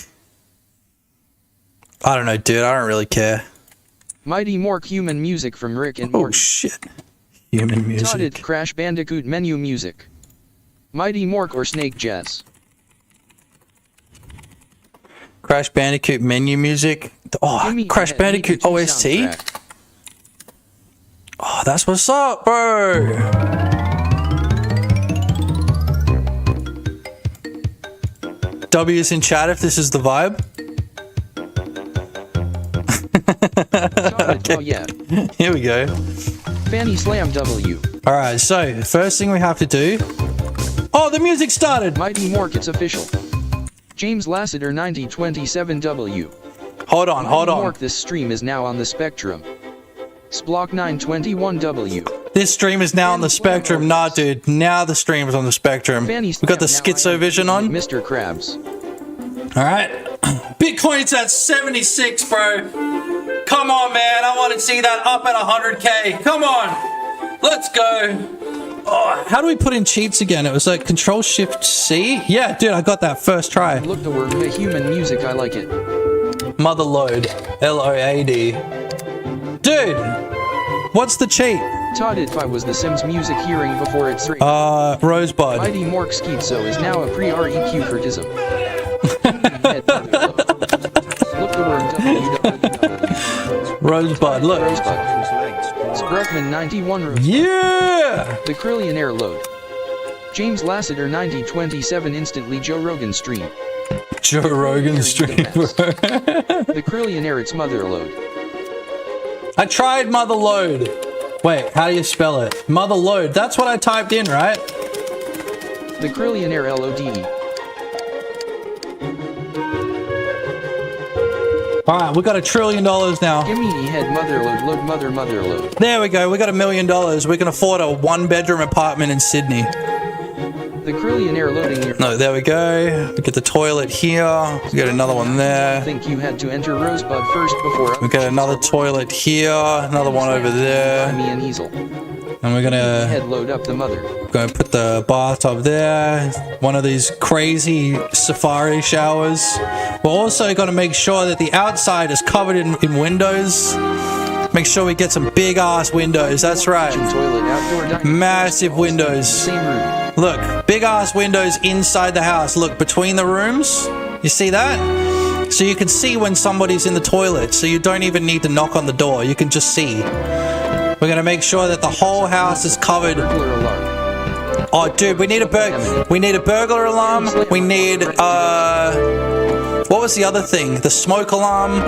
I don't know, dude. I don't really care. Mighty Mork human music from Rick and Morty. Oh, shit. Human music. Todded Crash Bandicoot menu music. Mighty Mork or Snake Jazz. Crash Bandicoot menu music. Oh, Crash Bandicoot OST. Oh, that's what's up, bro. W is in chat if this is the vibe. Okay. Oh, yeah. Here we go. Fanny Slam W. Alright, so first thing we have to do. Oh, the music started! Mighty Mork, it's official. James Lassiter, 9027W. Hold on. Mork, this stream is now on the Spectrum. Splock 921W. This stream is now on the Spectrum. Nah, dude. Now the stream is on the Spectrum. We got the schizo vision on. Mr. Krabs. Alright. Bitcoin's at 76, bro. Come on, man. I want to see that up at 100K. Come on. Let's go. Oh, how do we put in cheats again? It was like Control-Shift-C? Yeah, dude, I got that first try. Look, the word human music, I like it. Motherload. L-O-A-D. Dude, what's the cheat? Todd, if I was the Sims music hearing before it's 3. Rosebud. Mighty Mork Schizo is now a pre-REQ criticism. Look, the word Rosebud, look. Rosebud. Spruckman 91 Rosebud. Yeah! The Krillionaire load. James Lassiter 9027 instantly Joe Rogan stream. Joe Rogan stream. The Krillionaire, it's mother load. I tried mother load. Wait, how do you spell it? Mother load. That's what I typed in, right? The Krillionaire LODE. Alright, we got $1 trillion now. Gimme ye head mother load. There we go, we got $1 million. We can afford a 1-bedroom apartment in Sydney. The Krillionaire loading your... No, there we go. We get the toilet here. We got another one there. I think you had to enter Rosebud first before... We got another toilet here. Another one over there. Me and Easel. And we're gonna... Head load up the mother. Gonna put the bathtub there. One of these crazy safari showers. We're also gonna make sure that the outside is covered in windows. Make sure we get some big ass windows. That's right. Massive windows. Look, big ass windows inside the house. Look, between the rooms. You see that? So you can see when somebody's in the toilet. So you don't even need to knock on the door. You can just see. We're gonna make sure that the whole house is covered. Oh, dude, we need a burglar alarm. We need what was the other thing? The smoke alarm.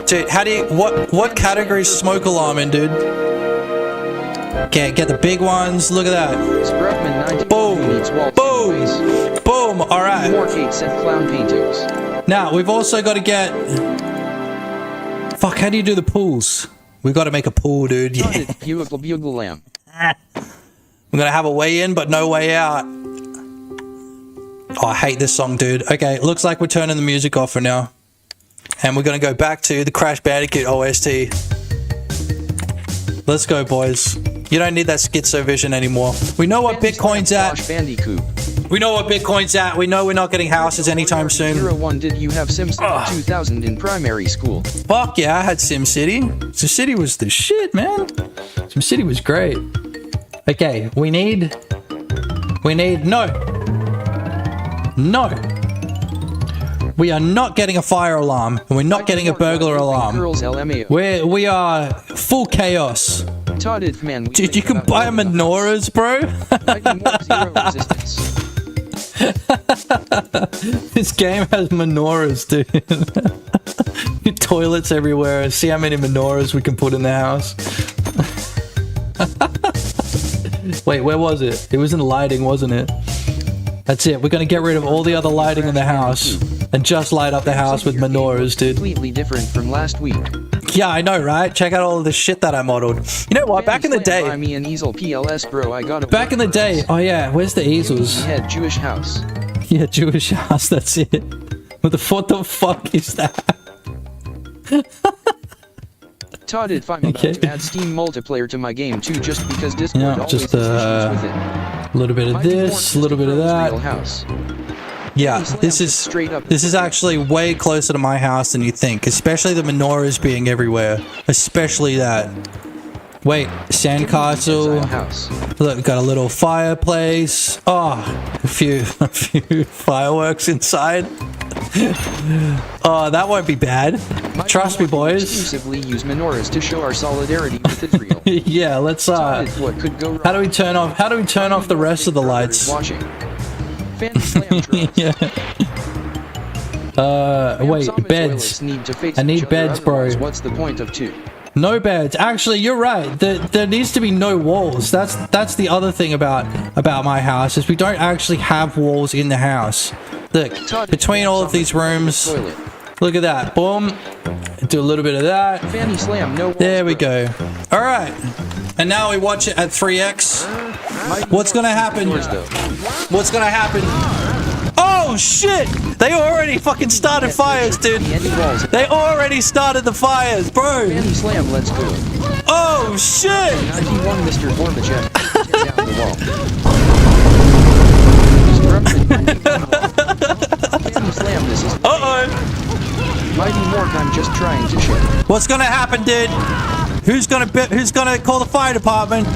Dude, how do you what category is smoke alarm in, dude? Okay, get the big ones. Look at that. Boom, boom, boom. All right. Now we've also got to get. Fuck, how do you do the pools? We've got to make a pool, dude. Yeah. Bugle lamp. We're gonna have a way in, but no way out. Oh, I hate this song, dude. Okay, looks like we're turning the music off for now. And we're gonna go back to the Crash Bandicoot OST. Let's go, boys. You don't need that schizo vision anymore. We know what Bitcoin's at. We know what Bitcoin's at. We know we're not getting houses anytime soon. 01, did you have SimCity 2000 in primary school? Fuck yeah, I had SimCity. SimCity was the shit, man. SimCity was great. Okay, we need, no. We are not getting a fire alarm, and we're not getting a burglar alarm. We are full chaos. Dude, you can buy menorahs, bro. This game has menorahs, dude. Toilets everywhere. See how many menorahs we can put in the house. Wait, where was it? It was in lighting, wasn't it? That's it. We're gonna get rid of all the other lighting in the house and just light up the house with menorahs, dude. Completely different from last week. Yeah, I know, right? Check out all of the shit that I modeled. You know what? Back in the day, Buy me an easel PLS, bro. I got it. Back in the day, oh yeah, where's the easels? Yeah, Jewish house. Yeah, Jewish house. That's it. What the fuck is that? Todd, if I'm about to add Steam multiplayer to my game too, just because Discord always just has issues with it. A little bit of this, a little bit of that. Yeah, this is actually way closer to my house than you think, especially the menorahs being everywhere, especially that. Wait, sandcastle. Look, got a little fireplace. Oh, a few fireworks inside. Oh, that won't be bad. Trust me, boys. Exclusively use menorahs to show our solidarity with Israel. Yeah, let's how do we turn off the rest of the lights? Yeah. Wait, beds. I need beds, bro. What's the point of two? No beds. Actually, you're right. There needs to be no walls. That's the other thing about my house is we don't actually have walls in the house. Look, between all of these rooms. Look at that. Boom. Do a little bit of that. There we go. All right. And now we watch it at 3x. What's gonna happen? What's gonna happen? Oh shit! They already fucking started fires, dude. They already started the fires, bro. Slam, let's go. Oh shit! 91, Mr. Gorbachev. Tear down the wall. Slam, this is. Mighty Mork, I'm just trying to share. What's gonna happen, dude? Who's gonna call the fire department?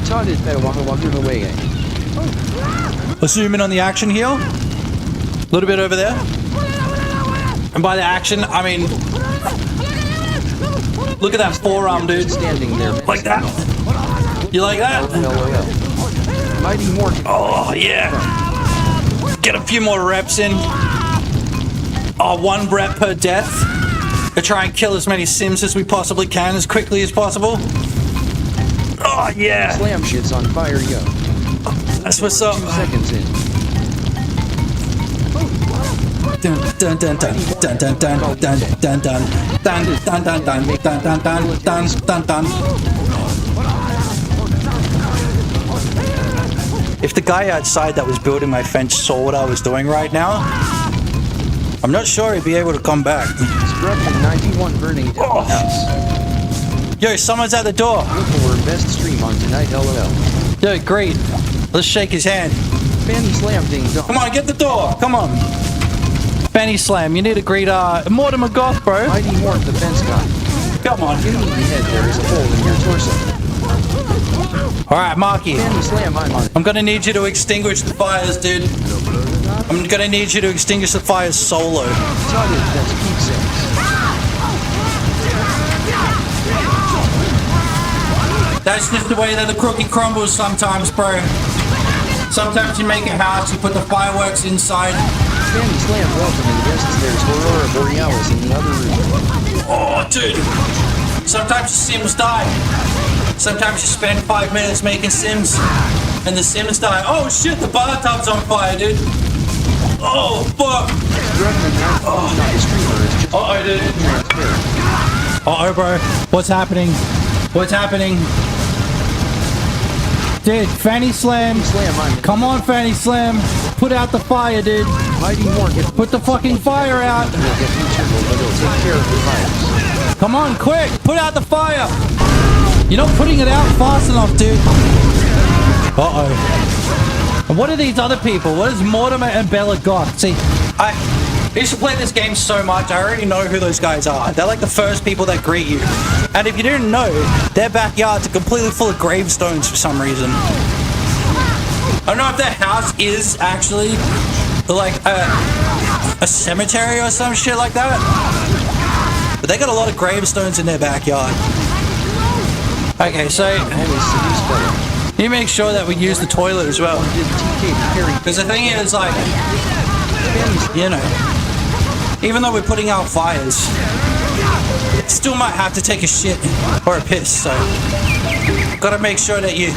Todd is better walk the way. Let's zoom in on the action here. A little bit over there. And by the action, I mean... Look at that forearm, dude. Standing there. Like that? You like that? Mighty Mork. Oh, yeah. Get a few more reps in. Oh, 1 rep per death. to try and kill as many Sims as we possibly can as quickly as possible. Oh yeah! Slam shit's on fire, yo. That's what's up. 2 seconds in. Dun dun dun dun dun dun dun dun dun dun dun dun dun dun dun dun dun dun. If the guy outside that was building my fence saw what I was doing right now, I'm not sure he'd be able to come back. Structure 91 burning down house. Yo, someone's at the door. Look for best stream on tonight, LOL. Yo, great. Let's shake his hand. Fanny Slam ding dong. Come on, get the door. Come on. Fanny Slam, you need a great Mortimer Goth, bro. Mighty Mort, the fence guy. Come on. Give me the head, there is a hole in your torso. Alright, Marky. Fanny Slam, I'm on it. I'm gonna need you to extinguish the fires, dude. I'm gonna need you to extinguish the fires solo. Taught it, that's peak sex. That's just the way that the cookie crumbles sometimes, bro. Sometimes you make a house, you put the fireworks inside. Fanny Slam, welcome in the guests. There's Aurora Borealis in the other room. Oh, dude. Sometimes the Sims die. Sometimes you spend 5 minutes making Sims, and the Sims die. Oh shit, the bathtub's on fire, dude. Oh, fuck. Uh-oh, dude. Uh-oh, bro. What's happening? What's happening? Dude, Fanny Slam. Come on, Fanny Slam. Put out the fire, dude. Mighty Morgan. Put the fucking fire out. Come on, quick. Put out the fire. You're not putting it out fast enough, dude. Uh-oh. And what are these other people? What is Mortimer and Bella Goth? See, I used to play this game so much, I already know who those guys are. They're like the first people that greet you. And if you didn't know, their backyards are completely full of gravestones for some reason. I don't know if their house is actually like a cemetery or some shit like that. But they got a lot of gravestones in their backyard. Okay, so you make sure that we use the toilet as well. Because the thing is, like, you know, even though we're putting out fires, still might have to take a shit or a piss, so gotta make sure that you,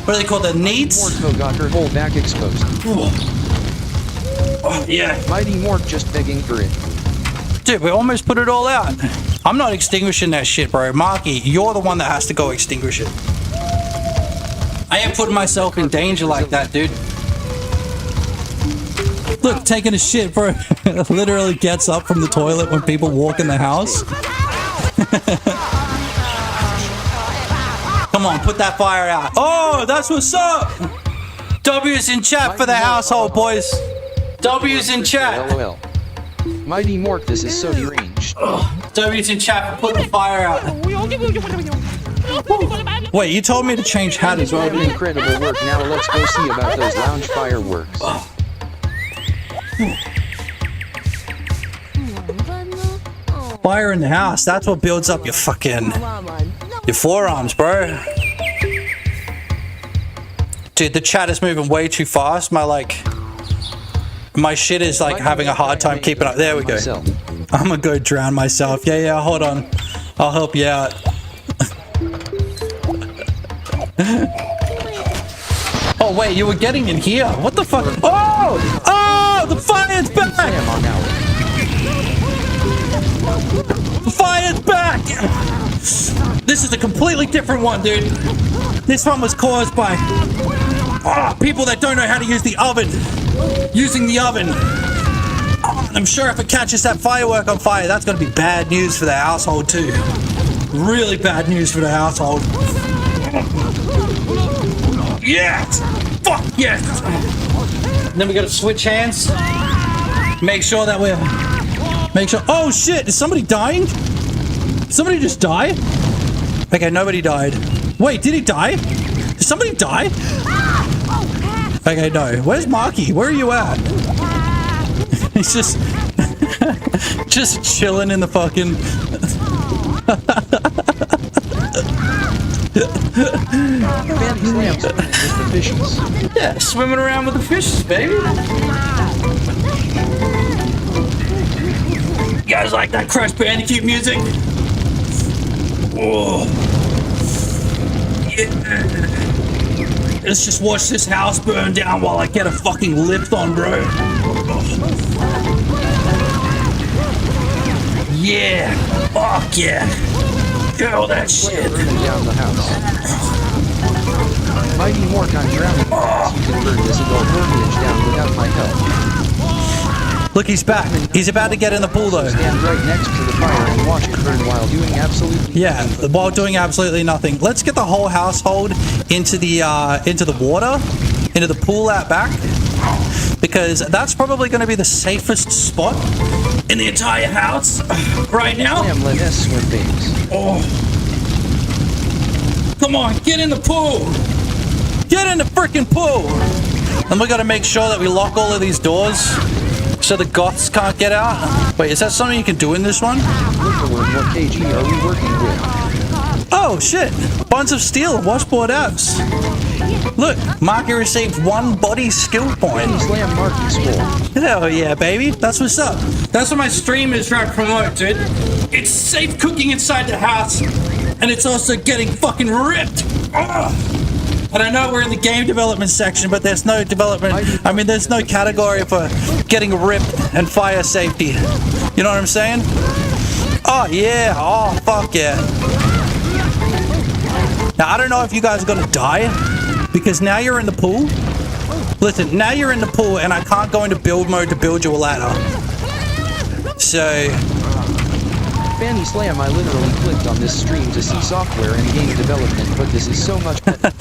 what do they call the needs? Mortville got her whole back exposed. Oh, yeah. Mighty Mort just begging for it. Dude, we almost put it all out. I'm not extinguishing that shit, bro. Marky, you're the one that has to go extinguish it. I ain't putting myself in danger like that, dude. Look, taking a shit, bro. Literally gets up from the toilet when people walk in the house. Come on, put that fire out. Oh, that's what's up. W's in chat for the household, boys. W's in chat. LOL. Mighty Mort, this is so deranged. W's in chat for putting the fire out. Wait, you told me to change hat as well, dude. Incredible work. Now let's go see about those lounge fireworks. Fire in the house, that's what builds up your fucking, your forearms, bro. Dude, the chat is moving way too fast. My shit is like having a hard time keeping up. There we go. I'm gonna go drown myself. Yeah, hold on. I'll help you out. Oh wait, you were getting in here. What the fuck? Oh! Oh! The fire's back! The fire's back! This is a completely different one, dude. This one was caused by people that don't know how to use the oven. Using the oven. I'm sure if it catches that firework on fire, that's gonna be bad news for the household too. Really bad news for the household. Yes! Fuck yes! And then we gotta switch hands. Make sure that we're... Oh shit! Is somebody dying? Did somebody just die? Okay, nobody died. Wait, did he die? Did somebody die? Okay, no. Where's Marky? Where are you at? He's just... just chilling in the fucking... Yeah, swimming around with the fishes, baby. guys like that Crash Bandicoot music? Oh. Yeah. Let's just watch this house burn down while I get a fucking lift on, bro. Yeah. Fuck yeah. Kill that shit. Burning down the house. Mighty Mork, I'm drowning. You can burn this adult orphanage down without my help. Look, he's back. He's about to get in the pool, though. Stand right next to the fire and watch it burn while doing absolutely yeah, while doing absolutely nothing. Let's get the whole household into the water, into the pool out back, because that's probably going to be the safest spot in the entire house right now. Damn, let us swim, babes. Oh, come on, get in the pool. Get in the freaking pool. And we got to make sure that we lock all of these doors, so the goths can't get out. Wait, is that something you can do in this one? What KG are we working with? Oh shit! Buns of steel, washboard apps. Look, Marky received 1 body skill point. Slam Marky score. Hell yeah, baby. That's what's up. That's what my stream is trying to promote, dude. It's safe cooking inside the house, and it's also getting fucking ripped. Ugh. And I know we're in the game development section, but there's no development. I mean, there's no category for getting ripped and fire safety. You know what I'm saying? Oh, yeah. Oh, fuck yeah. Now, I don't know if you guys are going to die, because now you're in the pool. Listen, now you're in the pool, and I can't go into build mode to build you a ladder. So... Fanny Slam, I literally clicked on this stream to see software and game development, but this is so much better.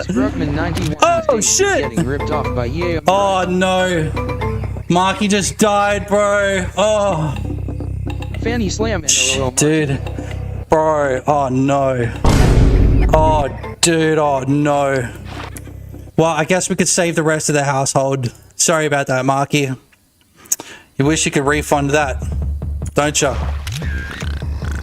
Scrugman 91 oh shit! Getting ripped off by EA. Oh no. Marky just died, bro. Oh. Fanny Slam and LOL. Dude. Bro, oh no. Oh dude, oh no. Well, I guess we could save the rest of the household. Sorry about that, Marky. You wish you could refund that, don't you?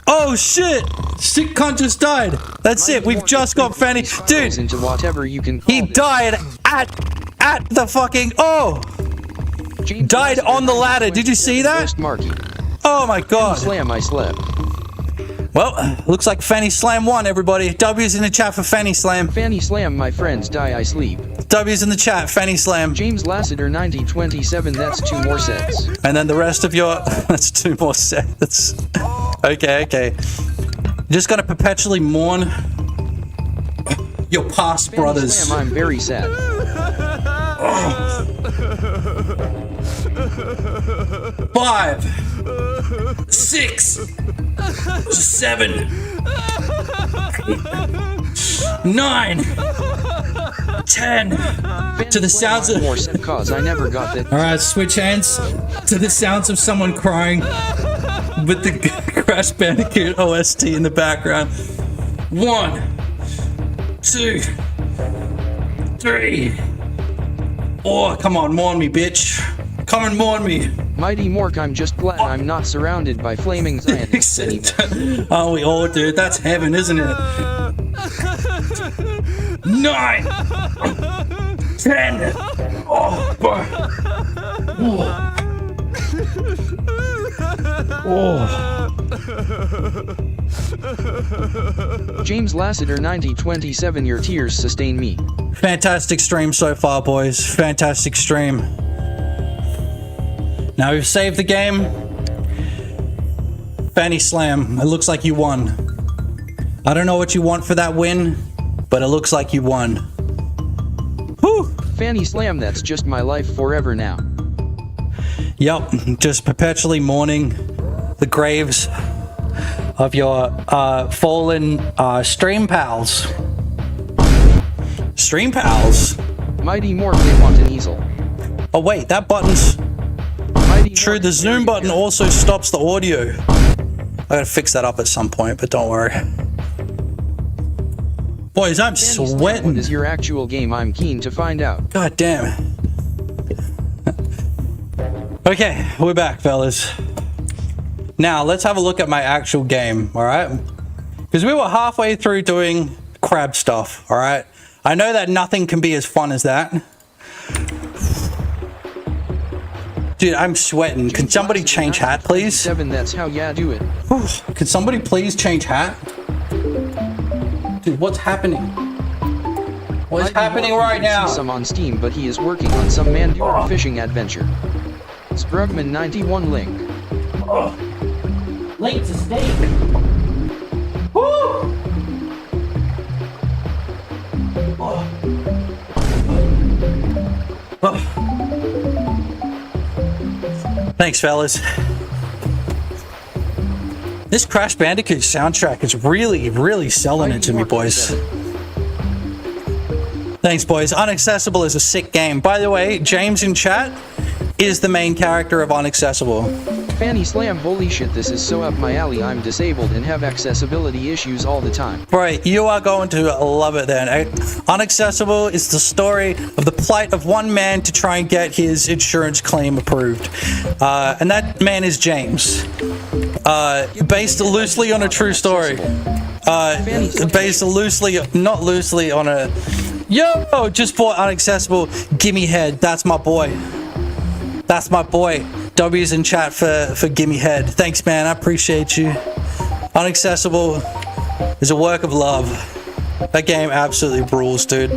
Oh shit! Sick cunt just died. That's it. We've just got Fanny. Dude, into whatever you can he died at the fucking died on the ladder. Did you see that? Oh my god. Slam, I slept. Well, looks like Fanny Slam won, everybody. W's in the chat for Fanny Slam. Fanny Slam, my friends die, I sleep. W's in the chat, Fanny Slam. James Lassiter 9027, that's 2 more sets. And then the rest of your... that's 2 more sets. Okay. You're just gonna perpetually mourn your past Fanny brothers. Slam, I'm very sad. 5, 6, 7, 9, 10. To the sounds of... Cause I never got that. Alright, switch hands to the sounds of someone crying with the Crash Bandicoot OST in the background. 1, 2, 3. Oh, come on, mourn me, bitch. Come and mourn me. Mighty Mork, I'm just glad I'm not surrounded by flaming Zionists anymore. Oh, we all do. That's heaven, isn't it? 9, 10. Oh, James Lassiter 9027, your tears sustain me. Fantastic stream so far, boys. Fantastic stream. Now we've saved the game. Fanny Slam, it looks like you won. I don't know what you want for that win, but it looks like you won. Whew. Fanny Slam, that's just my life forever now. Yep, just perpetually mourning the graves of your fallen stream pals. Stream pals? Mighty Mork, they want an easel. Oh wait, that button's... True, the zoom button also stops the audio. I gotta fix that up at some point, but don't worry. Boys, I'm sweating. What is your actual game? I'm keen to find out. God damn it. Okay, we're back, fellas. Now, let's have a look at my actual game, alright? Because we were halfway through doing crab stuff, alright? I know that nothing can be as fun as that. Dude, I'm sweating. Can somebody change hat, please? 7, that's how ya do it. Can somebody please change hat? Dude, what's happening? What is happening right now? Some on Steam, but he is working on some Mandura fishing adventure. Sprugman 91 link. Link to steak. Woo! Thanks, fellas. This Crash Bandicoot soundtrack is really selling it to me, boys. Thanks, boys. Unaccessible is a sick game. By the way, James in chat is the main character of Unaccessible. Fanny Slam, holy shit, this is so up my alley. I'm disabled and have accessibility issues all the time. Right, you are going to love it then. Unaccessible is the story of the plight of one man to try and get his insurance claim approved. And that man is James. Based loosely on a true story. Based loosely, not loosely on a... Yo, just bought Unaccessible. Gimme head, that's my boy. That's my boy. W's in chat for gimme head. Thanks, man. I appreciate you. Unaccessible is a work of love. That game absolutely rules, dude.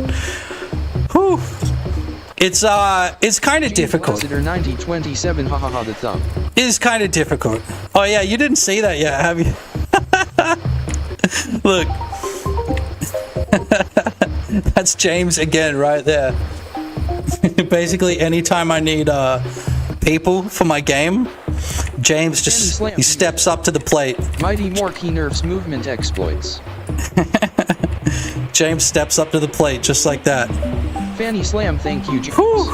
Whew. It's kind of difficult. 9027, hahaha, the thumb. It's kind of difficult. Oh yeah, you didn't see that yet, have you? Look. That's James again right there. Basically, anytime I need people for my game, James just he steps up to the plate. Mighty Morky nerfs movement exploits. James steps up to the plate just like that. Fanny Slam, thank you, James.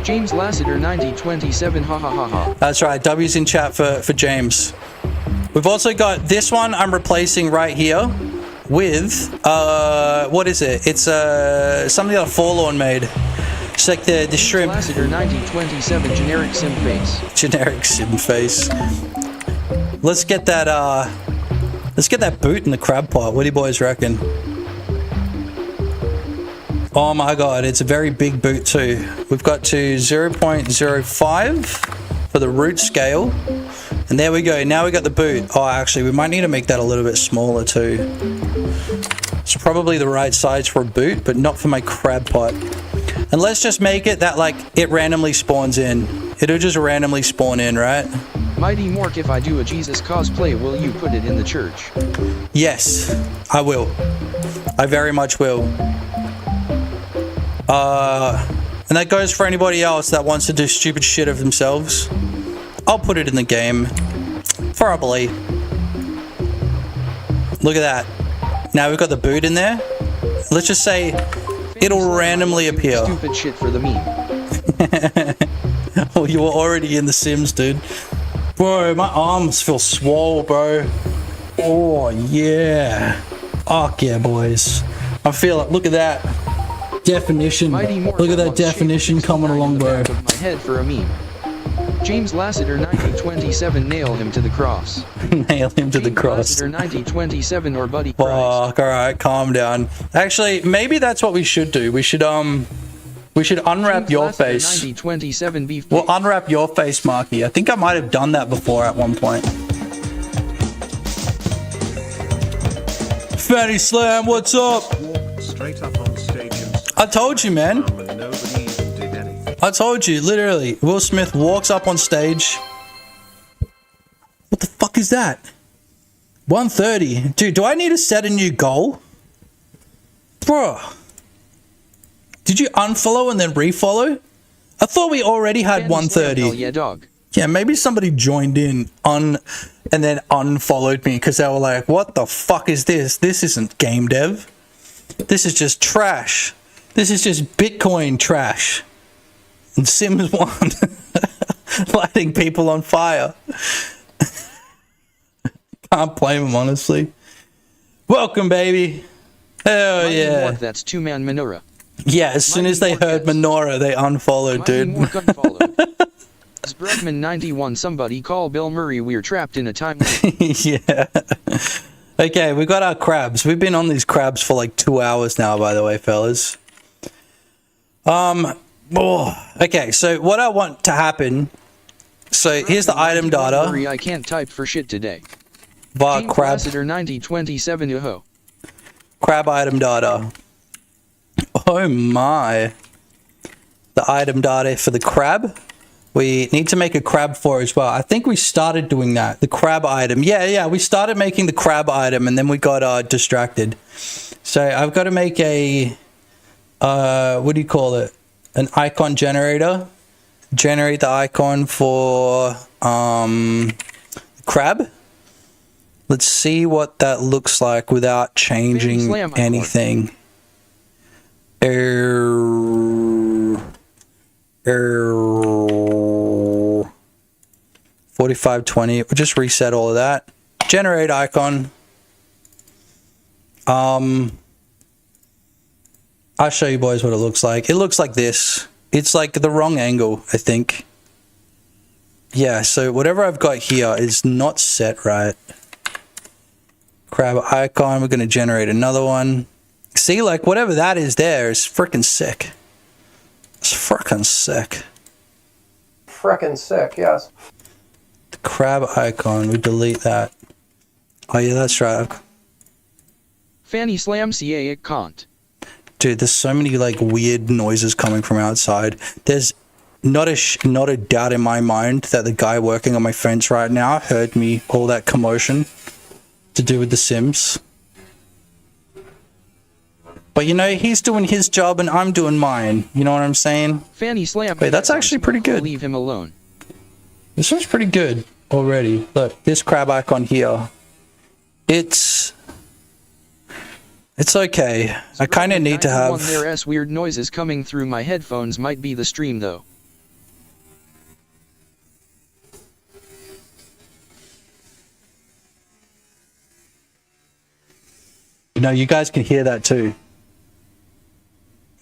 James Lassiter 9027, ha ha ha ha. That's right, W's in chat for James. We've also got this one I'm replacing right here with what is it? It's something that Forlorn made. It's like the shrimp. Lassiter 9027, generic sim face. Generic sim face. Let's get that boot in the crab pot. What do you boys reckon? Oh my god, it's a very big boot too. We've got to 0.05 for the root scale. And there we go, now we got the boot. Oh, actually, we might need to make that a little bit smaller too. It's probably the right size for a boot, but not for my crab pot. And let's just make it that, like, it randomly spawns in. It'll just randomly spawn in, right? Mighty Mork, if I do a Jesus cosplay, will you put it in the church? Yes, I will. I very much will. And that goes for anybody else that wants to do stupid shit of themselves. I'll put it in the game. Probably. Look at that. Now we've got the boot in there. Let's just say it'll randomly appear. Stupid shit for the meme. Well, you were already in the Sims, dude. Bro, my arms feel swole, bro. Oh, yeah. Fuck yeah, boys. I feel it. Look at that. Definition. Look at that definition coming along, bro. My head for a meme. James Lassiter 9027, nail him to the cross. Nail him to the cross. Lassiter 9027 or Buddy Christ. Fuck, alright, calm down. Actually, maybe that's what we should do. We should unwrap your face. 9027 beef. We'll unwrap your face, Marky. I think I might have done that before at one point. Fanny Slam, what's up? Straight up on stage and I told you, man. nobody even did anything. I told you, literally. Will Smith walks up on stage. What the fuck is that? 130. Dude, do I need to set a new goal? Bro. Did you unfollow and then refollow? I thought we already had 130. Yeah, dog. Yeah, maybe somebody joined in and then unfollowed me because they were like, what the fuck is this? This isn't game dev. This is just trash. This is just Bitcoin trash. And Sims 1. Lighting people on fire. Can't blame them, honestly. Welcome, baby. Hell yeah. Mork, that's two-man menorah. Yeah, as soon as they heard menorah, they unfollowed, dude. Sprugman 91, somebody call Bill Murray, we're trapped in a time loop. Yeah. Okay, we got our crabs. We've been on these crabs for like 2 hours now, by the way, fellas. Oh, okay, so what I want to happen. So here's the item data. Sorry, I can't type for shit today. Var crab. Lassiter 9027 Uho. Crab item data. Oh my. The item data for the crab. We need to make a crab for as well. I think we started doing that. The crab item. Yeah, we started making the crab item and then we got distracted. So I've got to make a, what do you call it? An icon generator. Generate the icon for crab. Let's see what that looks like without changing anything. 4520. We'll just reset all of that. Generate icon. I'll show you boys what it looks like. It looks like this. It's like the wrong angle, I think. Yeah, so whatever I've got here is not set right. Crab icon, we're going to generate another one. See, like whatever that is there is freaking sick. It's freaking sick. Freaking sick, yes. The crab icon, we delete that. Oh yeah, that's right. Fanny Slam CA it can't. Dude, there's so many like weird noises coming from outside. There's not a doubt in my mind that the guy working on my fence right now heard me, all that commotion to do with The Sims. But you know, he's doing his job and I'm doing mine. You know what I'm saying? Fanny Slam. Wait, that's actually pretty good. Leave him alone. This one's pretty good already. Look, this crab icon here. It's okay. I kind of need to have... There's weird noises coming through my headphones might be the stream though. No, you guys can hear that too.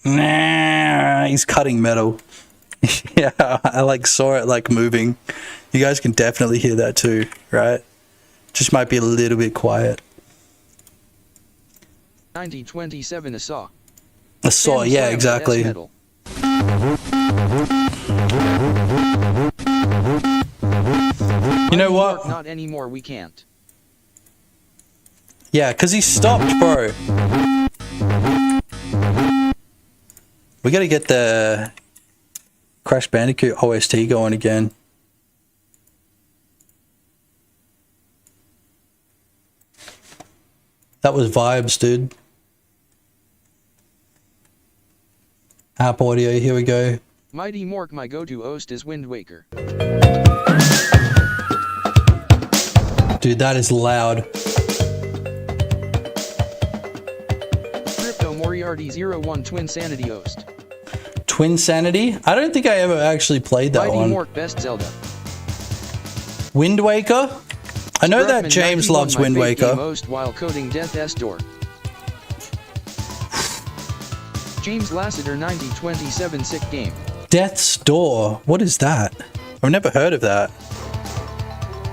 Nah, he's cutting metal. Yeah, I like saw it like moving. You guys can definitely hear that too, right? Just might be a little bit quiet. 1927 a saw. A saw, yeah, exactly. You know what? Not anymore, we can't. Yeah, because he stopped, bro. We gotta get the Crash Bandicoot OST going again. That was vibes, dude. App audio, here we go. Mighty Mork, my go-to host is Wind Waker. Dude, that is loud. Crypto Moriarty 01 Twin Sanity host. Twin Sanity? I don't think I ever actually played that Mighty one. Mork best Zelda. Wind Waker? I know that James loves Wind Waker. Most while coding Death's Door. James Lassiter 9027 sick game. Death's Door? What is that? I've never heard of that.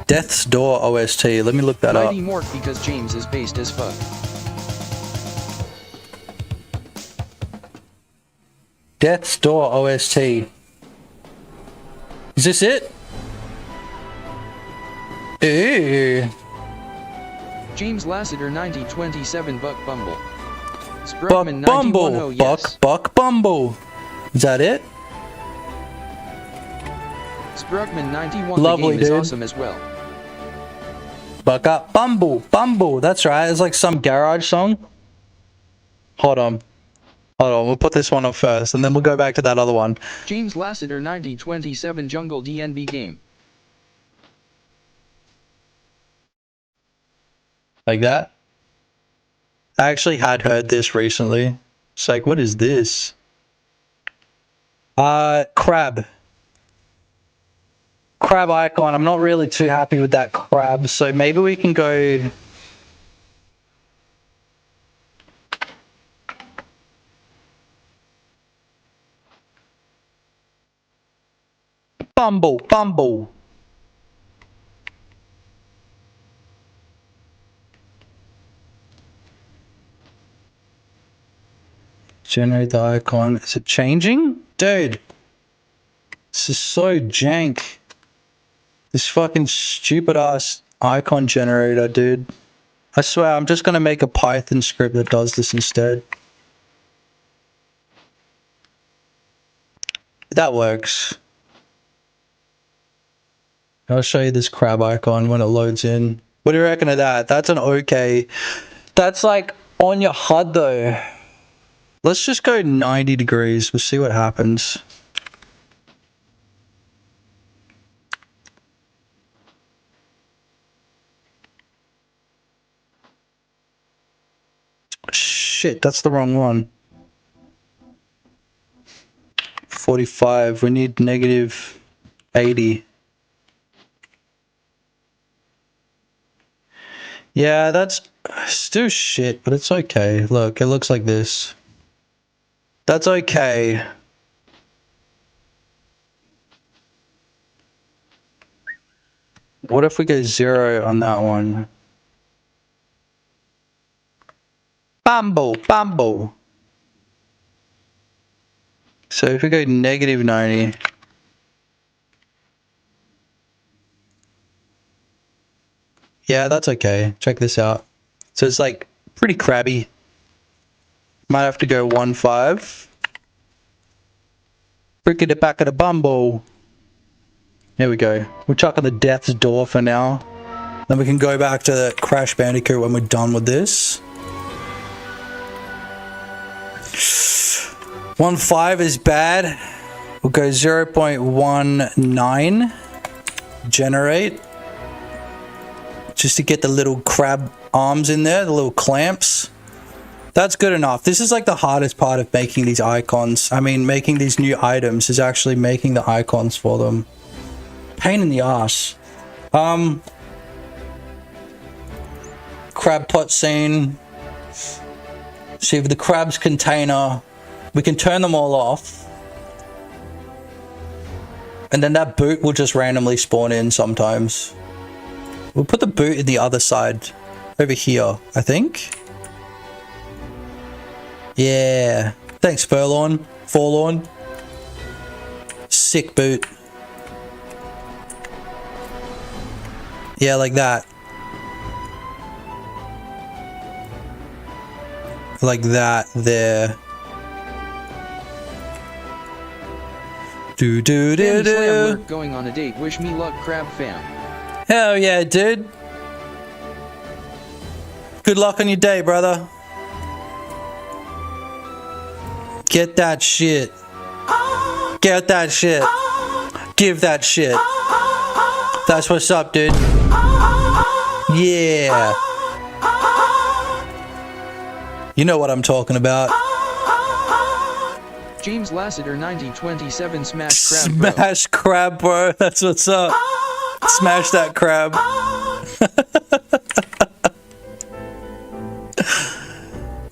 Death's Door OST. Let me look that up. Mighty Mork because James is based as fuck. Death's Door OST. Is this it? Ew. James Lassiter 9027 Buck Bumble. Buck Sprugman Bumble. 91 yes. Buck Bumble. Is that it? Sprugman 91 Lovely, the game is dude. awesome as well. Buck up. Bumble. That's right. It's like some garage song. Hold on. We'll put this one up first, and then we'll go back to that other one. James Lassiter 9027 Jungle DNB game. Like that? I actually had heard this recently. It's like, what is this? Crab. Crab icon. I'm not really too happy with that crab, so maybe we can go... Bumble. Generate the icon. Is it changing? Dude, This is so jank. This fucking stupid ass icon generator, dude. I swear, I'm just gonna make a Python script that does this instead. That works. I'll show you this crab icon when it loads in. What do you reckon of that? That's an okay. That's like on your HUD though. Let's just go 90 degrees. We'll see what happens. Shit, that's the wrong one. 45. We need negative 80. Yeah, that's still shit, but it's okay. Look, it looks like this. That's okay. What if we go 0 on that one? Bumble, bumble. So if we go negative 90. Yeah, that's okay. Check this out. So it's like pretty crabby. Might have to go 1.5. Brick it back at a bumble. There we go. We're chucking the death's door for now. Then we can go back to the Crash Bandicoot when we're done with this. 1.5 is bad. We'll go 0.19. Generate. Just to get the little crab arms in there, the little clamps. That's good enough. This is like the hardest part of making these icons. I mean, making these new items is actually making the icons for them. Pain in the ass. Crab pot scene. See, with the crabs container, we can turn them all off. And then that boot will just randomly spawn in sometimes. We'll put the boot in the other side. Over here, I think. Yeah. Thanks, Forlorn. Sick boot. Yeah, like that. Like that there. Do do do do. Going on a date. Wish me luck, Crab fam. Hell yeah, dude. Good luck on your day, brother. Get that shit. Get that shit. Give that shit. That's what's up, dude. Yeah. You know what I'm talking about. James Lassiter 1927 Smash Crab Bro. Smash Crab, bro. That's what's up. Smash that crab.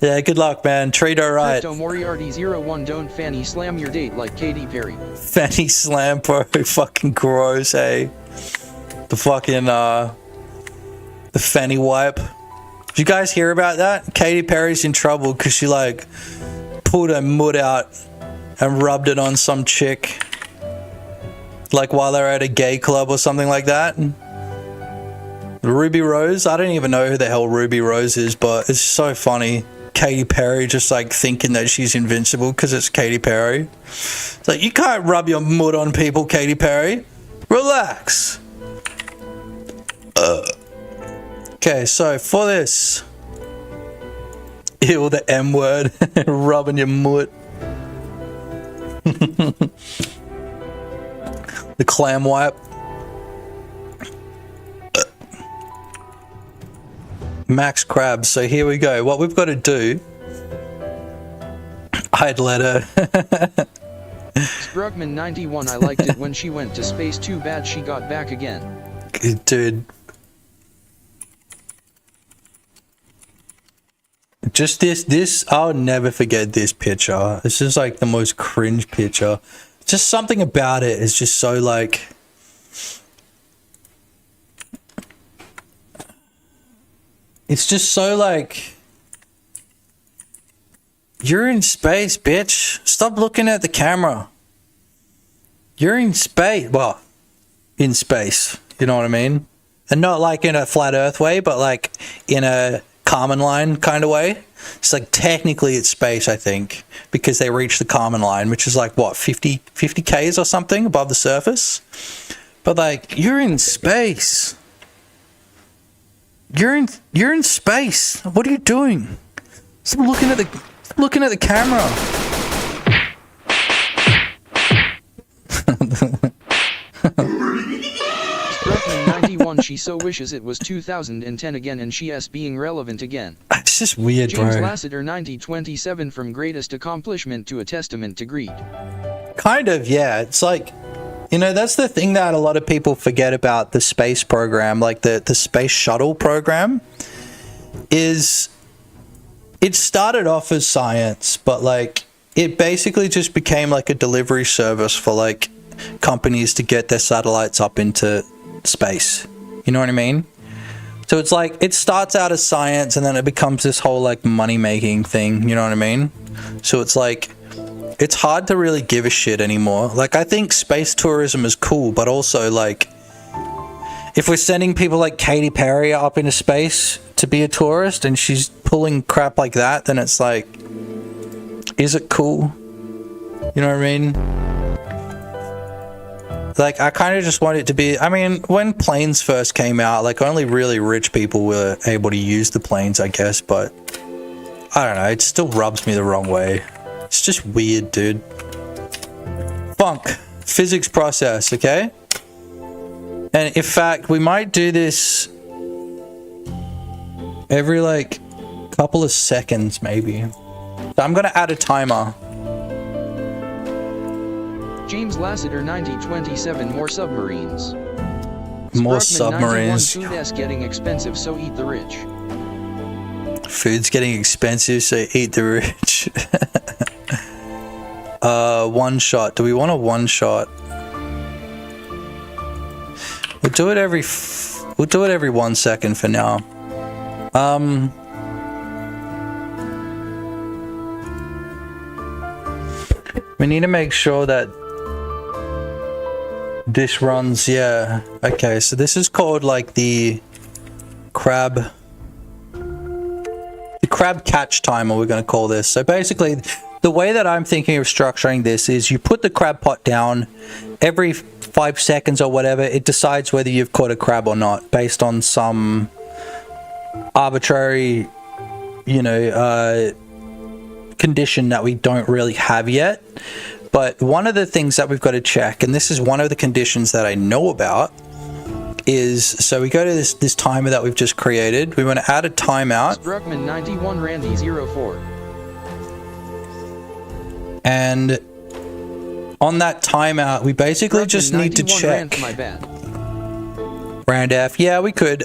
Yeah, good luck, man. Treat her right. Crypto Moriarty 01 don't fanny slam your date like Katy Perry. Fanny slam, bro. Fucking gross, hey. The fucking, the fanny wipe. Did you guys hear about that? Katy Perry's in trouble because she, like, pulled her mud out and rubbed it on some chick. Like, while they're at a gay club or something like that. Ruby Rose? I don't even know who the hell Ruby Rose is, but it's so funny. Katy Perry just like thinking that she's invincible because it's Katy Perry. It's like, you can't rub your mud on people, Katy Perry. Relax. Okay, so for this. Ew, the M word. Rubbing your mud. The clam wipe. Max Crabs. So here we go. What we've got to do. I'd let her. Sprugman 91. I liked it when she went to space. Too bad she got back again. Dude. Just this. I'll never forget this picture. This is like the most cringe picture. Just something about it is just so like. It's just so like, you're in space, bitch. Stop looking at the camera. You're in space. Well, in space. You know what I mean? And not like in a flat Earth way, but like in a Kármán line kind of way. It's like technically it's space, I think, because they reach the Kármán line, which is like what, 50 Ks or something above the surface. But like you're in space. You're in space. What are you doing? Stop looking at the camera. Struckman 91. She so wishes it was 2010 again, and she is being relevant again. It's just weird, James bro. Lassiter 9027. From greatest accomplishment to a testament to greed. Kind of, yeah. It's like, you know, that's the thing that a lot of people forget about the space program, like the space shuttle program, is it started off as science, but like it basically just became like a delivery service for like companies to get their satellites up into space. You know what I mean? So it's like it starts out as science and then it becomes this whole like money making thing. You know what I mean? So it's like it's hard to really give a shit anymore. Like I think space tourism is cool, but also like if we're sending people like Katy Perry up into space to be a tourist and she's pulling crap like that, then it's like, is it cool? You know what I mean? Like, I kind of just want it to be, I mean, when planes first came out, like only really rich people were able to use the planes, I guess, but I don't know, it still rubs me the wrong way. It's just weird, dude. Funk. Physics process, okay? And in fact, we might do this every like couple of seconds, maybe. So I'm gonna add a timer. James Lassiter 9027. More submarines. More Struckman submarines. 91. Food is getting expensive, so eat the rich. Food's getting expensive, so eat the rich. One shot. Do we want a one shot? We'll do it every 1 second for now. We need to make sure that this runs, yeah. Okay, so this is called like the crab catch timer, we're going to call this. So basically, the way that I'm thinking of structuring this is you put the crab pot down every 5 seconds or whatever. It decides whether you've caught a crab or not based on some arbitrary, you know, condition that we don't really have yet. But one of the things that we've got to check, and this is one of the conditions that I know about, is, so we go to this timer that we've just created. We want to add a timeout. Struckman 91. Randy 04. And on that timeout, we basically Struckman just need to 91. check. Rand, my bad. Rand F. Yeah, we could.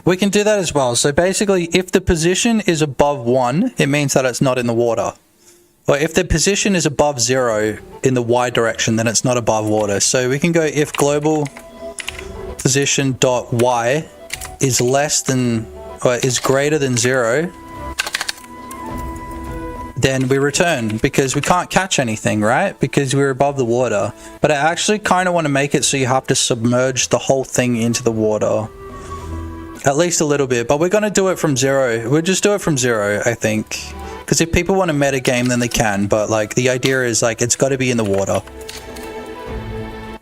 We can do that as well. So basically, if the position is above 1, it means that it's not in the water. Or if the position is above 0 in the Y direction, then it's not above water. So we can go if global position dot Y is less than, or is greater than 0, then we return, because we can't catch anything, right? Because we're above the water. But I actually kind of want to make it so you have to submerge the whole thing into the water. At least a little bit, but we're going to do it from 0. We'll just do it from 0, I think. Because if people want to meta game, then they can. But like the idea is like it's got to be in the water.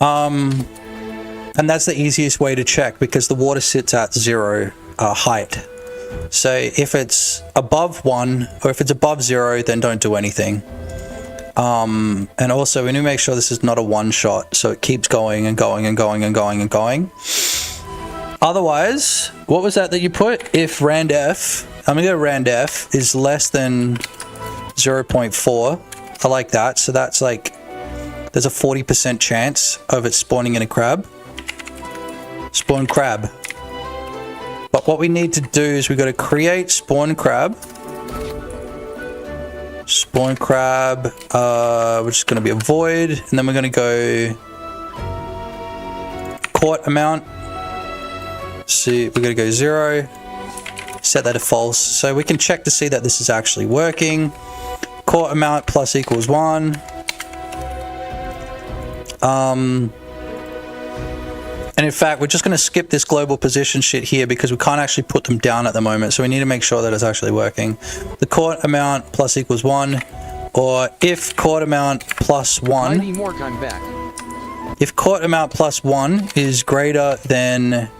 And that's the easiest way to check, because the water sits at 0 height. So if it's above 1 or if it's above 0, then don't do anything. And also we need to make sure this is not a one shot, so it keeps going and going and going and going and going. Otherwise, what was that you put? If randf, I'm gonna go randf is less than 0.4. I like that. So that's like, there's a 40% chance of it spawning in a crab. Spawn crab. But what we need to do is we got to create spawn crab. Spawn crab, which is going to be a void, and then we're going to go caught amount. See, we're going to go 0. Set that to false, so we can check to see that this is actually working. court amount plus equals 1. And in fact, we're just going to skip this global position shit here because we can't actually put them down at the moment. So we need to make sure that it's actually working. The court amount plus equals 1, or if court amount plus 1. Mighty Mork, I'm back. If court amount plus 1 is greater than,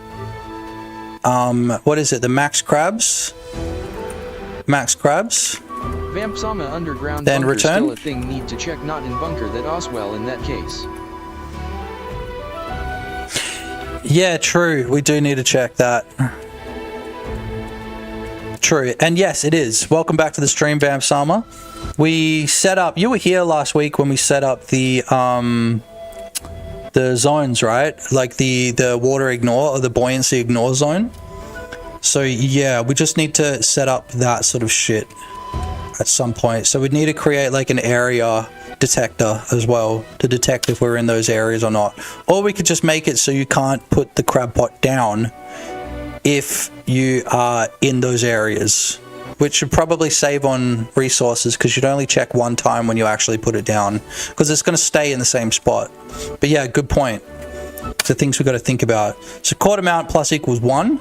what is it? The max crabs? Max crabs? Vamp Sama underground then bunker return. still a thing, need to check not in bunker that Oswell in that case. Yeah, true. We do need to check that. True. And yes, it is. Welcome back to the stream, Vamp Sama. We set up, you were here last week when we set up the zones, right? Like the water ignore or the buoyancy ignore zone. So yeah, we just need to set up that sort of shit at some point. So we'd need to create like an area detector as well to detect if we're in those areas or not. Or we could just make it so you can't put the crab pot down if you are in those areas, which should probably save on resources because you'd only check one time when you actually put it down because it's going to stay in the same spot. But yeah, good point. So things we've got to think about. So court amount plus equals 1.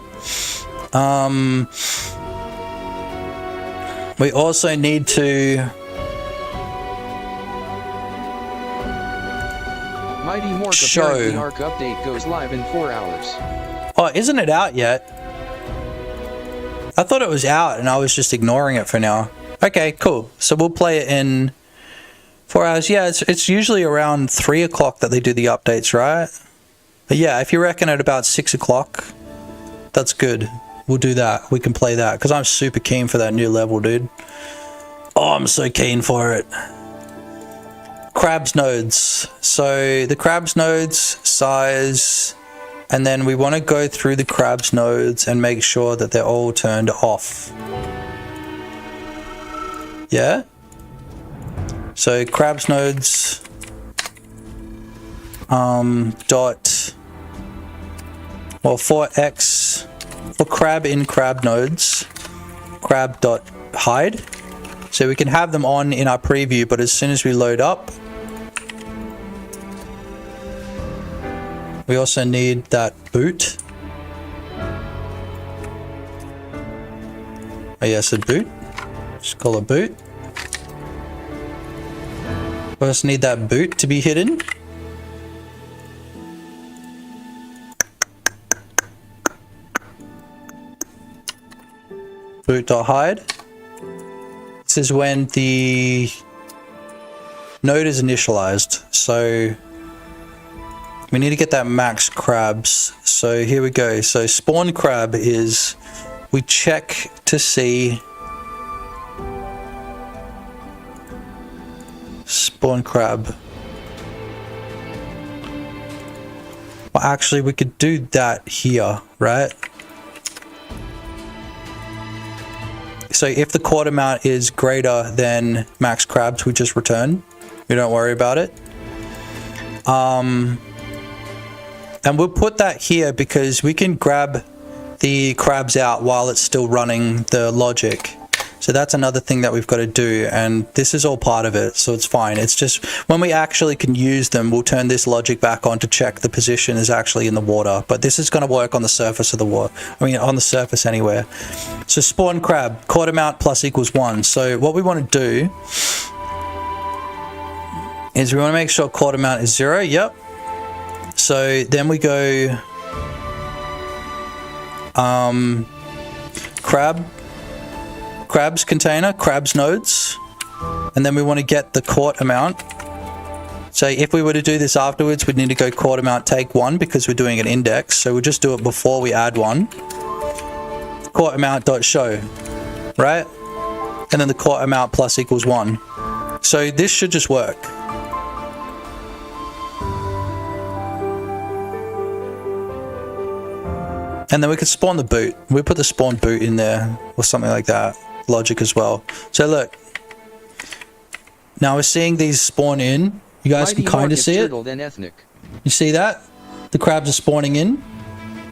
We also need to Mighty Mork, show. apparently ARC update goes live in 4 hours. Oh, isn't it out yet? I thought it was out and I was just ignoring it for now. Okay, cool. So we'll play it in 4 hours. Yeah, it's usually around 3 o'clock that they do the updates, right? But yeah, if you reckon at about 6 o'clock, that's good. We'll do that. We can play that because I'm super keen for that new level, dude. Oh, I'm so keen for it. Crabs nodes. So the crabs nodes size, and then we want to go through the crabs nodes and make sure that they're all turned off. Yeah? So crabs nodes dot, well, for x, for crab in crab nodes, crab dot hide. So we can have them on in our preview, but as soon as we load up, we also need that boot. Oh yes, a boot. Just call a boot. We also need that boot to be hidden. Boot.hide. This is when the node is initialized. So we need to get that max crabs. So here we go. So spawn crab is, we check to see spawn crab. Well, actually we could do that here, right? So if the court amount is greater than max crabs, we just return. We don't worry about it. And we'll put that here because we can grab the crabs out while it's still running the logic. So that's another thing that we've got to do, and this is all part of it, so it's fine. It's just when we actually can use them, we'll turn this logic back on to check the position is actually in the water. But this is going to work on the surface of the water. I mean, on the surface anywhere. So spawn crab, court amount plus equals 1. So what we want to do is we want to make sure court amount is 0. Yep. So then we go crabs container, crabs nodes, and then we want to get the court amount. So if we were to do this afterwards, we'd need to go court amount take 1 because we're doing an index. So we'll just do it before we add 1. Court amount dot show, right? And then the court amount plus equals 1. So this should just work. And then we could spawn the boot. We put the spawn boot in there or something like that. Logic as well. So look. Now we're seeing these spawn in. You guys can kind of see it. You see that? The crabs are spawning in.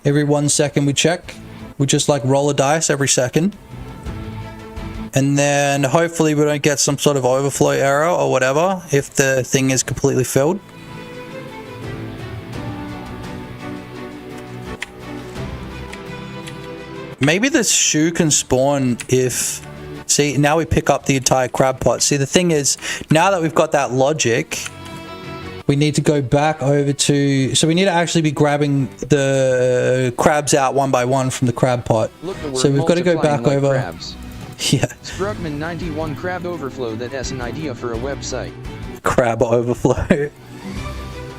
Every 1 second we check. We just like roll a dice every second. And then hopefully we don't get some sort of overflow error or whatever if the thing is completely filled. Maybe this shoe can spawn if... See, now we pick up the entire crab pot. See, the thing is, now that we've got that logic, we need to go back over to... So we need to actually be grabbing the crabs out one by one from the crab pot. So we've got to go back over... Crabs. Yeah. Sprugman 91 Crab Overflow, that's an idea for a website. Crab overflow.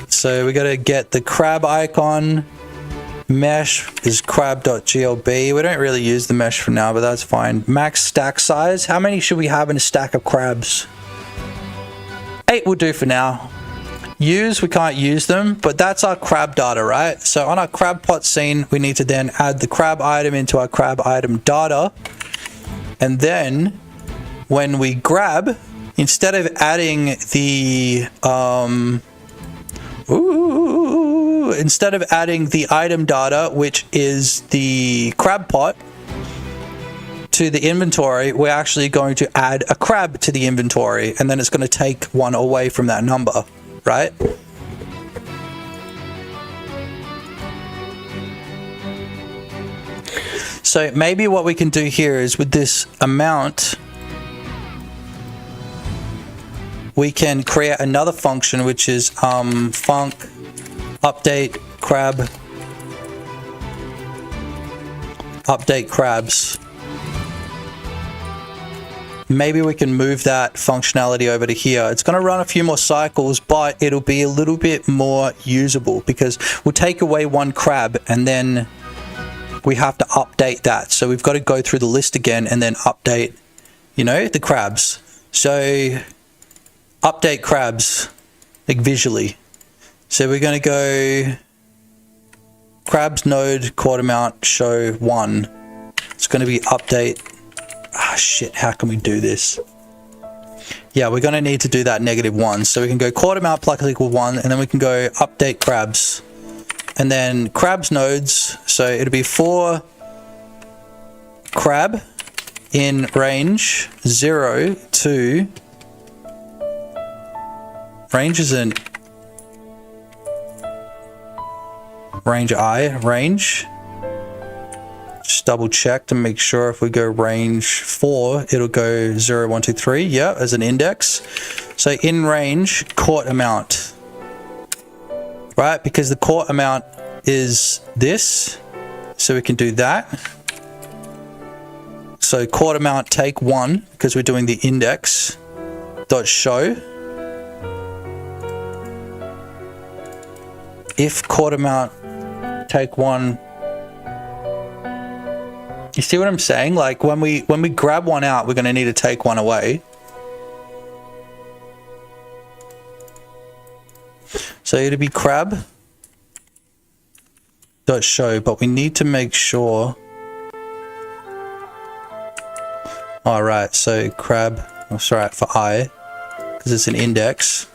So we got to get the crab icon. Mesh is crab.glb. We don't really use the mesh for now, but that's fine. Max stack size. How many should we have in a stack of crabs? 8 will do for now. Use, we can't use them, but that's our crab data, right? So on our crab pot scene, we need to then add the crab item into our crab item data. And then when we grab, instead of adding the instead of adding the item data, which is the crab pot, to the inventory, we're actually going to add a crab to the inventory, and then it's going to take one away from that number, right? So maybe what we can do here is with this amount, we can create another function, which is func update crab update crabs. Maybe we can move that functionality over to here. It's going to run a few more cycles, but it'll be a little bit more usable because we'll take away one crab and then we have to update that. So we've got to go through the list again and then update, you know, the crabs. So update crabs, like visually. So we're going to go crabs node quad amount show 1. It's going to be update. Ah, shit, how can we do this? Yeah, we're going to need to do that -1. So we can go quad amount plus equal 1, and then we can go update crabs. And then crabs nodes, so it'll be for crab in range 0 to range isn't range I, range. Just double check to make sure if we go range 4, it'll go 0, 1, 2, 3, yeah, as an index. So in range, court amount. Right, because the court amount is this, so we can do that. So court amount take 1, because we're doing the index dot show. If court amount take 1, you see what I'm saying? Like when we grab one out, we're going to need to take one away. So it'll be crab dot show, but we need to make sure. All right, so crab. That's right for I, because it's an index.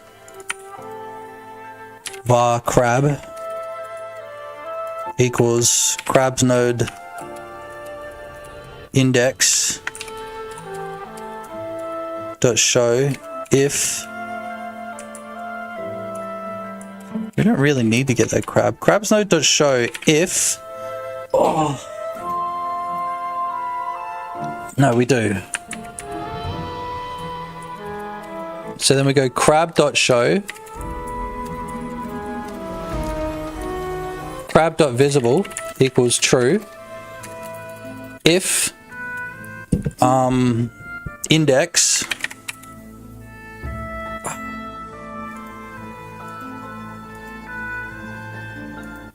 Var crab equals crabs node index dot show if. We don't really need to get that crab. Crabs node dot show if. Oh. No, we do. So then we go crab dot show. Crab dot visible equals true. If index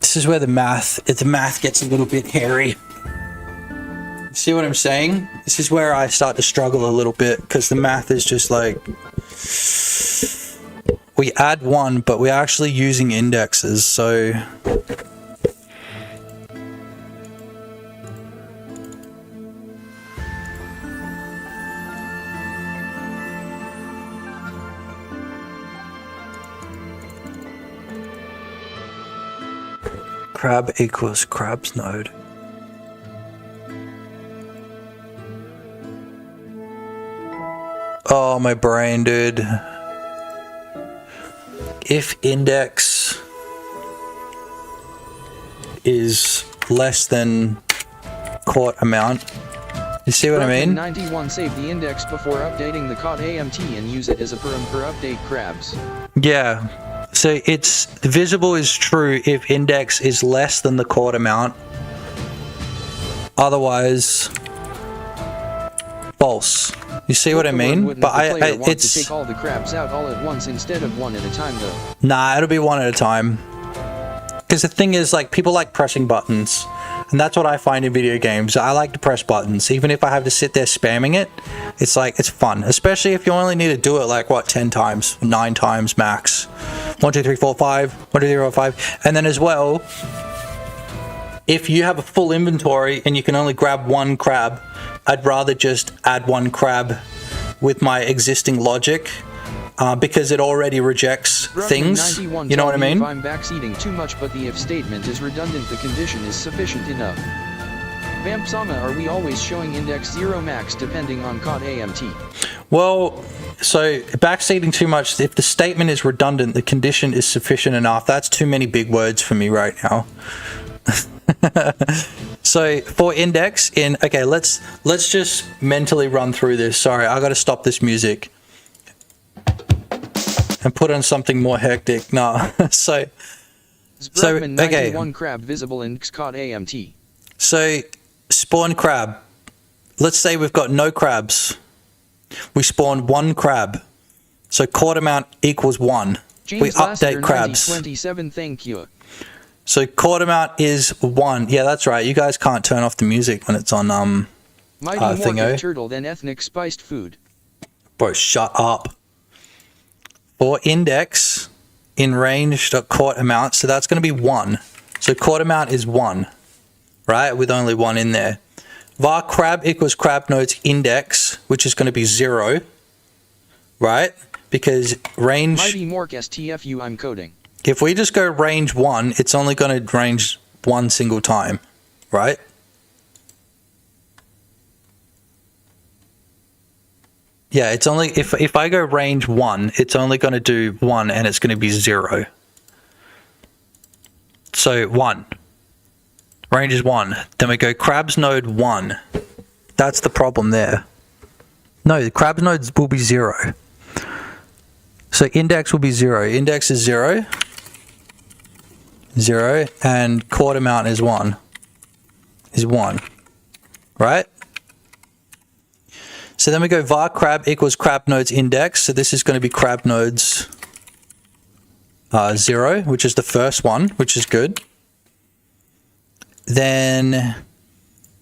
this is where the math gets a little bit hairy. See what I'm saying? This is where I start to struggle a little bit because the math is just like we add 1, but we're actually using indexes, so crab equals crabs node. Oh, my brain, dude. If index is less than caught amount, you see what I mean? 91 save the index before updating the caught AMT and use it as a param per update crabs. Yeah. So it's visible is true if index is less than the caught amount. Otherwise, false. You see what I mean? But it's to take all the crabs out all at once instead of one at a time though. Nah, it'll be one at a time. Because the thing is, like, people like pressing buttons. And that's what I find in video games. I like to press buttons. Even if I have to sit there spamming it, it's like, it's fun. Especially if you only need to do it like, what, 10 times, 9 times max. 1, 2, 3, 4, 5, 1, 2, 3, 4, 5. And then as well, if you have a full inventory and you can only grab one crab, I'd rather just add one crab with my existing logic. Because it already rejects things, you know what I mean? If I'm backseating too much but the if statement is redundant, the condition is sufficient enough. Vampsama, are we always showing index 0 max depending on caught AMT? Well, so backseating too much, if the statement is redundant, the condition is sufficient enough. That's too many big words for me right now. So for index in, okay, let's just mentally run through this. Sorry, I gotta stop this music and put on something more hectic. No. so okay. One crab visible in caught AMT. So spawn crab. Let's say we've got no crabs. We spawn one crab. So caught amount equals 1. James we update crabs. 27, thank you. So caught amount is 1. Yeah, that's right. You guys can't turn off the music when it's on Mighty more turtle than ethnic spiced food. Bro, shut up. For index in range caught amount, so that's going to be 1. So caught amount is 1, right? With only 1 in there. Var crab equals crab nodes index, which is going to be 0, right? Because range. Mighty Mork STFU, I'm coding. If we just go range 1, it's only going to range 1 single time, right? Yeah, it's only if I go range 1, it's only going to do 1 and it's going to be 0. So 1. Range is 1. Then we go crabs node 1. That's the problem there. No, the crabs nodes will be 0. So index will be 0. Index is 0. 0 and caught amount is 1. Is 1. Right? So then we go var crab equals crab nodes index. So this is going to be crab nodes 0, which is the first one, which is good. Then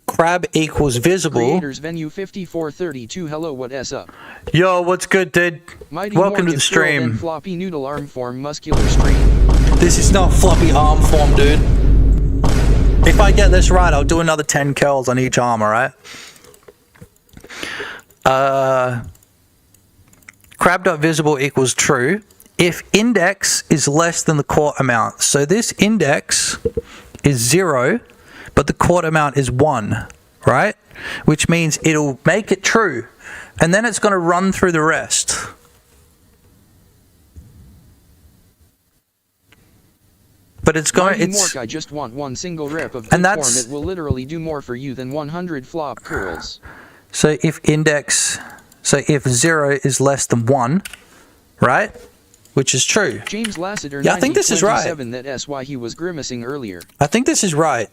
crab equals visible. Creators venue 5432. Hello, what s up? Yo, what's good, dude? Welcome to the stream. Floppy noodle arm form muscular stream. This is not floppy arm form, dude. If I get this right, I'll do another 10 curls on each arm, alright? Crab.visible equals true if index is less than the caught amount. So this index is 0, but the caught amount is 1, right? Which means it'll make it true, and then it's going to run through the rest. But it's going. It's. I just want one single rep of good form. It will literally do more for you than 100 flop curls. So if index, so if 0 is less than 1, right? Which is true. James Lassiter, yeah, I think this is right. That's why he was grimacing earlier. I think this is right.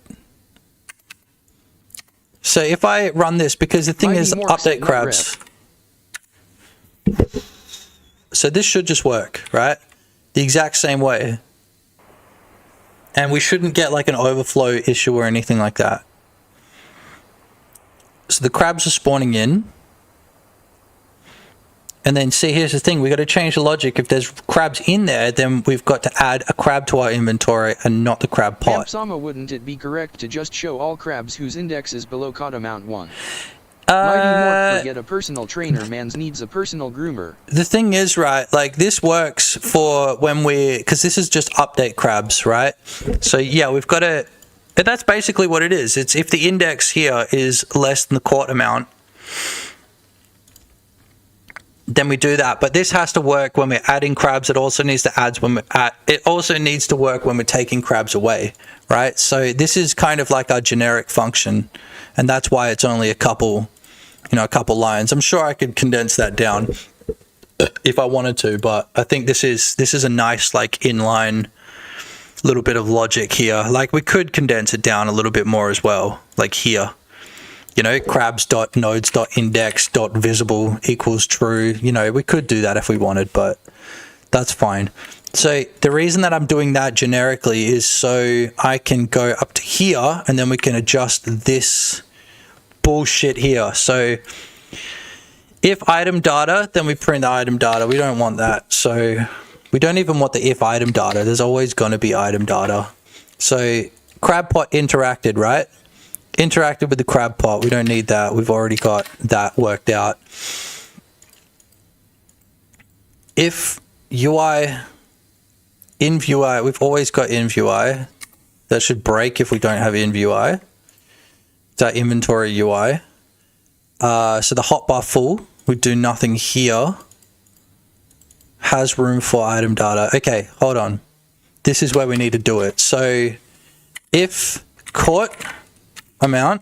So if I run this, because the thing is update crabs. So this should just work, right? The exact same way. And we shouldn't get like an overflow issue or anything like that. So the crabs are spawning in. And then see, here's the thing. We've got to change the logic. If there's crabs in there, then we've got to add a crab to our inventory and not the crab pot. Vampsama, wouldn't it be correct to just show all crabs whose index is below caught amount 1? Mighty Mork, forget a personal trainer, man's needs a personal groomer. The thing is, right, like this works for when we, because this is just update crabs, right? So yeah, we've got to, that's basically what it is. It's if the index here is less than the caught amount, then we do that. But this has to work when we're adding crabs. It also needs to add when we're it also needs to work when we're taking crabs away, right? So this is kind of like our generic function, and that's why it's only a couple, you know, a couple lines. I'm sure I could condense that down if I wanted to, but I think this is a nice like inline little bit of logic here. Like we could condense it down a little bit more as well, like here. You know, crabs.nodes.index.visible equals true. You know, we could do that if we wanted, but that's fine. So the reason that I'm doing that generically is so I can go up to here and then we can adjust this bullshit here. So if item data, then we print the item data. We don't want that. So we don't even want the if item data. There's always going to be item data. So crab pot interacted, right? Interacted with the crab pot. We don't need that. We've already got that worked out. If UI, in VieWI, we've always got in VieWI. That should break if we don't have in VieWI. It's our inventory UI. So the hotbar full would do nothing here. Has room for item data. Okay, hold on. This is where we need to do it. So if caught amount,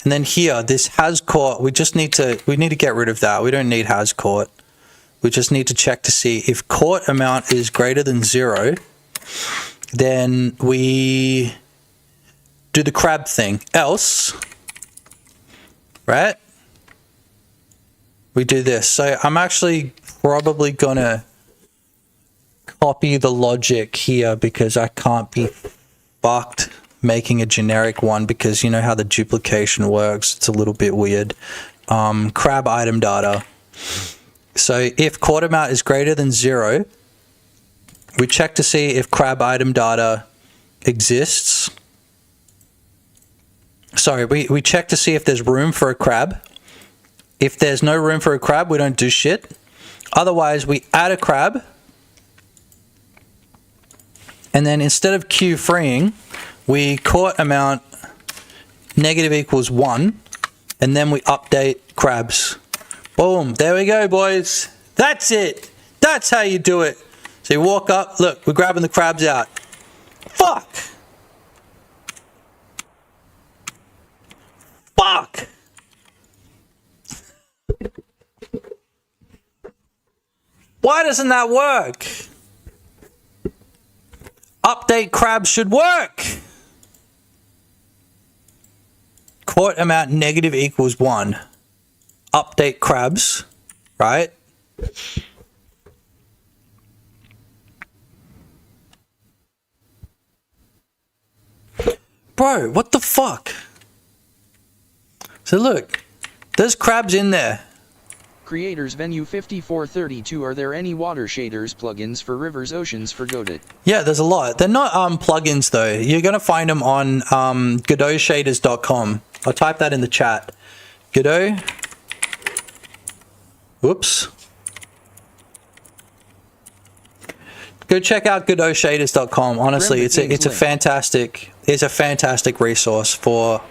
and then here this has caught, we need to get rid of that. We don't need has caught. We just need to check to see if caught amount is greater than 0, then we do the crab thing. Else, right, we do this. So I'm actually probably gonna copy the logic here because I can't be fucked making a generic one, because you know how the duplication works. It's a little bit weird. Crab item data. So if caught amount is greater than 0, we check to see if crab item data exists. Sorry, we check to see if there's room for a crab. If there's no room for a crab, we don't do shit. Otherwise, we add a crab. And then instead of queue freeing, we caught amount negative equals 1, and then we update crabs. Boom, there we go, boys. That's it. That's how you do it. So you walk up, look, we're grabbing the crabs out. Fuck. Fuck. Why doesn't that work? Update crabs should work. Caught amount negative equals 1. Update crabs, right? Bro, what the fuck? So look, there's crabs in there. Creators Venue 5432. Are there any water shaders plugins for rivers, oceans for Godot? Yeah, there's a lot. They're not plugins though. You're gonna find them on godotshaders.com. I'll type that in the chat. Godot. Whoops. Go check out godotshaders.com. Honestly, it's a fantastic resource for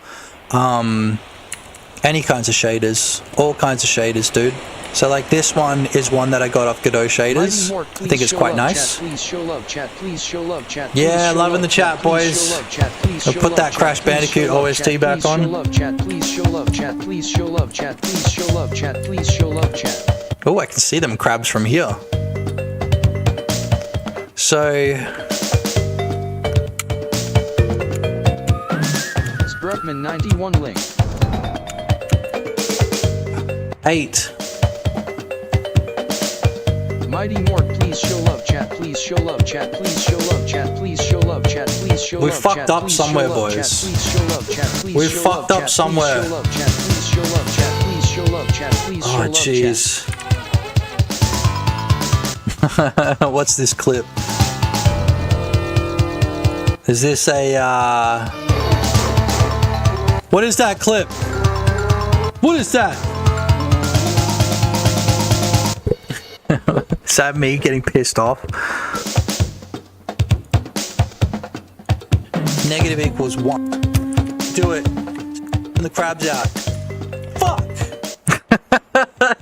any kinds of shaders, all kinds of shaders, dude. So like this one is one that I got off Godot Shaders. I think it's quite nice. Yeah, loving the chat, boys. I'll put that Crash Bandicoot OST back on. Oh, I can see them crabs from here. So Sprutman 91 link. 8. Mighty Mort, please show love chat, please show love chat, please show love chat, please show love chat, please show love chat. We fucked up somewhere, boys. We fucked up somewhere. Oh, jeez. What's this clip? Is this a, what is that clip? What is that? Is that me getting pissed off? Negative equals 1. Do it. And the crab's out. Fuck!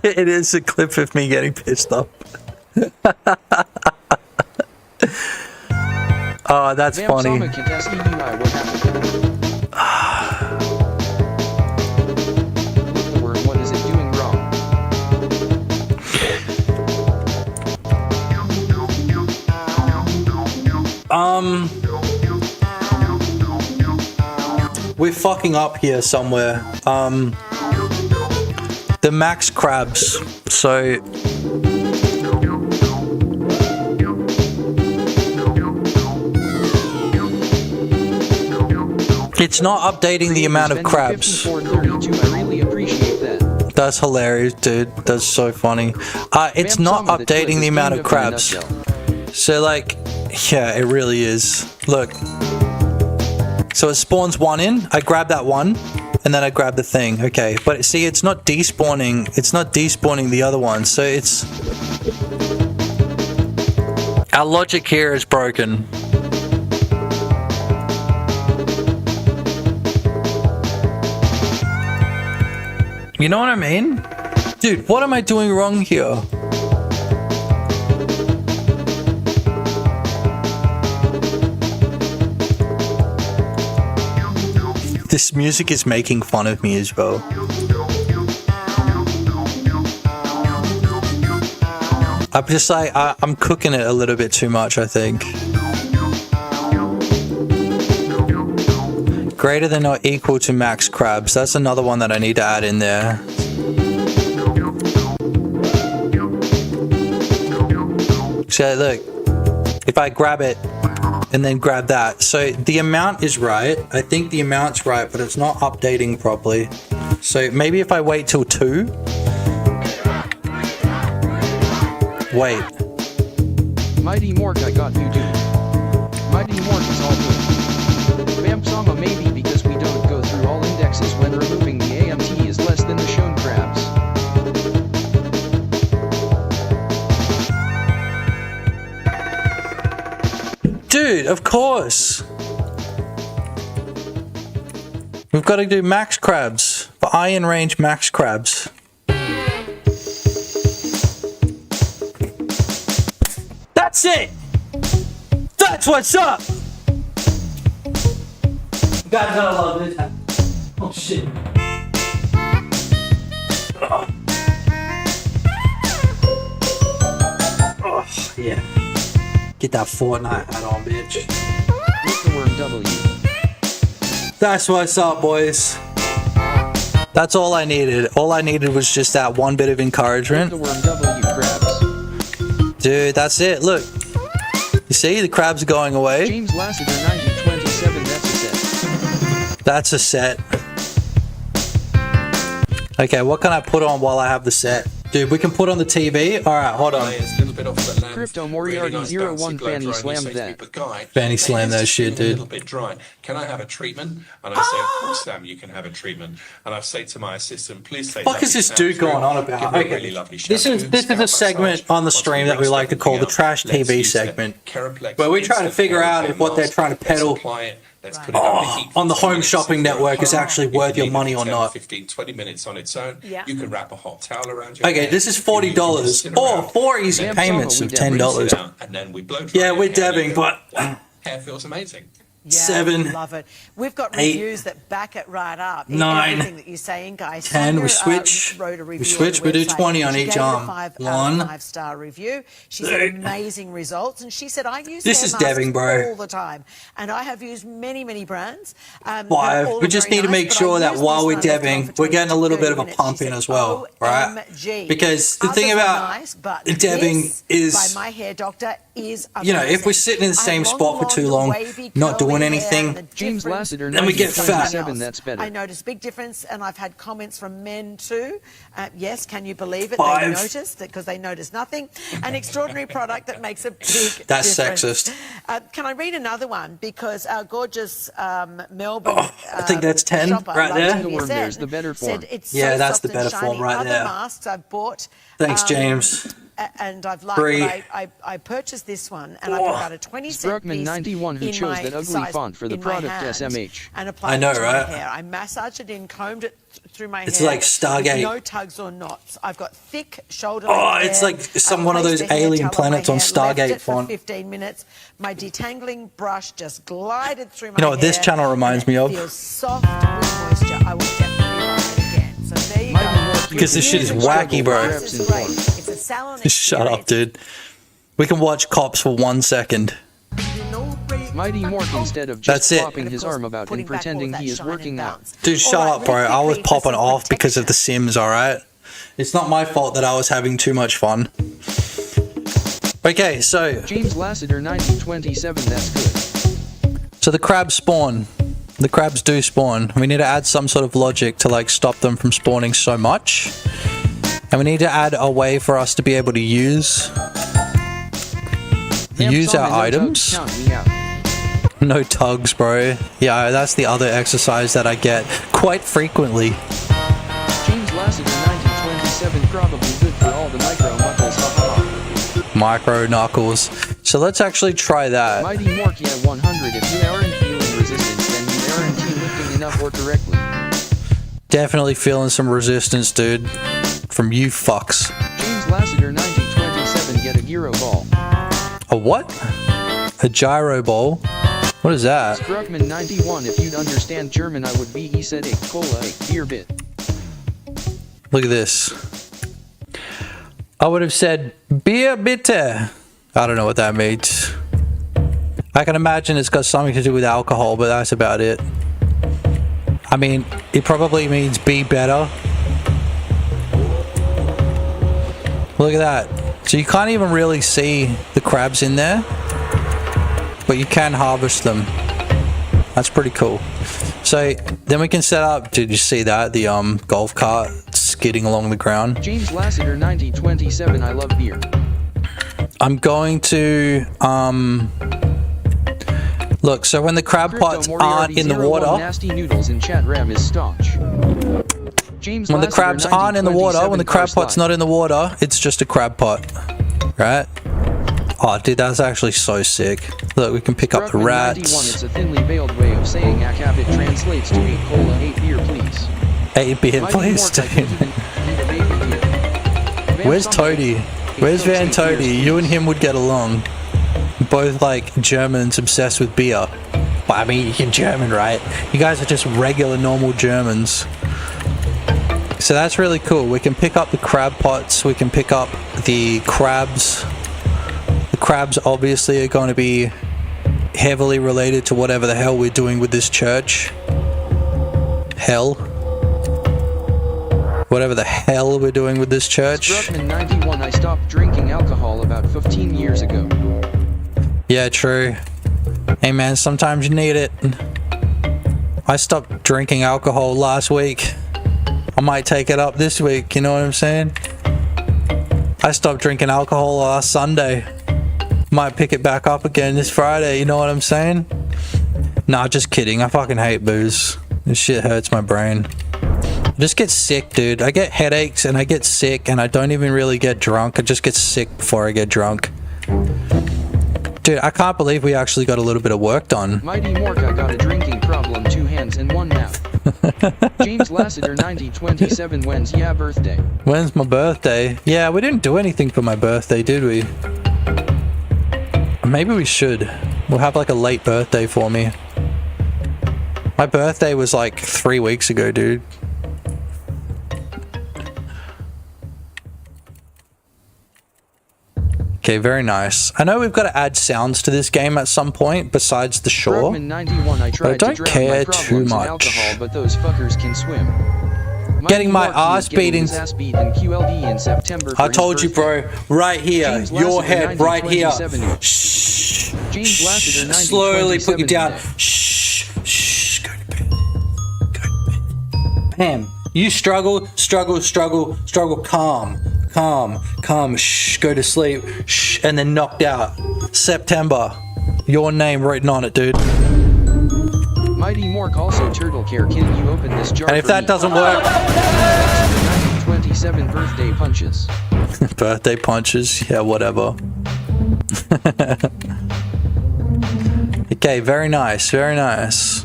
It is a clip of me getting pissed off. Oh, that's funny. What is it doing wrong? We're fucking up here somewhere. The max crabs. So it's not updating the amount of crabs. I really appreciate that. That's hilarious, dude. That's so funny. It's not updating the amount of crabs. So like, yeah, it really is. Look. So it spawns one in, I grab that one, and then I grab the thing. Okay, but see, it's not despawning. It's not despawning the other one. So it's... Our logic here is broken. You know what I mean? Dude, what am I doing wrong here? This music is making fun of me as well. I'm just like, I'm cooking it a little bit too much, I think. Greater than or equal to max crabs. That's another one that I need to add in there. So look, if I grab it, and then grab that. So the amount is right. I think the amount's right, but it's not updating properly. So maybe if I wait till 2. Wait. Mighty Mork, I got you, dude. Mighty Mork is all good. Vampsama maybe because we don't go through all indexes when removing the AMT is less than the shown crabs. Dude, of course. We've got to do max crabs. For iron range max crabs. That's it! That's what's up! You guys gotta love this. Oh shit. Oh, yeah. Get that Fortnite hat on, bitch. With the word W. That's what's up, boys. That's all I needed. All I needed was just that one bit of encouragement. With the word W, crabs. Dude, that's it. Look. You see, the crabs are going away. James Lassiter 1927, that's a set. That's a set. Okay, what can I put on while I have the set? Dude, we can put on the TV. Alright, hold on. Crypto Moriarty 01 Fanny slammed that. Fanny slammed that shit, dude. A little bit dry. Can I have a treatment? And I say, of course, Sam, you can have a treatment. And I say to my assistant, please say. What is this dude going on about? Okay, this is a segment on the stream that we like to call the Trash TV segment, where we try to figure out if what they're trying to peddle on the Home Shopping Network is actually worth your money or not. 15-20 minutes on its own. You can wrap a hot towel around your Okay, this is $40 or 4 easy payments of $10. And then we blow dry Yeah, we're dabbing, but hair feels amazing. Yeah, 7, love it. We've got 8, reviews that back it right up. 9, everything that you're saying, guys. 10. We Sonia, switch. wrote a review We switch. on We the do website. 20 on She each gave it a arm. 5-star review. She said 8. amazing results, and she said I use This hair is masks dabbing, bro. all the time, and I have used many brands. 5. We just need to make sure that while we're dabbing, we're getting a little bit of a pump in as well, right? Because the thing about dabbing is, by my hair doctor, is you know, if we're sitting in the same spot for too long, not doing anything, James Lassiter, then we get fat. That's better. I noticed big difference, and I've had comments from men too. Yes, can you believe it? 5. They noticed that because they noticed nothing. An extraordinary product that makes a big That's difference. sexist. Can I read another one? Because our gorgeous Melbourne I think that's 10 shopper, right there. There's the better form. said it's Yeah, so that's soft the and better shiny. form right Other there. masks I've bought. Thanks, James. and I've liked. Three. I purchased this one, and I've got a 20-cent piece Struckman91 who in chose my that ugly size font for the in my product hand SMH. and applied I know, it to right? my hair. I massaged it in, combed it through my It's hair. like Stargate. With no tugs or knots. I've got thick shoulder. Oh, it's hair. like I one of placed those a hair alien towel on my planets on hair, Stargate left it font. for 15 minutes. My detangling brush just glided through my You know what this hair, channel reminds and me it of? feels soft with moisture. I will definitely buy it again. So there you go. Because this shit is wacky, bro. Price is great. It's a salon Shut up, dude. We can watch Cops for 1 second. Mighty Mork, instead of That's just it. flopping his arm about and pretending he is working out. Dude, shut up, bro. I was popping off because of The Sims, alright? It's not my fault that I was having too much fun. Okay, so... James Lassiter 1927, that's good. So the crabs spawn. The crabs do spawn. We need to add some sort of logic to, like, stop them from spawning so much. And we need to add a way for us to be able to use our items. No tugs, bro. Yeah, that's the other exercise that I get quite frequently. James Lassiter 1927, probably good for all the micro knuckles. Micro knuckles. So let's actually try that. Mighty Mork at 100. If you aren't feeling resistance, then you aren't lifting enough or directly. Definitely feeling some resistance, dude. From you fucks. James Lassiter 1927, get a gyro ball. A what? A gyro ball? What is that? Struckman 91, if you'd understand German, I would be, he said, a cola, a beer bit. Look at this. I would have said, Bier bitte. I don't know what that means. I can imagine it's got something to do with alcohol, but that's about it. I mean, it probably means be better. Look at that. So you can't even really see the crabs in there, but you can harvest them. That's pretty cool. So then we can set up, did you see that? The golf cart skidding along the ground. James Lassiter 1927, I love beer. I'm going to look, so when the crab pots aren't in the water, nasty noodles in chat ram is staunch. James when the Lassiter, crabs aren't in the water, when the crab pot's not in the water, it's just a crab pot. Right? Oh, dude, that's actually so sick. Look, we can pick up the rats. 91, it's a thinly veiled way of saying ACAP. It translates to 8 cola, 8 beer, please. 8 beer, please, dude. Where's Toady? Where's Van Toady? You and him would get along. Both like Germans obsessed with beer. Well, I mean, you're German, right? You guys are just regular, normal Germans. So that's really cool. We can pick up the crab pots. We can pick up the crabs. The crabs obviously are going to be heavily related to whatever the hell we're doing with this church. Hell. Whatever the hell we're doing with this church. Struckman 91, I stopped drinking alcohol about 15 years ago. Yeah, true. Hey man, sometimes you need it. I stopped drinking alcohol last week. I might take it up this week, you know what I'm saying? I stopped drinking alcohol last Sunday. Might pick it back up again this Friday, you know what I'm saying? Nah, just kidding. I fucking hate booze. This shit hurts my brain. I just get sick, dude. I get headaches and I get sick and I don't even really get drunk. I just get sick before I get drunk. Dude, I can't believe we actually got a little bit of work done. Mighty Mork, I got a drinking problem, 2 hands and 1 mouth. James Lassiter 1927, when's ya birthday? When's my birthday? Yeah, we didn't do anything for my birthday, did we? Maybe we should. We'll have like a late birthday for me. My birthday was like 3 weeks ago, dude. Okay, very nice. I know we've got to add sounds to this game at some point besides the shore, 91, I but I don't care too much. Alcohol, but those fuckers can swim. Getting my ass beaten. I told you, bro. Right here. Your head right here. Shh. Slowly put you down. Shh. Shh. Go to bed. Go to bed. Pam, you struggle. Calm. Shh. Go to sleep. Shh. And then knocked out. September. Your name written on it, dude. Mighty Mork, also turtle care. Can you open this jar? And if that doesn't work, 2027 birthday punches. Birthday punches, yeah, whatever. Okay, very nice, very nice.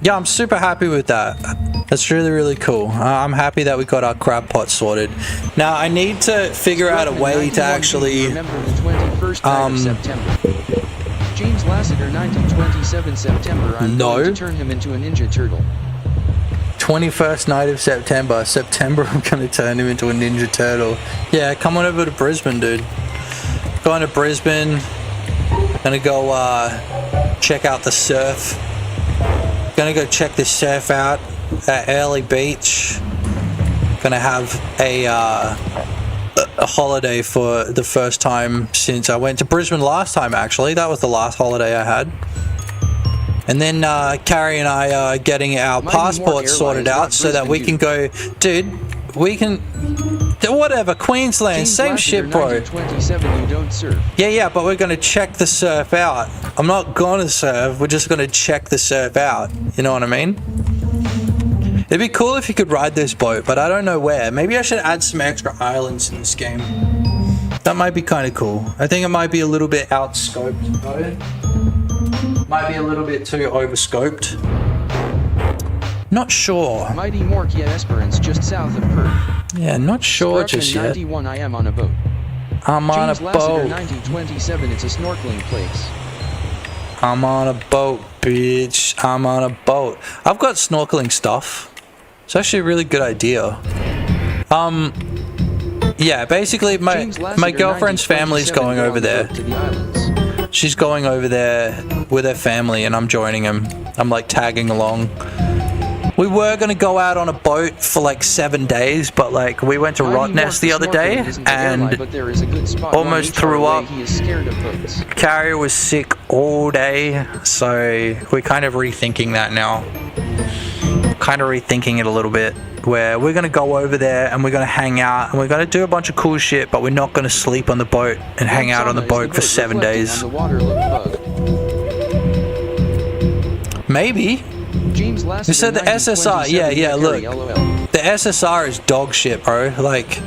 Yeah, I'm super happy with that. That's really, really cool. I'm happy that we got our crab pot sorted. Now, I need to figure out a way to actually... Remember the 21st night of September. James Lassiter, 1927 September. I'm going to turn him into a Ninja Turtle. 21st night of September. September, I'm going to turn him into a Ninja Turtle. Yeah, come on over to Brisbane, dude. Going to Brisbane. Gonna go check out the surf. Gonna go check the surf out at Early Beach. Gonna have a holiday for the first time since I went to Brisbane last time, actually. That was the last holiday I had. And then Carrie and I are getting our passports sorted out so that we can go... Dude, we can... Whatever, Queensland, James same Lassiter, shit, bro. 1927, you don't surf. Yeah, but we're gonna check the surf out. I'm not gonna surf, we're just gonna check the surf out. You know what I mean? It'd be cool if you could ride this boat, but I don't know where. Maybe I should add some extra islands in this game. That might be kind of cool. I think it might be a little bit outscoped, though. Might be a little bit too overscoped. Not sure. Mighty Morkia Esperance, just south of Perth. Yeah, not sure just yet. 91, I am on a boat. I'm on a James Lassiter, boat. 1927, it's a snorkeling place. I'm on a boat, bitch. I'm on a boat. I've got snorkeling stuff. It's actually a really good idea. Yeah, basically my girlfriend's family's going over there. She's going over there with her family and I'm joining him. I'm like tagging along. We were going to go out on a boat for like 7 days, but like we went to Rottnest the other day and almost threw up. Carrie was sick all day, so we're kind of rethinking that now. Kind of rethinking it a little bit, where we're going to go over there and we're going to hang out and we're going to do a bunch of cool shit, but we're not going to sleep on the boat and hang out on the boat for 7 days. Maybe. James You said the SSR, yeah, look. The SSR is dog shit, bro. Like,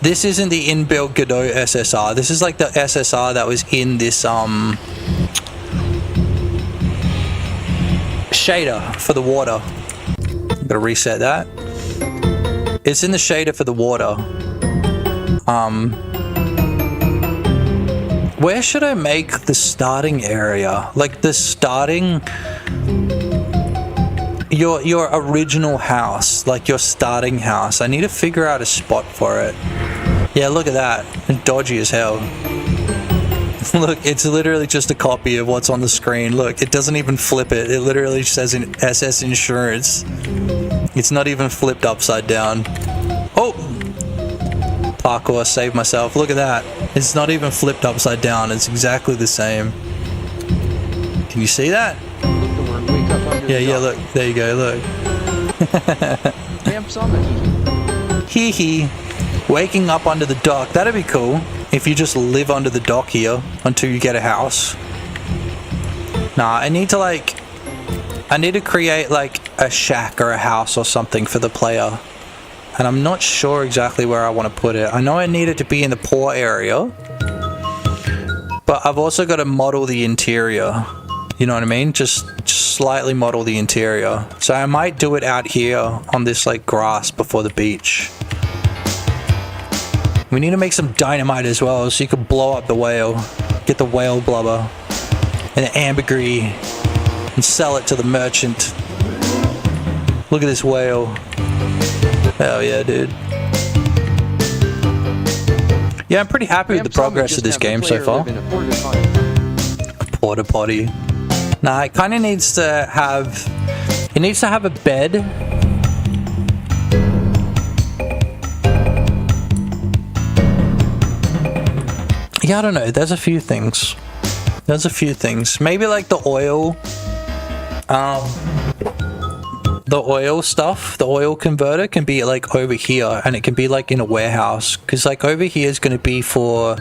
this isn't the inbuilt Godot SSR. This is like the SSR that was in this, shader for the water. I'm gonna reset that. It's in the shader for the water. Where should I make the starting area? Like the starting... Your original house, like your starting house. I need to figure out a spot for it. Yeah, look at that. It's dodgy as hell. Look, it's literally just a copy of what's on the screen. Look, it doesn't even flip it. It literally says in SS Insurance. It's not even flipped upside down. Oh! Parkour, saved myself. Look at that. It's not even flipped upside down. It's exactly the same. Can you see that? Yeah, look. There you go, look. Hee hee. Waking up under the dock. That'd be cool. If you just live under the dock here until you get a house. Nah, I need to create like a shack or a house or something for the player. And I'm not sure exactly where I want to put it. I know I need it to be in the poor area. But I've also got to model the interior. You know what I mean? Just slightly model the interior. So I might do it out here on this like grass before the beach. We need to make some dynamite as well so you can blow up the whale. Get the whale blubber and the ambergris and sell it to the merchant. Look at this whale. Hell yeah, dude. Yeah, I'm pretty happy with the progress of this game so far. Porta potty. Nah, it kind of needs to have... It needs to have a bed. Yeah, I don't know. There's a few things. Maybe like the oil... the oil stuff, the oil converter can be like over here and it can be like in a warehouse. Because like over here is going to be for...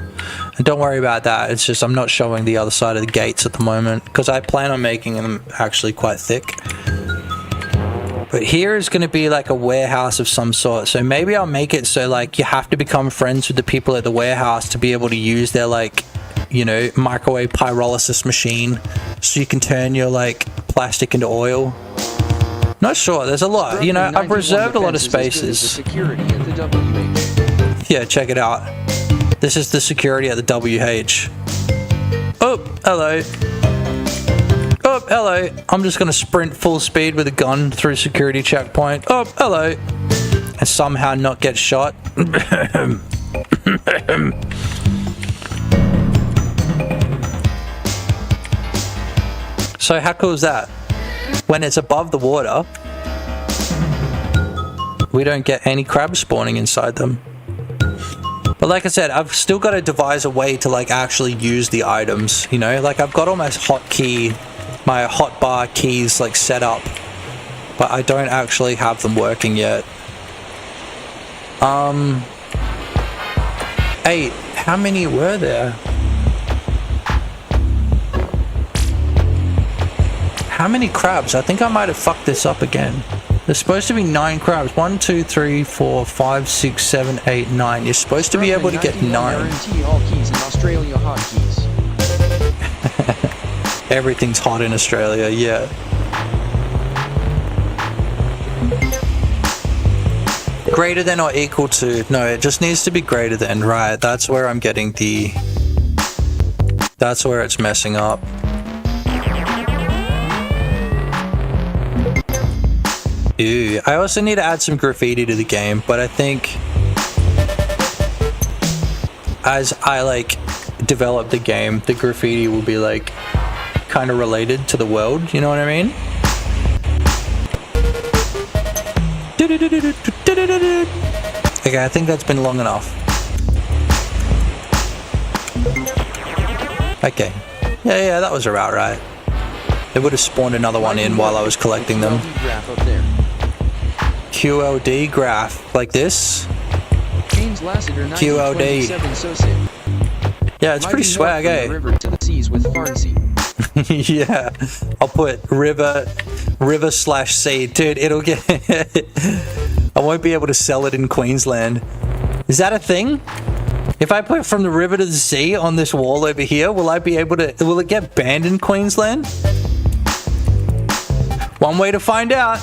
And don't worry about that. It's just I'm not showing the other side of the gates at the moment. Because I plan on making them actually quite thick. But But here is going to be like a warehouse of some sort. So maybe I'll make it so like you have to become friends with the people at the warehouse to be able to use their like, you know, microwave pyrolysis machine. So you can turn your like plastic into oil. Not sure. There's a lot. You know, I've reserved a lot of spaces. Yeah, check it out. This is the security at the WH. Oh, hello. Oh, hello. I'm just going to sprint full speed with a gun through security checkpoint. Oh, hello. And somehow not get shot. So how cool is that? When it's above the water, we don't get any crabs spawning inside them. But like I said, I've still got to devise a way to like actually use the items, you know? Like I've got all my hotbar keys like set up, but I don't actually have them working yet. 8. How many were there? How many crabs? I think I might have fucked this up again. There's supposed to be 9 crabs. 1, 2, 3, 4, 5, 6, 7, 8, 9. You're supposed to be able to get 9. Guarantee all keys in Australia hotkeys. Everything's hot in Australia, yeah. Greater than or equal to. No, it just needs to be greater than, right? That's where I'm getting the... That's where it's messing up. Ew. I also need to add some graffiti to the game, but I think as I like develop the game, the graffiti will be like kind of related to the world, you know what I mean? Okay, I think that's been long enough. Okay. Yeah, that was about right. It would have spawned another one in while I was collecting them. QLD graph, like this. QLD. Yeah, it's pretty swag, eh? Yeah, I'll put river/sea. Dude, it'll get... I won't be able to sell it in Queensland. Is that a thing? If I put from the river to the sea on this wall over here, will I be able to... Will it get banned in Queensland? One way to find out.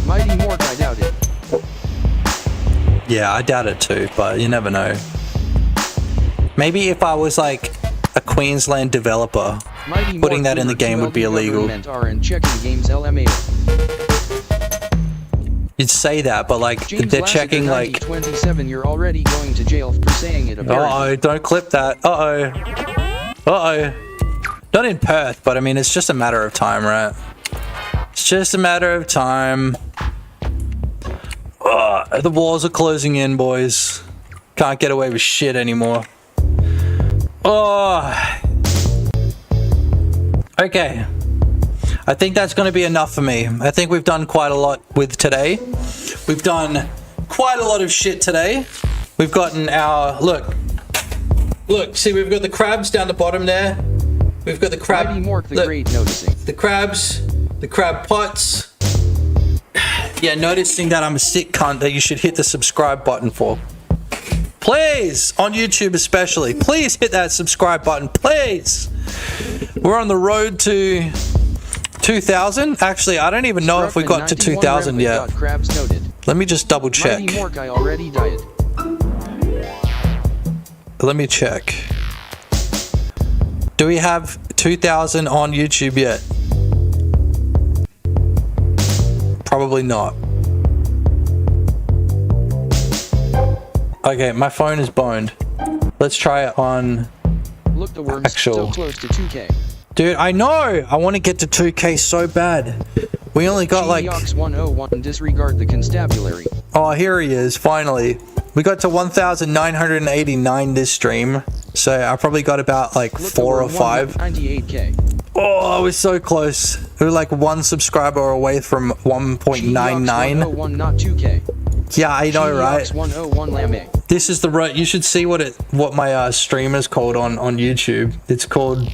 Mighty Mork, I doubt it. Yeah, I doubt it too, but you never know. Maybe if I was like a Queensland developer, putting that in the game would be illegal. You'd say that, but like they're checking like 27, you're already going to jail for saying it. Uh-oh, don't clip that. Uh-oh. Uh-oh. Not in Perth, but I mean it's just a matter of time, right? It's just a matter of time. The walls are closing in, boys. Can't get away with shit anymore. Oh. Okay. I think that's going to be enough for me. I think we've done quite a lot with today. We've done quite a lot of shit today. We've gotten our... Look, see, we've got the crabs down the bottom there. We've got the crab... Mighty Mork the Great noticing. The crabs, the crab pots. Yeah, noticing that I'm a sick cunt that you should hit the subscribe button for. Please, on YouTube especially, please hit that subscribe button, please. We're on the road to 2,000. Actually, I don't even know if we got to 2,000 yet. Let me just double check. Mighty Mork, I already died. Let me check. Do we have 2,000 on YouTube yet? Probably not. Okay, my phone is boned. Let's try it on Look, the worm's actual. so close to 2K. Dude, I know! I want to get to 2K so bad. We only got like... Geox101, disregard the constabulary. Oh, here he is, finally. We got to 1,989 this stream. So I probably got about like 4 or 5. 98K. Oh, I was so close. We were like 1 subscriber away from 1.99. Geox101, not 2K. Yeah, I know, right? 101 Lame. This is the road. You should see what my stream is called on YouTube. It's called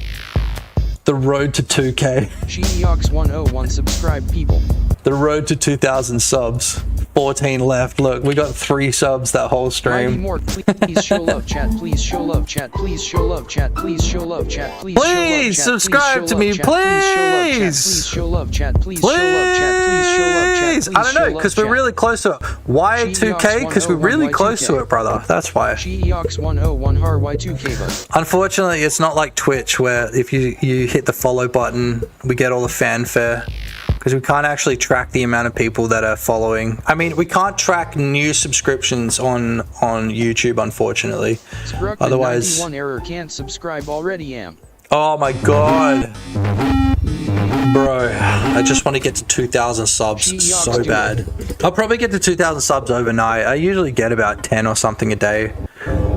The Road to 2K. Sheox 101 subscribe people. The Road to 2,000 subs. 14 left. Look, we got 3 subs that whole stream. More, please show love chat. Please show love chat. Please show love chat. Please show love chat. Please subscribe to me, please. Please show love chat. Please show love chat. Please show love chat. I don't know, because we're really close to it. Why 2K? Because we're really close to it, brother. That's why. Sheox 101 Y2K bus. Unfortunately, it's not like Twitch where if you hit the follow button, we get all the fanfare. Because we can't actually track the amount of people that are following. I mean, we can't track new subscriptions on YouTube, unfortunately. Otherwise, 91 error can't subscribe already. Oh my god, bro! I just want to get to 2,000 subs so bad. I'll probably get to 2,000 subs overnight. I usually get about 10 or something a day,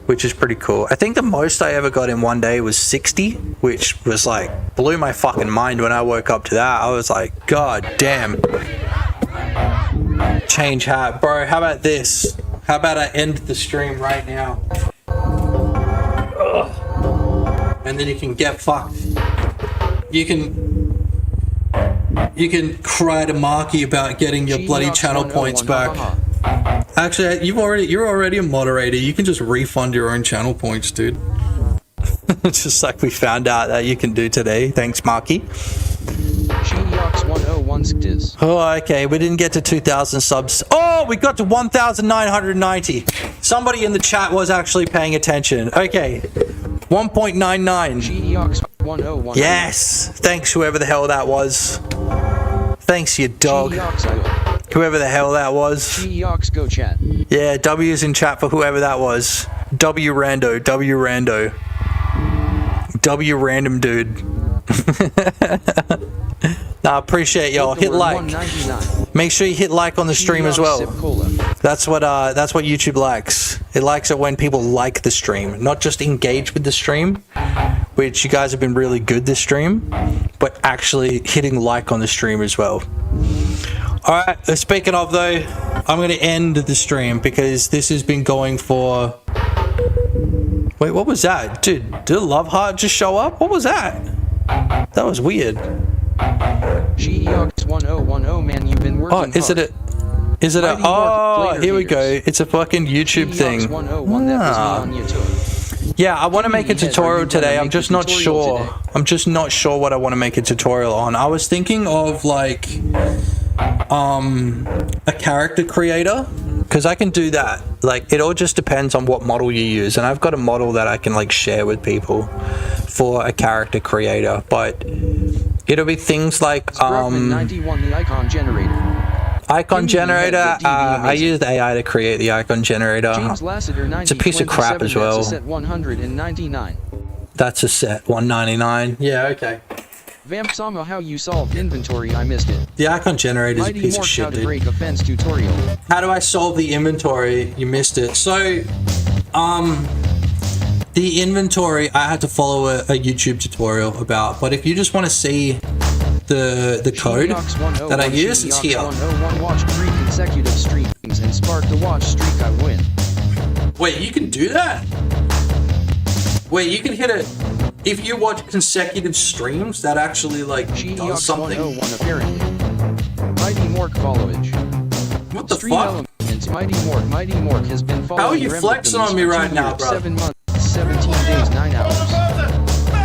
which is pretty cool. I think the most I ever got in one day was 60, which was like blew my fucking mind when I woke up to that. I was like, god damn. Change hat, bro. How about this? How about I end the stream right now? Ugh. And then you can get fucked. You can cry to Marky about getting your bloody channel points back. Actually, you're already a moderator. You can just refund your own channel points, dude. Just like we found out that you can do today. Thanks, Marky. Oh, okay. We didn't get to 2,000 subs. Oh, we got to 1,990. Somebody in the chat was actually paying attention. Okay. 1.99. Yes. Thanks, whoever the hell that was. Thanks, you dog. Whoever the hell that was. Go chat. Yeah, W's in chat for whoever that was. W rando. W rando. W random dude. Nah, appreciate y'all. Hit like. Make sure you hit like on the stream as well. That's what YouTube likes. It likes it when people like the stream, not just engage with the stream, which you guys have been really good this stream, but actually hitting like on the stream as well. All right. Speaking of though, I'm going to end the stream because this has been going for. Wait, what was that, dude? Did a love heart just show up? What was that? That was weird. Sheox 1010 man, you've been working hard. Is it oh, here we go. It's a fucking YouTube thing. Yeah, I want to make a tutorial today. I'm just not sure. I'm just not sure what I want to make a tutorial on. I was thinking of like a character creator, because I can do that. Like, it all just depends on what model you use, and I've got a model that I can like share with people for a character creator, but it'll be things like 91 the icon generator. Icon generator, I used AI to create the icon generator. It's a piece of crap as well. That's a set 199. That's a set 199. Yeah, okay. Vamp Sama, how you solved inventory, I missed it. The icon generator is a piece of shit, dude. Break offense tutorial. How do I solve the inventory? You missed it. So, the inventory I had to follow a YouTube tutorial about, but if you just want to see the code that I use, it's here. 101 watched 3 consecutive streams and sparked the watch streak, I win. Wait, you can do that? Wait, you can hit it if you watch consecutive streams. That actually like does something. 101 apparently. Mighty Mork followage. What the Stream fuck? Elements, Mighty Mork has been following. How are you flexing on me right now, bro? 7 months, 17 days, 9 hours.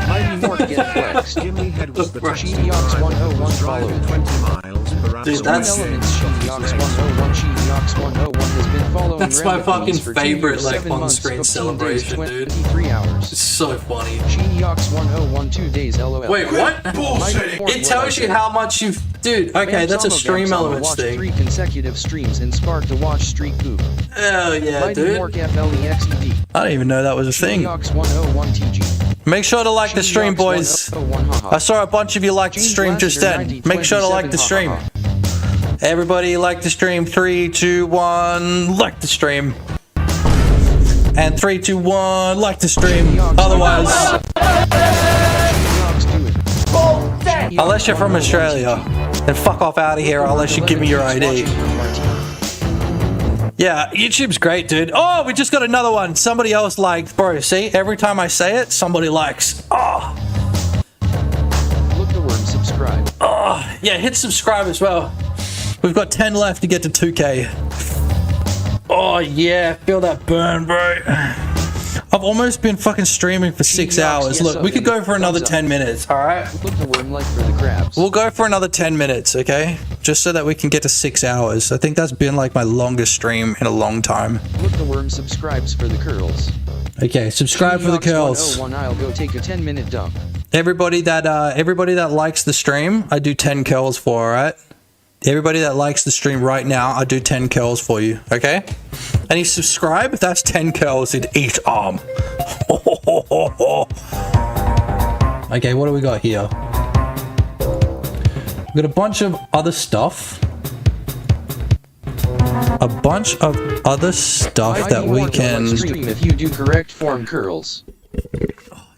Mighty Mork get flexed. Sheox 101 followed. 20 miles per hour. Dude, that's Sheox 101. Sheox 101 has been following. That's my fucking favorite like on-screen celebration, dude. 23 hours. It's so funny. Sheox 101 2 days LOL. Wait, what? Bullshit. It tells you how much you've. Dude, okay, that's a stream elements thing. 3 consecutive streams and sparked the watch streak boop. Hell yeah, dude. Mork FLEXED. I didn't even know that was a thing. Sheox 101 TG. Make sure to like the stream, boys. I saw a bunch of you like the stream just then. Make sure to like the stream. Everybody like the stream. 3, 2, 1, like the stream. And 3, 2, 1, like the stream. Otherwise, unless you're from Australia, then fuck off out of here unless you give me your ID. Yeah, YouTube's great, dude. Oh, we just got another one. Somebody else liked. Bro, see? Every time I say it, somebody likes. Oh. Look the worm, subscribe. Oh, yeah, hit subscribe as well. We've got 10 left to get to 2K. Oh, yeah. Feel that burn, bro. I've almost been fucking streaming for 6 hours. Look, we could go for another 10 minutes, alright? Look the worm like for the crabs. We'll go for another 10 minutes, okay? Just so that we can get to 6 hours. I think that's been like my longest stream in a long time. Look the worm subscribes for the curls. Okay, subscribe for the curls. 101, I'll go take a 10-minute dump. Everybody that likes the stream, I do 10 curls for, alright? Everybody that likes the stream right now, I do 10 curls for you, okay? And you subscribe, that's 10 curls in each arm. Okay, what do we got here? We got a bunch of other stuff. A bunch of other stuff that we can... If you do correct form curls.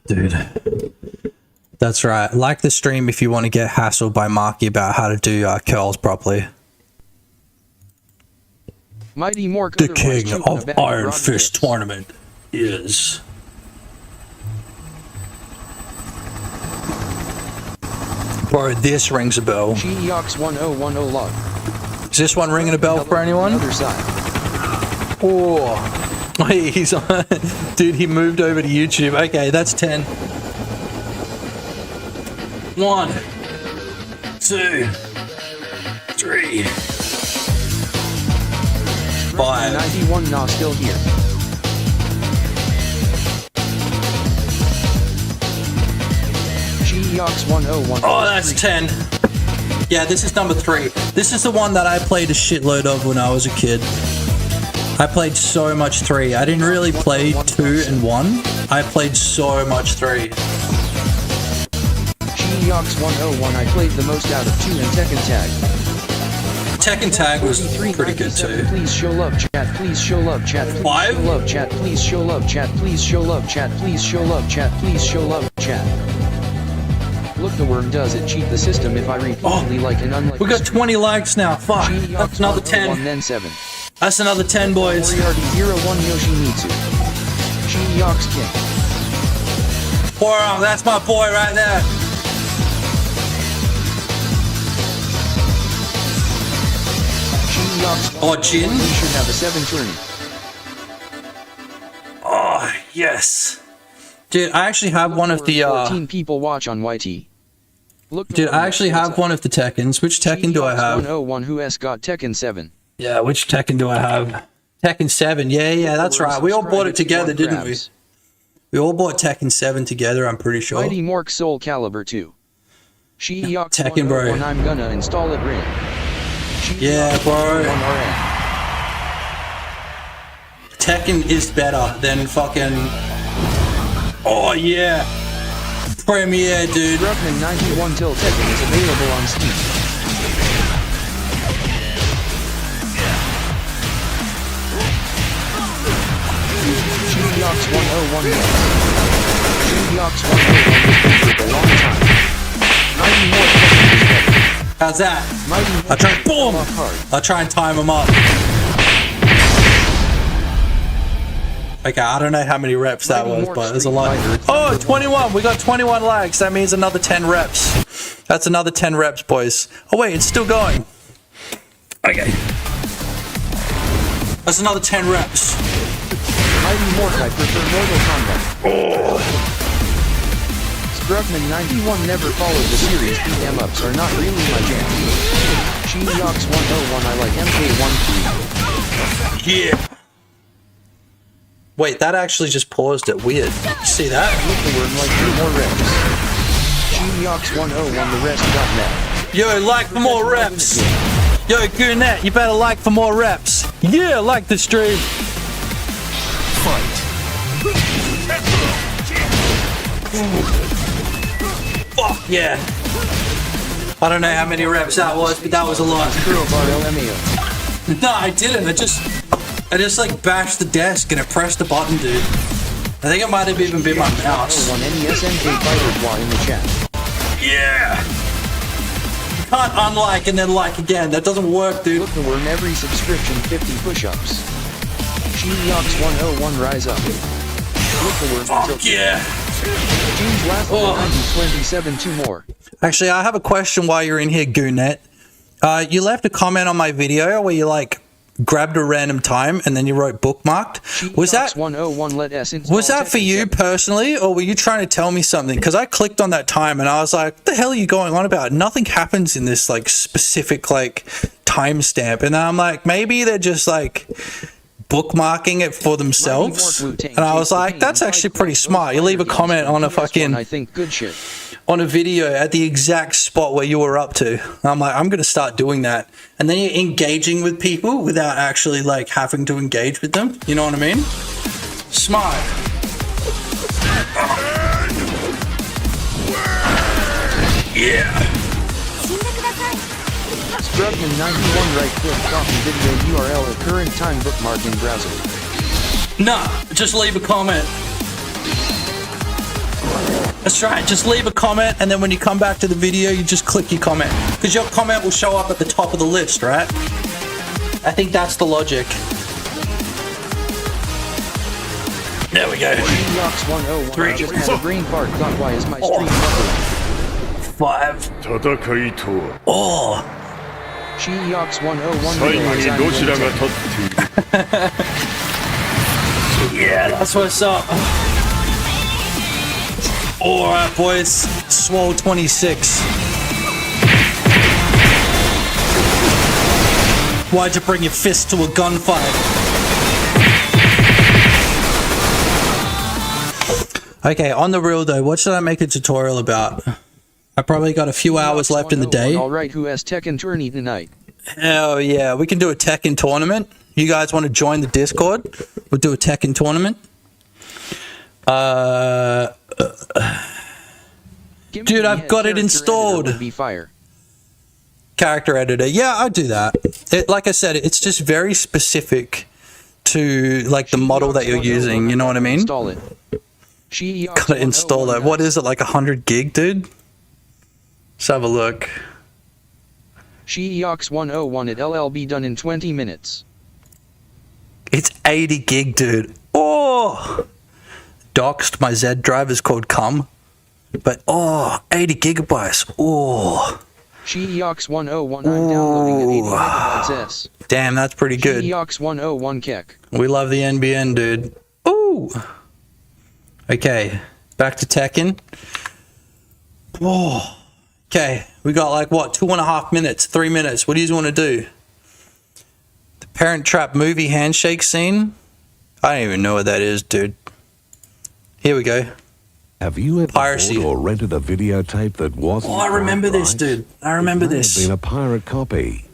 Dude. That's right. Like the stream if you want to get hassled by Marky about how to do curls properly. Mighty Mork, the king of Iron Fist Tournament is... Bro, this rings a bell. Geox 1010 log. Is this one ringing a bell for anyone? Other side. Oh, he's on. Dude, he moved over to YouTube. Okay, that's 10. 1, 2, 3, 5. 91 now still here. Geox 101. Oh, that's 10. Yeah, this is number 3. This is the one that I played a shitload of when I was a kid. I played so much 3. I didn't really play 2 and 1. I played so much 3. Geox 101 I played the most out of 2 and Tekken Tag. Tekken Tag was pretty good too. Please show love chat, please show love chat, please 5? show love chat, please show love chat, please show love chat, please show love chat, please show love chat. Look the worm does it cheat the system if I repeatedly like an unlike. We got 20 likes now, fuck. That's another 10. Then 7. That's another 10 boys. Moriarty 01 Yoshimitsu. Geox King. Wow, that's my boy right there. Oh, Jin? We should have a 7 turn. Oh, yes. Dude, I actually have one of the 14 people watch on YT. Look, dude, I actually have one of the Tekkens. Which Tekken do I have? 101 who has got Tekken 7. Yeah, which Tekken do I have? Tekken 7. Yeah, that's right. We all bought it together, didn't we? We all bought Tekken 7 together, I'm pretty sure. Mighty Mork Soul Calibur 2. Tekken, bro. I'm gonna install it right. Yeah, bro. Tekken is better than fucking... Oh, yeah. Premiere, dude. Ruckman 91 till Tekken is available on Steam. Geox 101 Geox 101 for a long time. Mighty Mork Tekken is better. How's that? I try, boom! I try and time them up. Okay, I don't know how many reps that was, but there's a lot. Oh, 21! We got 21 likes. That means another 10 reps. That's another 10 reps, boys. Oh wait, it's still going. Okay. That's another 10 reps. Mighty Mork, I prefer Mortal Kombat. Oh. Scrugman 91 never followed the series. Beat-em ups are not really my jam. Geox 101 I like MK13. Yeah. Wait, that actually just paused it. Weird. See that? Look the word like 3 more reps. Geox 101 the rest got met. Yo, like for more reps. Yo, Goonette, you better like for more reps. Yeah, like the stream. Fight. Fuck yeah. I don't know how many reps that was, but that was a lot. No, I didn't. I just like bashed the desk and I pressed the button, dude. I think it might have even been my mouse. NES MK Fighter in the chat. Yeah. can't unlike and then like again. That doesn't work, dude. Look the worm every subscription 50 push-ups. Sheox 101 rise up. Look the worm. Fuck yeah. James last 9027 2 more. Actually, I have a question while you're in here, Goonet. You left a comment on my video where you like grabbed a random time and then you wrote bookmarked. Was that 101 let S was that for you personally, or were you trying to tell me something? Because I clicked on that time and I was like, what the hell are you going on about? Nothing happens in this like specific like timestamp, and I'm like, maybe they're just like bookmarking it for themselves. And I was like, that's actually pretty smart. You leave a comment on a fucking I think good shit. On a video at the exact spot where you were up to. I'm like, I'm gonna start doing that. And then you're engaging with people without actually like having to engage with them. You know what I mean? Smart. Yeah. Scrubman 91 right click copy video URL at current time bookmark in browser. Nah, just leave a comment. That's right, just leave a comment, and then when you come back to the video, you just click your comment. Because your comment will show up at the top of the list, right? I think that's the logic. There we go. Sheox 101 3, just had a brain fart. God, why is my stream buffering? 5. Oh. Sheox 101 Yeah, that's what's up. Alright, boys. Swole 26. Why'd you bring your fist to a gunfight? Okay, on the real though, what should I make a tutorial about? I probably got a few hours left in the day. Alright, who has Tekken tourney tonight? Hell yeah, we can do a Tekken tournament. You guys want to join the Discord? We'll do a Tekken tournament. Dude, I've got it installed. Character editor. Yeah, I'd do that. Like I said, it's just very specific to like the model that you're using. You know what I mean? Install it. Gotta install that. What is it, like 100 gig, dude? Let's have a look. Sheox 101 at LLB done in 20 minutes. It's 80 gig, dude. Oh! Doxed, my Z drive is called cum. But, 80 gigabytes. Oh. Sheox 101, I'm downloading at 80 megabytes S. Damn, that's pretty good. Sheox 101 kek. We love the NBN, dude. Ooh. Okay, back to Tekken. Oh. Okay, we got like what, 2.5 minutes, 3 minutes. What do you want to do? The Parent Trap movie handshake scene? I don't even know what that is, dude. Here we go. Have you ever Piracy. bought or rented a videotape that wasn't I remember quite this, right? dude. I remember It may this. have been a pirate copy.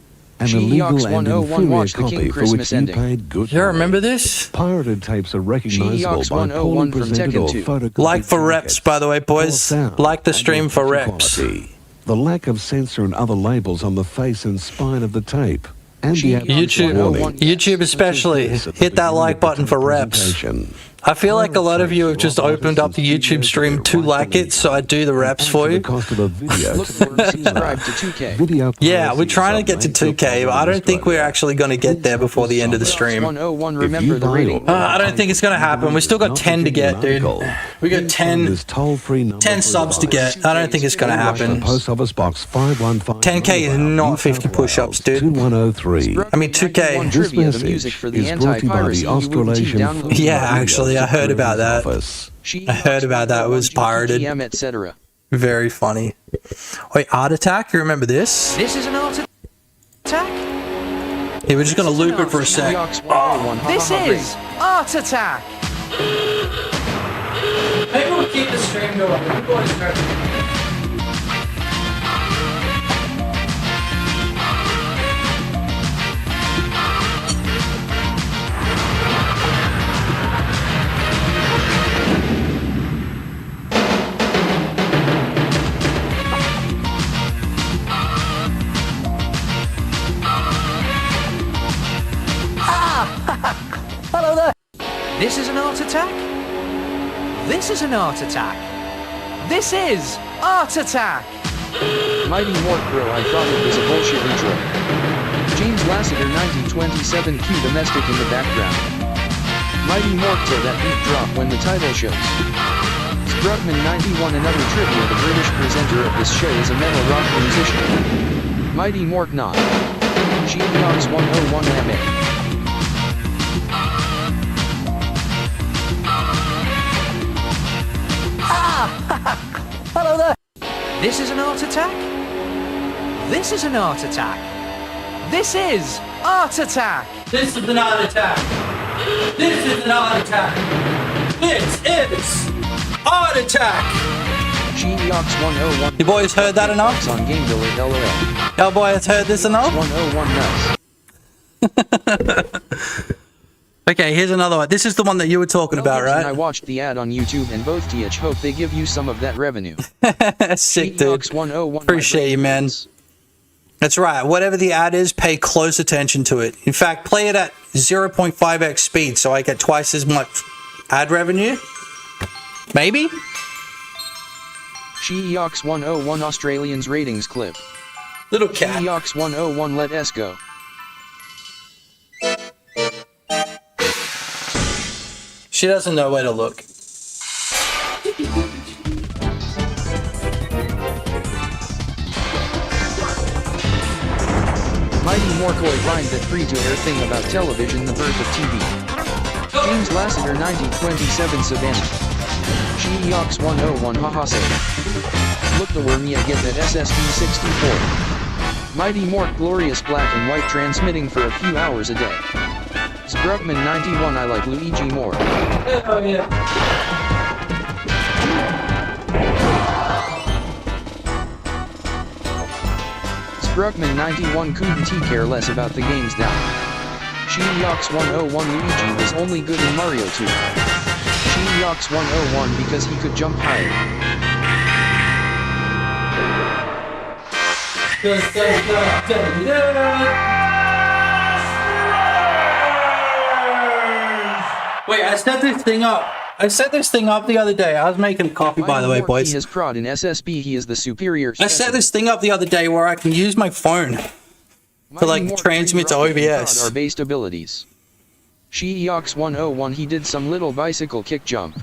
An Sheox illegal and 101 inferior watched the King copy for which Christmas you ending. paid good You money. remember this? Pirated tapes are recognizable Sheox by 101 poorly from presented Tekken or 2. photocopied Like for reps, by the way, boys. sound Like the and stream for picture reps. quality. The lack of censor and other labels on the face and spine of the tape. And the absence of warning. YouTube especially. Hit that like button for reps. I feel like a lot of you have just opened up the YouTube stream to like it, so I do the reps for you. Subscribe to 2K. Yeah, we're trying to get to 2K, but I don't think we're actually going to get there before the end of the stream. 101, remember the rating. I don't think it's going to happen. We still got 10 to get, dude. We got 10 subs to get. I don't think it's going to happen. Post office box 515. 10K is not 50 push-ups, dude. 2103. I mean, 2K. This message is brought to you by the Australasian. Yeah, actually, I heard about that. I heard about that. It was pirated. Etc. Very funny. Wait, Art Attack? You remember this? This is an art attack? Yeah, we're just going to loop it for a sec. This is Art Attack! Maybe we'll keep the stream going. Hello there! This is an art attack? This is an art attack! This is Art Attack! Mighty Mork bro, I thought it was a bullshit intro. James Lassiter 1927 cue domestic in the background. Mighty Mork till that beat drop when the title shows. Sprugman 91 another trivia, the British presenter of this show is a metal rock musician. Mighty Mork not. Sheepdogs 101 MA. Hello there. This is an art attack. This is an art attack. This is art attack. This is an art attack. This is an art attack. This is art attack. Sheepdogs 101. You boys heard that enough? On Game Village LOL. Y'all boys heard this enough? 101 nuts. Okay, here's another one. This is the one that you were talking about, right? I watched the ad on YouTube and both TH hope they give you some of that revenue. Sick, dude. 101 Appreciate you, man. That's right. Whatever the ad is, pay close attention to it. In fact, play it at 0.5x speed so I get twice as much ad revenue. Maybe? Sheeox 101 Australians ratings clip. Little cat. Sheeox 101 let us go. She doesn't know where to look. Mighty Morkoi finds that free-to-air thing about television, the birth of TV. James Lassiter 1927 Savannah. Sheeox 101 haha say. Look the Wormia get that SSD 64. Mighty Mork glorious black and white transmitting for a few hours a day. Sprugman 91 I like Luigi more. Oh yeah. Sprugman 91 couldn't care less about the games now. Sheeox 101 Luigi was only good in Mario 2. Sheeox 101 because he could jump higher. Wait, I set this thing up. I set this thing up the other day. I was making a coffee, by the way, boys. He has prod in SSB. He is the superior. I set this thing up the other day where I can use my phone to like transmit to OBS. Our based abilities. Sheeox 101 he did some little bicycle kick jump.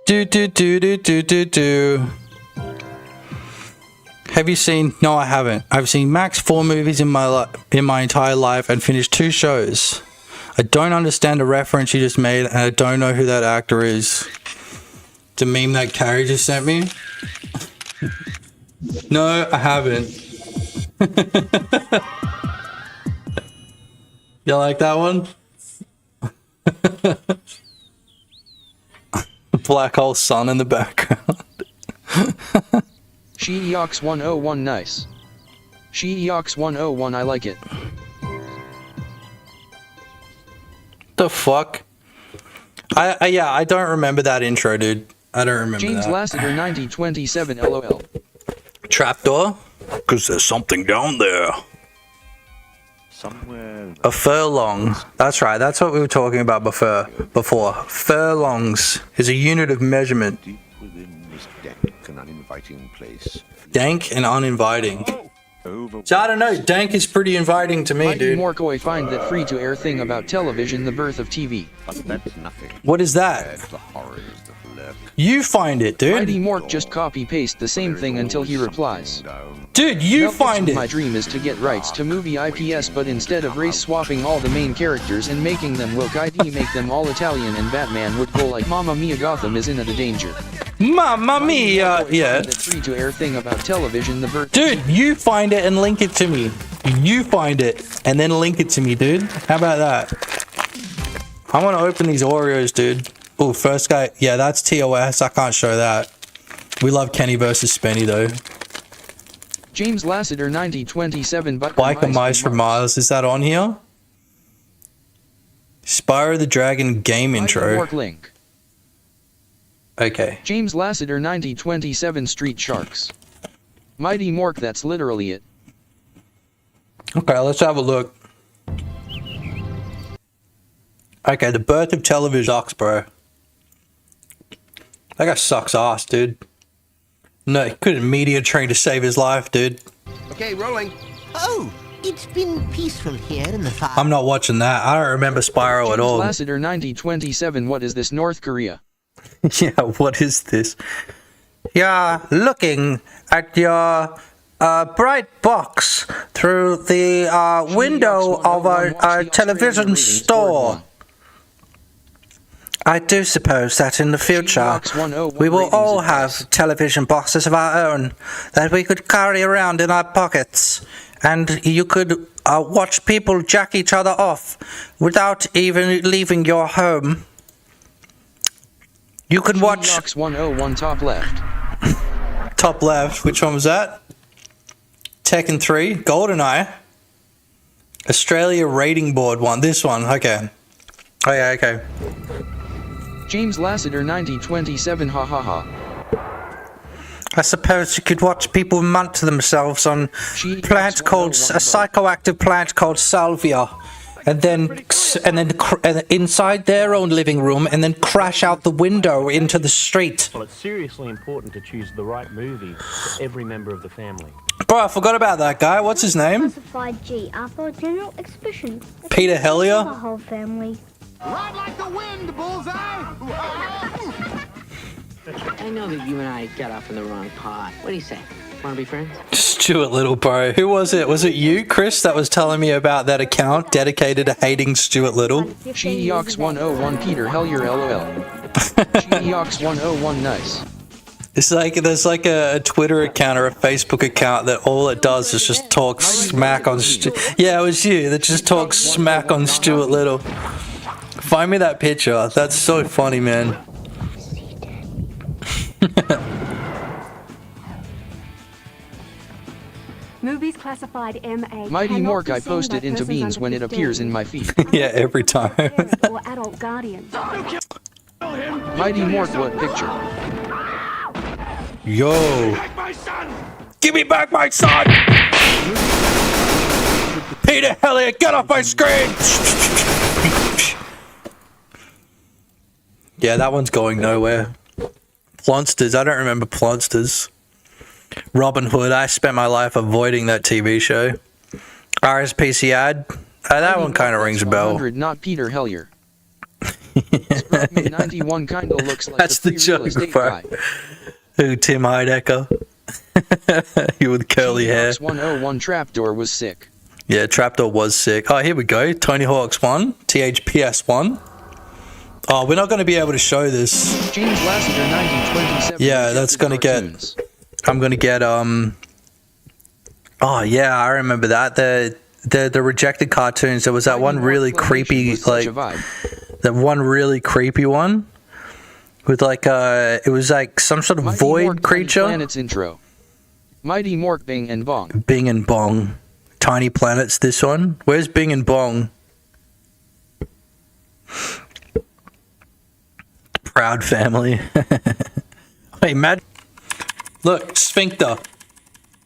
Do. Have you seen? No, I haven't. I've seen max 4 movies in my entire life and finished 2 shows. I don't understand the reference you just made, and I don't know who that actor is. The meme that Carrie just sent me. No, I haven't. You like that one? Black hole sun in the background. Sheeox 101 nice. Sheeox 101 I like it. The fuck? Yeah, I don't remember that intro, dude. I don't remember James that. Lassiter 9027 LOL. Trapdoor? Because there's something down there. Somewhere. A furlong. That's right, that's what we were talking about before. Furlongs is a unit of measurement. Deep within this dank and uninviting place. Dank and uninviting. So I don't know, dank is pretty inviting to me, dude. Mighty Morkoi find that free-to-air thing about television, the birth of TV. But that's nothing. What is that? The horrors that lurk. You find it, dude. Mighty Mork just copy-paste the same thing until he replies. Dude, you find it. My dream is to get rights to movie IPs, but instead of race swapping all the main characters and making them woke ID, make them all Italian, and Batman would go like Mamma Mia, Gotham is in the danger. Mamma Mia, yeah. The free-to-air thing about television, the birth. Dude, you find it and link it to me. You find it and then link it to me, dude. How about that? I want to open these Oreos, dude. Oh, first guy. Yeah, that's TOS. I can't show that. We love Kenny versus Spenny, though. James Lassiter 9027 Biker Mice from Mars. Is that on here? Spyro the Dragon game intro. Link. Okay. James Lassiter 9027 Street Sharks. Mighty Mork, that's literally it. Okay, let's have a look. Okay, the birth of television sucks, bro. That guy sucks ass, dude. No, he couldn't media train to save his life, dude. Okay, rolling. Oh, it's been peaceful here in the fire. I'm not watching that. I don't remember Spyro at all. Lassiter 9027, what is this, North Korea? Yeah, what is this? You're looking at your bright box through the window of a television store. I do suppose that in the future we will all have television boxes of our own that we could carry around in our pockets, and you could watch people jack each other off without even leaving your home. You can watch 101 top left. Top left, which one was that? Tekken 3, GoldenEye, Australia Rating Board one. This one, okay. Oh yeah, okay. James Lassiter 9027, ha ha ha. I suppose you could watch people munt themselves on a psychoactive plant called salvia, and then inside their own living room, and then crash out the window into the street. Well, it's seriously important to choose the right movie for every member of the family. Bro, I forgot about that guy. What's his name? Classified G after a general expression. Peter Hellier? The whole family. Ride like the wind, bullseye! I know that you and I got off in the wrong pot. What do you say? Want to be friends? Stuart Little, bro. Who was it? Was it you, Chris, that was telling me about that account dedicated to hating Stuart Little? Sheox 101 Peter Hellier LOL. Sheox 101 nice. It's like there's like a Twitter account or a Facebook account that all it does is just talk smack on yeah, it was you that just talks smack on Stuart Little. Find me that picture. That's so funny, man. Movies classified MA. Mighty Mork, I post it into beans when it appears in my feed. Yeah, every time. Or adult guardians. Mighty Mork, what picture? Yo. Give me back my son! Peter Hellier, get off my screen! Yeah, that one's going nowhere. Plonsters, I don't remember Plonsters. Robin Hood, I spent my life avoiding that TV show. RSPC ad, that one kind of rings a bell. Not Peter Hellier. 91 kind of looks like that's the joke, bro. Who, Tim Heidecker? You with curly hair. 101 Trapdoor was sick. Yeah, Trapdoor was sick. Oh, here we go. Tony Hawk's 1, THPS 1. Oh, we're not going to be able to show this. James Lassiter 9027. Yeah, that's going to get... I'm going to get, Oh, yeah, I remember that. The rejected cartoons. There was that one really creepy, like... That one really creepy one. With, like, it was like some sort of Mighty void Mork creature. Planet's intro. Mighty Mork Bing and Bong. Bing and Bong. Tiny Planets, this one. Where's Bing and Bong? Proud family. Hey, Mad. Look, sphincter.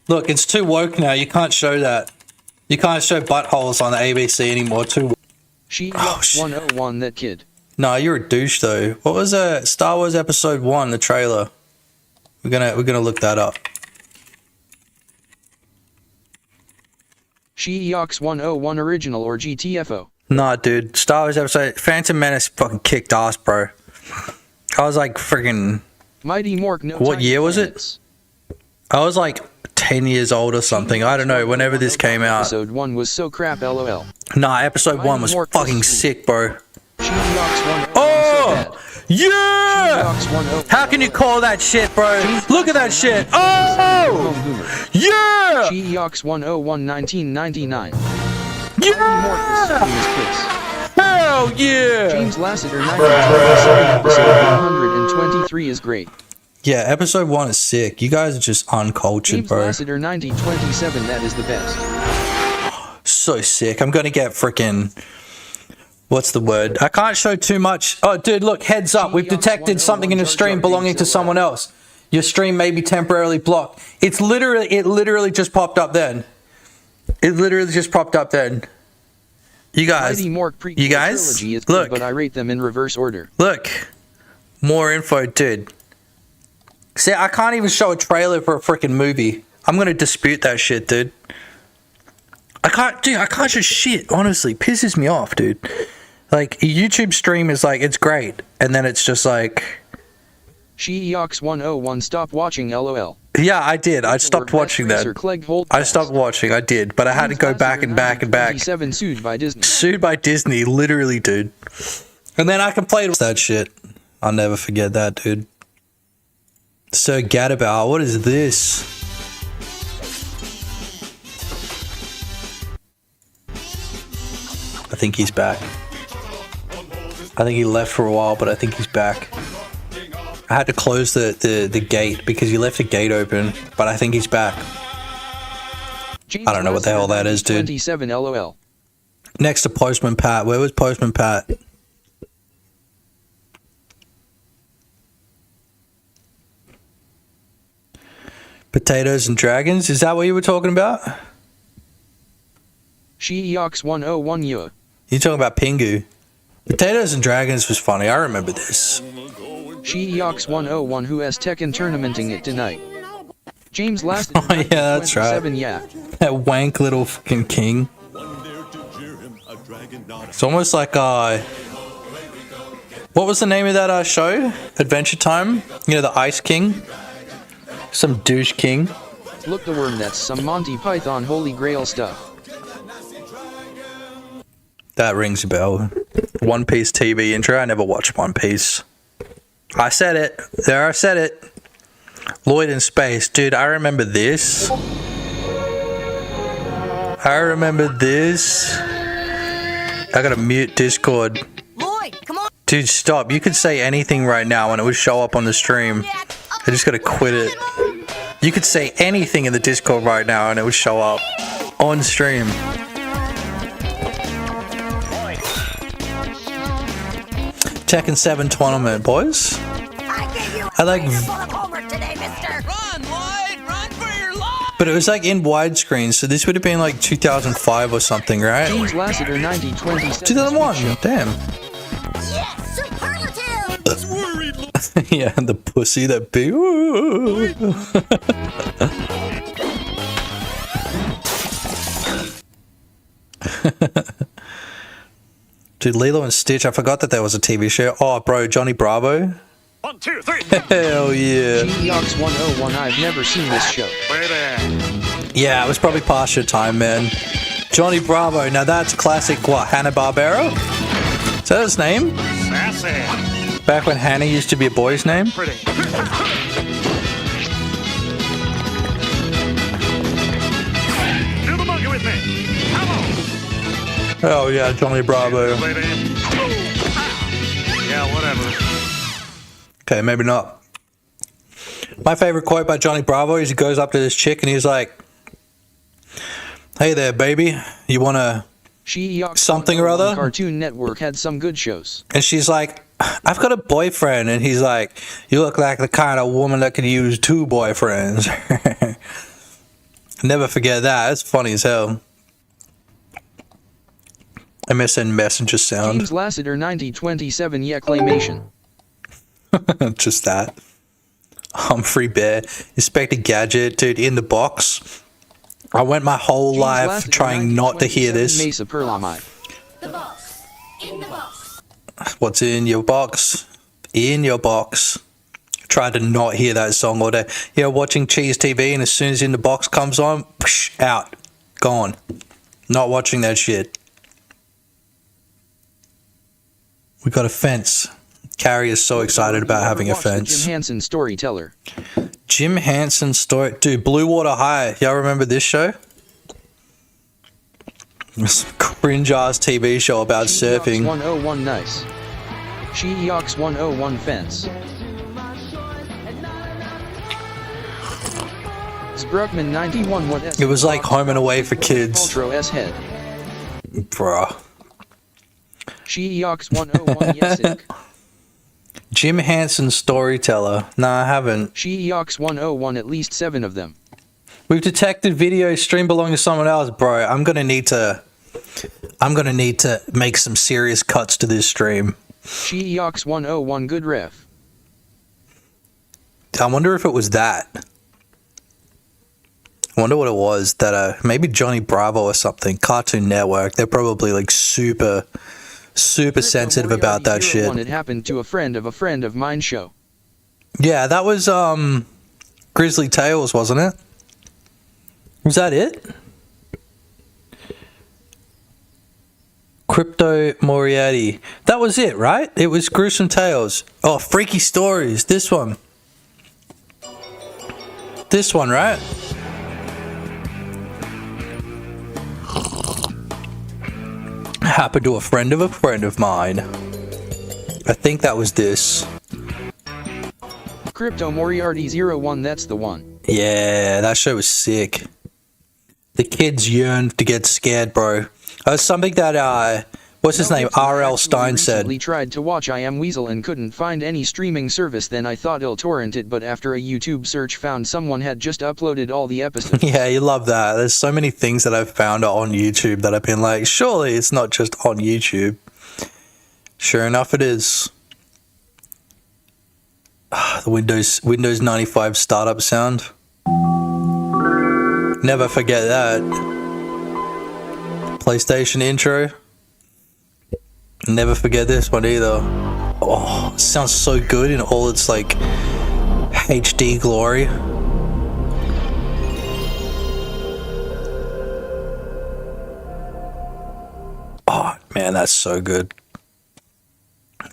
Look, it's too woke now. You can't show that. You can't show buttholes on the ABC anymore. Too. She 101 that kid. No, you're a douche though. What was Star Wars Episode 1, the trailer? We're gonna look that up. Sheox 101 original or GTFO. Nah, dude. Star Wars Episode Phantom Menace fucking kicked ass, bro. I was like freaking. Mighty Mork. No. What year was it? I was like 10 years old or something. I don't know. Whenever this came out. Episode 1 was so crap. LOL. Nah, Episode 1 was fucking sick, bro. Oh! Yeah! How can you call that shit, bro? Look at that shit. Oh! Yeah! Sheox 101 1999. Yeah! Hell yeah! James Lassiter 1927 episode 123 is great. Yeah, Episode 1 is sick. You guys are just uncultured, James bro. Lassiter 1927, that is the best. So sick. I'm gonna get freaking... What's the word? I can't show too much. Oh, dude, look, heads up. We've detected something in the stream belonging to someone else. Your stream may be temporarily blocked. It literally just popped up then. It literally just popped up then. You guys, Mighty Mork prequel you guys, trilogy is look, good, but I rate them in reverse order. look, more info, dude. See, I can't even show a trailer for a freaking movie. I'm gonna dispute that shit, dude. I can't show shit. Honestly, pisses me off, dude. Like, a YouTube stream is like, it's great, and then it's just like, Sheeox101 stop watching LOL. yeah, I did. I stopped watching that. I stopped watching. I did, but I had to go back and back and back. Sued by Disney. Sued by Disney, literally, dude. And then I complained that shit. I'll never forget that, dude. So Gadabout, what is this? I think he's back. I think he left for a while, but I think he's back. I had to close the gate because he left the gate open, but I think he's back. I don't know what the hell that is, dude. 27 LOL. Next to Postman Pat. Where was Postman Pat? Potatoes and Dragons? Is that what you were talking about? Sheeox101 you. You're talking about Pingu. Potatoes and Dragons was funny. I remember this. Sheeox101 who has Tekken tournamenting it tonight. James lasted. Oh yeah, that's right. Yeah. That wank little fucking king. It's almost like what was the name of that show? Adventure Time? You know, the Ice King? Some douche king. Look the worm, that's some Monty Python Holy Grail stuff. That rings a bell. One Piece TV intro. I never watched One Piece. I said it. There, I said it. Lloyd in Space. Dude, I remember this. I remember this. I gotta mute Discord. Lloyd, come on. Dude, stop. You could say anything right now and it would show up on the stream. I just gotta quit it. You could say anything in the Discord right now and it would show up on stream. Tekken 7 tournament, boys. I like. But it was like in widescreen, so this would have been like 2005 or something, right? James Lassiter 9020. 2001. Damn. Yeah, and the pussy that big. Dude, Lilo and Stitch, I forgot that there was a TV show. Oh, bro, Johnny Bravo. 1, 2, 3. Hell yeah. Sheeox101, I've never seen this show. Yeah, it was probably past your time, man. Johnny Bravo, now that's classic, what, Hanna-Barbera? Is that his name? Sassy. Back when Hannah used to be a boy's name? Pretty. Do the monkey with me. Come on. Oh yeah, Johnny Bravo. Yeah, whatever. Okay, maybe not. My favorite quote by Johnny Bravo is he goes up to this chick and he's like, "Hey there, baby, you wanna something or other?" Cartoon Network had some good shows. And she's like, "I've got a boyfriend," and he's like, "You look like the kind of woman that could use 2 boyfriends." Never forget that. It's funny as hell. MSN Messenger sound. James Lassiter 9027 Yeclamation. Just that. Humphrey Bear. Inspector Gadget, dude, in the box. I went my whole life trying not to hear this. Mesa Perlamite. The box. In the box. What's in your box? In your box. Tried to not hear that song all day. Yeah, watching Cheese TV, and as soon as In the Box comes on, psh, out. Gone. Not watching that shit. We got a fence. Carrie is so excited about having a fence. Jim Henson Storyteller. Jim Henson Story. Dude, Blue Water High. Y'all remember this show? This cringe ass TV show about surfing. 101 nice. Sheeox 101 fence. Bruckman 91 what S. It was like Home and Away for kids. Ultra S head. Bruh. Sheeox 101 Yesik. Jim Hansen storyteller. No, I haven't. Sheeox 101, at least 7 of them. We've detected video stream belonging to someone else, bro. I'm gonna need to make some serious cuts to this stream. Sheeox 101, good ref. I wonder if it was that. I wonder what it was that maybe Johnny Bravo or something, Cartoon Network. They're probably like super sensitive about that shit. It happened to a friend of mine show. Yeah, that was Grizzly Tales, wasn't it? Was that it? Crypto Moriarty. That was it, right? It was Gruesome Tales. Oh, Freaky Stories. This one. This one, right? Happened to a friend of mine. I think that was this. Crypto Moriarty 01, that's the one. Yeah, that show was sick. The kids yearned to get scared, bro. That's something that, what's his name? R.L. Stein said. I tried to watch I Am Weasel and couldn't find any streaming service. Then I thought I'll torrent it, but after a YouTube search found someone had just uploaded all the episodes. Yeah, you love that. There's so many things that I've found on YouTube that I've been like, surely it's not just on YouTube. Sure enough, it is. The Windows 95 startup sound. Never forget that. PlayStation intro. Never forget this one either. Oh, it sounds so good in all its like HD glory. Oh man, that's so good.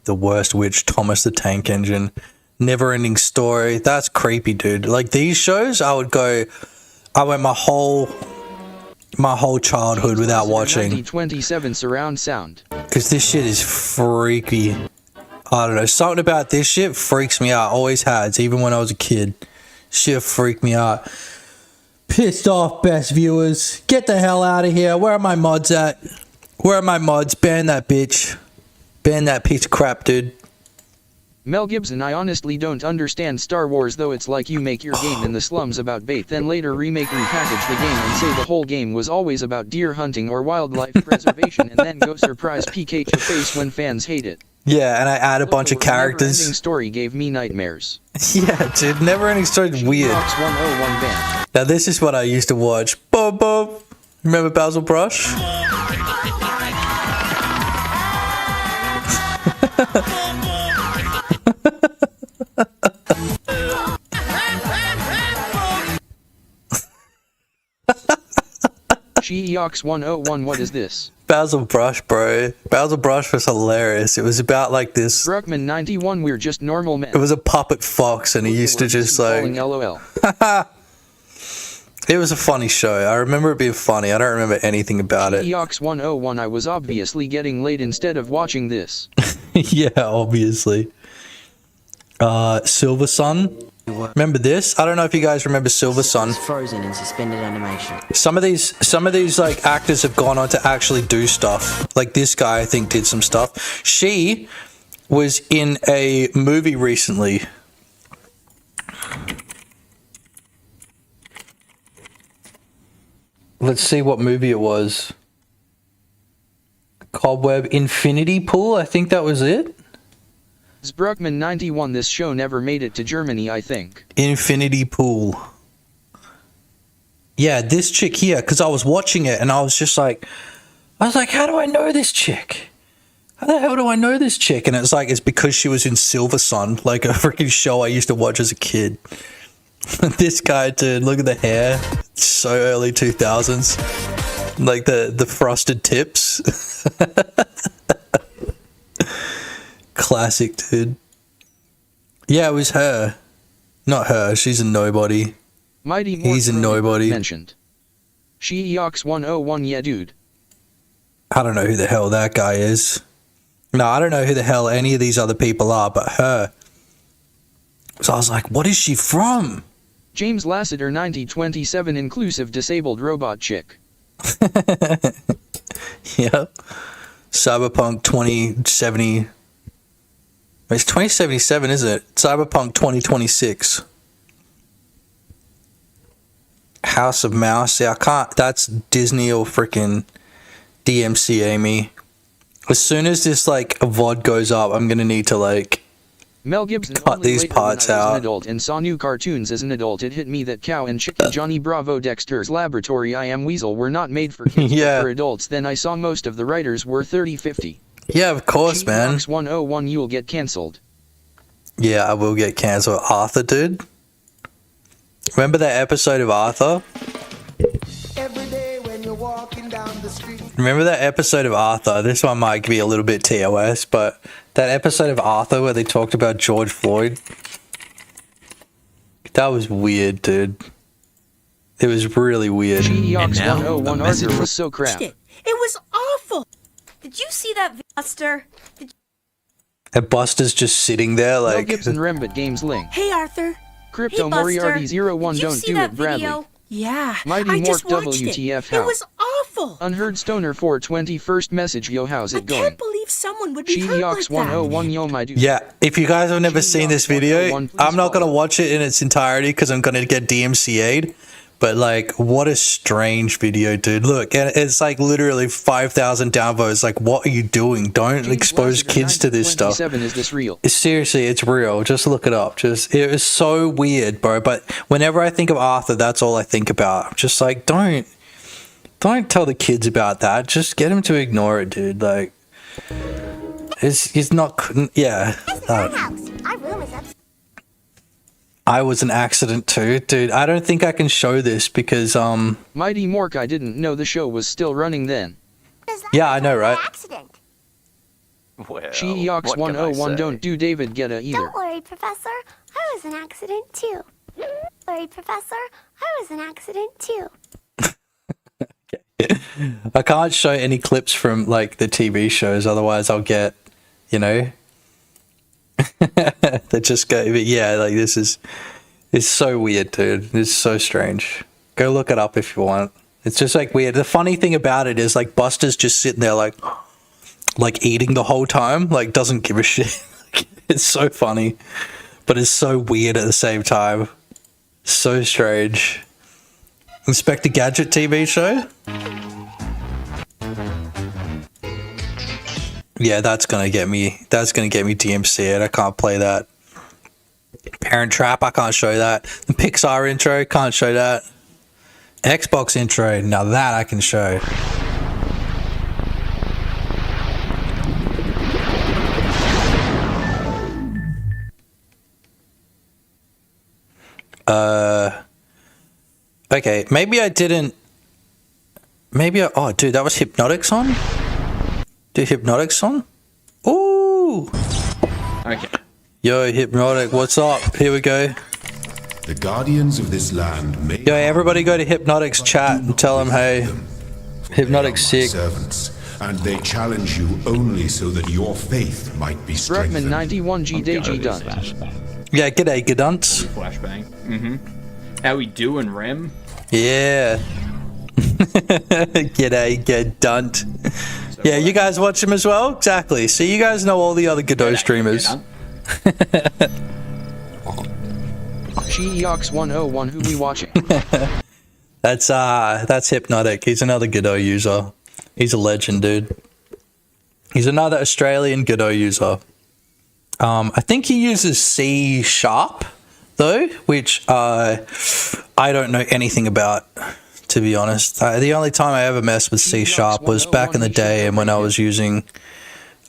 The Worst Witch, Thomas the Tank Engine, Never Ending Story. That's creepy, dude. Like these shows, I went my whole childhood without watching. 1927 surround sound. Because this shit is freaky. I don't know. Something about this shit freaks me out. Always has, even when I was a kid. Shit freaked me out. Pissed off, best viewers. Get the hell out of here. Where are my mods at? Where are my mods? Ban that bitch. Ban that piece of crap, dude. Mel Gibson, I honestly don't understand Star Wars, though. It's like you make your game in the slums about bait, then later repackage the game and say the whole game was always about deer hunting or wildlife preservation, and then go surprise PK to face when fans hate it. Yeah, and I add a bunch of characters. Never Ending Story gave me nightmares. Yeah, dude, Never Ending Story is weird. 101 band. Now this is what I used to watch. Bob Bob. Remember Basil Brush? Sheeox 101, what is this? Basil Brush, bro. Basil Brush was hilarious. It was about like this. Bruckman 91, we're just normal men. It was a puppet fox, and he used to just like. LOL. It was a funny show. I remember it being funny. I don't remember anything about it. Sheeox 101, I was obviously getting laid instead of watching this. Yeah, obviously. Silver Sun. Remember this? I don't know if you guys remember Silver Sun. Frozen in suspended animation. Some of these like actors have gone on to actually do stuff. Like this guy, I think, did some stuff. She was in a movie recently. Let's see what movie it was. Cobweb Infinity Pool, I think that was it. Bruckman 91, this show never made it to Germany, I think. Infinity Pool. Yeah, this chick here, because I was watching it and I was like, how do I know this chick? How the hell do I know this chick? And it's like, it's because she was in Silver Sun, like a freaking show I used to watch as a kid. This guy, dude, look at the hair. It's so early 2000s. Like the frosted tips. Classic, dude. Yeah, it was her. Not her. She's a nobody. Mighty He's a nobody. Mentioned. Sheeox 101, yeah, dude. I don't know who the hell that guy is. No, I don't know who the hell any of these other people are, but her. So I was like, what is she from? James Lassiter 9027, inclusive disabled robot chick. Yep. Cyberpunk 2070. It's 2077, isn't it? Cyberpunk 2026. House of Mouse. Yeah, I can't. That's Disney or freaking DMCA me. As soon as this like a VOD goes up, I'm gonna need to like Mel Gibson cut these parts when I was out. an adult and saw new cartoons as an adult. It hit me that Cow and Chicken, Johnny Bravo, Dexter's Laboratory, I Am Weasel were not made for kids but for adults. Then I saw most of the writers were 30-50. Yeah, of course, man. 101, you'll get cancelled. Yeah, I will get cancelled. Arthur, dude. Remember that episode of Arthur? Remember that episode of Arthur? This one might be a little bit TOS, but that episode of Arthur where they talked about George Floyd? That was weird, dude. It was really weird. GEOX 101 Arthur was so crap. It was awful. Did you see that, Buster? And Buster's just sitting there Mel like... Gibson Rembit Games link. Hey, Arthur. Crypto Hey, Buster. Moriarty 01 Did you don't see do that it, Bradley. video? Yeah, Mighty I Mork just watched WTF it. how? It was awful. Unheard Stoner 420 first message, yo, how's it going? I can't believe someone would be hurt like GEOX that. 101, yo, my dude. Yeah, if you guys have never seen this video, I'm not going to watch it in its entirety because I'm going to get DMCA'd. But, like, what a strange video, dude. Look, and it's, like, literally 5,000 downvotes. Like, what are you doing? Don't expose kids to this stuff. Is this real? Seriously, it's real. Just look it up. It was so weird, bro. But whenever I think of Arthur, that's all I think about. Just, like, don't tell the kids about that. Just get them to ignore it, dude. Like, he's not... Yeah. I was an accident too, dude. I don't think I can show this because Mighty Mork, I didn't know the show was still running then. Yeah, I know, right? Well, GEOX 101 don't do David Guetta either. Don't worry, Professor. I was an accident too. Don't worry, Professor. I was an accident too. I can't show any clips from like the TV shows, otherwise I'll get, you know. They just go, but yeah, like it's so weird, dude. It's so strange. Go look it up if you want. It's just like weird. The funny thing about it is like Buster's just sitting there like eating the whole time, like doesn't give a shit. It's so funny, but it's so weird at the same time. So strange. Inspector Gadget TV show? Yeah, that's gonna get me DMCA'd. I can't play that. Parent Trap, I can't show that. The Pixar intro, can't show that. Xbox intro, now that I can show. Okay, maybe I didn't. Oh, dude, that was Hypnotics on? Dude, Hypnotics on? Ooh! Okay. Yo, Hypnotic, what's up? Here we go. The guardians of this land may... Yo, everybody go to Hypnotic's chat and tell him, hey, Hypnotic's sick. Servants, and they challenge you only so that your faith might be strengthened. Brockman 91G Deji done. Yeah, g'day, Gadunts. Flashbang. How we doing, Rem? Yeah. G'day, Gadunt. Yeah, you guys watch him as well? Exactly. So you guys know all the other Godot streamers. GEOX 101, who we watching? That's Hypnotic. He's another Godot user. He's a legend, dude. He's another Australian Godot user. I think he uses C# though, which I don't know anything about, to be honest. The only time I ever messed with C# was back in the day and when I was using...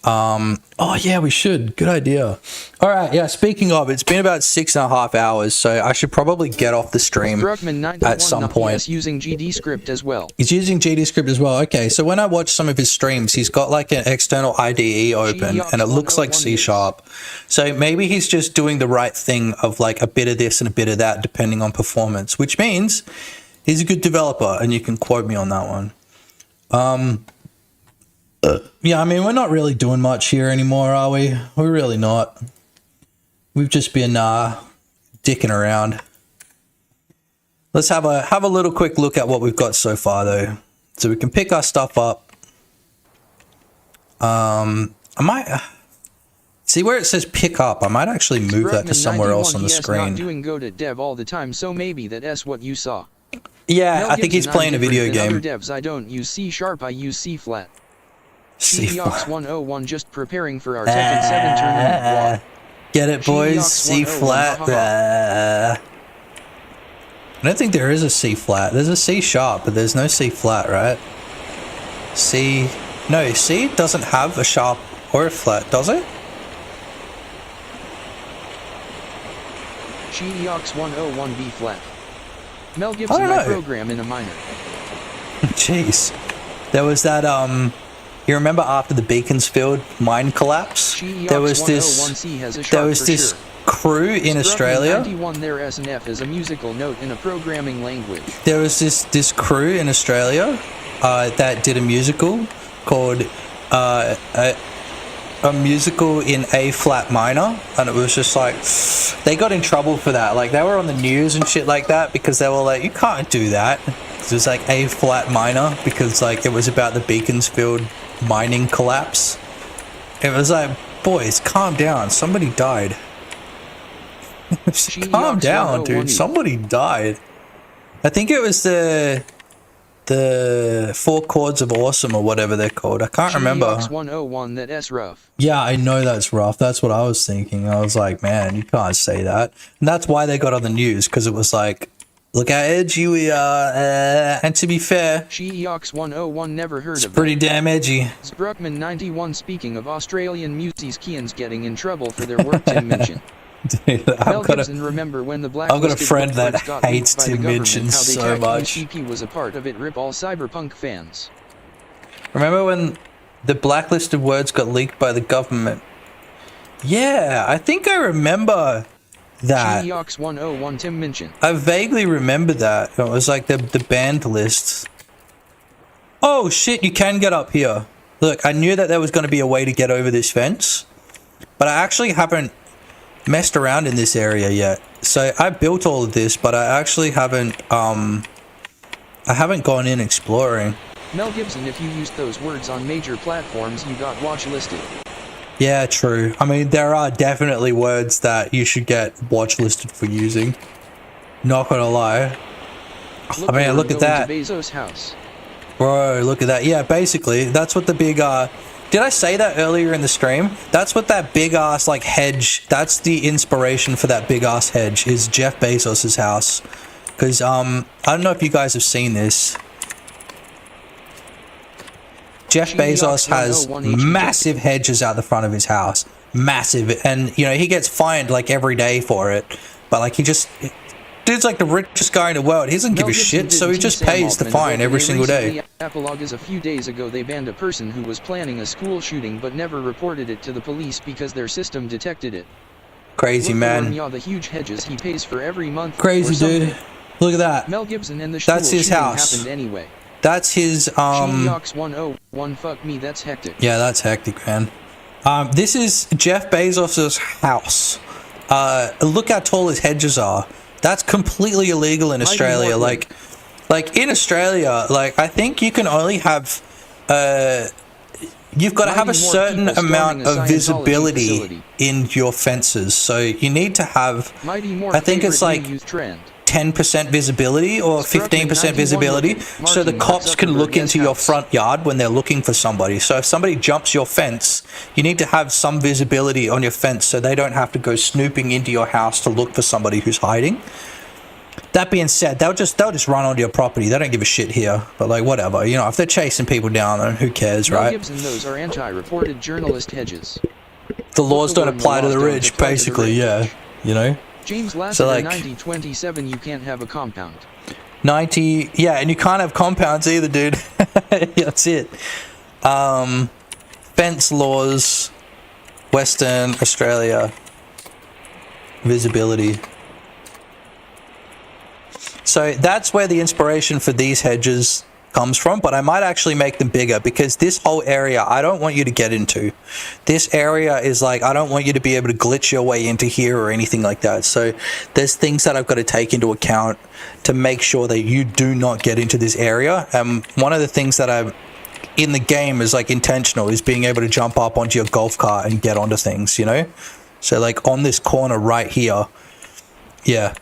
oh yeah, we should. Good idea. All right, yeah, speaking of, it's been about 6.5 hours, so I should probably get off the stream at some point. Using GD script as well. He's using GD script as well. Okay, so when I watch some of his streams, he's got like an external IDE open and it looks like C#. So maybe he's just doing the right thing of like a bit of this and a bit of that depending on performance, which means he's a good developer and you can quote me on that one. Yeah, I mean, we're not really doing much here anymore, are we? We're really not. We've just been dicking around. Let's have a little quick look at what we've got so far, though, so we can pick our stuff up. I See where it says pick up? I might actually move that to somewhere else on the screen. Not doing godot dev all the time, so maybe that's what you saw. Yeah, I think he's playing a video game. Other devs, I don't use C#, I use C flat. C-flat. 101 just preparing for our Tekken 7 tournament. Get it, boys? C flat. I don't think there is a C flat. There's a C sharp, but there's no C flat, right? C. No, C doesn't have a sharp or a flat, does it? Geox 101 B flat. Mel Gibson, I program in a minor. Jeez. There was that, you remember after the Beaconsfield mine collapse? There was this crew in Australia. 91 there S&F is a musical note in a programming language. There was this crew in Australia that did a musical called a musical in A flat minor, and it was just like they got in trouble for that. Like they were on the news and shit like that because they were like, you can't do that. It was like A flat minor because like it was about the Beaconsfield mining collapse. It was like, boys, calm down. Somebody died. Calm down, dude. Somebody died. I think it was the 4 chords of awesome or whatever they're called. I can't remember. 101 that's rough. Yeah, I know that's rough. That's what I was thinking. I was like, man, you can't say that. And that's why they got on the news, because it was like, look how edgy we are. And to be fair, Geox 101 never heard it's of pretty damn edgy. Bruckman 91 speaking of Australian musicians getting in trouble for their work Tim Minchin. Dude, I've got a friend that hates Tim Minchin so much. UCP was a part of it. Rip all cyberpunk fans. Remember when the blacklisted words got leaked by the government? Yeah, I think I remember that. Geox 101 Tim Minchin. I vaguely remember that. It was like the banned list. Oh shit, you can get up here. Look, I knew that there was going to be a way to get over this fence, but I actually haven't messed around in this area yet. So I built all of this, but I actually haven't gone in exploring. Mel Gibson, if you used those words on major platforms, you got watch listed. Yeah, true. I mean, there are definitely words that you should get watch listed for using. Not gonna lie. I mean, look at that. Bezos' house. Bro, look at that. Yeah, basically, that's what the big did I say that earlier in the stream? That's what that big ass like hedge, that's the inspiration for that big ass hedge, is Jeff Bezos' house. Because I don't know if you guys have seen this. Jeff Bezos has massive hedges out the front of his house. Massive. And you know, he gets fined like every day for it. But like dude's like the richest guy in the world. He doesn't give a shit, so he just pays the fine every single day. Apologies. A few days ago they banned a person who was planning a school shooting but never reported it to the police because their system detected it. Crazy, man. The huge hedges he pays for every month. Crazy, dude. Look at that. Mel Gibson and the that's his house. Happened anyway. That's his Geox 101 fuck me, that's hectic. Yeah, that's hectic, man. This is Jeff Bezos' house. Look how tall his hedges are. That's completely illegal in Australia. Like in Australia, like I think you can only have you've got to have a certain amount of visibility in your fences. So you need to have, I think it's like 10% visibility or 15% visibility, so the cops can look into your front yard when they're looking for somebody. So if somebody jumps your fence, you need to have some visibility on your fence so they don't have to go snooping into your house to look for somebody who's hiding. That being said, they'll just run onto your property. They don't give a shit here. But like whatever, you know, if they're chasing people down, then who cares, right? Gibson, those are anti-reported journalist hedges. The laws don't apply to the rich, basically. Yeah, you know. James Lassiter, so like 9027, you can't have a compound. 90, yeah, and you can't have compounds either, dude. That's it. Fence laws, Western Australia, visibility. So that's where the inspiration for these hedges comes from, but I might actually make them bigger because this whole area I don't want you to get into. This area is like, I don't want you to be able to glitch your way into here or anything like that. So there's things that I've got to take into account to make sure that you do not get into this area. One of the things that I'm in the game is like intentional, is being able to jump up onto your golf cart and get onto things, you know? So like on this corner right here, yeah.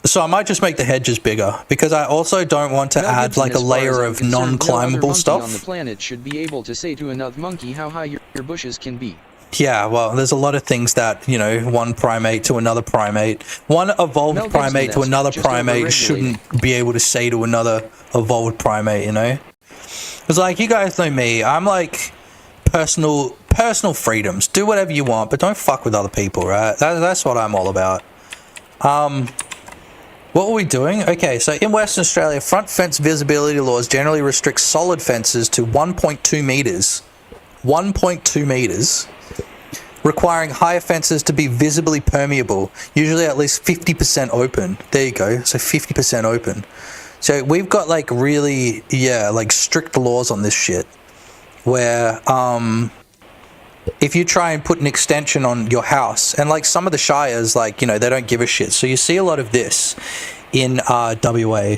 So I might just make the hedges bigger because I also don't want to add like a layer of non-climbable stuff. On the planet should be able to say to another monkey how high your bushes can be. Yeah, well, there's a lot of things that, you know, one primate to another primate, one evolved primate to another primate shouldn't be able to say to another evolved primate, you know? It's like, you guys know me, I'm like personal freedoms. Do whatever you want, but don't fuck with other people, right? That's what I'm all about. What were we doing? Okay, so in Western Australia, front fence visibility laws generally restrict solid fences to 1.2 meters. 1.2 meters. Requiring higher fences to be visibly permeable, usually at least 50% open. There you go, so 50% open. So we've got like really, yeah, like strict laws on this shit. Where, if you try and put an extension on your house, and like some of the shires, like, you know, they don't give a shit. So you see a lot of this in WA.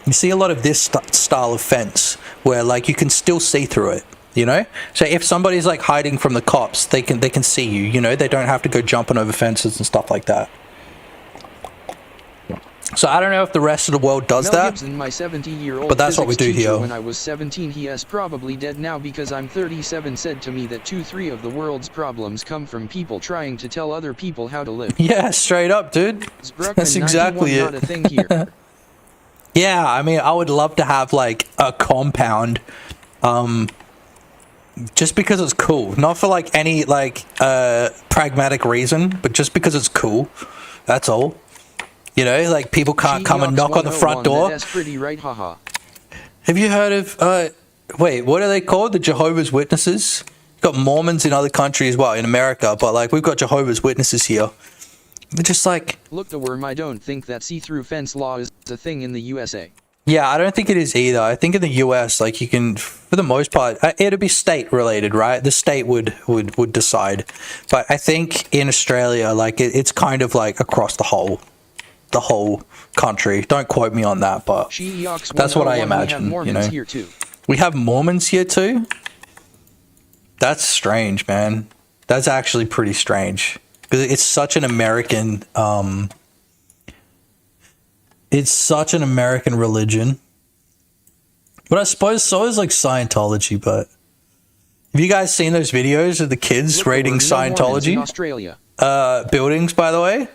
You see a lot of this style of fence where like you can still see through it, you know? So if somebody's like hiding from the cops, they can see you, you know? They don't have to go jumping over fences and stuff like that. So I don't know if the rest of the world does Mel that, Gibson, my 70-year-old but that's what we do here. When I was 17, he is probably dead now because I'm 37, said to me that 2-3 of the world's problems come from people trying to tell other people how to live. Yeah, straight up, dude. That's exactly it. Not a thing here. Yeah, I mean, I would love to have like a compound, just because it's cool. Not for like any like pragmatic reason, but just because it's cool. That's all. You know, like people can't come and knock on the front door. That's pretty right, haha. Have you heard of, wait, what are they called? The Jehovah's Witnesses? Got Mormons in other countries, well, in America, but like we've got Jehovah's Witnesses here. They're just like... Look, the worm, I don't think that see-through fence law is a thing in the USA. Yeah, I don't think it is either. I think in the US, like you can, for the most part, it'd be state related, right? The state would decide. But I think in Australia, like it's kind of like across the whole country. Don't quote me on that, but that's what I imagine, you know. We have Mormons here too? That's strange, man. That's actually pretty strange. Because it's such an American, it's such an American religion. But I suppose so is like Scientology, but... Have you guys seen those videos of the kids raiding Scientology? Buildings, by the way?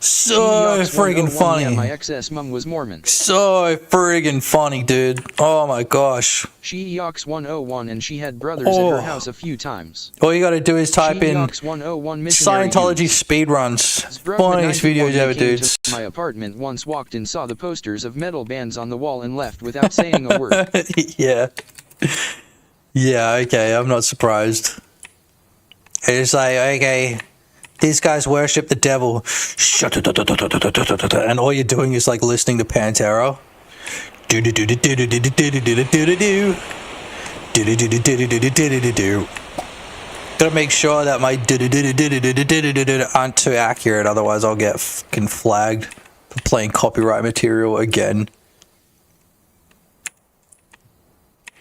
So friggin' funny. Yeah, my ex-mum was Mormon. So friggin' funny, dude. Oh my gosh. She Yox 101 and she had brothers in her house a few times. All you gotta do is type in Scientology speedruns. Funniest videos ever, dudes. My apartment once walked and saw the posters of metal bands on the wall and left without saying a word. Yeah. Yeah, okay, I'm not surprised. It's like, okay, these guys worship the devil. And all you're doing is like listening to Pantera. Gotta make sure that my aren't too accurate, otherwise I'll get fucking flagged for playing copyright material again.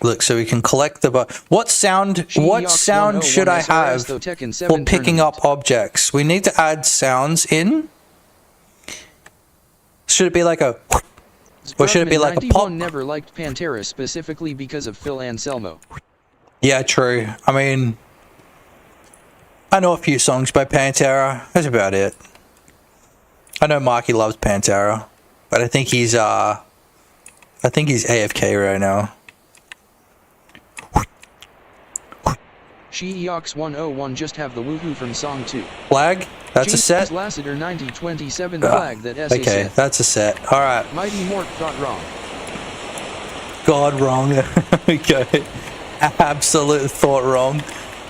Look, so we can collect the... What sound should I have for picking up objects? We need to add sounds in. Should it be like a... Or should it be like a pop? Never liked Pantera specifically because of Phil Anselmo. Yeah, true. I mean... I know a few songs by Pantera. That's about it. I know Marky loves Pantera. But I think he's AFK right now. She Yox 101 just have the woohoo from song 2. Flag? That's a set? Lassiter 9027 flag that SA okay, set. that's a set. Alright. Mighty Mort got wrong. God wrong. Okay. Absolute thought wrong.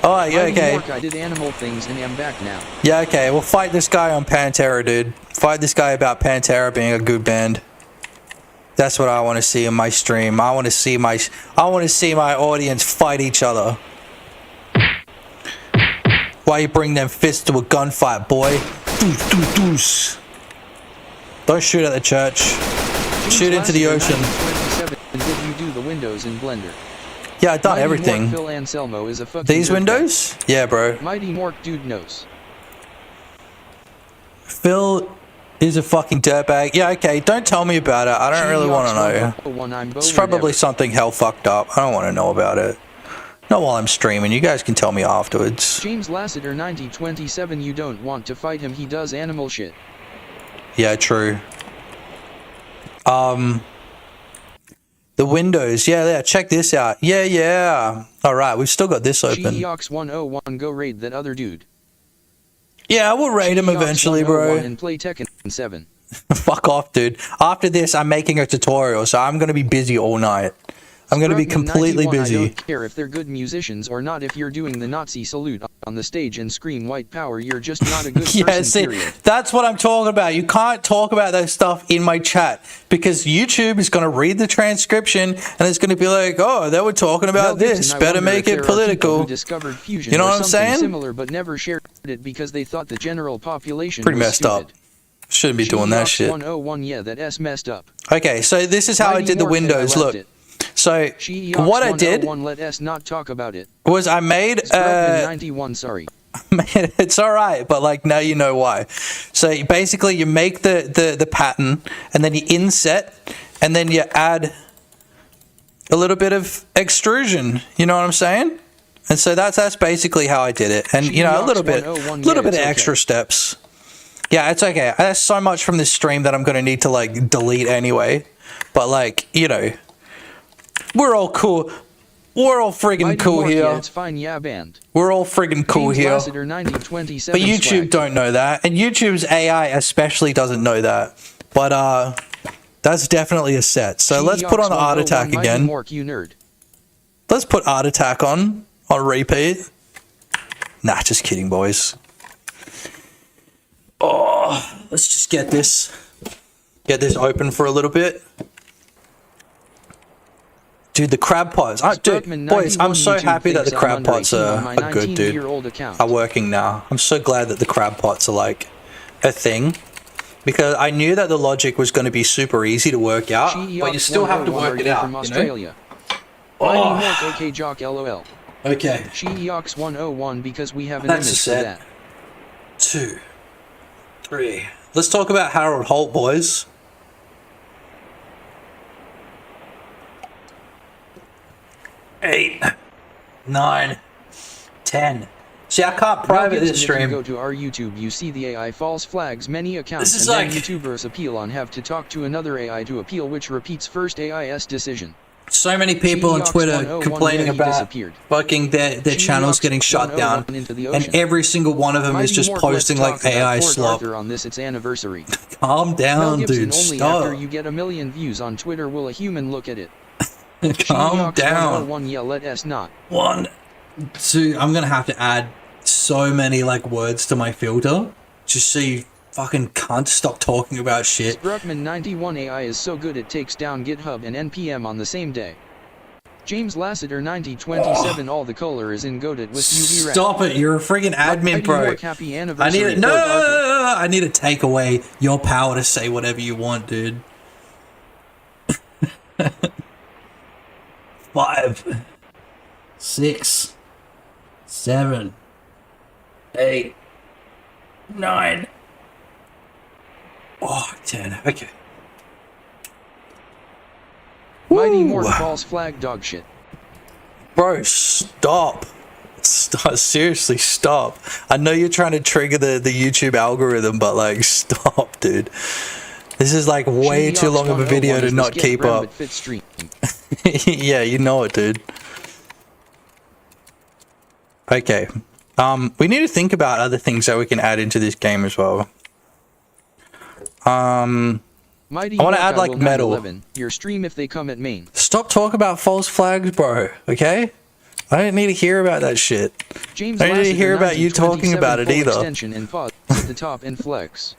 Alright, yeah, okay. Mort, I did animal things and am back now. Yeah, okay. We'll fight this guy on Pantera, dude. Fight this guy about Pantera being a good band. That's what I want to see in my stream. I want to see my audience fight each other. Why you bring them fists to a gunfight, boy? Deuce, deuce, deuce. Don't shoot at the church. Shoot into the ocean. Did you do the windows in Blender? Yeah, I've done Mighty everything. Mork Phil Anselmo is a fucking These dirtbag. windows? Yeah, bro. Mighty Mork dude knows. Phil is a fucking dirtbag. Yeah, okay. Don't tell me about it. I don't really want to know. It's probably something hell fucked up. I don't want to know about it. Not while I'm streaming. You guys can tell me afterwards. James Lassiter 9027. You don't want to fight him. He does animal shit. Yeah, true. The windows. Yeah, check this out. Yeah. Alright, we've still got this open. Sheox 101. Go raid that other dude. Yeah, I will raid him eventually, bro. And play Tekken 7. Fuck off, dude. After this, I'm making a tutorial, so I'm going to be busy all night. I'm going to be completely busy. I don't care if they're good musicians or not. If you're doing the Nazi salute on the stage and scream white power, you're just not a good person, see, period. That's what I'm talking about. You can't talk about that stuff in my chat because YouTube is going to read the transcription and it's going to be like, oh, they were talking about this. Better make it political. You know what I'm saying? Similar, but never shared it because they thought the general population pretty was messed stupid. up. Shouldn't be doing that shit. 101, yeah, that S messed up. Okay, so this is how I did the windows. Look. So what I did let us not talk about it. was I made 91, sorry. It's all right, but like now you know why. So basically you make the pattern and then you inset and then you add a little bit of extrusion, you know what I'm saying? And so that's basically how I did it. And you know, a little bit of extra steps. Yeah, it's okay. There's so much from this stream that I'm going to need to like delete anyway. But like, you know, we're all cool. We're all friggin' cool here. Yeah, it's fine, yeah, band. We're all friggin' cool here. But 9027 YouTube don't know that. And YouTube's AI especially doesn't know that. But that's definitely a set. So let's put on Art Attack again. Let's put Art Attack on repeat. Nah, just kidding, boys. Oh, let's just get this open for a little bit. Dude, the crab pots. Dude, boys, I'm so happy that the crab pots are good, dude. Are working now. I'm so glad that the crab pots are like a thing. Because I knew that the logic was going to be super easy to work out, but you still have to work it out, you know? Oh. Okay, Jock, LOL. Okay. Sheox 101 because we have an image for that. 2, 3. Let's talk about Harold Holt, boys. Eight, 9, 10. See, I can't private this stream. If you go to our YouTube, you see the AI false flags many accounts, and then YouTubers appeal on have to talk to another AI to appeal, which repeats first AIS decision. So many people on Twitter complaining about fucking their channels getting shut down, and every single one of them is just posting like AI slop. On this, its anniversary. Calm down, dude. Only Stop. after you get 1 million views on Twitter will a human look at it. Calm down. Yeah, let us not. 1, 2. I'm gonna have to add so many like words to my filter just so you fucking can't stop talking about shit. Bruckman 91 AI is so good it takes down GitHub and NPM on the same day. James Lassiter 9027 all the color is in godot with UV wrap. Stop it, you're a friggin' admin, bro. Happy anniversary. I need no, I need to take away your power to say whatever you want, dude. 5, 6, 7, 8, 9. Oh, 10. Okay. Mighty Mork false flag dog shit. Bro, stop. Seriously, stop. I know you're trying to trigger the YouTube algorithm, but like, stop, dude. This is like way too long of a video to not keep up. Yeah, you know it, dude. Okay. We need to think about other things that we can add into this game as well. I want to add like metal. Your stream if they come at main. Stop talking about false flags, bro. Okay? I don't need to hear about that shit. James I don't need to hear about you talking about it either. Extension and pause at the top and flex.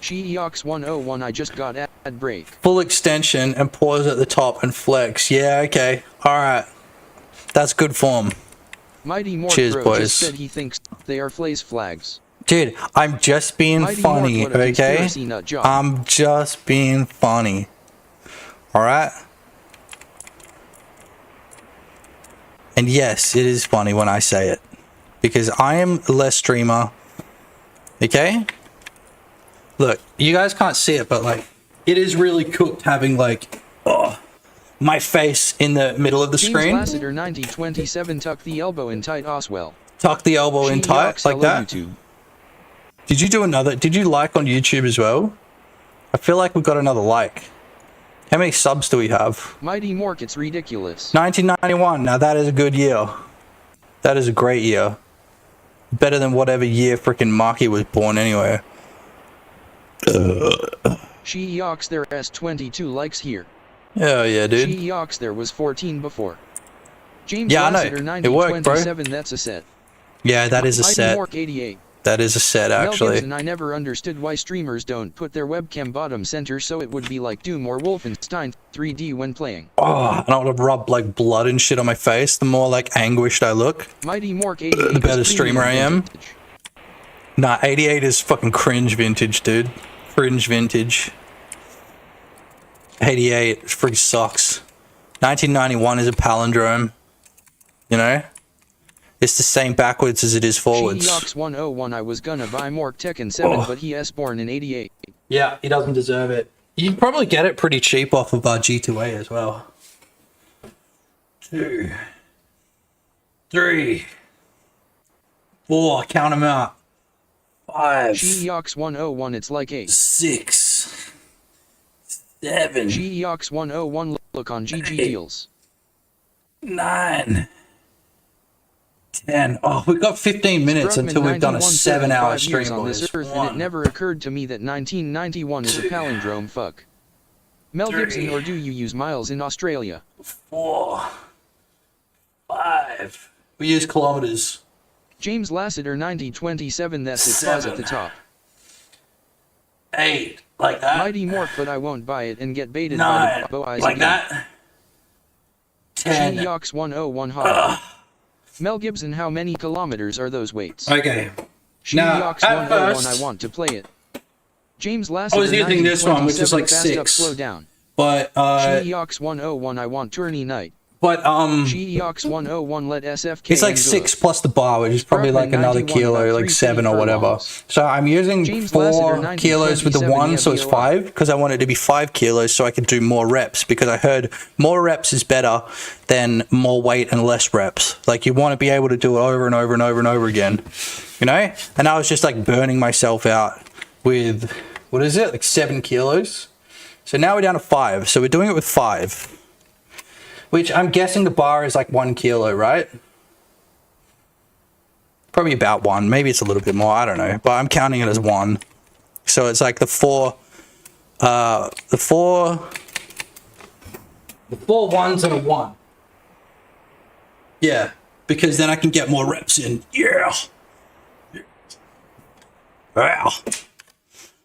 Sheox 101 I just got ad break. Full extension and pause at the top and flex. Yeah, okay. Alright. That's good form. Mighty Mork Cheers, bro boys. just said he thinks they are Flay's flags. Dude, I'm just being Mighty funny, Mork, what a okay? conspiracy nut job. I'm just being funny. Alright? And yes, it is funny when I say it. Because I am a less streamer. Okay? Look, you guys can't see it, but like, it is really cooked having like, my face in the middle of the screen. James Lassiter 9027 tuck the elbow in tight Oswell. Tuck the elbow in tight, like that? YouTube. Did you do another? Did you like on YouTube as well? I feel like we got another like. How many subs do we have? Mighty Mork, it's ridiculous. 1991. Now that is a good year. That is a great year. Better than whatever year freaking Marky was born anyway. She Yox there S22 likes here. Yeah, yeah, dude. She Yox there was 14 before. James Yeah, I Lassiter know. It worked, bro. 9027, that's a set. Yeah, that is a Mighty set. Mork 88. That is a set, actually. Mel Gibson, I never understood why streamers don't put their webcam bottom center so it would be like Doom or Wolfenstein 3D when playing. Oh, and I would rub like blood and shit on my face. The more like anguished I look, Mighty Mork 88 the better streamer I am. Nah, 88 is fucking cringe vintage, dude. Cringe vintage. 88 freaking sucks. 1991 is a palindrome. You know? It's the same backwards as it is forwards. Yox 101, I was gonna buy Mork Tekken 7, but he S-born in 88. Yeah, he doesn't deserve it. You can probably get it pretty cheap off of G2A as well. 2, 3, 4, count them out. 5. Yox 101, it's like 8. 6, 7. Yox 101, look on GG Deals. 9. 10. Oh, we've got 15 minutes until we've done a 7-hour stream on this earth, and it never occurred to me that 1991 is a palindrome. Fuck. Mel Gibson, or do you use miles in Australia? 4, 5. We use kilometers. James Lassiter 9027, that's it. Pause at the top. 8, like that. Mighty Mork, but I won't buy it and get baited 9, by the bow eyes like again. that. 10. Yox 101 hot. Mel Gibson, how many kilometers are those weights? Okay. Now, Yox at 101, first, I want to play it. James Lassiter I was using this one, which is like 9027, 6. slow down. But Yox 101, I want tourney night. But Yox 101, let SFK. it's like 6 plus the bar, which is probably like another kilo, like 7 or whatever. So I'm using 4 kilos with the 1, so it's 5, because I want it to be 5 kilos so I can do more reps, because I heard more reps is better than more weight and less reps. Like, you want to be able to do it over and over and over and over again, you know? And I was just like burning myself out with, what is it, like 7 kilos? So now we're down to 5, so we're doing it with 5. Which I'm guessing the bar is like 1 kilo, right? Probably about 1. Maybe it's a little bit more. I don't know. But I'm counting it as 1. So it's like the 4 ones and a 1. Yeah. Because then I can get more reps in. Yeah. Wow.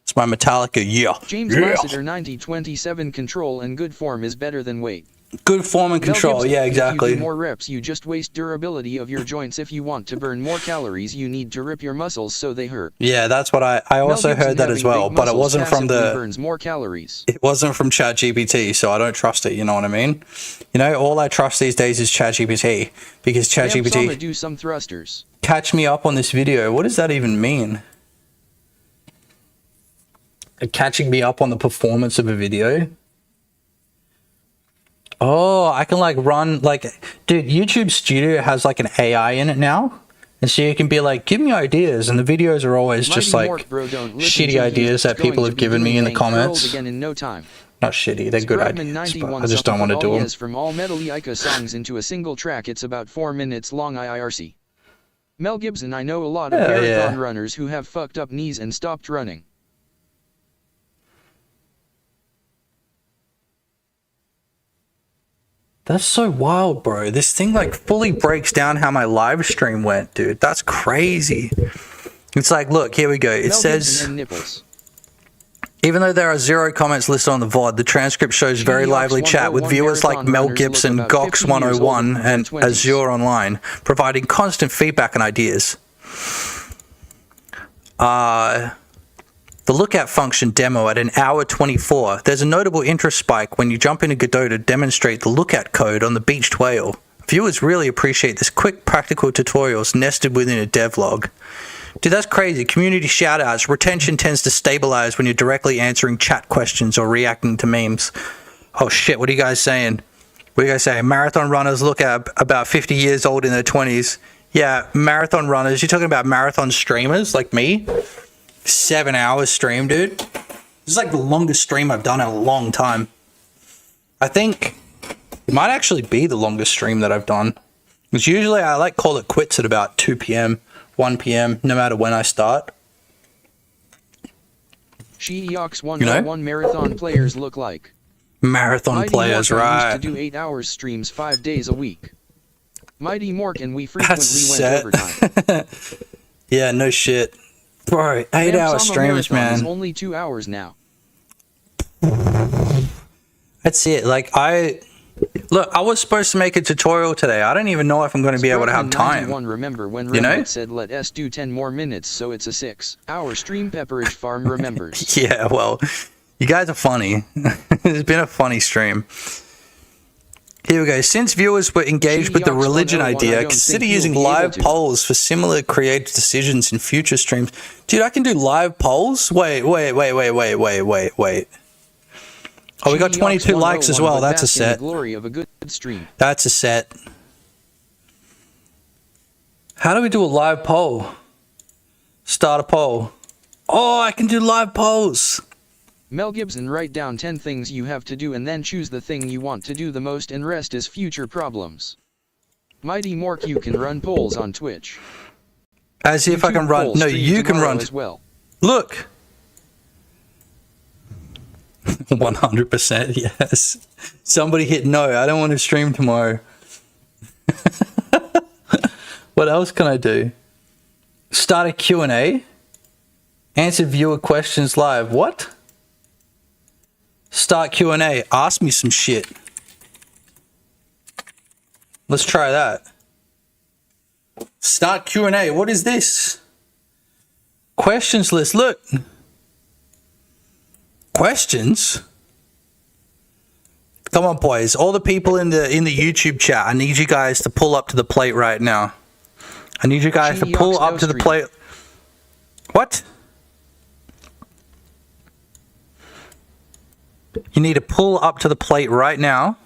It's my Metallica, yeah. James Lassiter 9027, control and good form is better than weight. Good form and control, yeah, exactly. If you do more reps, you just waste durability of your joints. If you want to burn more calories, you need to rip your muscles so they hurt. Yeah, that's what I also heard that as well, but it wasn't from the burns more calories. It wasn't from ChatGPT, so I don't trust it, you know what I mean? You know, all I trust these days is ChatGPT, because ChatGPT do some thrusters. Catch me up on this video. What does that even mean? Catching me up on the performance of a video? Oh, I can like run like, dude, YouTube Studio has like an AI in it now. And so you can be like, give me ideas. And the videos are always just like shitty ideas that people have given me in the comments. Again in no time. Not shitty, they're good ideas, but I just don't want to do them. From all Metallica songs into a single track, it's about 4 minutes long. IRC. Mel Gibson, I know a lot of marathon runners who have fucked up knees and stopped running. That's so wild, bro. This thing like fully breaks down how my live stream went, dude. That's crazy. It's like, look, here we go. It says, even though there are 0 comments listed on the VOD, the transcript shows very lively chat with viewers like Mel Gibson, Gox101, and Azure Online, providing constant feedback and ideas. The lookout function demo at an hour 24. There's a notable interest spike when you jump into Godot to demonstrate the lookout code on the beached whale. Viewers really appreciate this quick practical tutorials nested within a devlog. Dude, that's crazy. Community shoutouts. Retention tends to stabilize when you're directly answering chat questions or reacting to memes. Oh shit, what are you guys saying? What are you guys saying? Marathon runners look at about 50 years old in their 20s. Yeah, marathon runners. You're talking about marathon streamers like me? 7 hours stream, dude. This is like the longest stream I've done in a long time. I think it might actually be the longest stream that I've done. Because usually I like call it quits at about 2 p.m., 1 p.m., no matter when I start. Sheeox 101 marathon players look like. Marathon Mighty players, Mork right. used to do 8 hours streams 5 days a week. Mighty Mork and we frequently That's went overtime. Yeah, no shit. Bro, 8 hour streams, man. Is only 2 hours now. That's it. Like, look, I was supposed to make a tutorial today. I don't even know if I'm going to be able to have time. Remember when you know? Remote said let us do 10 more minutes, so it's a 6-hour stream. Pepperidge Farm remembers. Yeah, well, you guys are funny. It's been a funny stream. Here we go. Since viewers were engaged with the religion idea, consider using live polls for similar creative decisions in future streams. Dude, I can do live polls? Wait. Oh, we got 22 likes as well. That's a set. Glory of a good stream. That's a set. How do we do a live poll? Start a poll. Oh, I can do live polls. Mel Gibson, write down 10 things you have to do and then choose the thing you want to do the most and rest is future problems. Mighty Mork, you can run polls on Twitch. As if I can run. No, you can run. As well. Look. 100% yes. Somebody hit no. I don't want to stream tomorrow. What else can I do? Start a Q&A. Answer viewer questions live. What? Start Q&A. Ask me some shit. Let's try that. Start Q&A. What is this? Questions list. Look. Questions? Come on, boys. All the people in the YouTube chat, I need you guys to pull up to the plate right now. I need you guys to pull up to the plate. What? You need to pull up to the plate right now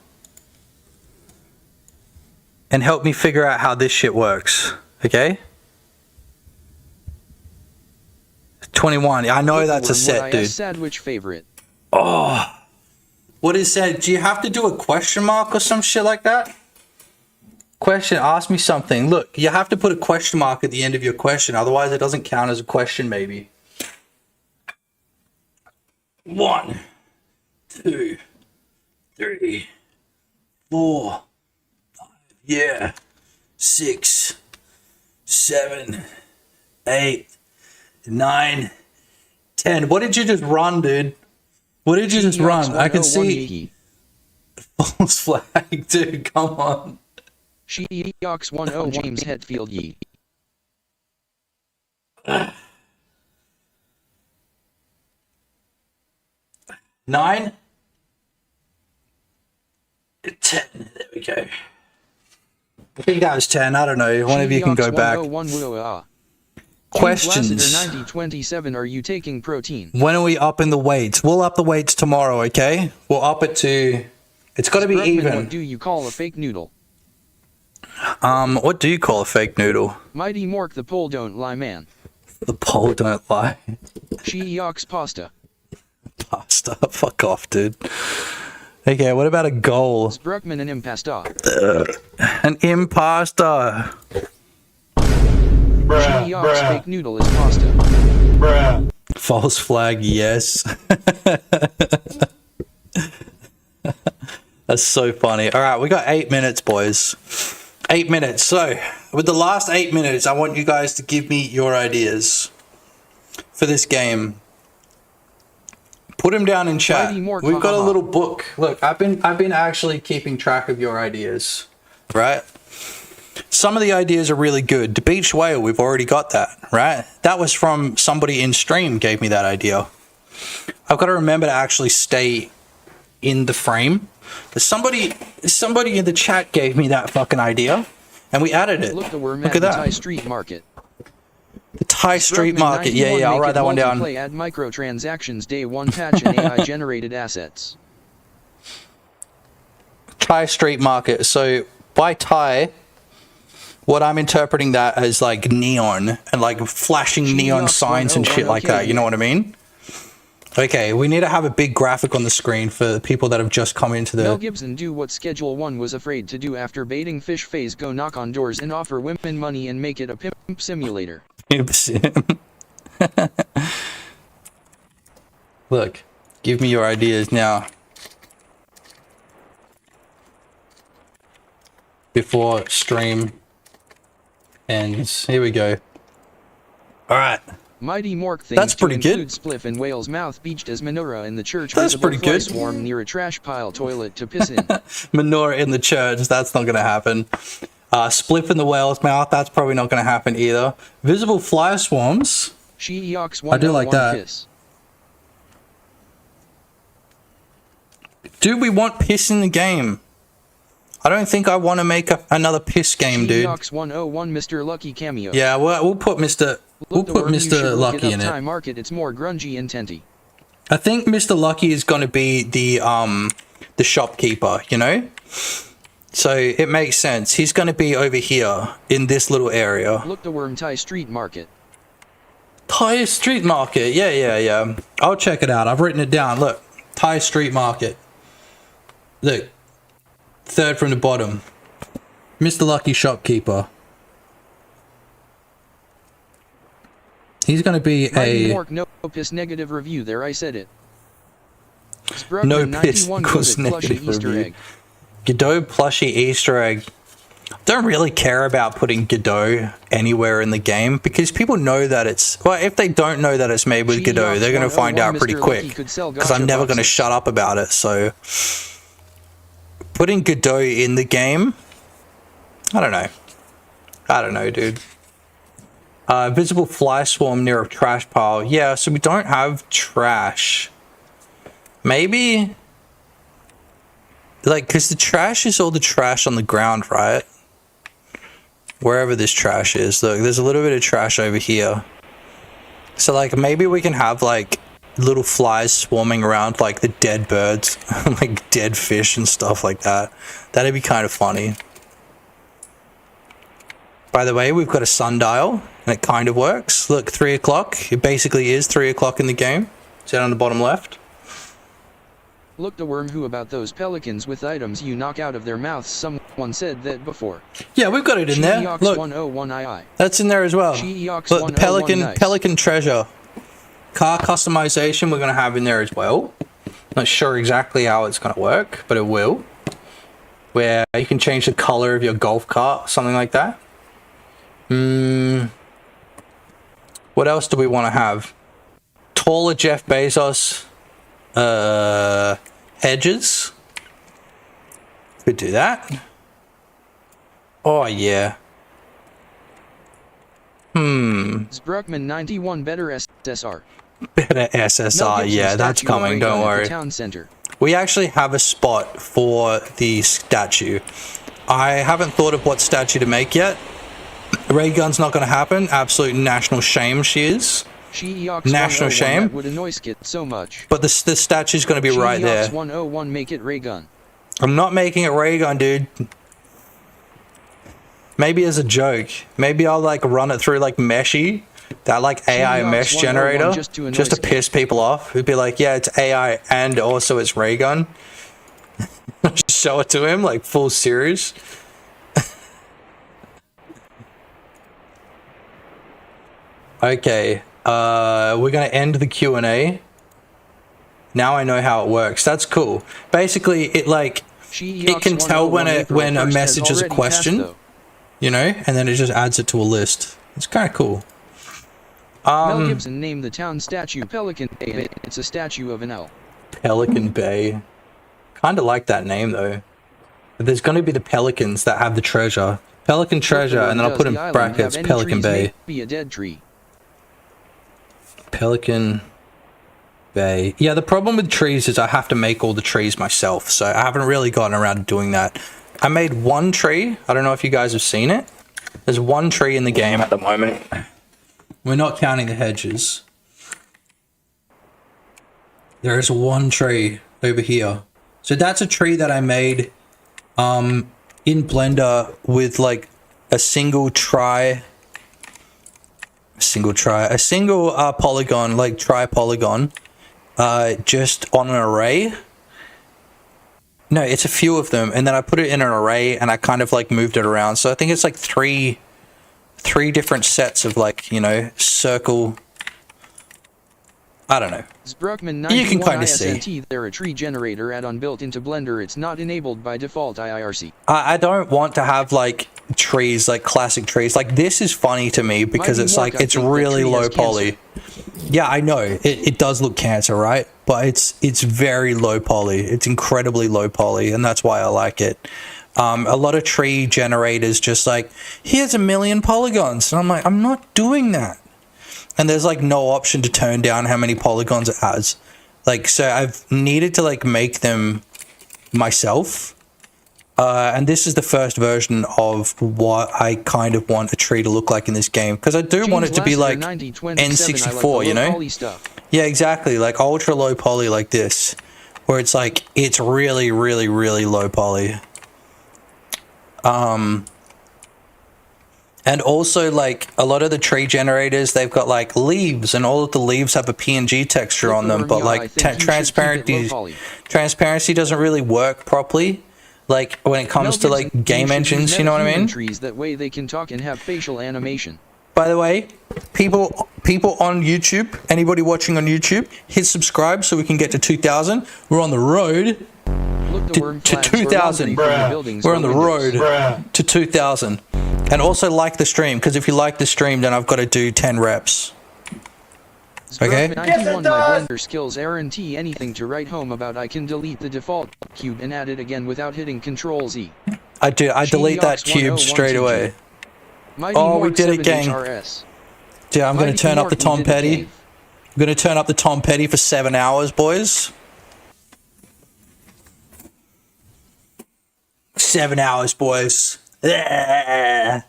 and help me figure out how this shit works. Okay? 21. I know that's a set, dude. Sandwich favorite. Oh. What is that? Do you have to do a question mark or some shit like that? Question, ask me something. Look, you have to put a question mark at the end of your question. Otherwise, it doesn't count as a question, maybe. 1, 2, 3, 4, 5, yeah, 6, 7, 8, 9, 10. What did you just run, dude? What did you just run? I can see. False flag, dude. Come on. Sheeox 10 James Hetfield ye. 9, 10. There we go. I think that was 10. I don't know. One of you can go back. Questions. 9027. Are you taking protein? When are we upping the weights? We'll up the weights tomorrow, okay? We'll up it to... It's got to be even. What do you call a fake noodle? What do you call a fake noodle? Mighty Mork, the poll don't lie, man. The poll don't lie. Sheeox pasta. Pasta. Fuck off, dude. Okay, what about a goal? Bruckman an impasta. An impasta. Sheeox fake noodle is pasta. Bruh. False flag, yes. That's so funny. All right, we got 8 minutes, boys. 8 minutes. So, with the last 8 minutes, I want you guys to give me your ideas for this game. Put them down in chat. We've got a little book. Look, I've been actually keeping track of your ideas, right? Some of the ideas are really good. The beach whale, we've already got that, right? That was from somebody in stream gave me that idea. I've got to remember to actually stay in the frame Somebody in the chat gave me that fucking idea, and we added it. Look, the worm Look at at the Thai that. Street Market. The Thai Street Market. Yeah, I'll write that one down. Play add microtransactions day 1 patch and AI generated assets. Thai Street Market. So by Thai, what I'm interpreting that as like neon and like flashing neon signs and shit like that. You know what I mean? Okay, we need to have a big graphic on the screen for the people that have just come into the... Mel Gibson do what Schedule 1 was afraid to do after baiting fish phase, go knock on doors and offer women money and make it a pimp simulator. Pimp sim. Look, give me your ideas now. Before stream ends. Here we go. Alright. Mighty Mork things That's pretty to include good. spliff in whale's mouth beached as menorah in the church. That's pretty fly good. Swarm near a trash pile toilet to piss in. Menorah in the church, that's not going to happen. Spliff in the whale's mouth, that's probably not going to happen either. Visible fly swarms. I do like that. Piss. Dude, we want piss in the game. I don't think I want to make another piss game, dude. 101 Mr. Lucky cameo. Yeah, we'll put Mr. Lucky in it. Market, it's more grungy and tenty. I think Mr. Lucky is going to be the shopkeeper, you know? So it makes sense. He's going to be over here in this little area. Look, the worm Thai Street Market. Thai Street Market. Yeah. I'll check it out. I've written it down. Look. Thai Street Market. Look. Third from the bottom. Mr. Lucky shopkeeper. He's going to be No piss negative review there, I said it. No piss equals negative review. Godot plushie Easter egg. Don't really care about putting Godot anywhere in the game because people know that it's... Well, if they don't know that it's made with Godot, they're going to find out pretty quick because I'm never going to shut up about it, so... Putting Godot in the game? I don't know, dude. Visible fly swarm near a trash pile. Yeah, so we don't have trash. Maybe... Like, because the trash is all the trash on the ground, right? Wherever this trash is. Look, there's a little bit of trash over here. So, like, maybe we can have, like, little flies swarming around, like, the dead birds. Like, dead fish and stuff like that. That'd be kind of funny. By the way, we've got a sundial, and it kind of works. Look, 3 o'clock. It basically is 3 o'clock in the game. It's down on the bottom left. Look, the worm who about those pelicans with items you knock out of their mouths. Someone said that before. Yeah, we've got it in there. Look, 101II. That's in there as well. Look, the pelican treasure. Car customization we're going to have in there as well. Not sure exactly how it's going to work, but it will. Where you can change the color of your golf cart, something like that. What else do we want to have? Taller Jeff Bezos. Hedges. Could do that. Oh yeah. Spruckman 91 better SSR. Better SSR, yeah, that's coming, don't worry. Town center. We actually have a spot for the statue. I haven't thought of what statue to make yet. Ray gun's not going to happen. Absolute national shame she is. National shame. Would annoy Skit so much. But the statue's going to be right there. 101 make it ray gun. I'm not making it ray gun, dude. Maybe as a joke. Maybe I'll like run it through like Meshy, that like AI mesh generator, just to piss people off. It'd be like, yeah, it's AI and also it's ray gun. Just show it to him like full series. Okay. We're gonna end the Q&A. Now I know how it works. That's cool. Basically, it like it can tell when a message is a question, you know, and then it just adds it to a list. It's kind of cool. Mel Gibson named the town statue Pelican Bay. It's a statue of an owl. Pelican Bay. Kind of like that name though. But there's gonna be the pelicans that have the treasure. Pelican treasure, and then I'll put in brackets Pelican Bay. Be a dead tree. Pelican Bay. Yeah, the problem with trees is I have to make all the trees myself, so I haven't really gotten around to doing that. I made one tree. I don't know if you guys have seen it. There's one tree in the game at the moment. We're not counting the hedges. There is one tree over here. So that's a tree that I made in Blender with like a single polygon, like tri-polygon, just on an array. No, it's a few of them, and then I put it in an array and I kind of like moved it around. So I think it's like three different sets of like, you know, circle. I don't know. You can kind of see. They're a tree generator add-on built into Blender. It's not enabled by default IRC. I don't want to have like trees, like classic trees. Like this is funny to me because it's like, it's really low poly. Yeah, I know. It does look cancer, right? But it's very low poly. It's incredibly low poly, and that's why I like it. A lot of tree generators just like, here's 1,000,000 polygons. And I'm like, I'm not doing that. And there's like no option to turn down how many polygons it has. Like, so I've needed to like make them myself. And this is the first version of what I kind of want a tree to look like in this game. Because I do want it to be like N64, you know? Yeah, exactly. Like ultra low poly like this. Where it's like, it's really, really, really low poly. And also, like, a lot of the tree generators, they've got, like, leaves, and all of the leaves have a PNG texture on them, but, like, transparency doesn't really work properly, like, when it comes to, like, game engines, you know what I mean? Trees, that way they can talk and have facial animation. By the way, people on YouTube, anybody watching on YouTube, hit subscribe so we can get to 2,000. We're on the road to 2,000. We're on the road to 2,000. And also like the stream, because if you like the stream, then I've got to do 10 reps. Okay? 91 my Blender skills guarantee anything to write home about. I can delete the default cube and add it again without hitting Control Z. I delete that cube straight away. Oh, we did it, gang. Yeah, I'm going to turn up the Tom Petty. I'm going to turn up the Tom Petty for 7 hours, boys. 7 hours, boys.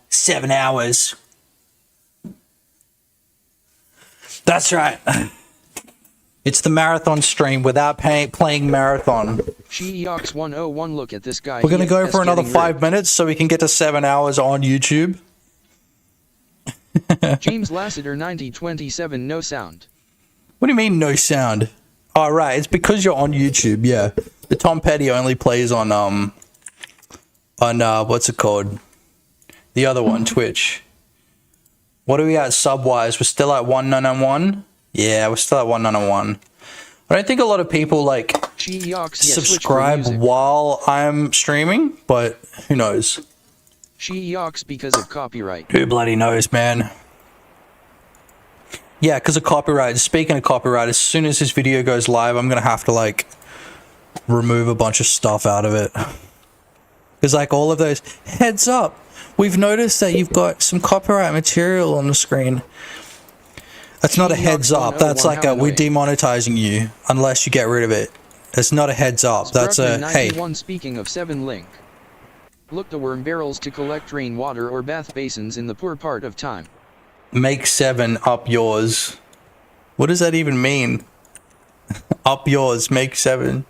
7 hours. That's right. It's the marathon stream without playing marathon. Sheox 101, look at this guy. We're going to go for another 5 minutes so we can get to 7 hours on YouTube. James Lassiter 9027, no sound. What do you mean no sound? Oh, right. It's because you're on YouTube, yeah. The Tom Petty only plays on what's it called? The other one, Twitch. What are we at sub-wise? We're still at 191? Yeah, we're still at 191. I don't think a lot of people, like, subscribe while I'm streaming, but who knows? Sheox because of copyright. Who bloody knows, man? Yeah, because of copyright. Speaking of copyright, as soon as this video goes live, I'm going to have to, like, remove a bunch of stuff out of it. Because, like, all of those, heads up, we've noticed that you've got some copyright material on the screen. That's not a heads up. That's like a, we're demonetizing you unless you get rid of it. It's not a heads up. That's a, hey. Speaking of 7 link. Look the worm barrels to collect rainwater or bath basins in the poor part of time. Make 7 up yours. What does that even mean? Up yours, make 7.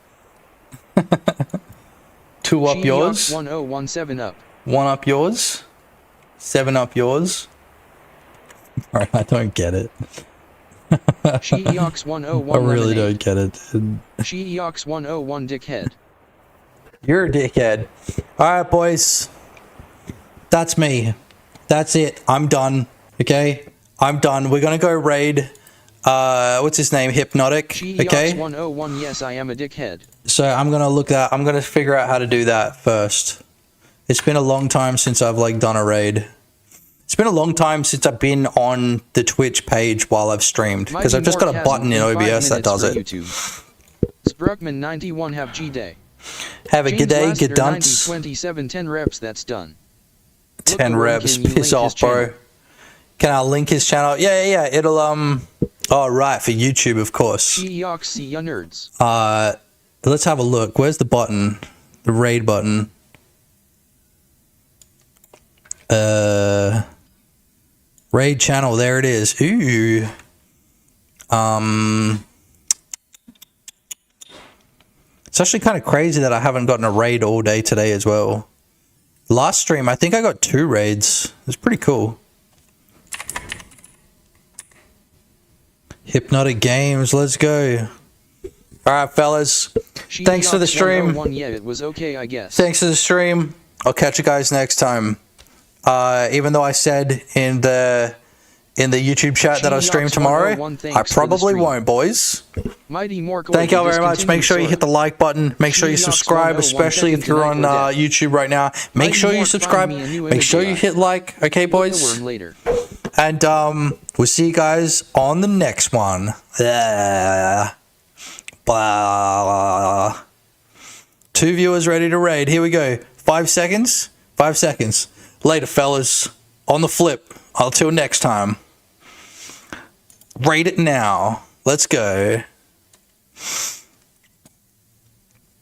2 up yours. 1017 up. 1 up yours. 7 up yours. Alright, I don't get it. Sheox 101 I really don't get it, dude. Sheox 101 dickhead. You're a dickhead. Alright, boys. That's me. That's it. I'm done. Okay? I'm done. We're gonna go raid, what's his name? Hypnotic. Okay? Sheox 101, yes, I am a dickhead. So I'm gonna figure out how to do that first. It's been a long time since I've, like, done a raid. It's been a long time since I've been on the Twitch page while I've streamed. Because I've just got a button in OBS that does it. Spruckman 91 have G-Day. Have a good day, good dunce. 27, 10 reps, that's done. 10 reps, piss off, bro. Can I link his channel? Yeah. Oh, right, for YouTube, of course. See ya nerds. Let's have a look. Where's the button? The raid button. Raid channel, there it is. Ooh. It's actually kind of crazy that I haven't gotten a raid all day today as well. Last stream, I think I got 2 raids. It's pretty cool. Hypnotic Games, let's go. Alright, fellas. Thanks for the stream. Yeah, it was okay, I guess. Thanks for the stream. I'll catch you guys next time. Even though I said in the YouTube chat that I'll stream tomorrow, I probably won't, boys. Thank y'all very much. Make sure you hit the like button. Make sure you subscribe, especially if you're on YouTube right now. Make sure you subscribe. Make sure you hit like. Okay, boys? And we'll see you guys on the next one. Blah. 2 viewers ready to raid. Here we go. 5 seconds. 5 seconds. Later, fellas. On the flip. Until next time. Rate it now. Let's go.